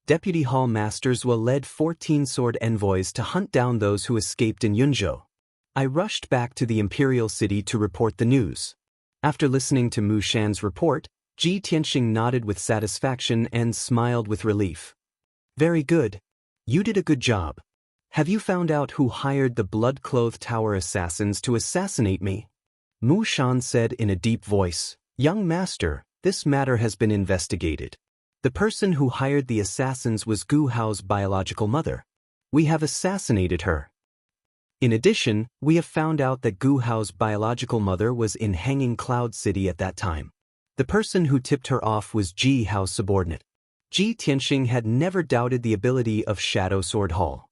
Deputy Hall Masters will led 14 sword envoys to hunt down those who escaped in Yunzhou. I rushed back to the imperial city to report the news." After listening to Mu Shan's report, Ji Tianxing nodded with satisfaction and smiled with relief. "Very good. You did a good job. Have you found out who hired the blood-clothed tower assassins to assassinate me?" Mu Shan said in a deep voice, "Young master, this matter has been investigated. The person who hired the assassins was Gu Hao's biological mother. We have assassinated her. In addition, we have found out that Gu Hao's biological mother was in Hanging Cloud City at that time. The person who tipped her off was Ji Hao's subordinate." Ji Tianxing had never doubted the ability of Shadow Sword Hall.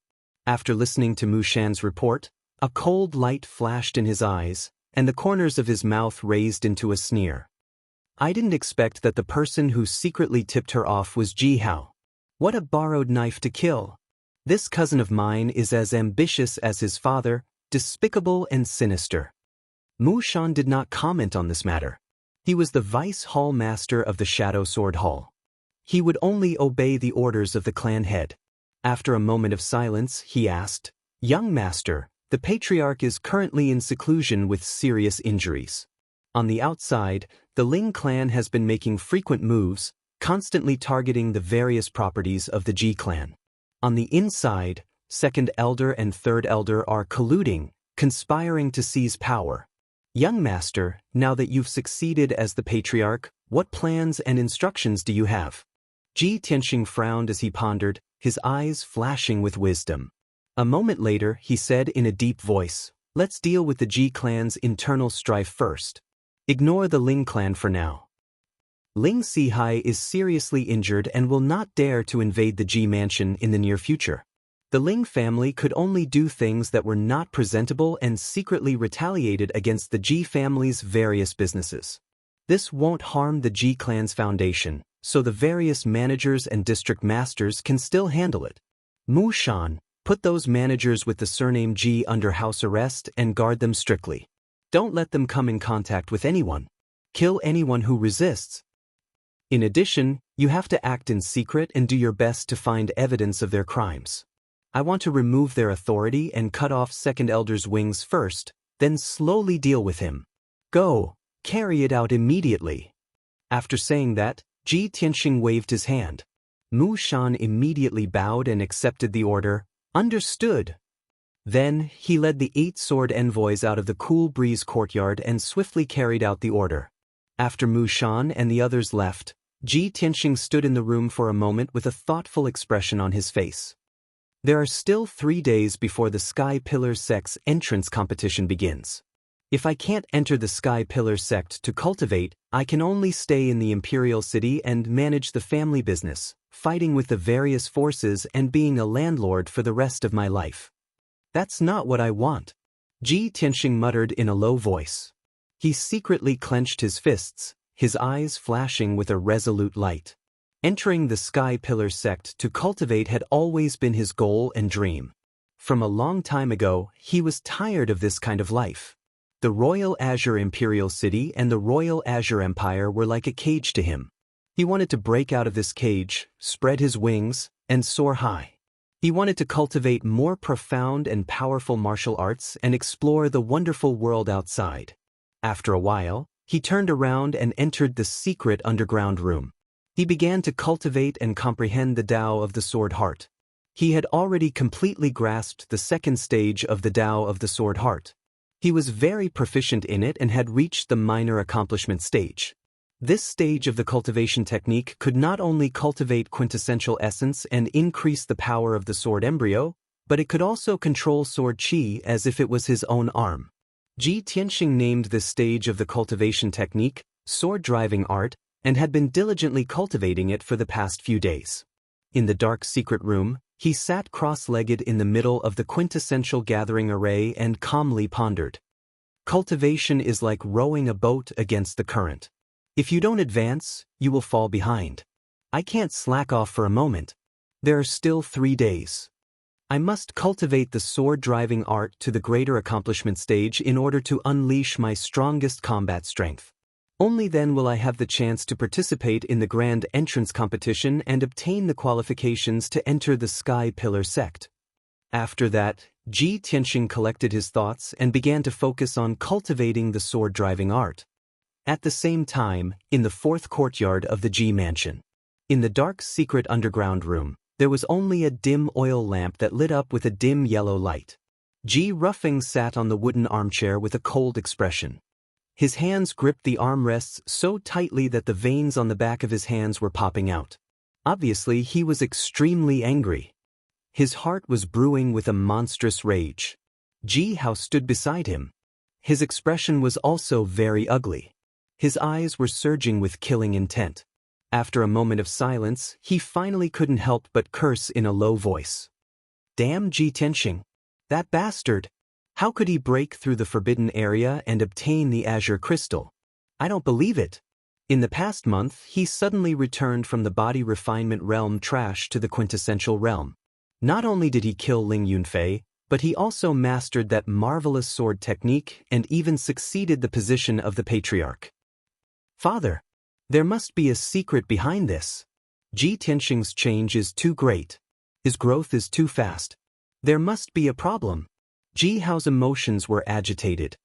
After listening to Mu Shan's report, a cold light flashed in his eyes, and the corners of his mouth raised into a sneer. "I didn't expect that the person who secretly tipped her off was Ji Hao. What a borrowed knife to kill. This cousin of mine is as ambitious as his father, despicable and sinister." Mu Shan did not comment on this matter. He was the vice hall master of the Shadow Sword Hall. He would only obey the orders of the clan head. After a moment of silence, he asked, "Young master, the patriarch is currently in seclusion with serious injuries. On the outside, the Ling clan has been making frequent moves, constantly targeting the various properties of the Ji clan. On the inside, second elder and third elder are colluding, conspiring to seize power. Young master, now that you've succeeded as the patriarch, what plans and instructions do you have?" Ji Tianxing frowned as he pondered, his eyes flashing with wisdom. A moment later, he said in a deep voice, "Let's deal with the Ji clan's internal strife first. Ignore the Ling clan for now. Ling Sihai is seriously injured and will not dare to invade the Ji mansion in the near future. The Ling family could only do things that were not presentable and secretly retaliated against the Ji family's various businesses. This won't harm the Ji clan's foundation, so the various managers and district masters can still handle it. Mu Shan, put those managers with the surname Ji under house arrest and guard them strictly. Don't let them come in contact with anyone. Kill anyone who resists. In addition, you have to act in secret and do your best to find evidence of their crimes. I want to remove their authority and cut off second elder's wings first, then slowly deal with him. Go, carry it out immediately." After saying that, Ji Tianxing waved his hand. Mu Shan immediately bowed and accepted the order. "Understood." Then, he led the 8 sword envoys out of the cool breeze courtyard and swiftly carried out the order. After Mu Shan and the others left, Ji Tianxing stood in the room for a moment with a thoughtful expression on his face. There are still 3 days before the Sky Pillar Sect's entrance competition begins. If I can't enter the Sky Pillar Sect to cultivate, I can only stay in the Imperial City and manage the family business, fighting with the various forces and being a landlord for the rest of my life. That's not what I want. Ji Tianxing muttered in a low voice. He secretly clenched his fists, his eyes flashing with a resolute light. Entering the Sky Pillar sect to cultivate had always been his goal and dream. From a long time ago, he was tired of this kind of life. The Royal Azure Imperial City and the Royal Azure Empire were like a cage to him. He wanted to break out of this cage, spread his wings, and soar high. He wanted to cultivate more profound and powerful martial arts and explore the wonderful world outside. After a while, he turned around and entered the secret underground room. He began to cultivate and comprehend the Tao of the Sword Heart. He had already completely grasped the second stage of the Tao of the Sword Heart. He was very proficient in it and had reached the minor accomplishment stage. This stage of the cultivation technique could not only cultivate quintessential essence and increase the power of the sword embryo, but it could also control sword qi as if it was his own arm. Ji Tianxing named this stage of the cultivation technique sword driving art and had been diligently cultivating it for the past few days. In the dark secret room, he sat cross-legged in the middle of the quintessential gathering array and calmly pondered. Cultivation is like rowing a boat against the current. If you don't advance, you will fall behind. I can't slack off for a moment. There are still 3 days. I must cultivate the sword-driving art to the greater accomplishment stage in order to unleash my strongest combat strength. Only then will I have the chance to participate in the grand entrance competition and obtain the qualifications to enter the Sky Pillar sect. After that, Ji Tianxing collected his thoughts and began to focus on cultivating the sword-driving art. At the same time, in the fourth courtyard of the Ji mansion, in the dark secret underground room, there was only a dim oil lamp that lit up with a dim yellow light. Ji Ruffing sat on the wooden armchair with a cold expression. His hands gripped the armrests so tightly that the veins on the back of his hands were popping out. Obviously, he was extremely angry. His heart was brewing with a monstrous rage. Ji Hao stood beside him. His expression was also very ugly. His eyes were surging with killing intent. After a moment of silence, he finally couldn't help but curse in a low voice. Damn Ji Tianxing! That bastard! How could he break through the forbidden area and obtain the azure crystal? I don't believe it. In the past month, he suddenly returned from the body refinement realm trash to the quintessential realm. Not only did he kill Ling Yunfei, but he also mastered that marvelous sword technique and even succeeded the position of the patriarch. Father, there must be a secret behind this. Ji Tianxing's change is too great. His growth is too fast. There must be a problem. Ji Hao's emotions were agitated.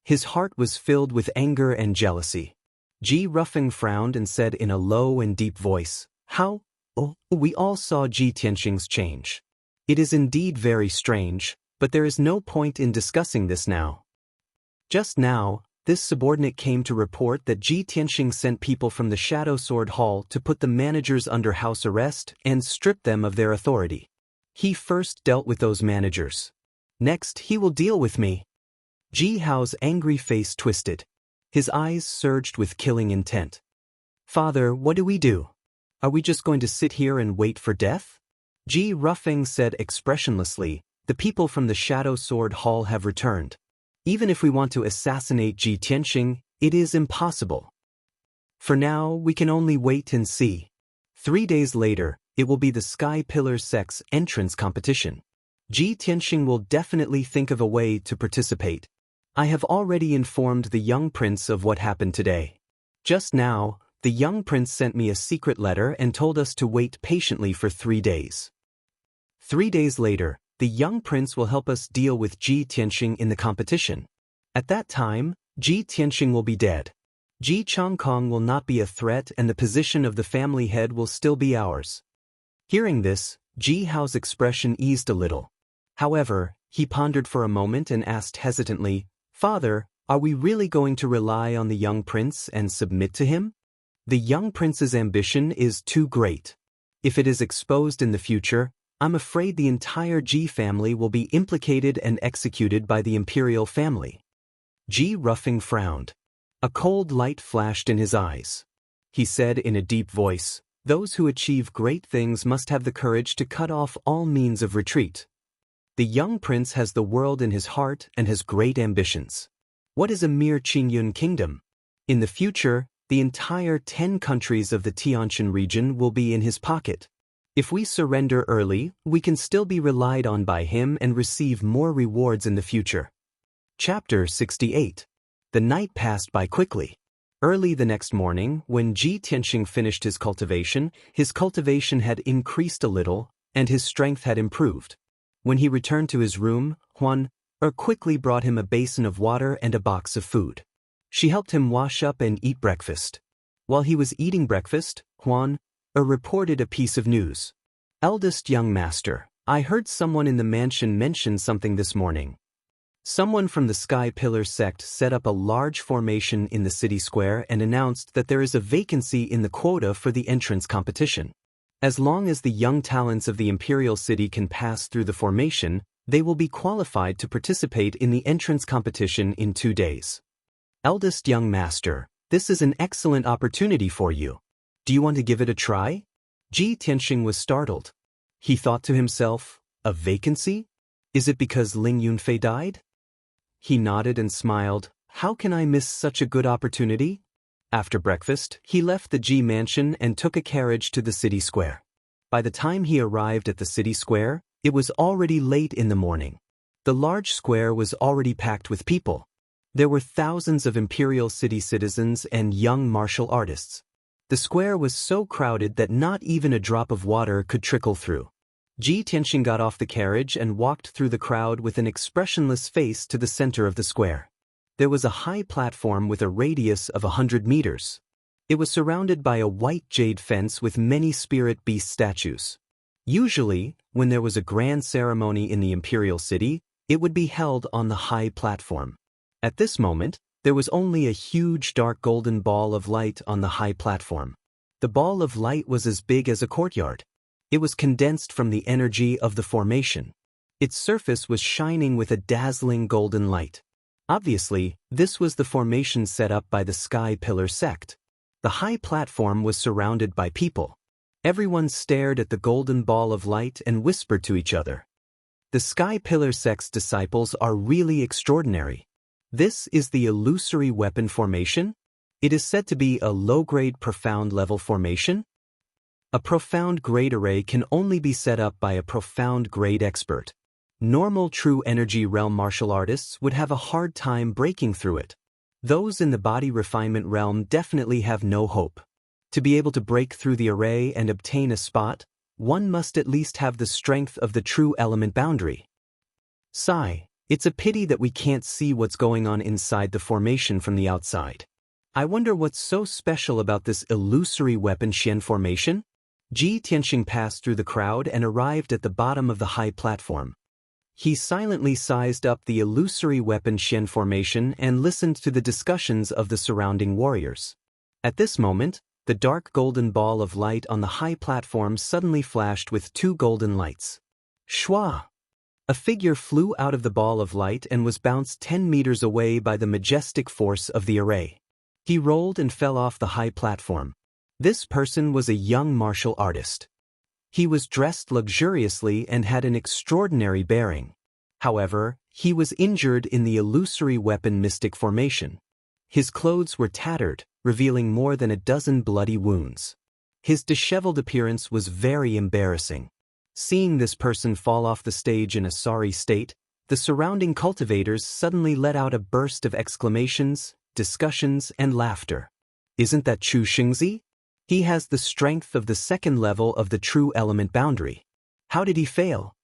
His heart was filled with anger and jealousy. Ji Ruffing frowned and said in a low and deep voice, How? Oh, we all saw Ji Tianxing's change. It is indeed very strange, but there is no point in discussing this now. Just now, this subordinate came to report that Ji Tianxing sent people from the Shadow Sword Hall to put the managers under house arrest and strip them of their authority. He first dealt with those managers. Next, he will deal with me. Ji Hao's angry face twisted. His eyes surged with killing intent. Father, what do we do? Are we just going to sit here and wait for death? Ji Ruffing said expressionlessly, the people from the Shadow Sword Hall have returned. Even if we want to assassinate Ji Tianxing, it is impossible. For now, we can only wait and see. 3 days later, it will be the Sky Pillar sect's entrance competition. Ji Tianxing will definitely think of a way to participate. I have already informed the young prince of what happened today. Just now, the young prince sent me a secret letter and told us to wait patiently for 3 days. 3 days later, the young prince will help us deal with Ji Tianxing in the competition. At that time, Ji Tianxing will be dead. Ji Changkong will not be a threat and the position of the family head will still be ours. Hearing this, Ji Hao's expression eased a little. However, he pondered for a moment and asked hesitantly, Father, are we really going to rely on the young prince and submit to him? The young prince's ambition is too great. If it is exposed in the future, I'm afraid the entire Ji family will be implicated and executed by the imperial family. Ji Ruffing frowned. A cold light flashed in his eyes. He said in a deep voice, Those who achieve great things must have the courage to cut off all means of retreat. The young prince has the world in his heart and has great ambitions. What is a mere Qingyun kingdom? In the future, the entire 10 countries of the Tianqian region will be in his pocket. If we surrender early, we can still be relied on by him and receive more rewards in the future. Chapter 68. The night passed by quickly. Early the next morning, when Ji Tianxing finished his cultivation had increased a little, and his strength had improved. When he returned to his room, Huan quickly brought him a basin of water and a box of food. She helped him wash up and eat breakfast. While he was eating breakfast, Huan reported a piece of news. Eldest young master, I heard someone in the mansion mention something this morning. Someone from the Sky Pillar sect set up a large formation in the city square and announced that there is a vacancy in the quota for the entrance competition. As long as the young talents of the Imperial City can pass through the formation, they will be qualified to participate in the entrance competition in 2 days. Eldest young master, this is an excellent opportunity for you. Do you want to give it a try? Ji Tianxing was startled. He thought to himself, a vacancy? Is it because Ling Yunfei died? He nodded and smiled. How can I miss such a good opportunity? After breakfast, he left the Ji mansion and took a carriage to the city square. By the time he arrived at the city square, it was already late in the morning. The large square was already packed with people. There were thousands of Imperial City citizens and young martial artists. The square was so crowded that not even a drop of water could trickle through. Ji Tianxing got off the carriage and walked through the crowd with an expressionless face to the center of the square. There was a high platform with a radius of 100 meters. It was surrounded by a white jade fence with many spirit beast statues. Usually, when there was a grand ceremony in the Imperial City, it would be held on the high platform. At this moment, there was only a huge dark golden ball of light on the high platform. The ball of light was as big as a courtyard. It was condensed from the energy of the formation. Its surface was shining with a dazzling golden light. Obviously, this was the formation set up by the Sky Pillar sect. The high platform was surrounded by people. Everyone stared at the golden ball of light and whispered to each other. The Sky Pillar sect's disciples are really extraordinary. This is the illusory weapon formation? It is said to be a low-grade profound level formation? A profound grade array can only be set up by a profound grade expert. Normal true energy realm martial artists would have a hard time breaking through it. Those in the body refinement realm definitely have no hope. To be able to break through the array and obtain a spot, one must at least have the strength of the true element boundary. Sigh, it's a pity that we can't see what's going on inside the formation from the outside. I wonder what's so special about this illusory weapon Xian formation? Ji Tianxing passed through the crowd and arrived at the bottom of the high platform. He silently sized up the illusory weapon Xian formation and listened to the discussions of the surrounding warriors. At this moment, the dark golden ball of light on the high platform suddenly flashed with 2 golden lights. Shwa! A figure flew out of the ball of light and was bounced 10 meters away by the majestic force of the array. He rolled and fell off the high platform. This person was a young martial artist. He was dressed luxuriously and had an extraordinary bearing. However, he was injured in the illusory weapon mystic formation. His clothes were tattered, revealing more than a dozen bloody wounds. His disheveled appearance was very embarrassing. Seeing this person fall off the stage in a sorry state, the surrounding cultivators suddenly let out a burst of exclamations, discussions, and laughter. Isn't that Chu Xingzi? He has the strength of the 2nd level of the true element boundary. How did he fail?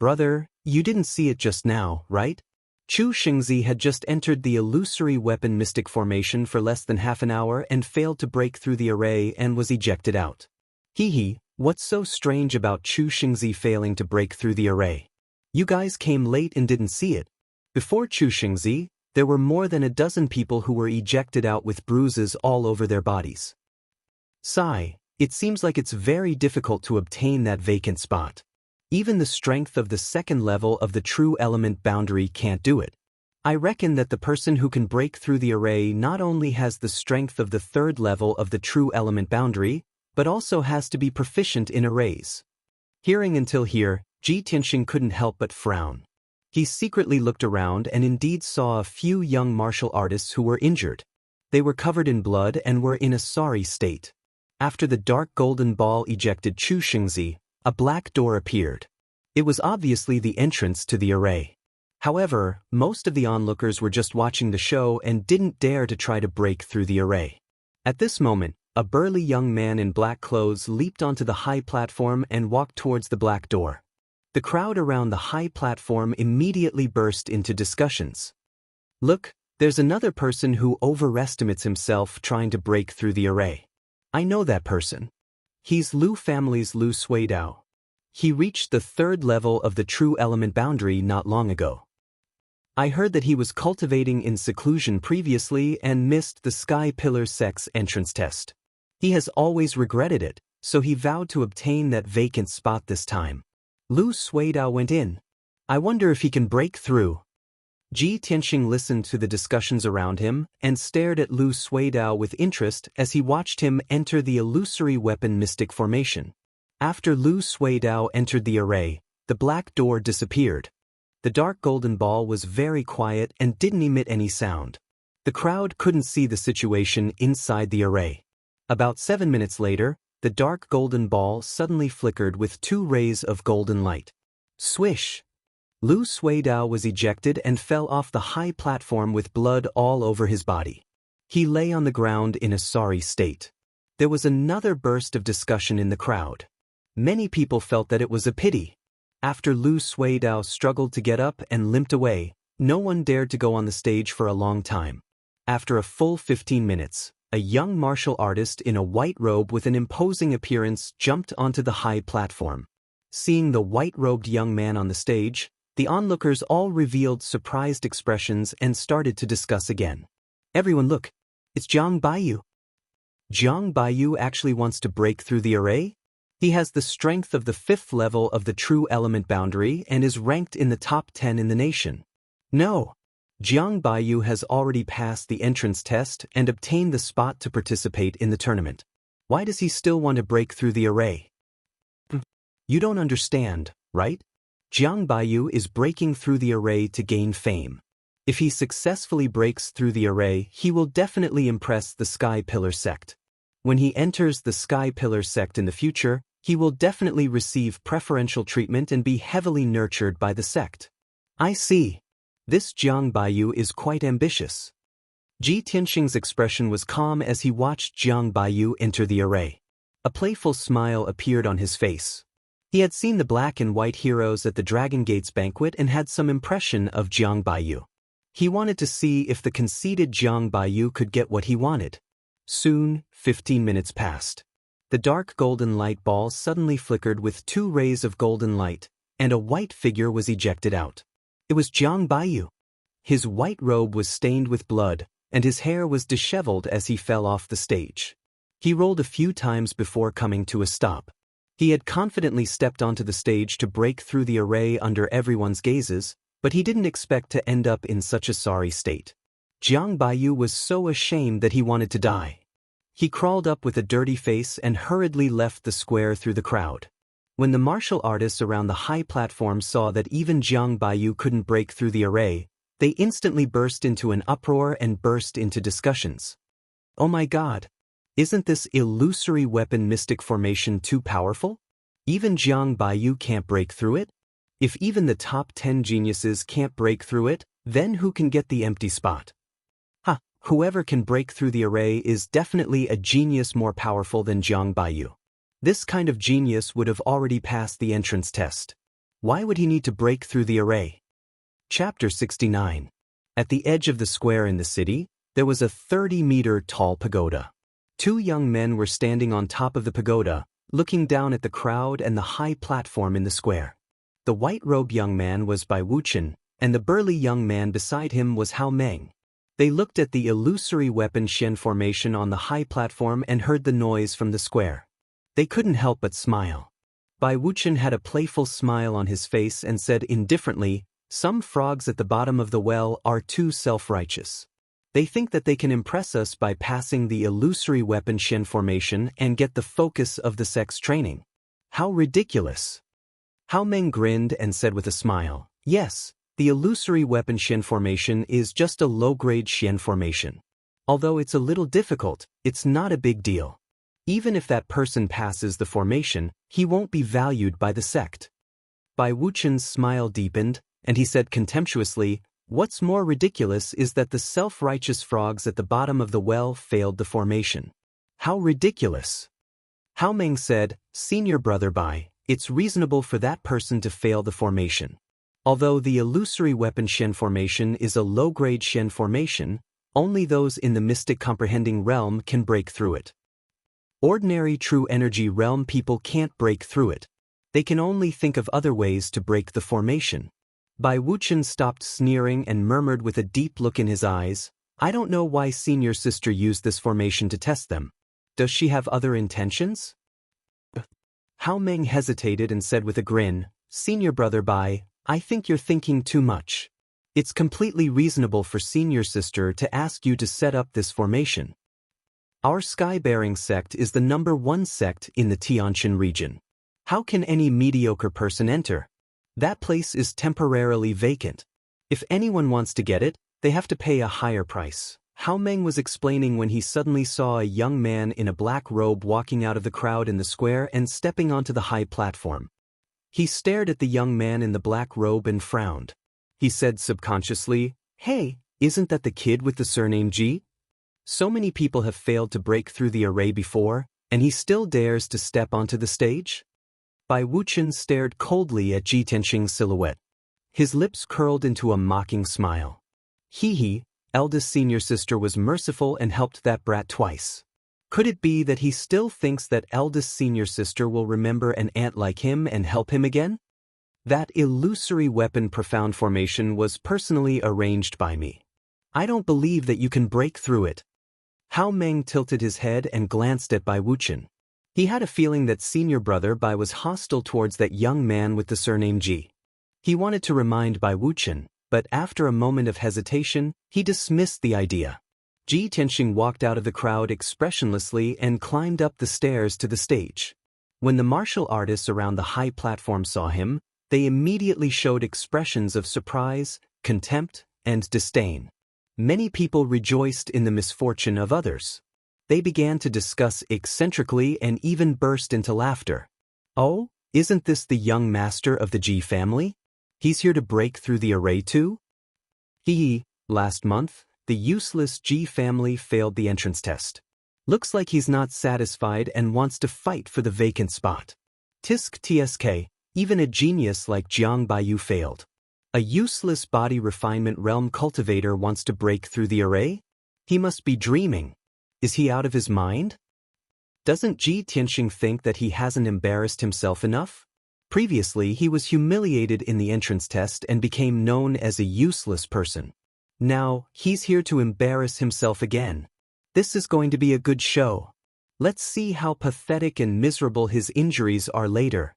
Brother, you didn't see it just now, right? Chu Xingzi had just entered the illusory weapon mystic formation for less than half an hour and failed to break through the array and was ejected out. Hee, what's so strange about Chu Xingzi failing to break through the array? You guys came late and didn't see it. Before Chu Xingzi, there were more than a dozen people who were ejected out with bruises all over their bodies. Sigh, it seems like it's very difficult to obtain that vacant spot. Even the strength of the 2nd level of the true element boundary can't do it. I reckon that the person who can break through the array not only has the strength of the 3rd level of the true element boundary, but also has to be proficient in arrays. Hearing until here, Ji Tianxing couldn't help but frown. He secretly looked around and indeed saw a few young martial artists who were injured. They were covered in blood and were in a sorry state. After the dark golden ball ejected Chu Xingzi, a black door appeared. It was obviously the entrance to the array. However, most of the onlookers were just watching the show and didn't dare to try to break through the array. At this moment, a burly young man in black clothes leaped onto the high platform and walked towards the black door. The crowd around the high platform immediately burst into discussions. "Look, there's another person who overestimates himself trying to break through the array. I know that person. He's Lu family's Lu Suidao. He reached the 3rd level of the true element boundary not long ago. I heard that he was cultivating in seclusion previously and missed the Sky Pillar Sect's entrance test. He has always regretted it, so he vowed to obtain that vacant spot this time." Lu Suidao went in. "I wonder if he can break through." Ji Tianxing listened to the discussions around him and stared at Lu Suidao with interest as he watched him enter the illusory weapon mystic formation. After Lu Suidao entered the array, the black door disappeared. The dark golden ball was very quiet and didn't emit any sound. The crowd couldn't see the situation inside the array. About 7 minutes later, the dark golden ball suddenly flickered with 2 rays of golden light. Swish! Lu Suidao was ejected and fell off the high platform with blood all over his body. He lay on the ground in a sorry state. There was another burst of discussion in the crowd. Many people felt that it was a pity. After Lu Suidao struggled to get up and limped away, no one dared to go on the stage for a long time. After a full 15 minutes, a young martial artist in a white robe with an imposing appearance jumped onto the high platform. Seeing the white-robed young man on the stage, the onlookers all revealed surprised expressions and started to discuss again. "Everyone look, it's Jiang Baiyu. Jiang Baiyu actually wants to break through the array? He has the strength of the 5th level of the true element boundary and is ranked in the top 10 in the nation. No, Jiang Baiyu has already passed the entrance test and obtained the spot to participate in the tournament. Why does he still want to break through the array? You don't understand, right? Jiang Baiyu is breaking through the array to gain fame. If he successfully breaks through the array, he will definitely impress the Sky Pillar Sect. When he enters the Sky Pillar Sect in the future, he will definitely receive preferential treatment and be heavily nurtured by the sect." "I see. This Jiang Baiyu is quite ambitious." Ji Tianxing's expression was calm as he watched Jiang Baiyu enter the array. A playful smile appeared on his face. He had seen the black and white heroes at the Dragon Gates banquet and had some impression of Jiang Baiyu. He wanted to see if the conceited Jiang Baiyu could get what he wanted. Soon, 15 minutes passed. The dark golden light ball suddenly flickered with 2 rays of golden light, and a white figure was ejected out. It was Jiang Baiyu. His white robe was stained with blood, and his hair was disheveled as he fell off the stage. He rolled a few times before coming to a stop. He had confidently stepped onto the stage to break through the array under everyone's gazes, but he didn't expect to end up in such a sorry state. Jiang Baiyu was so ashamed that he wanted to die. He crawled up with a dirty face and hurriedly left the square through the crowd. When the martial artists around the high platform saw that even Jiang Baiyu couldn't break through the array, they instantly burst into an uproar and burst into discussions. "Oh my God! Isn't this illusory weapon mystic formation too powerful? Even Jiang Baiyu can't break through it? If even the top 10 geniuses can't break through it, then who can get the empty spot? Whoever can break through the array is definitely a genius more powerful than Jiang Baiyu. This kind of genius would have already passed the entrance test. Why would he need to break through the array?" Chapter 69. At the edge of the square in the city, there was a 30-meter tall pagoda. 2 young men were standing on top of the pagoda, looking down at the crowd and the high platform in the square. The white-robed young man was Bai Wuchen, and the burly young man beside him was Hao Meng. They looked at the illusory weapon Shen formation on the high platform and heard the noise from the square. They couldn't help but smile. Bai Wuchen had a playful smile on his face and said indifferently, "Some frogs at the bottom of the well are too self-righteous. They think that they can impress us by passing the illusory weapon Shen formation and get the focus of the sect's training. How ridiculous! Hao Meng grinned and said with a smile, "Yes, the illusory weapon Xian formation is just a low-grade Xian formation. Although it's a little difficult, it's not a big deal. Even if that person passes the formation, he won't be valued by the sect." Bai Wuchen's smile deepened, and he said contemptuously, "What's more ridiculous is that the self-righteous frogs at the bottom of the well failed the formation." "How ridiculous?" Hao Meng said, "Senior brother Bai, it's reasonable for that person to fail the formation. Although the illusory weapon Xian formation is a low-grade Xian formation, only those in the mystic comprehending realm can break through it. Ordinary true energy realm people can't break through it. They can only think of other ways to break the formation." Bai Wuchen stopped sneering and murmured with a deep look in his eyes, "I don't know why senior sister used this formation to test them. Does she have other intentions?" Hao Meng hesitated and said with a grin, "Senior brother Bai, I think you're thinking too much. It's completely reasonable for senior sister to ask you to set up this formation. Our sky-bearing sect is the #1 sect in the Tianjin region. How can any mediocre person enter? That place is temporarily vacant. If anyone wants to get it, they have to pay a higher price." Hao Meng was explaining when he suddenly saw a young man in a black robe walking out of the crowd in the square and stepping onto the high platform. He stared at the young man in the black robe and frowned. He said subconsciously, "Hey, isn't that the kid with the surname Ji? So many people have failed to break through the array before, and he still dares to step onto the stage?" Bai Wuchen stared coldly at Ji Tianxing's silhouette. His lips curled into a mocking smile. He, eldest senior sister, was merciful and helped that brat twice. Could it be that he still thinks that eldest senior sister will remember an aunt like him and help him again? That illusory weapon profound formation was personally arranged by me. I don't believe that you can break through it." Hao Meng tilted his head and glanced at Bai Wuchen. He had a feeling that senior brother Bai was hostile towards that young man with the surname Ji. He wanted to remind Bai Wuchen, but after a moment of hesitation, he dismissed the idea. Ji Tianxing walked out of the crowd expressionlessly and climbed up the stairs to the stage. When the martial artists around the high platform saw him, they immediately showed expressions of surprise, contempt, and disdain. Many people rejoiced in the misfortune of others. They began to discuss eccentrically and even burst into laughter. "Oh, isn't this the young master of the Ji family? He's here to break through the array too?" Last month, the useless Ji family failed the entrance test. Looks like he's not satisfied and wants to fight for the vacant spot. Tisk tsk, even a genius like Jiang Baiyu failed. A useless body refinement realm cultivator wants to break through the array? He must be dreaming. Is he out of his mind? Doesn't Ji Tianxing think that he hasn't embarrassed himself enough? Previously, he was humiliated in the entrance test and became known as a useless person. Now, he's here to embarrass himself again. This is going to be a good show. Let's see how pathetic and miserable his injuries are later.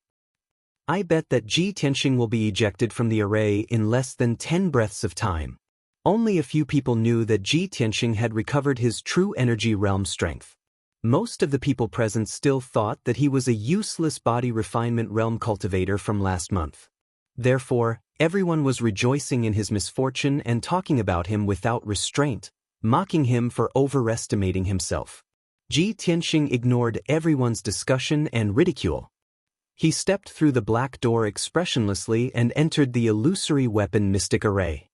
I bet that Ji Tianxing will be ejected from the array in less than 10 breaths of time. Only a few people knew that Ji Tianxing had recovered his true energy realm strength. Most of the people present still thought that he was a useless body refinement realm cultivator from last month. Therefore, everyone was rejoicing in his misfortune and talking about him without restraint, mocking him for overestimating himself. Ji Tianxing ignored everyone's discussion and ridicule. He stepped through the black door expressionlessly and entered the illusory weapon mystic array.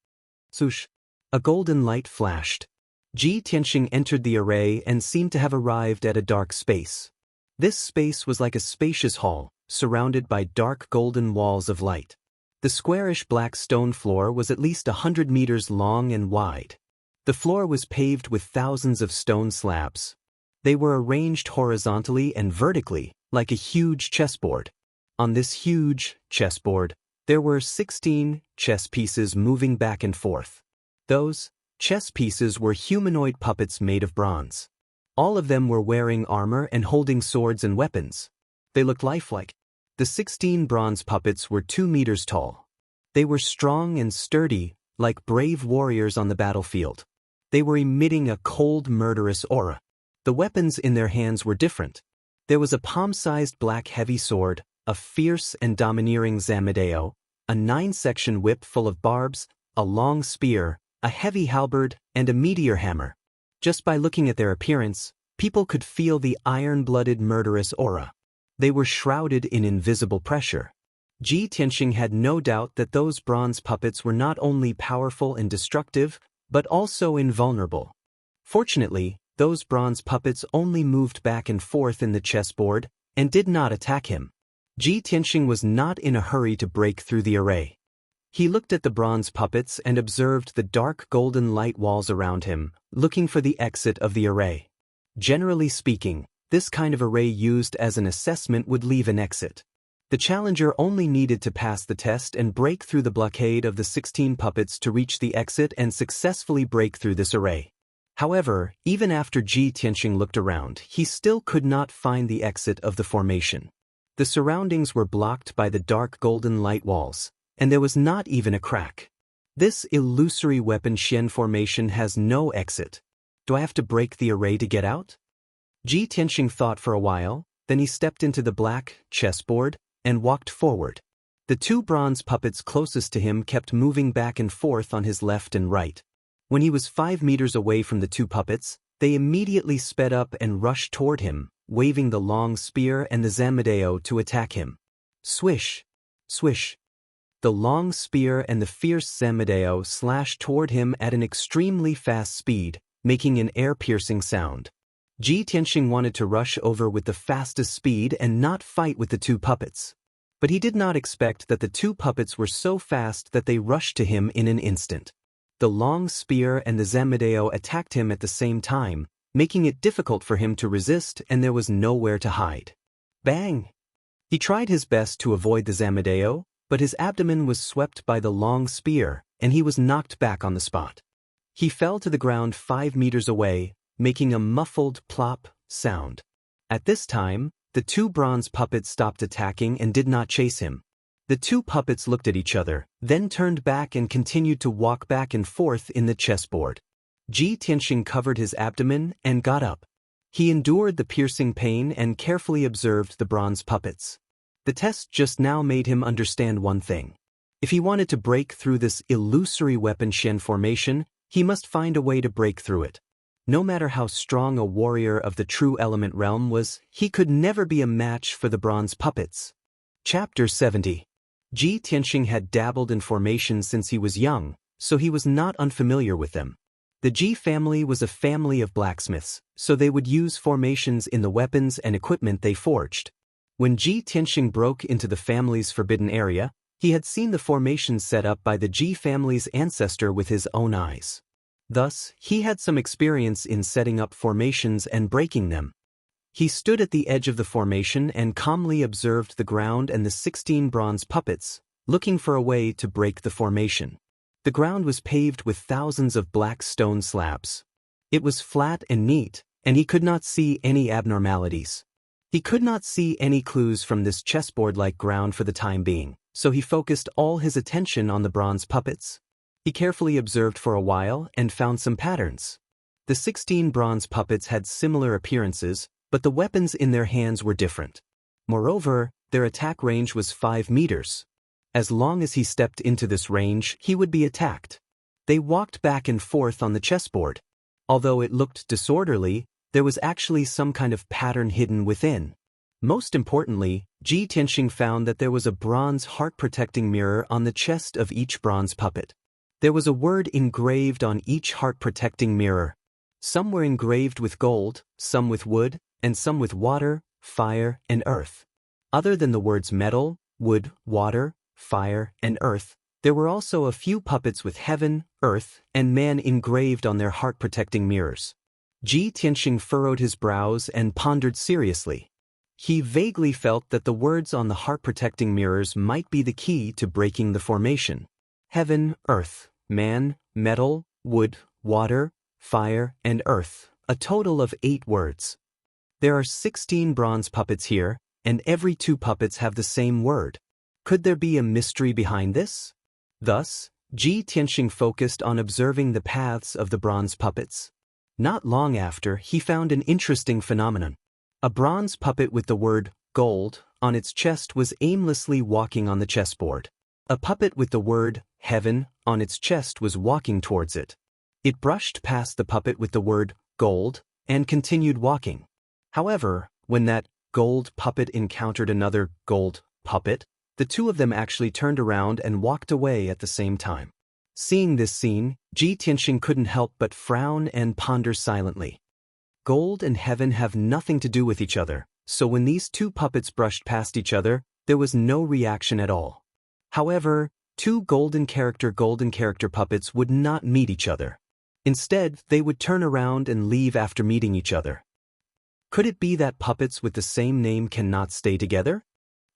Swoosh! A golden light flashed. Ji Tianxing entered the array and seemed to have arrived at a dark space. This space was like a spacious hall, surrounded by dark golden walls of light. The squarish black stone floor was at least 100 meters long and wide. The floor was paved with thousands of stone slabs. They were arranged horizontally and vertically, like a huge chessboard. On this huge chessboard, there were 16 chess pieces moving back and forth. Those chess pieces were humanoid puppets made of bronze. All of them were wearing armor and holding swords and weapons. They looked lifelike. The 16 bronze puppets were 2 meters tall. They were strong and sturdy, like brave warriors on the battlefield. They were emitting a cold, murderous aura. The weapons in their hands were different. There was a palm-sized black heavy sword, a fierce and domineering Zamedeo, a 9-section whip full of barbs, a long spear, a heavy halberd, and a meteor hammer. Just by looking at their appearance, people could feel the iron-blooded murderous aura. They were shrouded in invisible pressure. Ji Tianxing had no doubt that those bronze puppets were not only powerful and destructive, but also invulnerable. Fortunately, those bronze puppets only moved back and forth in the chessboard and did not attack him. Ji Tianxing was not in a hurry to break through the array. He looked at the bronze puppets and observed the dark golden light walls around him, looking for the exit of the array. Generally speaking, this kind of array used as an assessment would leave an exit. The challenger only needed to pass the test and break through the blockade of the 16 puppets to reach the exit and successfully break through this array. However, even after Ji Tianxing looked around, he still could not find the exit of the formation. The surroundings were blocked by the dark golden light walls, and there was not even a crack. This illusory weapon Xian formation has no exit. Do I have to break the array to get out? Ji Tianxing thought for a while, then he stepped into the black chessboard and walked forward. The two bronze puppets closest to him kept moving back and forth on his left and right. When he was 5 meters away from the two puppets, they immediately sped up and rushed toward him, waving the long spear and the Zamedeo to attack him. Swish! Swish! The long spear and the fierce Zamedeo slashed toward him at an extremely fast speed, making an air-piercing sound. Ji Tianxing wanted to rush over with the fastest speed and not fight with the two puppets. But he did not expect that the two puppets were so fast that they rushed to him in an instant. The long spear and the Zamedeo attacked him at the same time, making it difficult for him to resist, and there was nowhere to hide. Bang! He tried his best to avoid the Zamedeo, but his abdomen was swept by the long spear, and he was knocked back on the spot. He fell to the ground 5 meters away, making a muffled plop sound. At this time, the two bronze puppets stopped attacking and did not chase him. The two puppets looked at each other, then turned back and continued to walk back and forth in the chessboard. Ji Tianxing covered his abdomen and got up. He endured the piercing pain and carefully observed the bronze puppets. The test just now made him understand one thing. If he wanted to break through this illusory weapon Xian formation, he must find a way to break through it. No matter how strong a warrior of the true element realm was, he could never be a match for the bronze puppets. Chapter 70. Ji Tianxing had dabbled in formations since he was young, so he was not unfamiliar with them. The Ji family was a family of blacksmiths, so they would use formations in the weapons and equipment they forged. When Ji Tianxing broke into the family's forbidden area, he had seen the formations set up by the Ji family's ancestor with his own eyes. Thus, he had some experience in setting up formations and breaking them. He stood at the edge of the formation and calmly observed the ground and the 16 bronze puppets, looking for a way to break the formation. The ground was paved with thousands of black stone slabs. It was flat and neat, and he could not see any abnormalities. He could not see any clues from this chessboard-like ground for the time being, so he focused all his attention on the bronze puppets. He carefully observed for a while and found some patterns. The 16 bronze puppets had similar appearances, but the weapons in their hands were different. Moreover, their attack range was 5 meters. As long as he stepped into this range, he would be attacked. They walked back and forth on the chessboard. Although it looked disorderly, there was actually some kind of pattern hidden within. Most importantly, Ji Tianxing found that there was a bronze heart-protecting mirror on the chest of each bronze puppet. There was a word engraved on each heart-protecting mirror. Some were engraved with gold, some with wood, and some with water, fire, and earth. Other than the words metal, wood, water, fire, and earth, there were also a few puppets with heaven, earth, and man engraved on their heart-protecting mirrors. Ji Tianxing furrowed his brows and pondered seriously. He vaguely felt that the words on the heart-protecting mirrors might be the key to breaking the formation. Heaven, earth, man, metal, wood, water, fire, and earth, a total of 8 words. There are 16 bronze puppets here, and every 2 puppets have the same word. Could there be a mystery behind this? Thus, Ji Tianxing focused on observing the paths of the bronze puppets. Not long after, he found an interesting phenomenon. A bronze puppet with the word gold on its chest was aimlessly walking on the chessboard. A puppet with the word heaven on its chest was walking towards it. It brushed past the puppet with the word gold and continued walking. However, when that gold puppet encountered another gold puppet, the two of them actually turned around and walked away at the same time. Seeing this scene, Ji Tianxing couldn't help but frown and ponder silently. Gold and heaven have nothing to do with each other, so when these two puppets brushed past each other, there was no reaction at all. However, two golden character puppets would not meet each other. Instead, they would turn around and leave after meeting each other. Could it be that puppets with the same name cannot stay together?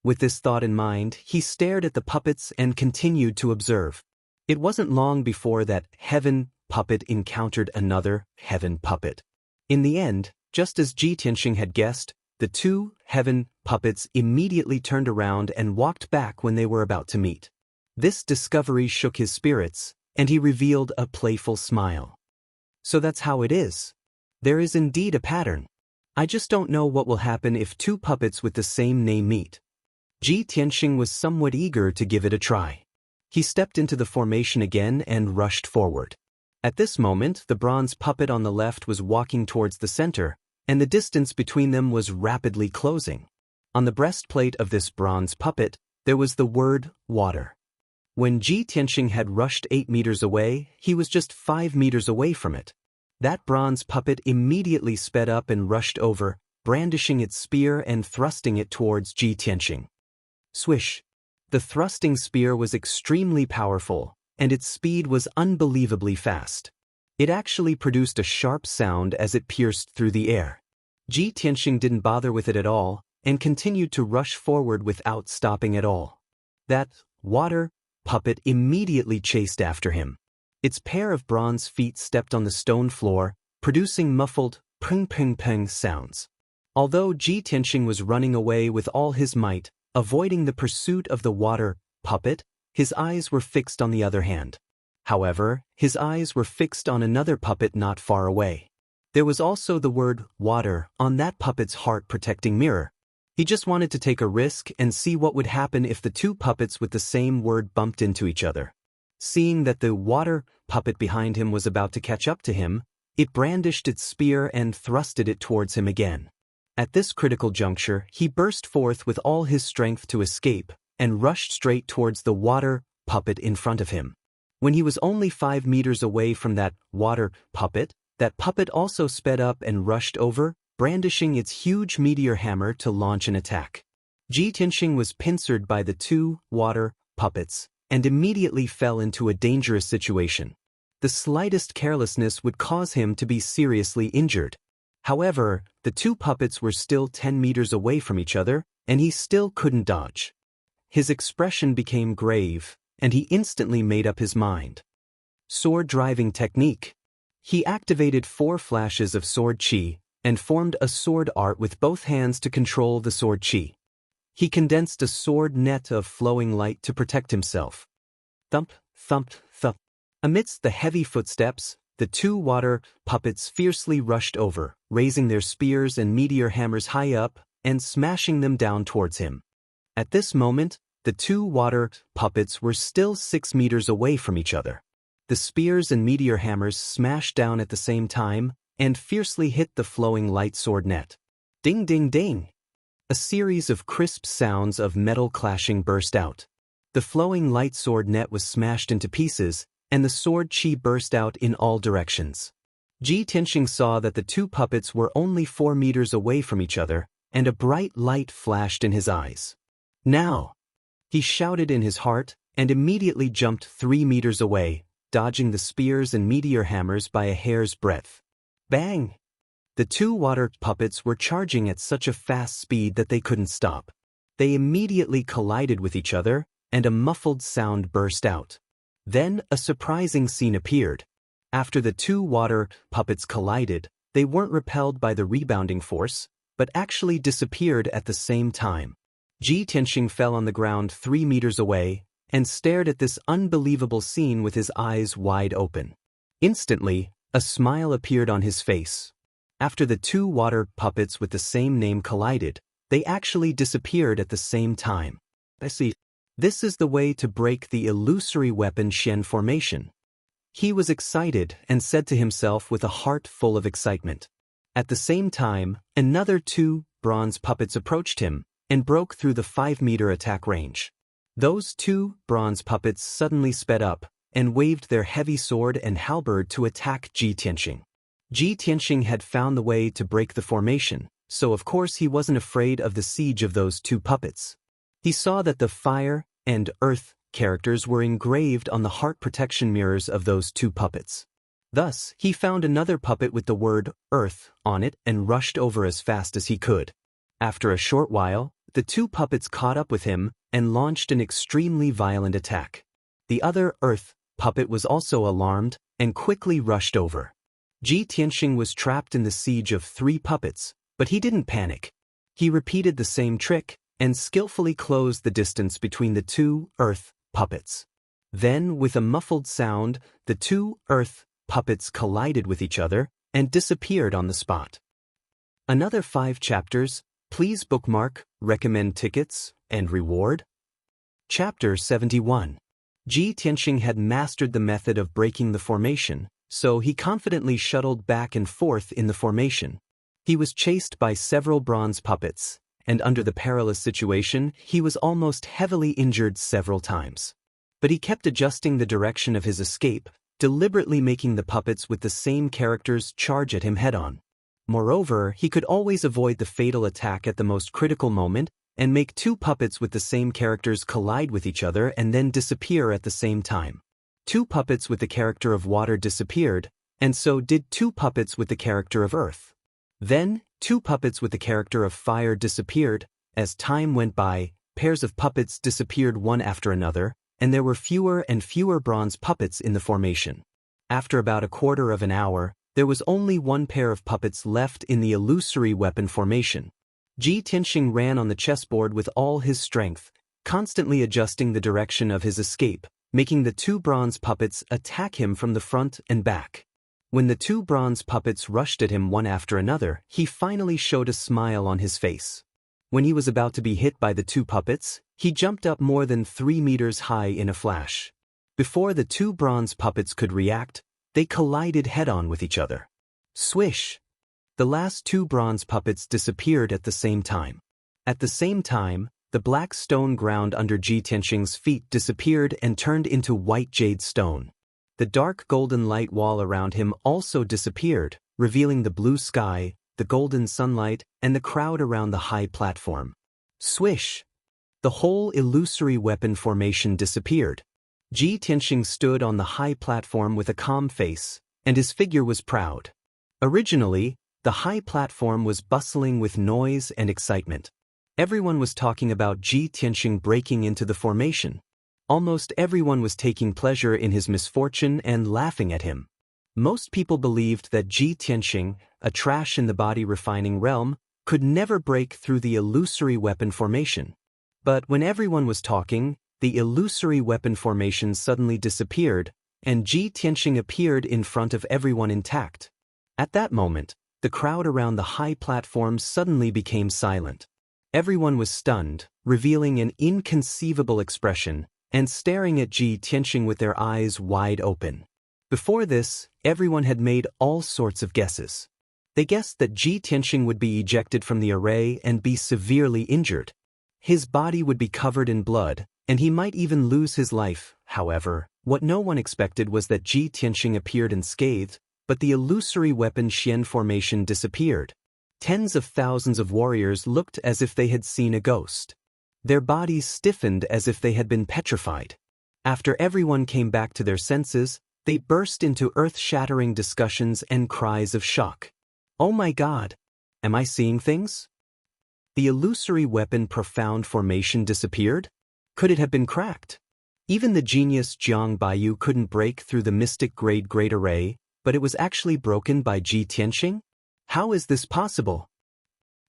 With this thought in mind, he stared at the puppets and continued to observe. It wasn't long before that heaven puppet encountered another heaven puppet. In the end, just as Ji Tianxing had guessed, the two heaven puppets immediately turned around and walked back when they were about to meet. This discovery shook his spirits, and he revealed a playful smile. So that's how it is. There is indeed a pattern. I just don't know what will happen if two puppets with the same name meet. Ji Tianxing was somewhat eager to give it a try. He stepped into the formation again and rushed forward. At this moment, the bronze puppet on the left was walking towards the center, and the distance between them was rapidly closing. On the breastplate of this bronze puppet, there was the word water. When Ji Tianxing had rushed 8 meters away, he was just 5 meters away from it. That bronze puppet immediately sped up and rushed over, brandishing its spear and thrusting it towards Ji Tianxing. Swish! The thrusting spear was extremely powerful, and its speed was unbelievably fast. It actually produced a sharp sound as it pierced through the air. Ji Tianxing didn't bother with it at all, and continued to rush forward without stopping at all. That water puppet immediately chased after him. Its pair of bronze feet stepped on the stone floor, producing muffled ping ping ping sounds. Although Ji Tianxing was running away with all his might, avoiding the pursuit of the water puppet, his eyes were fixed on the other hand. However, his eyes were fixed on another puppet not far away. There was also the word water on that puppet's heart-protecting mirror. He just wanted to take a risk and see what would happen if the two puppets with the same word bumped into each other. Seeing that the water puppet behind him was about to catch up to him, it brandished its spear and thrusted it towards him again. At this critical juncture, he burst forth with all his strength to escape, and rushed straight towards the water puppet in front of him. When he was only 5 meters away from that water puppet, that puppet also sped up and rushed over, brandishing its huge meteor hammer to launch an attack. Ji Tianxing was pincered by the two water puppets, and immediately fell into a dangerous situation. The slightest carelessness would cause him to be seriously injured. However, the two puppets were still 10 meters away from each other, and he still couldn't dodge. His expression became grave, and he instantly made up his mind. Sword driving technique. He activated 4 flashes of sword chi, and formed a sword art with both hands to control the sword chi. He condensed a sword net of flowing light to protect himself. Thump, thump, thump. Amidst the heavy footsteps, the two water puppets fiercely rushed over, raising their spears and meteor hammers high up, and smashing them down towards him. At this moment, the two water puppets were still 6 meters away from each other. The spears and meteor hammers smashed down at the same time, and fiercely hit the flowing light sword net. Ding ding ding! A series of crisp sounds of metal clashing burst out. The flowing light sword net was smashed into pieces, and the sword chi burst out in all directions. Ji Tianxing saw that the two puppets were only 4 meters away from each other, and a bright light flashed in his eyes. Now! He shouted in his heart, and immediately jumped 3 meters away, dodging the spears and meteor hammers by a hair's breadth. Bang! The two water puppets were charging at such a fast speed that they couldn't stop. They immediately collided with each other, and a muffled sound burst out. Then a surprising scene appeared. After the two water puppets collided, they weren't repelled by the rebounding force, but actually disappeared at the same time. Ji Tianxing fell on the ground 3 meters away, and stared at this unbelievable scene with his eyes wide open. Instantly, a smile appeared on his face. After the two water puppets with the same name collided, They actually disappeared at the same time. I see. This is the way to break the illusory weapon Xian formation. He was excited and said to himself with a heart full of excitement. At the same time, another 2 bronze puppets approached him and broke through the 5-meter attack range. Those 2 bronze puppets suddenly sped up and waved their heavy sword and halberd to attack Ji Tianxing. Ji Tianxing had found the way to break the formation, so of course he wasn't afraid of the siege of those 2 puppets. He saw that the fire and earth characters were engraved on the heart protection mirrors of those 2 puppets. Thus, he found another puppet with the word earth on it and rushed over as fast as he could. After a short while, the 2 puppets caught up with him and launched an extremely violent attack. The other earth puppet was also alarmed and quickly rushed over. Ji Tianxing was trapped in the siege of 3 puppets, but he didn't panic. He repeated the same trick and skillfully closed the distance between the 2 earth puppets. Then, with a muffled sound, the 2 earth puppets collided with each other and disappeared on the spot. Another 5 chapters. Please bookmark, recommend tickets, and reward. Chapter 71. Ji Tianxing had mastered the method of breaking the formation, so he confidently shuttled back and forth in the formation. He was chased by several bronze puppets, and under the perilous situation, he was almost heavily injured several times. But he kept adjusting the direction of his escape, deliberately making the puppets with the same characters charge at him head-on. Moreover, he could always avoid the fatal attack at the most critical moment and make 2 puppets with the same characters collide with each other and then disappear at the same time. 2 puppets with the character of water disappeared, and so did 2 puppets with the character of earth. Then, 2 puppets with the character of fire disappeared. As time went by, pairs of puppets disappeared one after another, and there were fewer and fewer bronze puppets in the formation. After about a quarter of an hour, there was only 1 pair of puppets left in the illusory weapon formation. Ji Tianxing ran on the chessboard with all his strength, constantly adjusting the direction of his escape, making the 2 bronze puppets attack him from the front and back. When the 2 bronze puppets rushed at him one after another, he finally showed a smile on his face. When he was about to be hit by the 2 puppets, he jumped up more than 3 meters high in a flash. Before the 2 bronze puppets could react, they collided head-on with each other. Swish! The last 2 bronze puppets disappeared at the same time. At the same time, the black stone ground under Ji Tianxing's feet disappeared and turned into white jade stone. The dark golden light wall around him also disappeared, revealing the blue sky, the golden sunlight, and the crowd around the high platform. Swish! The whole illusory weapon formation disappeared. Ji Tianxing stood on the high platform with a calm face, and his figure was proud. Originally, the high platform was bustling with noise and excitement. Everyone was talking about Ji Tianxing breaking into the formation. Almost everyone was taking pleasure in his misfortune and laughing at him. Most people believed that Ji Tianxing, a trash in the body refining realm, could never break through the illusory weapon formation. But when everyone was talking, the illusory weapon formation suddenly disappeared, and Ji Tianxing appeared in front of everyone intact. At that moment, the crowd around the high platform suddenly became silent. Everyone was stunned, revealing an inconceivable expression, and staring at Ji Tianxing with their eyes wide open. Before this, everyone had made all sorts of guesses. They guessed that Ji Tianxing would be ejected from the array and be severely injured. His body would be covered in blood, and he might even lose his life. However, what no one expected was that Ji Tianxing appeared unscathed, but the illusory weapon Xian formation disappeared. Tens of thousands of warriors looked as if they had seen a ghost. Their bodies stiffened as if they had been petrified. After everyone came back to their senses, they burst into earth-shattering discussions and cries of shock. Oh my God! Am I seeing things? The illusory weapon profound formation disappeared? Could it have been cracked? Even the genius Jiang Baiyu couldn't break through the mystic grade great array, but it was actually broken by Ji Tianxing? How is this possible?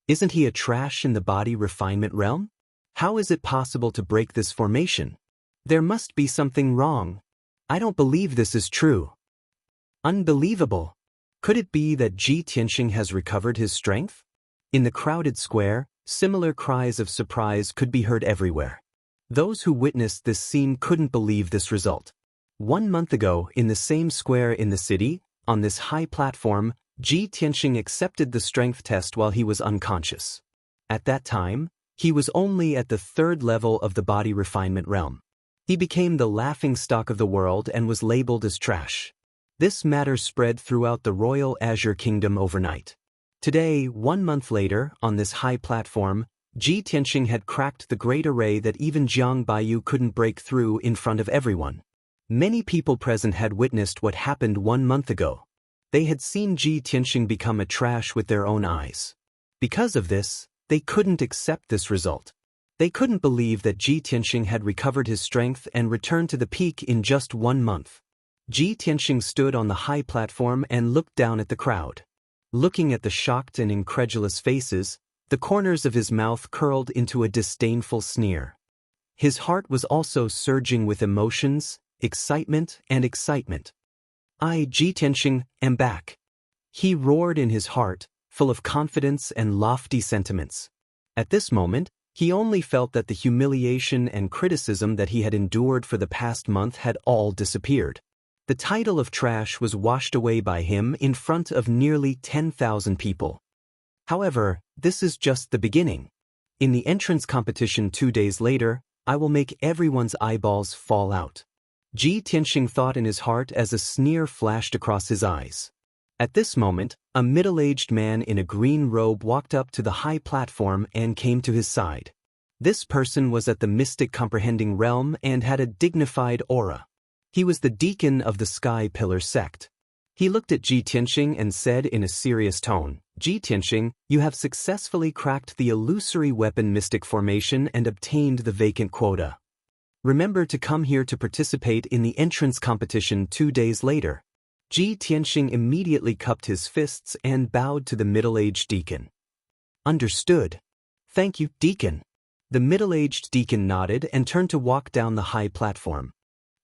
Isn't he a trash in the body refinement realm? How is it possible to break this formation? There must be something wrong. I don't believe this is true. Unbelievable. Could it be that Ji Tianxing has recovered his strength? In the crowded square, Similar cries of surprise could be heard everywhere. Those who witnessed this scene couldn't believe this result. 1 month ago, in the same square in the city, on this high platform, Ji Tianxing accepted the strength test while he was unconscious. At that time, he was only at the 3rd level of the body refinement realm. He became the laughingstock of the world and was labeled as trash. This matter spread throughout the royal Azure Kingdom overnight. Today, 1 month later, on this high platform, Ji Tianxing had cracked the great array that even Jiang Baiyu couldn't break through in front of everyone. Many people present had witnessed what happened 1 month ago. They had seen Ji Tianxing become a trash with their own eyes. Because of this, they couldn't accept this result. They couldn't believe that Ji Tianxing had recovered his strength and returned to the peak in just 1 month. Ji Tianxing stood on the high platform and looked down at the crowd. Looking at the shocked and incredulous faces, the corners of his mouth curled into a disdainful sneer. His heart was also surging with emotions, excitement. I, Ji Tianxing, am back. He roared in his heart, full of confidence and lofty sentiments. At this moment, he only felt that the humiliation and criticism that he had endured for the past month had all disappeared. The title of trash was washed away by him in front of nearly 10,000 people. However, this is just the beginning. In the entrance competition 2 days later, I will make everyone's eyeballs fall out. Ji Tianxing thought in his heart as a sneer flashed across his eyes. At this moment, a middle-aged man in a green robe walked up to the high platform and came to his side. This person was at the mystic comprehending realm and had a dignified aura. He was the deacon of the Sky Pillar sect. He looked at Ji Tianxing and said in a serious tone, Ji Tianxing, you have successfully cracked the illusory weapon mystic formation and obtained the vacant quota. Remember to come here to participate in the entrance competition 2 days later. Ji Tianxing immediately cupped his fists and bowed to the middle-aged deacon. Understood. Thank you, deacon. The middle-aged deacon nodded and turned to walk down the high platform.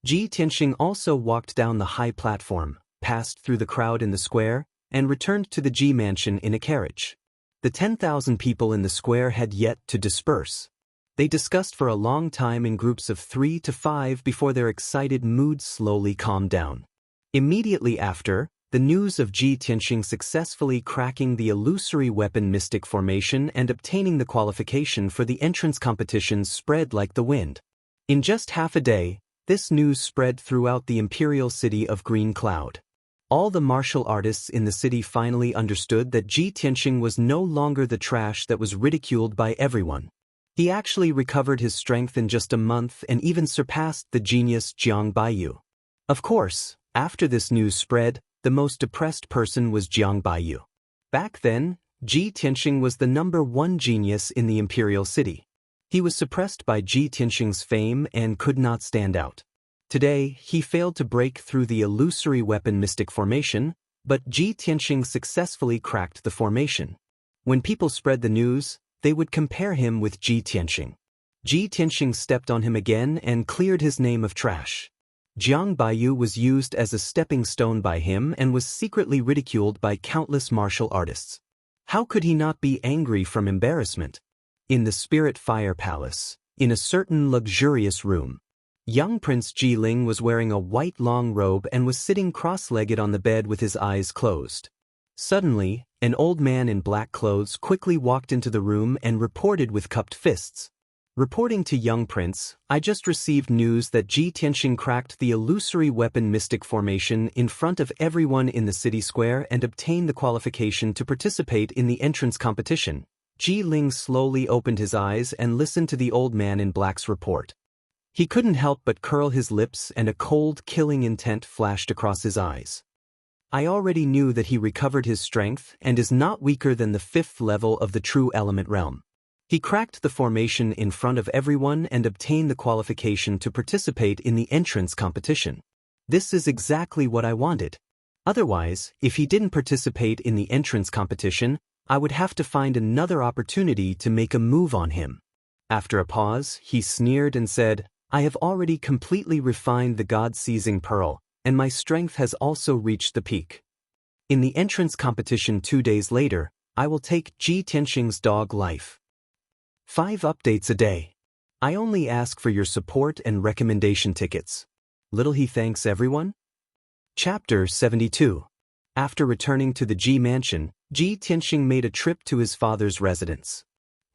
Ji Tianxing also walked down the high platform, passed through the crowd in the square, and returned to the Ji mansion in a carriage. The 10,000 people in the square had yet to disperse. They discussed for a long time in groups of 3 to 5 before their excited mood slowly calmed down. Immediately after, the news of Ji Tianxing successfully cracking the illusory weapon mystic formation and obtaining the qualification for the entrance competition spread like the wind. In just half a day, this news spread throughout the imperial city of Green Cloud. All the martial artists in the city finally understood that Ji Tianxing was no longer the trash that was ridiculed by everyone. He actually recovered his strength in just a month and even surpassed the genius Jiang Baiyu. Of course, after this news spread, the most depressed person was Jiang Baiyu. Back then, Ji Tianxing was the #1 genius in the imperial city. He was suppressed by Ji Tianxing's fame and could not stand out. Today, he failed to break through the illusory weapon mystic formation, but Ji Tianxing successfully cracked the formation. When people spread the news, they would compare him with Ji Tianxing. Ji Tianxing stepped on him again and cleared his name of trash. Jiang Baiyu was used as a stepping stone by him and was secretly ridiculed by countless martial artists. How could he not be angry from embarrassment? In the Spirit Fire Palace, in a certain luxurious room, young Prince Jiling was wearing a white long robe and was sitting cross-legged on the bed with his eyes closed. Suddenly, an old man in black clothes quickly walked into the room and reported with cupped fists. Reporting to young Prince, I just received news that Ji Tianxing cracked the illusory weapon mystic formation in front of everyone in the city square and obtained the qualification to participate in the entrance competition. Ji Ling slowly opened his eyes and listened to the old man in black's report. He couldn't help but curl his lips and a cold, killing intent flashed across his eyes. I already knew that he recovered his strength and is not weaker than the 5th level of the true element realm. He cracked the formation in front of everyone and obtained the qualification to participate in the entrance competition. This is exactly what I wanted. Otherwise, if he didn't participate in the entrance competition, I would have to find another opportunity to make a move on him. After a pause, he sneered and said, I have already completely refined the God-seizing pearl, and my strength has also reached the peak. In the entrance competition 2 days later, I will take Ji Tianxing's dog life. 5 updates a day. I only ask for your support and recommendation tickets. Little he thanks everyone? Chapter 72. After returning to the Ji mansion, Ji Tianxing made a trip to his father's residence.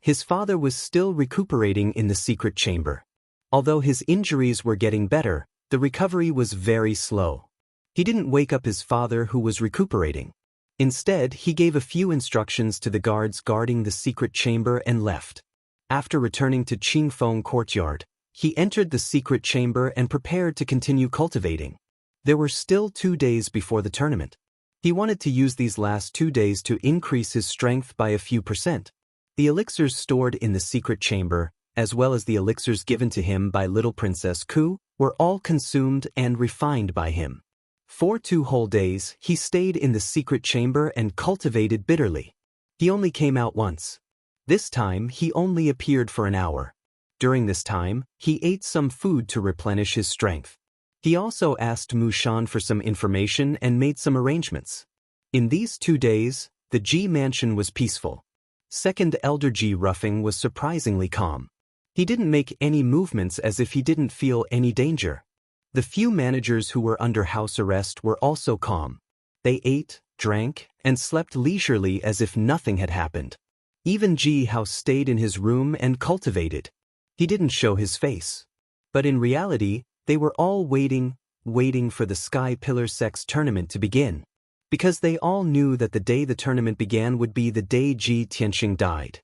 His father was still recuperating in the secret chamber. Although his injuries were getting better, the recovery was very slow. He didn't wake up his father who was recuperating. Instead, he gave a few instructions to the guards guarding the secret chamber and left. After returning to Qingfeng courtyard, he entered the secret chamber and prepared to continue cultivating. There were still 2 days before the tournament. He wanted to use these last 2 days to increase his strength by a few percent. The elixirs stored in the secret chamber, as well as the elixirs given to him by little Princess Ku, were all consumed and refined by him. For 2 whole days, he stayed in the secret chamber and cultivated bitterly. He only came out once. This time, he only appeared for an hour. During this time, he ate some food to replenish his strength. He also asked Mu Shan for some information and made some arrangements. In these 2 days, the Ji mansion was peaceful. Second Elder Ji Ruffing was surprisingly calm. He didn't make any movements as if he didn't feel any danger. The few managers who were under house arrest were also calm. They ate, drank, and slept leisurely as if nothing had happened. Even Ji Hao stayed in his room and cultivated. He didn't show his face. But in reality, they were all waiting for the Sky Pillar Sex tournament to begin. Because they all knew that the day the tournament began would be the day Ji Tianxing died.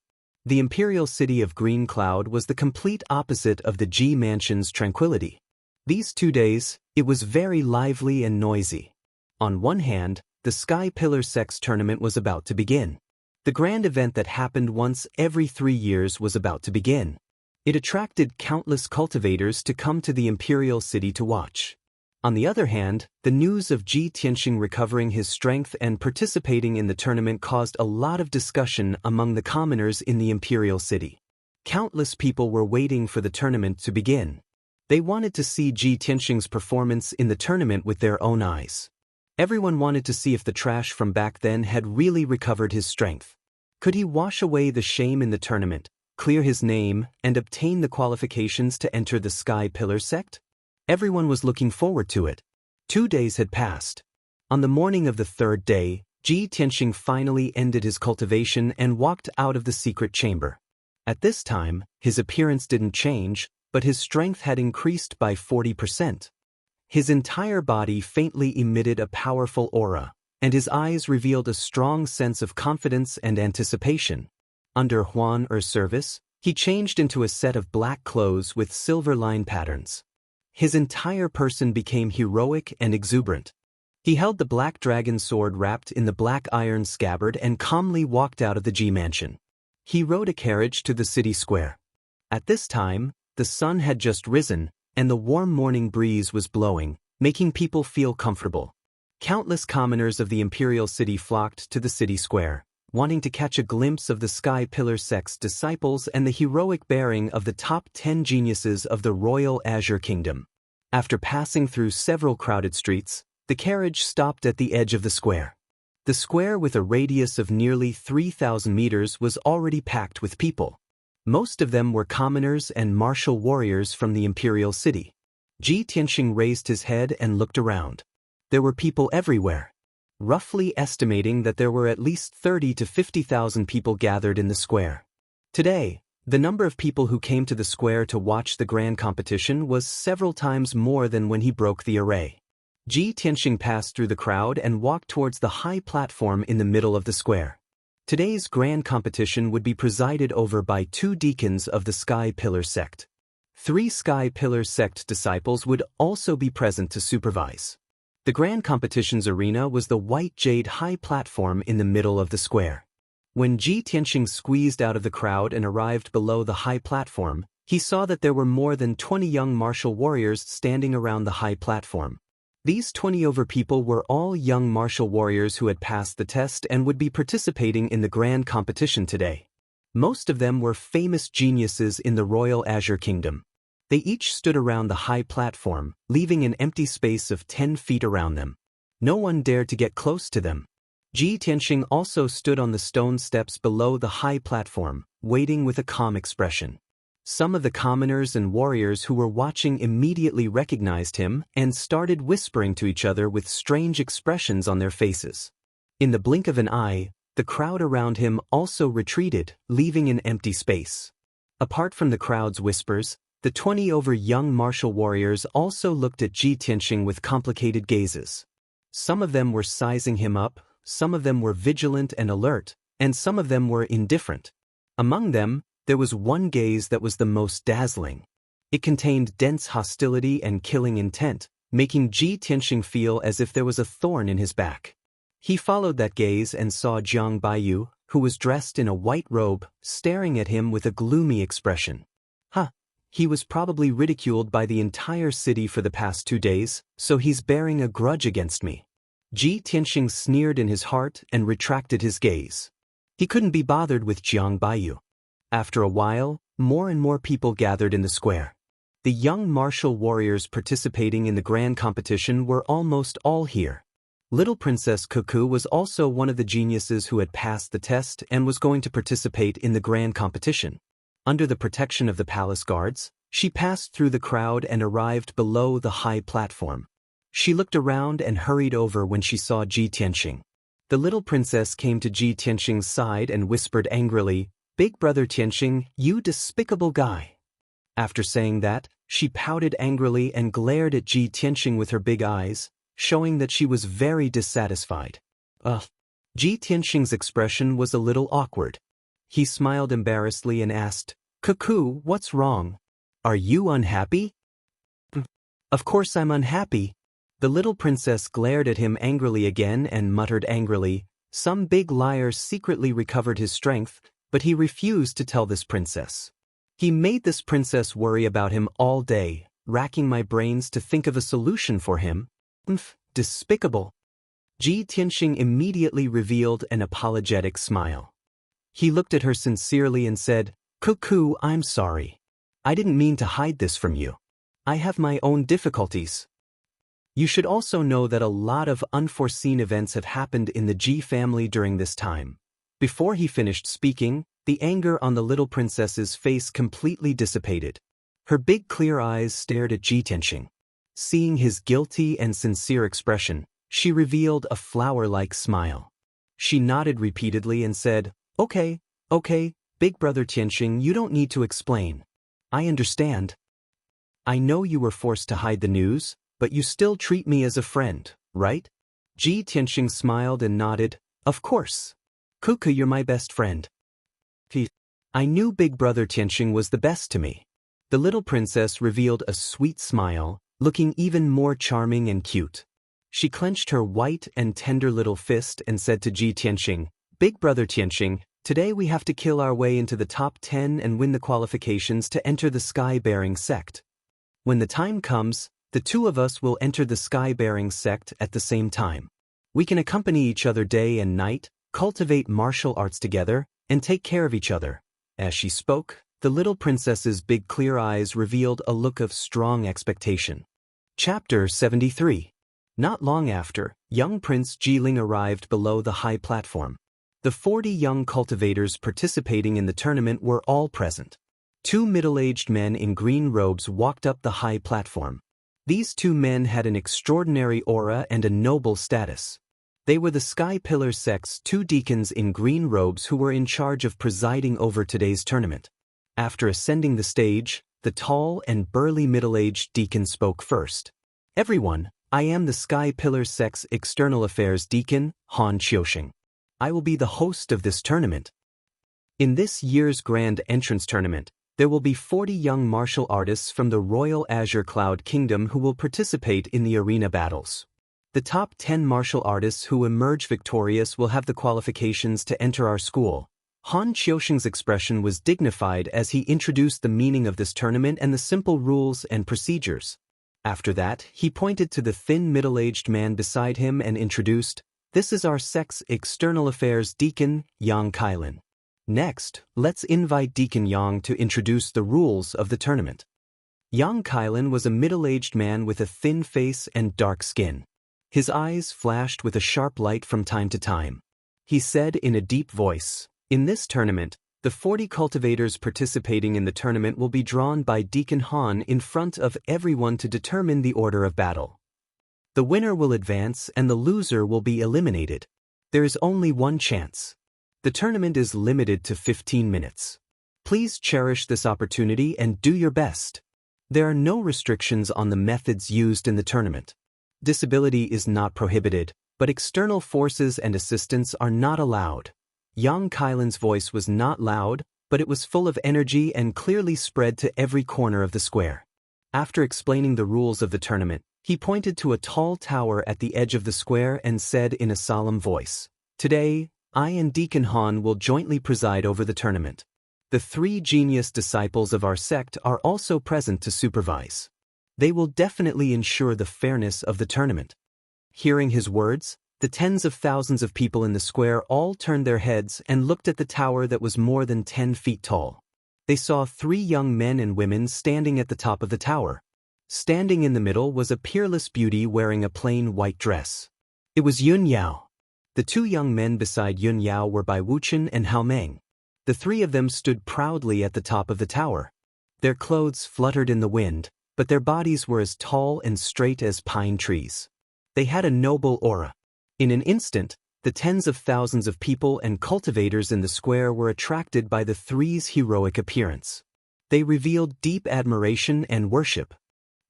The imperial city of Green Cloud was the complete opposite of the Ji mansion's tranquility. These 2 days, it was very lively and noisy. On one hand, the Sky Pillar Sex tournament was about to begin. The grand event that happened once every 3 years was about to begin. It attracted countless cultivators to come to the imperial city to watch. On the other hand, the news of Ji Tianxing recovering his strength and participating in the tournament caused a lot of discussion among the commoners in the imperial city. Countless people were waiting for the tournament to begin. They wanted to see Ji Tianxing's performance in the tournament with their own eyes. Everyone wanted to see if the trash from back then had really recovered his strength. Could he wash away the shame in the tournament, clear his name, and obtain the qualifications to enter the Sky Pillar sect? Everyone was looking forward to it. 2 days had passed. On the morning of the 3rd day, Ji Tianxing finally ended his cultivation and walked out of the secret chamber. At this time, his appearance didn't change, but his strength had increased by 40%. His entire body faintly emitted a powerful aura, and his eyes revealed a strong sense of confidence and anticipation. Under Huan Er's service, he changed into a set of black clothes with silver line patterns. His entire person became heroic and exuberant. He held the black dragon sword wrapped in the black iron scabbard and calmly walked out of the Ji mansion. He rode a carriage to the city square. At this time, the sun had just risen, and the warm morning breeze was blowing, making people feel comfortable. Countless commoners of the imperial city flocked to the city square, wanting to catch a glimpse of the Sky Pillar sect's disciples and the heroic bearing of the top 10 geniuses of the Royal Azure Kingdom. After passing through several crowded streets, the carriage stopped at the edge of the square. The square, with a radius of nearly 3,000 meters, was already packed with people. Most of them were commoners and martial warriors from the imperial city. Ji Tianxing raised his head and looked around. There were people everywhere. Roughly estimating that there were at least 30 to 50,000 people gathered in the square. Today, the number of people who came to the square to watch the grand competition was several times more than when he broke the array. Ji Tianxing passed through the crowd and walked towards the high platform in the middle of the square. Today's grand competition would be presided over by 2 deacons of the Sky Pillar sect. 3 Sky Pillar sect disciples would also be present to supervise. The grand competition's arena was the white jade high platform in the middle of the square. When Ji Tianxing squeezed out of the crowd and arrived below the high platform, he saw that there were more than 20 young martial warriors standing around the high platform. These 20 people were all young martial warriors who had passed the test and would be participating in the grand competition today. Most of them were famous geniuses in the Royal Azure Kingdom. They each stood around the high platform, leaving an empty space of 10 feet around them. No one dared to get close to them. Ji Tianxing also stood on the stone steps below the high platform, waiting with a calm expression. Some of the commoners and warriors who were watching immediately recognized him and started whispering to each other with strange expressions on their faces. In the blink of an eye, the crowd around him also retreated, leaving an empty space. Apart from the crowd's whispers, the 20 over young martial warriors also looked at Ji Tianxing with complicated gazes. Some of them were sizing him up, some of them were vigilant and alert, and some of them were indifferent. Among them, there was one gaze that was the most dazzling. It contained dense hostility and killing intent, making Ji Tianxing feel as if there was a thorn in his back. He followed that gaze and saw Jiang Baiyu, who was dressed in a white robe, staring at him with a gloomy expression. He was probably ridiculed by the entire city for the past 2 days, so he's bearing a grudge against me. Ji Tianxing sneered in his heart and retracted his gaze. He couldn't be bothered with Jiang Baiyu. After a while, more and more people gathered in the square. The young martial warriors participating in the grand competition were almost all here. Little Princess Cuckoo was also one of the geniuses who had passed the test and was going to participate in the grand competition. Under the protection of the palace guards, she passed through the crowd and arrived below the high platform. She looked around and hurried over when she saw Ji Tianxing. The little princess came to Ji Tianxing's side and whispered angrily, "Big brother Tianxing, you despicable guy." After saying that, she pouted angrily and glared at Ji Tianxing with her big eyes, showing that she was very dissatisfied. Ji Tianxing's expression was a little awkward. He smiled embarrassedly and asked, "Cuckoo, what's wrong? Are you unhappy?" "Of course I'm unhappy." The little princess glared at him angrily again and muttered angrily, "Some big liar secretly recovered his strength, but he refused to tell this princess. He made this princess worry about him all day, racking my brains to think of a solution for him. Despicable." Ji Tianxing immediately revealed an apologetic smile. He looked at her sincerely and said, "Cuckoo, I'm sorry. I didn't mean to hide this from you. I have my own difficulties. You should also know that a lot of unforeseen events have happened in the Ji family during this time." Before he finished speaking, the anger on the little princess's face completely dissipated. Her big clear eyes stared at Ji Tianxing. Seeing his guilty and sincere expression, she revealed a flower-like smile. She nodded repeatedly and said, Okay, big brother Tianxing, you don't need to explain. I understand. I know you were forced to hide the news, but you still treat me as a friend, right?" Ji Tianxing smiled and nodded, "Of course. Cuckoo, you're my best friend." I knew big brother Tianxing was the best to me." The little princess revealed a sweet smile, looking even more charming and cute. She clenched her white and tender little fist and said to Ji Tianxing, "Big brother Tianxing, today we have to kill our way into the top 10 and win the qualifications to enter the Sky-Bearing sect. When the time comes, the two of us will enter the Sky-Bearing sect at the same time. We can accompany each other day and night, cultivate martial arts together, and take care of each other." As she spoke, the little princess's big clear eyes revealed a look of strong expectation. Chapter 73. Not long after, young Prince Jiling arrived below the high platform. The 40 young cultivators participating in the tournament were all present. 2 middle-aged men in green robes walked up the high platform. These 2 men had an extraordinary aura and a noble status. They were the Sky Pillar sect's 2 deacons in green robes who were in charge of presiding over today's tournament. After ascending the stage, the tall and burly middle-aged deacon spoke first. "Everyone, I am the Sky Pillar sect's External Affairs Deacon, Han Qiuxing. I will be the host of this tournament. In this year's Grand Entrance Tournament, there will be 40 young martial artists from the Royal Azure Cloud Kingdom who will participate in the arena battles. The top 10 martial artists who emerge victorious will have the qualifications to enter our school." Han Qiuxing's expression was dignified as he introduced the meaning of this tournament and the simple rules and procedures. After that, he pointed to the thin middle-aged man beside him and introduced, "This is our sect's External Affairs Deacon, Yang Kailan. Next, let's invite Deacon Yang to introduce the rules of the tournament." Yang Kailan was a middle-aged man with a thin face and dark skin. His eyes flashed with a sharp light from time to time. he said in a deep voice. In this tournament, the 40 cultivators participating in the tournament will be drawn by Deacon Han in front of everyone to determine the order of battle. The winner will advance and the loser will be eliminated. There is only one chance. The tournament is limited to 15 minutes. Please cherish this opportunity and do your best. There are no restrictions on the methods used in the tournament. Disability is not prohibited, but external forces and assistance are not allowed. Yang Kailan's voice was not loud, but it was full of energy and clearly spread to every corner of the square. After explaining the rules of the tournament, he pointed to a tall tower at the edge of the square and said in a solemn voice, "Today, I and Deacon Han will jointly preside over the tournament. The 3 genius disciples of our sect are also present to supervise. They will definitely ensure the fairness of the tournament." Hearing his words, the tens of thousands of people in the square all turned their heads and looked at the tower that was more than 10 feet tall. They saw 3 young men and women standing at the top of the tower. Standing in the middle was a peerless beauty wearing a plain white dress. It was Yun Yao. The 2 young men beside Yun Yao were Bai Wuchen and Hao Meng. The 3 of them stood proudly at the top of the tower. Their clothes fluttered in the wind, but their bodies were as tall and straight as pine trees. They had a noble aura. In an instant, the tens of thousands of people and cultivators in the square were attracted by the 3's heroic appearance. They revealed deep admiration and worship.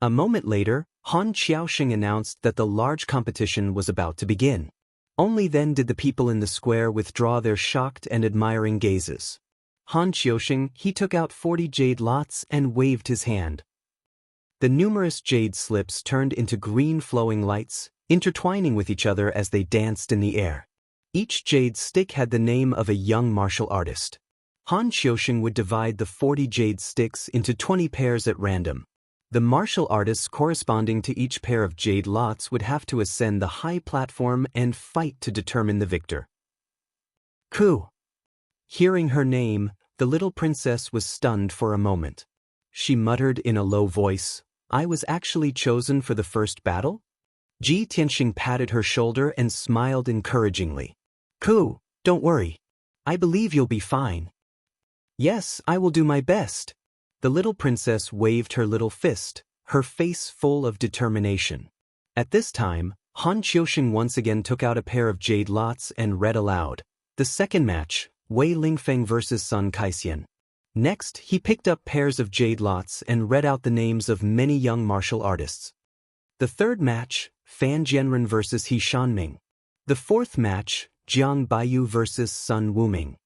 A moment later, Han Xiaoxing announced that the large competition was about to begin. Only then did the people in the square withdraw their shocked and admiring gazes. Han Xiaoxing, he took out 40 jade lots and waved his hand. The numerous jade slips turned into green flowing lights, intertwining with each other as they danced in the air. Each jade stick had the name of a young martial artist. Han Xiaoxing would divide the 40 jade sticks into 20 pairs at random. The martial artists corresponding to each pair of jade lots would have to ascend the high platform and fight to determine the victor. Ku. Hearing her name, the little princess was stunned for a moment. She muttered in a low voice, "I was actually chosen for the first battle?" Ji Tianxing patted her shoulder and smiled encouragingly. "Ku, don't worry. I believe you'll be fine." "Yes, I will do my best." The little princess waved her little fist, her face full of determination. At this time, Han Xiaoxing once again took out a pair of jade lots and read aloud, "The second match, Wei Lingfeng vs. Sun Kaixian." Next, he picked up pairs of jade lots and read out the names of many young martial artists. The third match, Fan Jianren vs. He Shanming. The fourth match, Jiang Baiyu vs. Sun Wuming.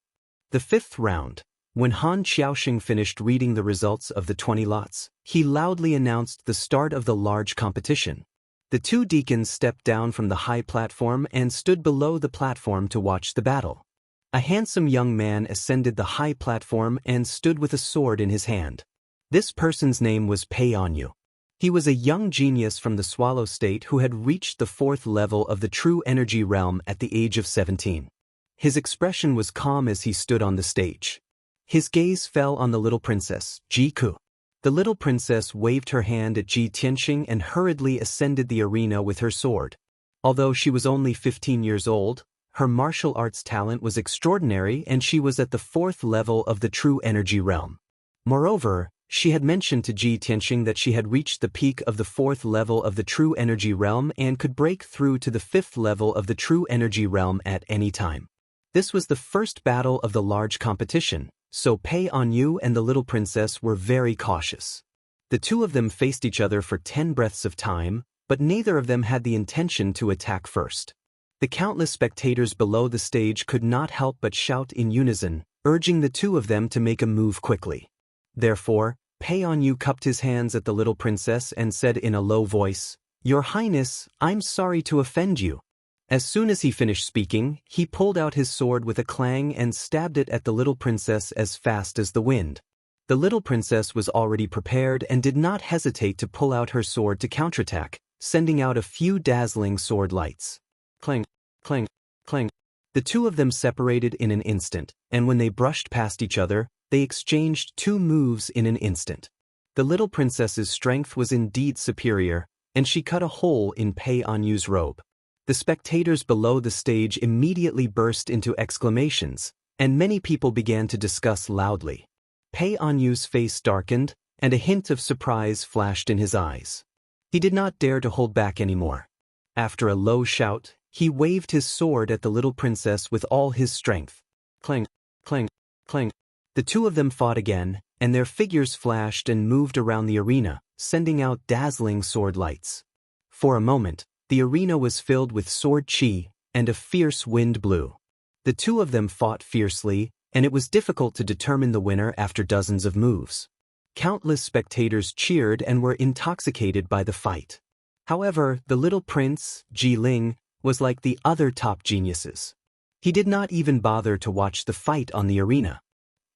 The fifth round. When Han Xiaoxing finished reading the results of the 20 lots, he loudly announced the start of the large competition. The 2 deacons stepped down from the high platform and stood below the platform to watch the battle. A handsome young man ascended the high platform and stood with a sword in his hand. This person's name was Pei Anyu. He was a young genius from the Swallow State who had reached the 4th level of the true energy realm at the age of 17. His expression was calm as he stood on the stage. His gaze fell on the little princess, Ji Ku. The little princess waved her hand at Ji Tianxing and hurriedly ascended the arena with her sword. Although she was only 15 years old, her martial arts talent was extraordinary and she was at the 4th level of the true energy realm. Moreover, she had mentioned to Ji Tianxing that she had reached the peak of the 4th level of the true energy realm and could break through to the 5th level of the true energy realm at any time. This was the first battle of the large competition, so Pei Anyu and the little princess were very cautious. The 2 of them faced each other for 10 breaths of time, but neither of them had the intention to attack first. The countless spectators below the stage could not help but shout in unison, urging the 2 of them to make a move quickly. Therefore, Pei Anyu cupped his hands at the little princess and said in a low voice, "Your Highness, I'm sorry to offend you." As soon as he finished speaking, he pulled out his sword with a clang and stabbed it at the little princess as fast as the wind. The little princess was already prepared and did not hesitate to pull out her sword to counterattack, sending out a few dazzling sword lights. Clang, clang, clang. The 2 of them separated in an instant, and when they brushed past each other, they exchanged 2 moves in an instant. The little princess's strength was indeed superior, and she cut a hole in Pei Anyu's robe. The spectators below the stage immediately burst into exclamations, and many people began to discuss loudly. Pei Anyu's face darkened, and a hint of surprise flashed in his eyes. He did not dare to hold back anymore. After a low shout, he waved his sword at the little princess with all his strength. Clang, clang, clang. The two of them fought again, and their figures flashed and moved around the arena, sending out dazzling sword lights. For a moment, the arena was filled with sword chi, and a fierce wind blew. The two of them fought fiercely, and it was difficult to determine the winner after dozens of moves. Countless spectators cheered and were intoxicated by the fight. However, the little prince, Ji Ling, was like the other top geniuses. He did not even bother to watch the fight on the arena.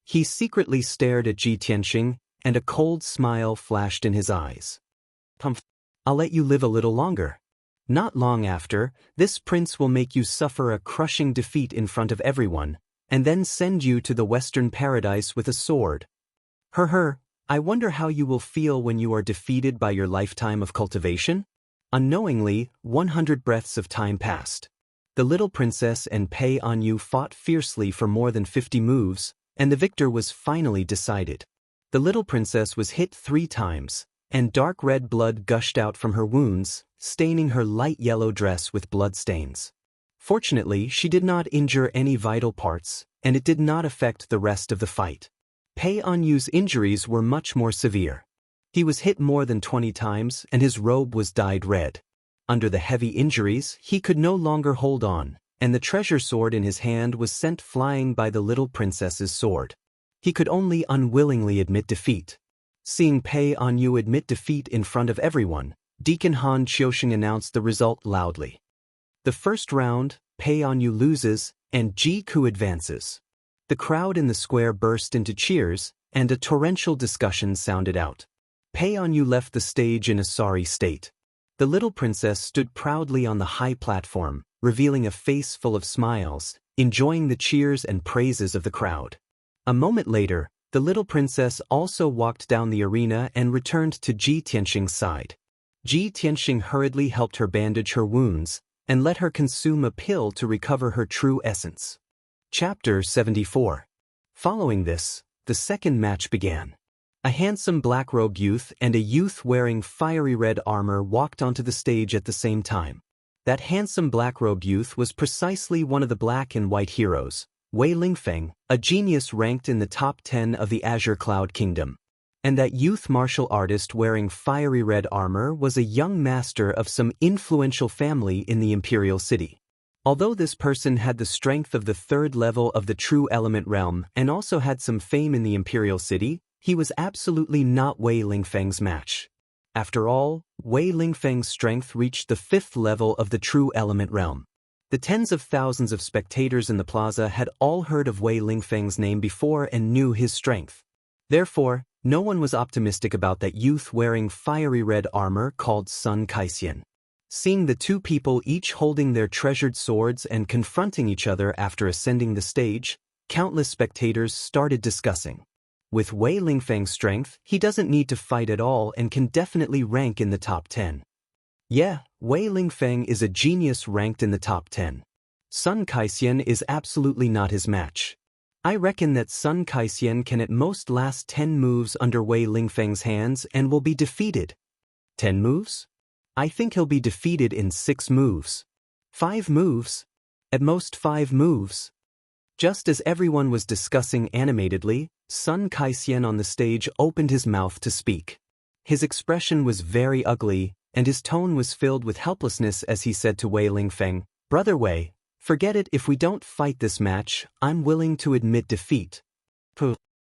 He secretly stared at Ji Tianxing, and a cold smile flashed in his eyes. "Pumph, I'll let you live a little longer. Not long after, this prince will make you suffer a crushing defeat in front of everyone, and then send you to the Western paradise with a sword. I wonder how you will feel when you are defeated by your lifetime of cultivation?" Unknowingly, 100 breaths of time passed. The little princess and Pei Anyu fought fiercely for more than 50 moves, and the victor was finally decided. The little princess was hit 3 times, and dark red blood gushed out from her wounds, staining her light yellow dress with bloodstains. Fortunately, she did not injure any vital parts, and it did not affect the rest of the fight. Pei Anyu's injuries were much more severe. He was hit more than 20 times, and his robe was dyed red. Under the heavy injuries, he could no longer hold on, and the treasure sword in his hand was sent flying by the little princess's sword. He could only unwillingly admit defeat. Seeing Pei Anyu admit defeat in front of everyone, Deacon Han Qiusheng announced the result loudly. The first round, Pei Anyu loses, and Ji Ku advances. The crowd in the square burst into cheers, and a torrential discussion sounded out. Pei Anyu left the stage in a sorry state. The little princess stood proudly on the high platform, revealing a face full of smiles, enjoying the cheers and praises of the crowd. A moment later, the little princess also walked down the arena and returned to Ji Tianxing's side. Ji Tianxing hurriedly helped her bandage her wounds, and let her consume a pill to recover her true essence. Chapter 74. Following this, the second match began. A handsome black-robed youth and a youth wearing fiery red armor walked onto the stage at the same time. That handsome black-robed youth was precisely one of the black and white heroes, Wei Lingfeng, a genius ranked in the top 10 of the Azure Cloud Kingdom. And that youth martial artist wearing fiery red armor was a young master of some influential family in the Imperial City. Although this person had the strength of the 3rd level of the True Element realm and also had some fame in the Imperial City, he was absolutely not Wei Lingfeng's match. After all, Wei Lingfeng's strength reached the 5th level of the True Element realm. The tens of thousands of spectators in the plaza had all heard of Wei Lingfeng's name before and knew his strength. Therefore, no one was optimistic about that youth wearing fiery red armor called Sun Kaixian. Seeing the two people each holding their treasured swords and confronting each other after ascending the stage, countless spectators started discussing. With Wei Lingfeng's strength, he doesn't need to fight at all and can definitely rank in the top 10. Yeah, Wei Lingfeng is a genius ranked in the top 10. Sun Kaixian is absolutely not his match. I reckon that Sun Kaixian can at most last 10 moves under Wei Lingfeng's hands and will be defeated. 10 moves? I think he'll be defeated in 6 moves. 5 moves? At most 5 moves. Just as everyone was discussing animatedly, Sun Kaixian on the stage opened his mouth to speak. His expression was very ugly, and his tone was filled with helplessness as he said to Wei Lingfeng, "Brother Wei, forget it. If we don't fight this match, I'm willing to admit defeat."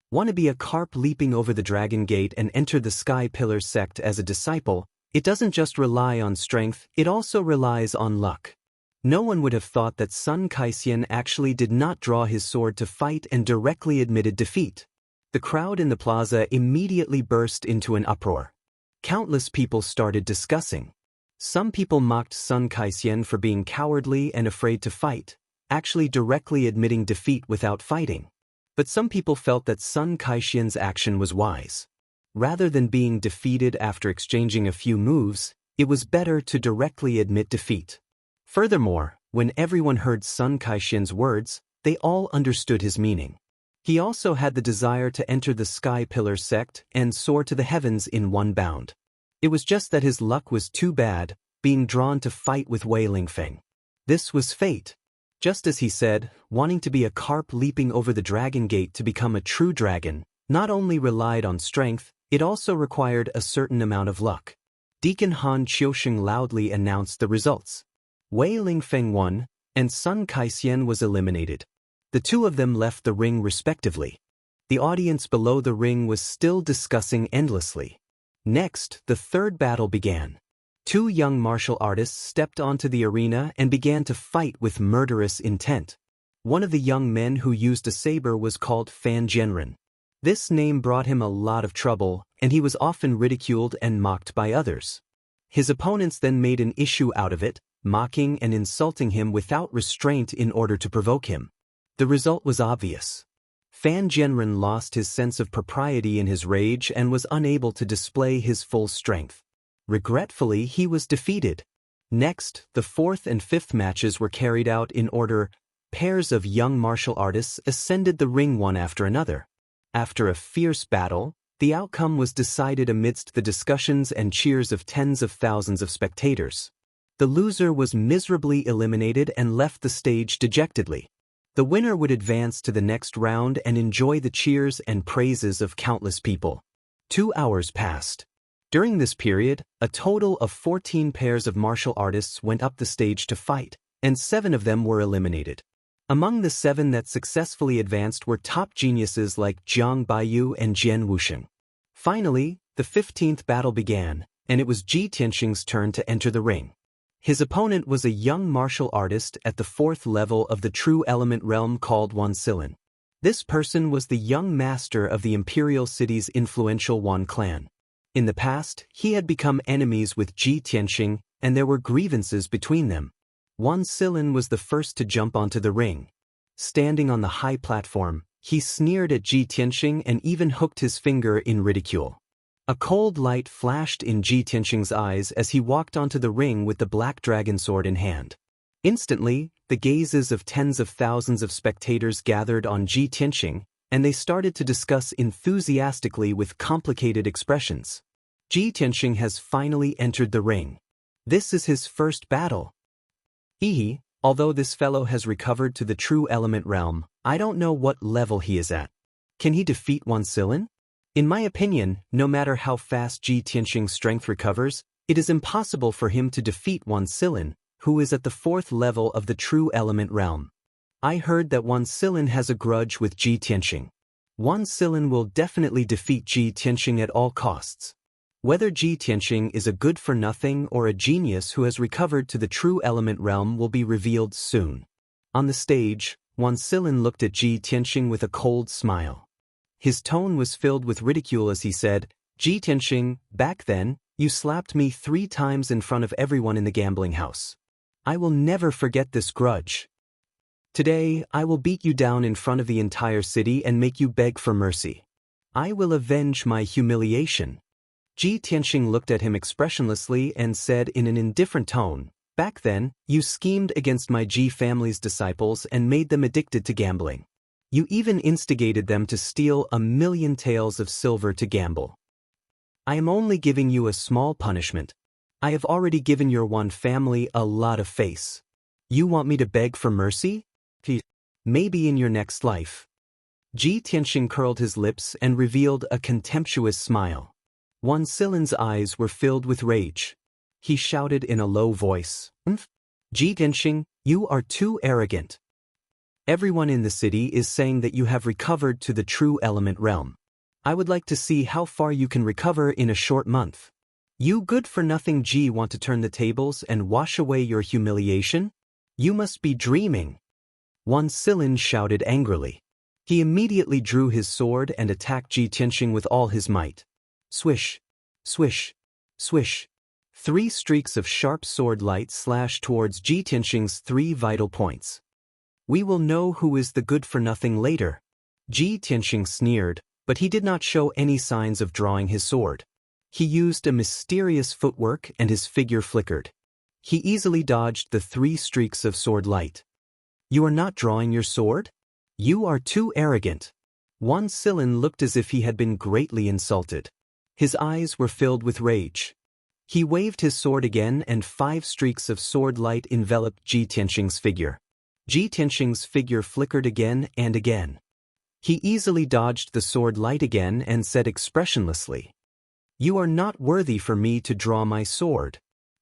Want to be a carp leaping over the dragon gate and enter the Sky Pillar sect as a disciple? It doesn't just rely on strength, it also relies on luck. No one would have thought that Sun Kaixian actually did not draw his sword to fight and directly admitted defeat. The crowd in the plaza immediately burst into an uproar. Countless people started discussing. Some people mocked Sun Kaixian for being cowardly and afraid to fight, actually directly admitting defeat without fighting. But some people felt that Sun Kaixian's action was wise. Rather than being defeated after exchanging a few moves, it was better to directly admit defeat. Furthermore, when everyone heard Sun Caixin's words, they all understood his meaning. He also had the desire to enter the Sky Pillar sect and soar to the heavens in one bound. It was just that his luck was too bad, being drawn to fight with Wei Lingfeng. This was fate. Just as he said, wanting to be a carp leaping over the dragon gate to become a true dragon, not only relied on strength, it also required a certain amount of luck. Deacon Han Qiusheng loudly announced the results. Wei Lingfeng won, and Sun Caixin was eliminated. The two of them left the ring respectively. The audience below the ring was still discussing endlessly. Next, the third battle began. Two young martial artists stepped onto the arena and began to fight with murderous intent. One of the young men who used a saber was called Fan Zhenren. This name brought him a lot of trouble, and he was often ridiculed and mocked by others. His opponents then made an issue out of it, mocking and insulting him without restraint in order to provoke him. The result was obvious. Fan Zhenren lost his sense of propriety in his rage and was unable to display his full strength. Regretfully, he was defeated. Next, the fourth and fifth matches were carried out in order. Pairs of young martial artists ascended the ring one after another. After a fierce battle, the outcome was decided amidst the discussions and cheers of tens of thousands of spectators. The loser was miserably eliminated and left the stage dejectedly. The winner would advance to the next round and enjoy the cheers and praises of countless people. 2 hours passed. During this period, a total of 14 pairs of martial artists went up the stage to fight, and 7 of them were eliminated. Among the 7 that successfully advanced were top geniuses like Jiang Baiyu and Jian Wusheng. Finally, the 15th battle began, and it was Ji Tianxing's turn to enter the ring. His opponent was a young martial artist at the 4th level of the true element realm called Wan Silin. This person was the young master of the imperial city's influential Wan clan. In the past, he had become enemies with Ji Tianxing, and there were grievances between them. Wan Silin was the first to jump onto the ring. Standing on the high platform, he sneered at Ji Tianxing and even hooked his finger in ridicule. A cold light flashed in Ji Tianxing's eyes as he walked onto the ring with the black dragon sword in hand. Instantly, the gazes of tens of thousands of spectators gathered on Ji Tianxing, and they started to discuss enthusiastically with complicated expressions. Ji Tianxing has finally entered the ring. This is his first battle. Although this fellow has recovered to the true element realm, I don't know what level he is at. Can he defeat Wan Silin? In my opinion, no matter how fast Ji Tianxing's strength recovers, it is impossible for him to defeat Wan Silin, who is at the 4th level of the true element realm. I heard that Wan Silin has a grudge with Ji Tianxing. Wan Silin will definitely defeat Ji Tianxing at all costs. Whether Ji Tianxing is a good-for-nothing or a genius who has recovered to the true element realm will be revealed soon. On the stage, Wan Silin looked at Ji Tianxing with a cold smile. His tone was filled with ridicule as he said, "Ji Tianxing, back then, you slapped me 3 times in front of everyone in the gambling house. I will never forget this grudge. Today, I will beat you down in front of the entire city and make you beg for mercy. I will avenge my humiliation." Ji Tianxing looked at him expressionlessly and said in an indifferent tone, "Back then, you schemed against my Ji family's disciples and made them addicted to gambling. You even instigated them to steal 1,000,000 taels of silver to gamble. I am only giving you a small punishment. I have already given your Wan family a lot of face. You want me to beg for mercy? Maybe in your next life." Ji Tianxing curled his lips and revealed a contemptuous smile. Wan Silin's eyes were filled with rage. He shouted in a low voice, "Ji Tianxing, you are too arrogant. Everyone in the city is saying that you have recovered to the true element realm. I would like to see how far you can recover in a short month. You good-for-nothing Ji want to turn the tables and wash away your humiliation? You must be dreaming." Wan Silin shouted angrily. He immediately drew his sword and attacked Ji Tianxing with all his might. Swish, swish, swish. 3 streaks of sharp sword light slashed towards Ji Tianxing's 3 vital points. "We will know who is the good-for-nothing later." Ji Tianxing sneered, but he did not show any signs of drawing his sword. He used a mysterious footwork and his figure flickered. He easily dodged the 3 streaks of sword light. You are not drawing your sword? You are too arrogant. Wan Silin looked as if he had been greatly insulted. His eyes were filled with rage. He waved his sword again and 5 streaks of sword light enveloped Ji Tianxing's figure. Ji Tianxing's figure flickered again and again. He easily dodged the sword light again and said expressionlessly, "You are not worthy for me to draw my sword."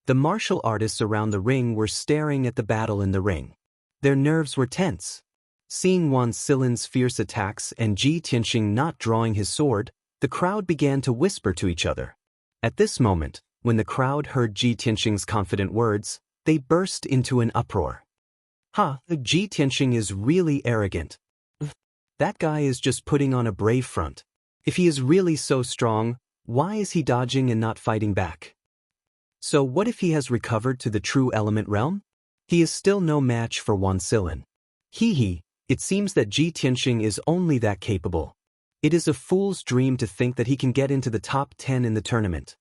The martial artists around the ring were staring at the battle in the ring. Their nerves were tense. Seeing Wan Silin's fierce attacks and Ji Tianxing not drawing his sword, the crowd began to whisper to each other. At this moment, when the crowd heard Ji Tianxing's confident words, they burst into an uproar. Ji Tianxing is really arrogant. That guy is just putting on a brave front. If he is really so strong, why is he dodging and not fighting back? So what if he has recovered to the true element realm? He is still no match for Wan Silin. It seems that Ji Tianxing is only that capable. It is a fool's dream to think that he can get into the top 10 in the tournament.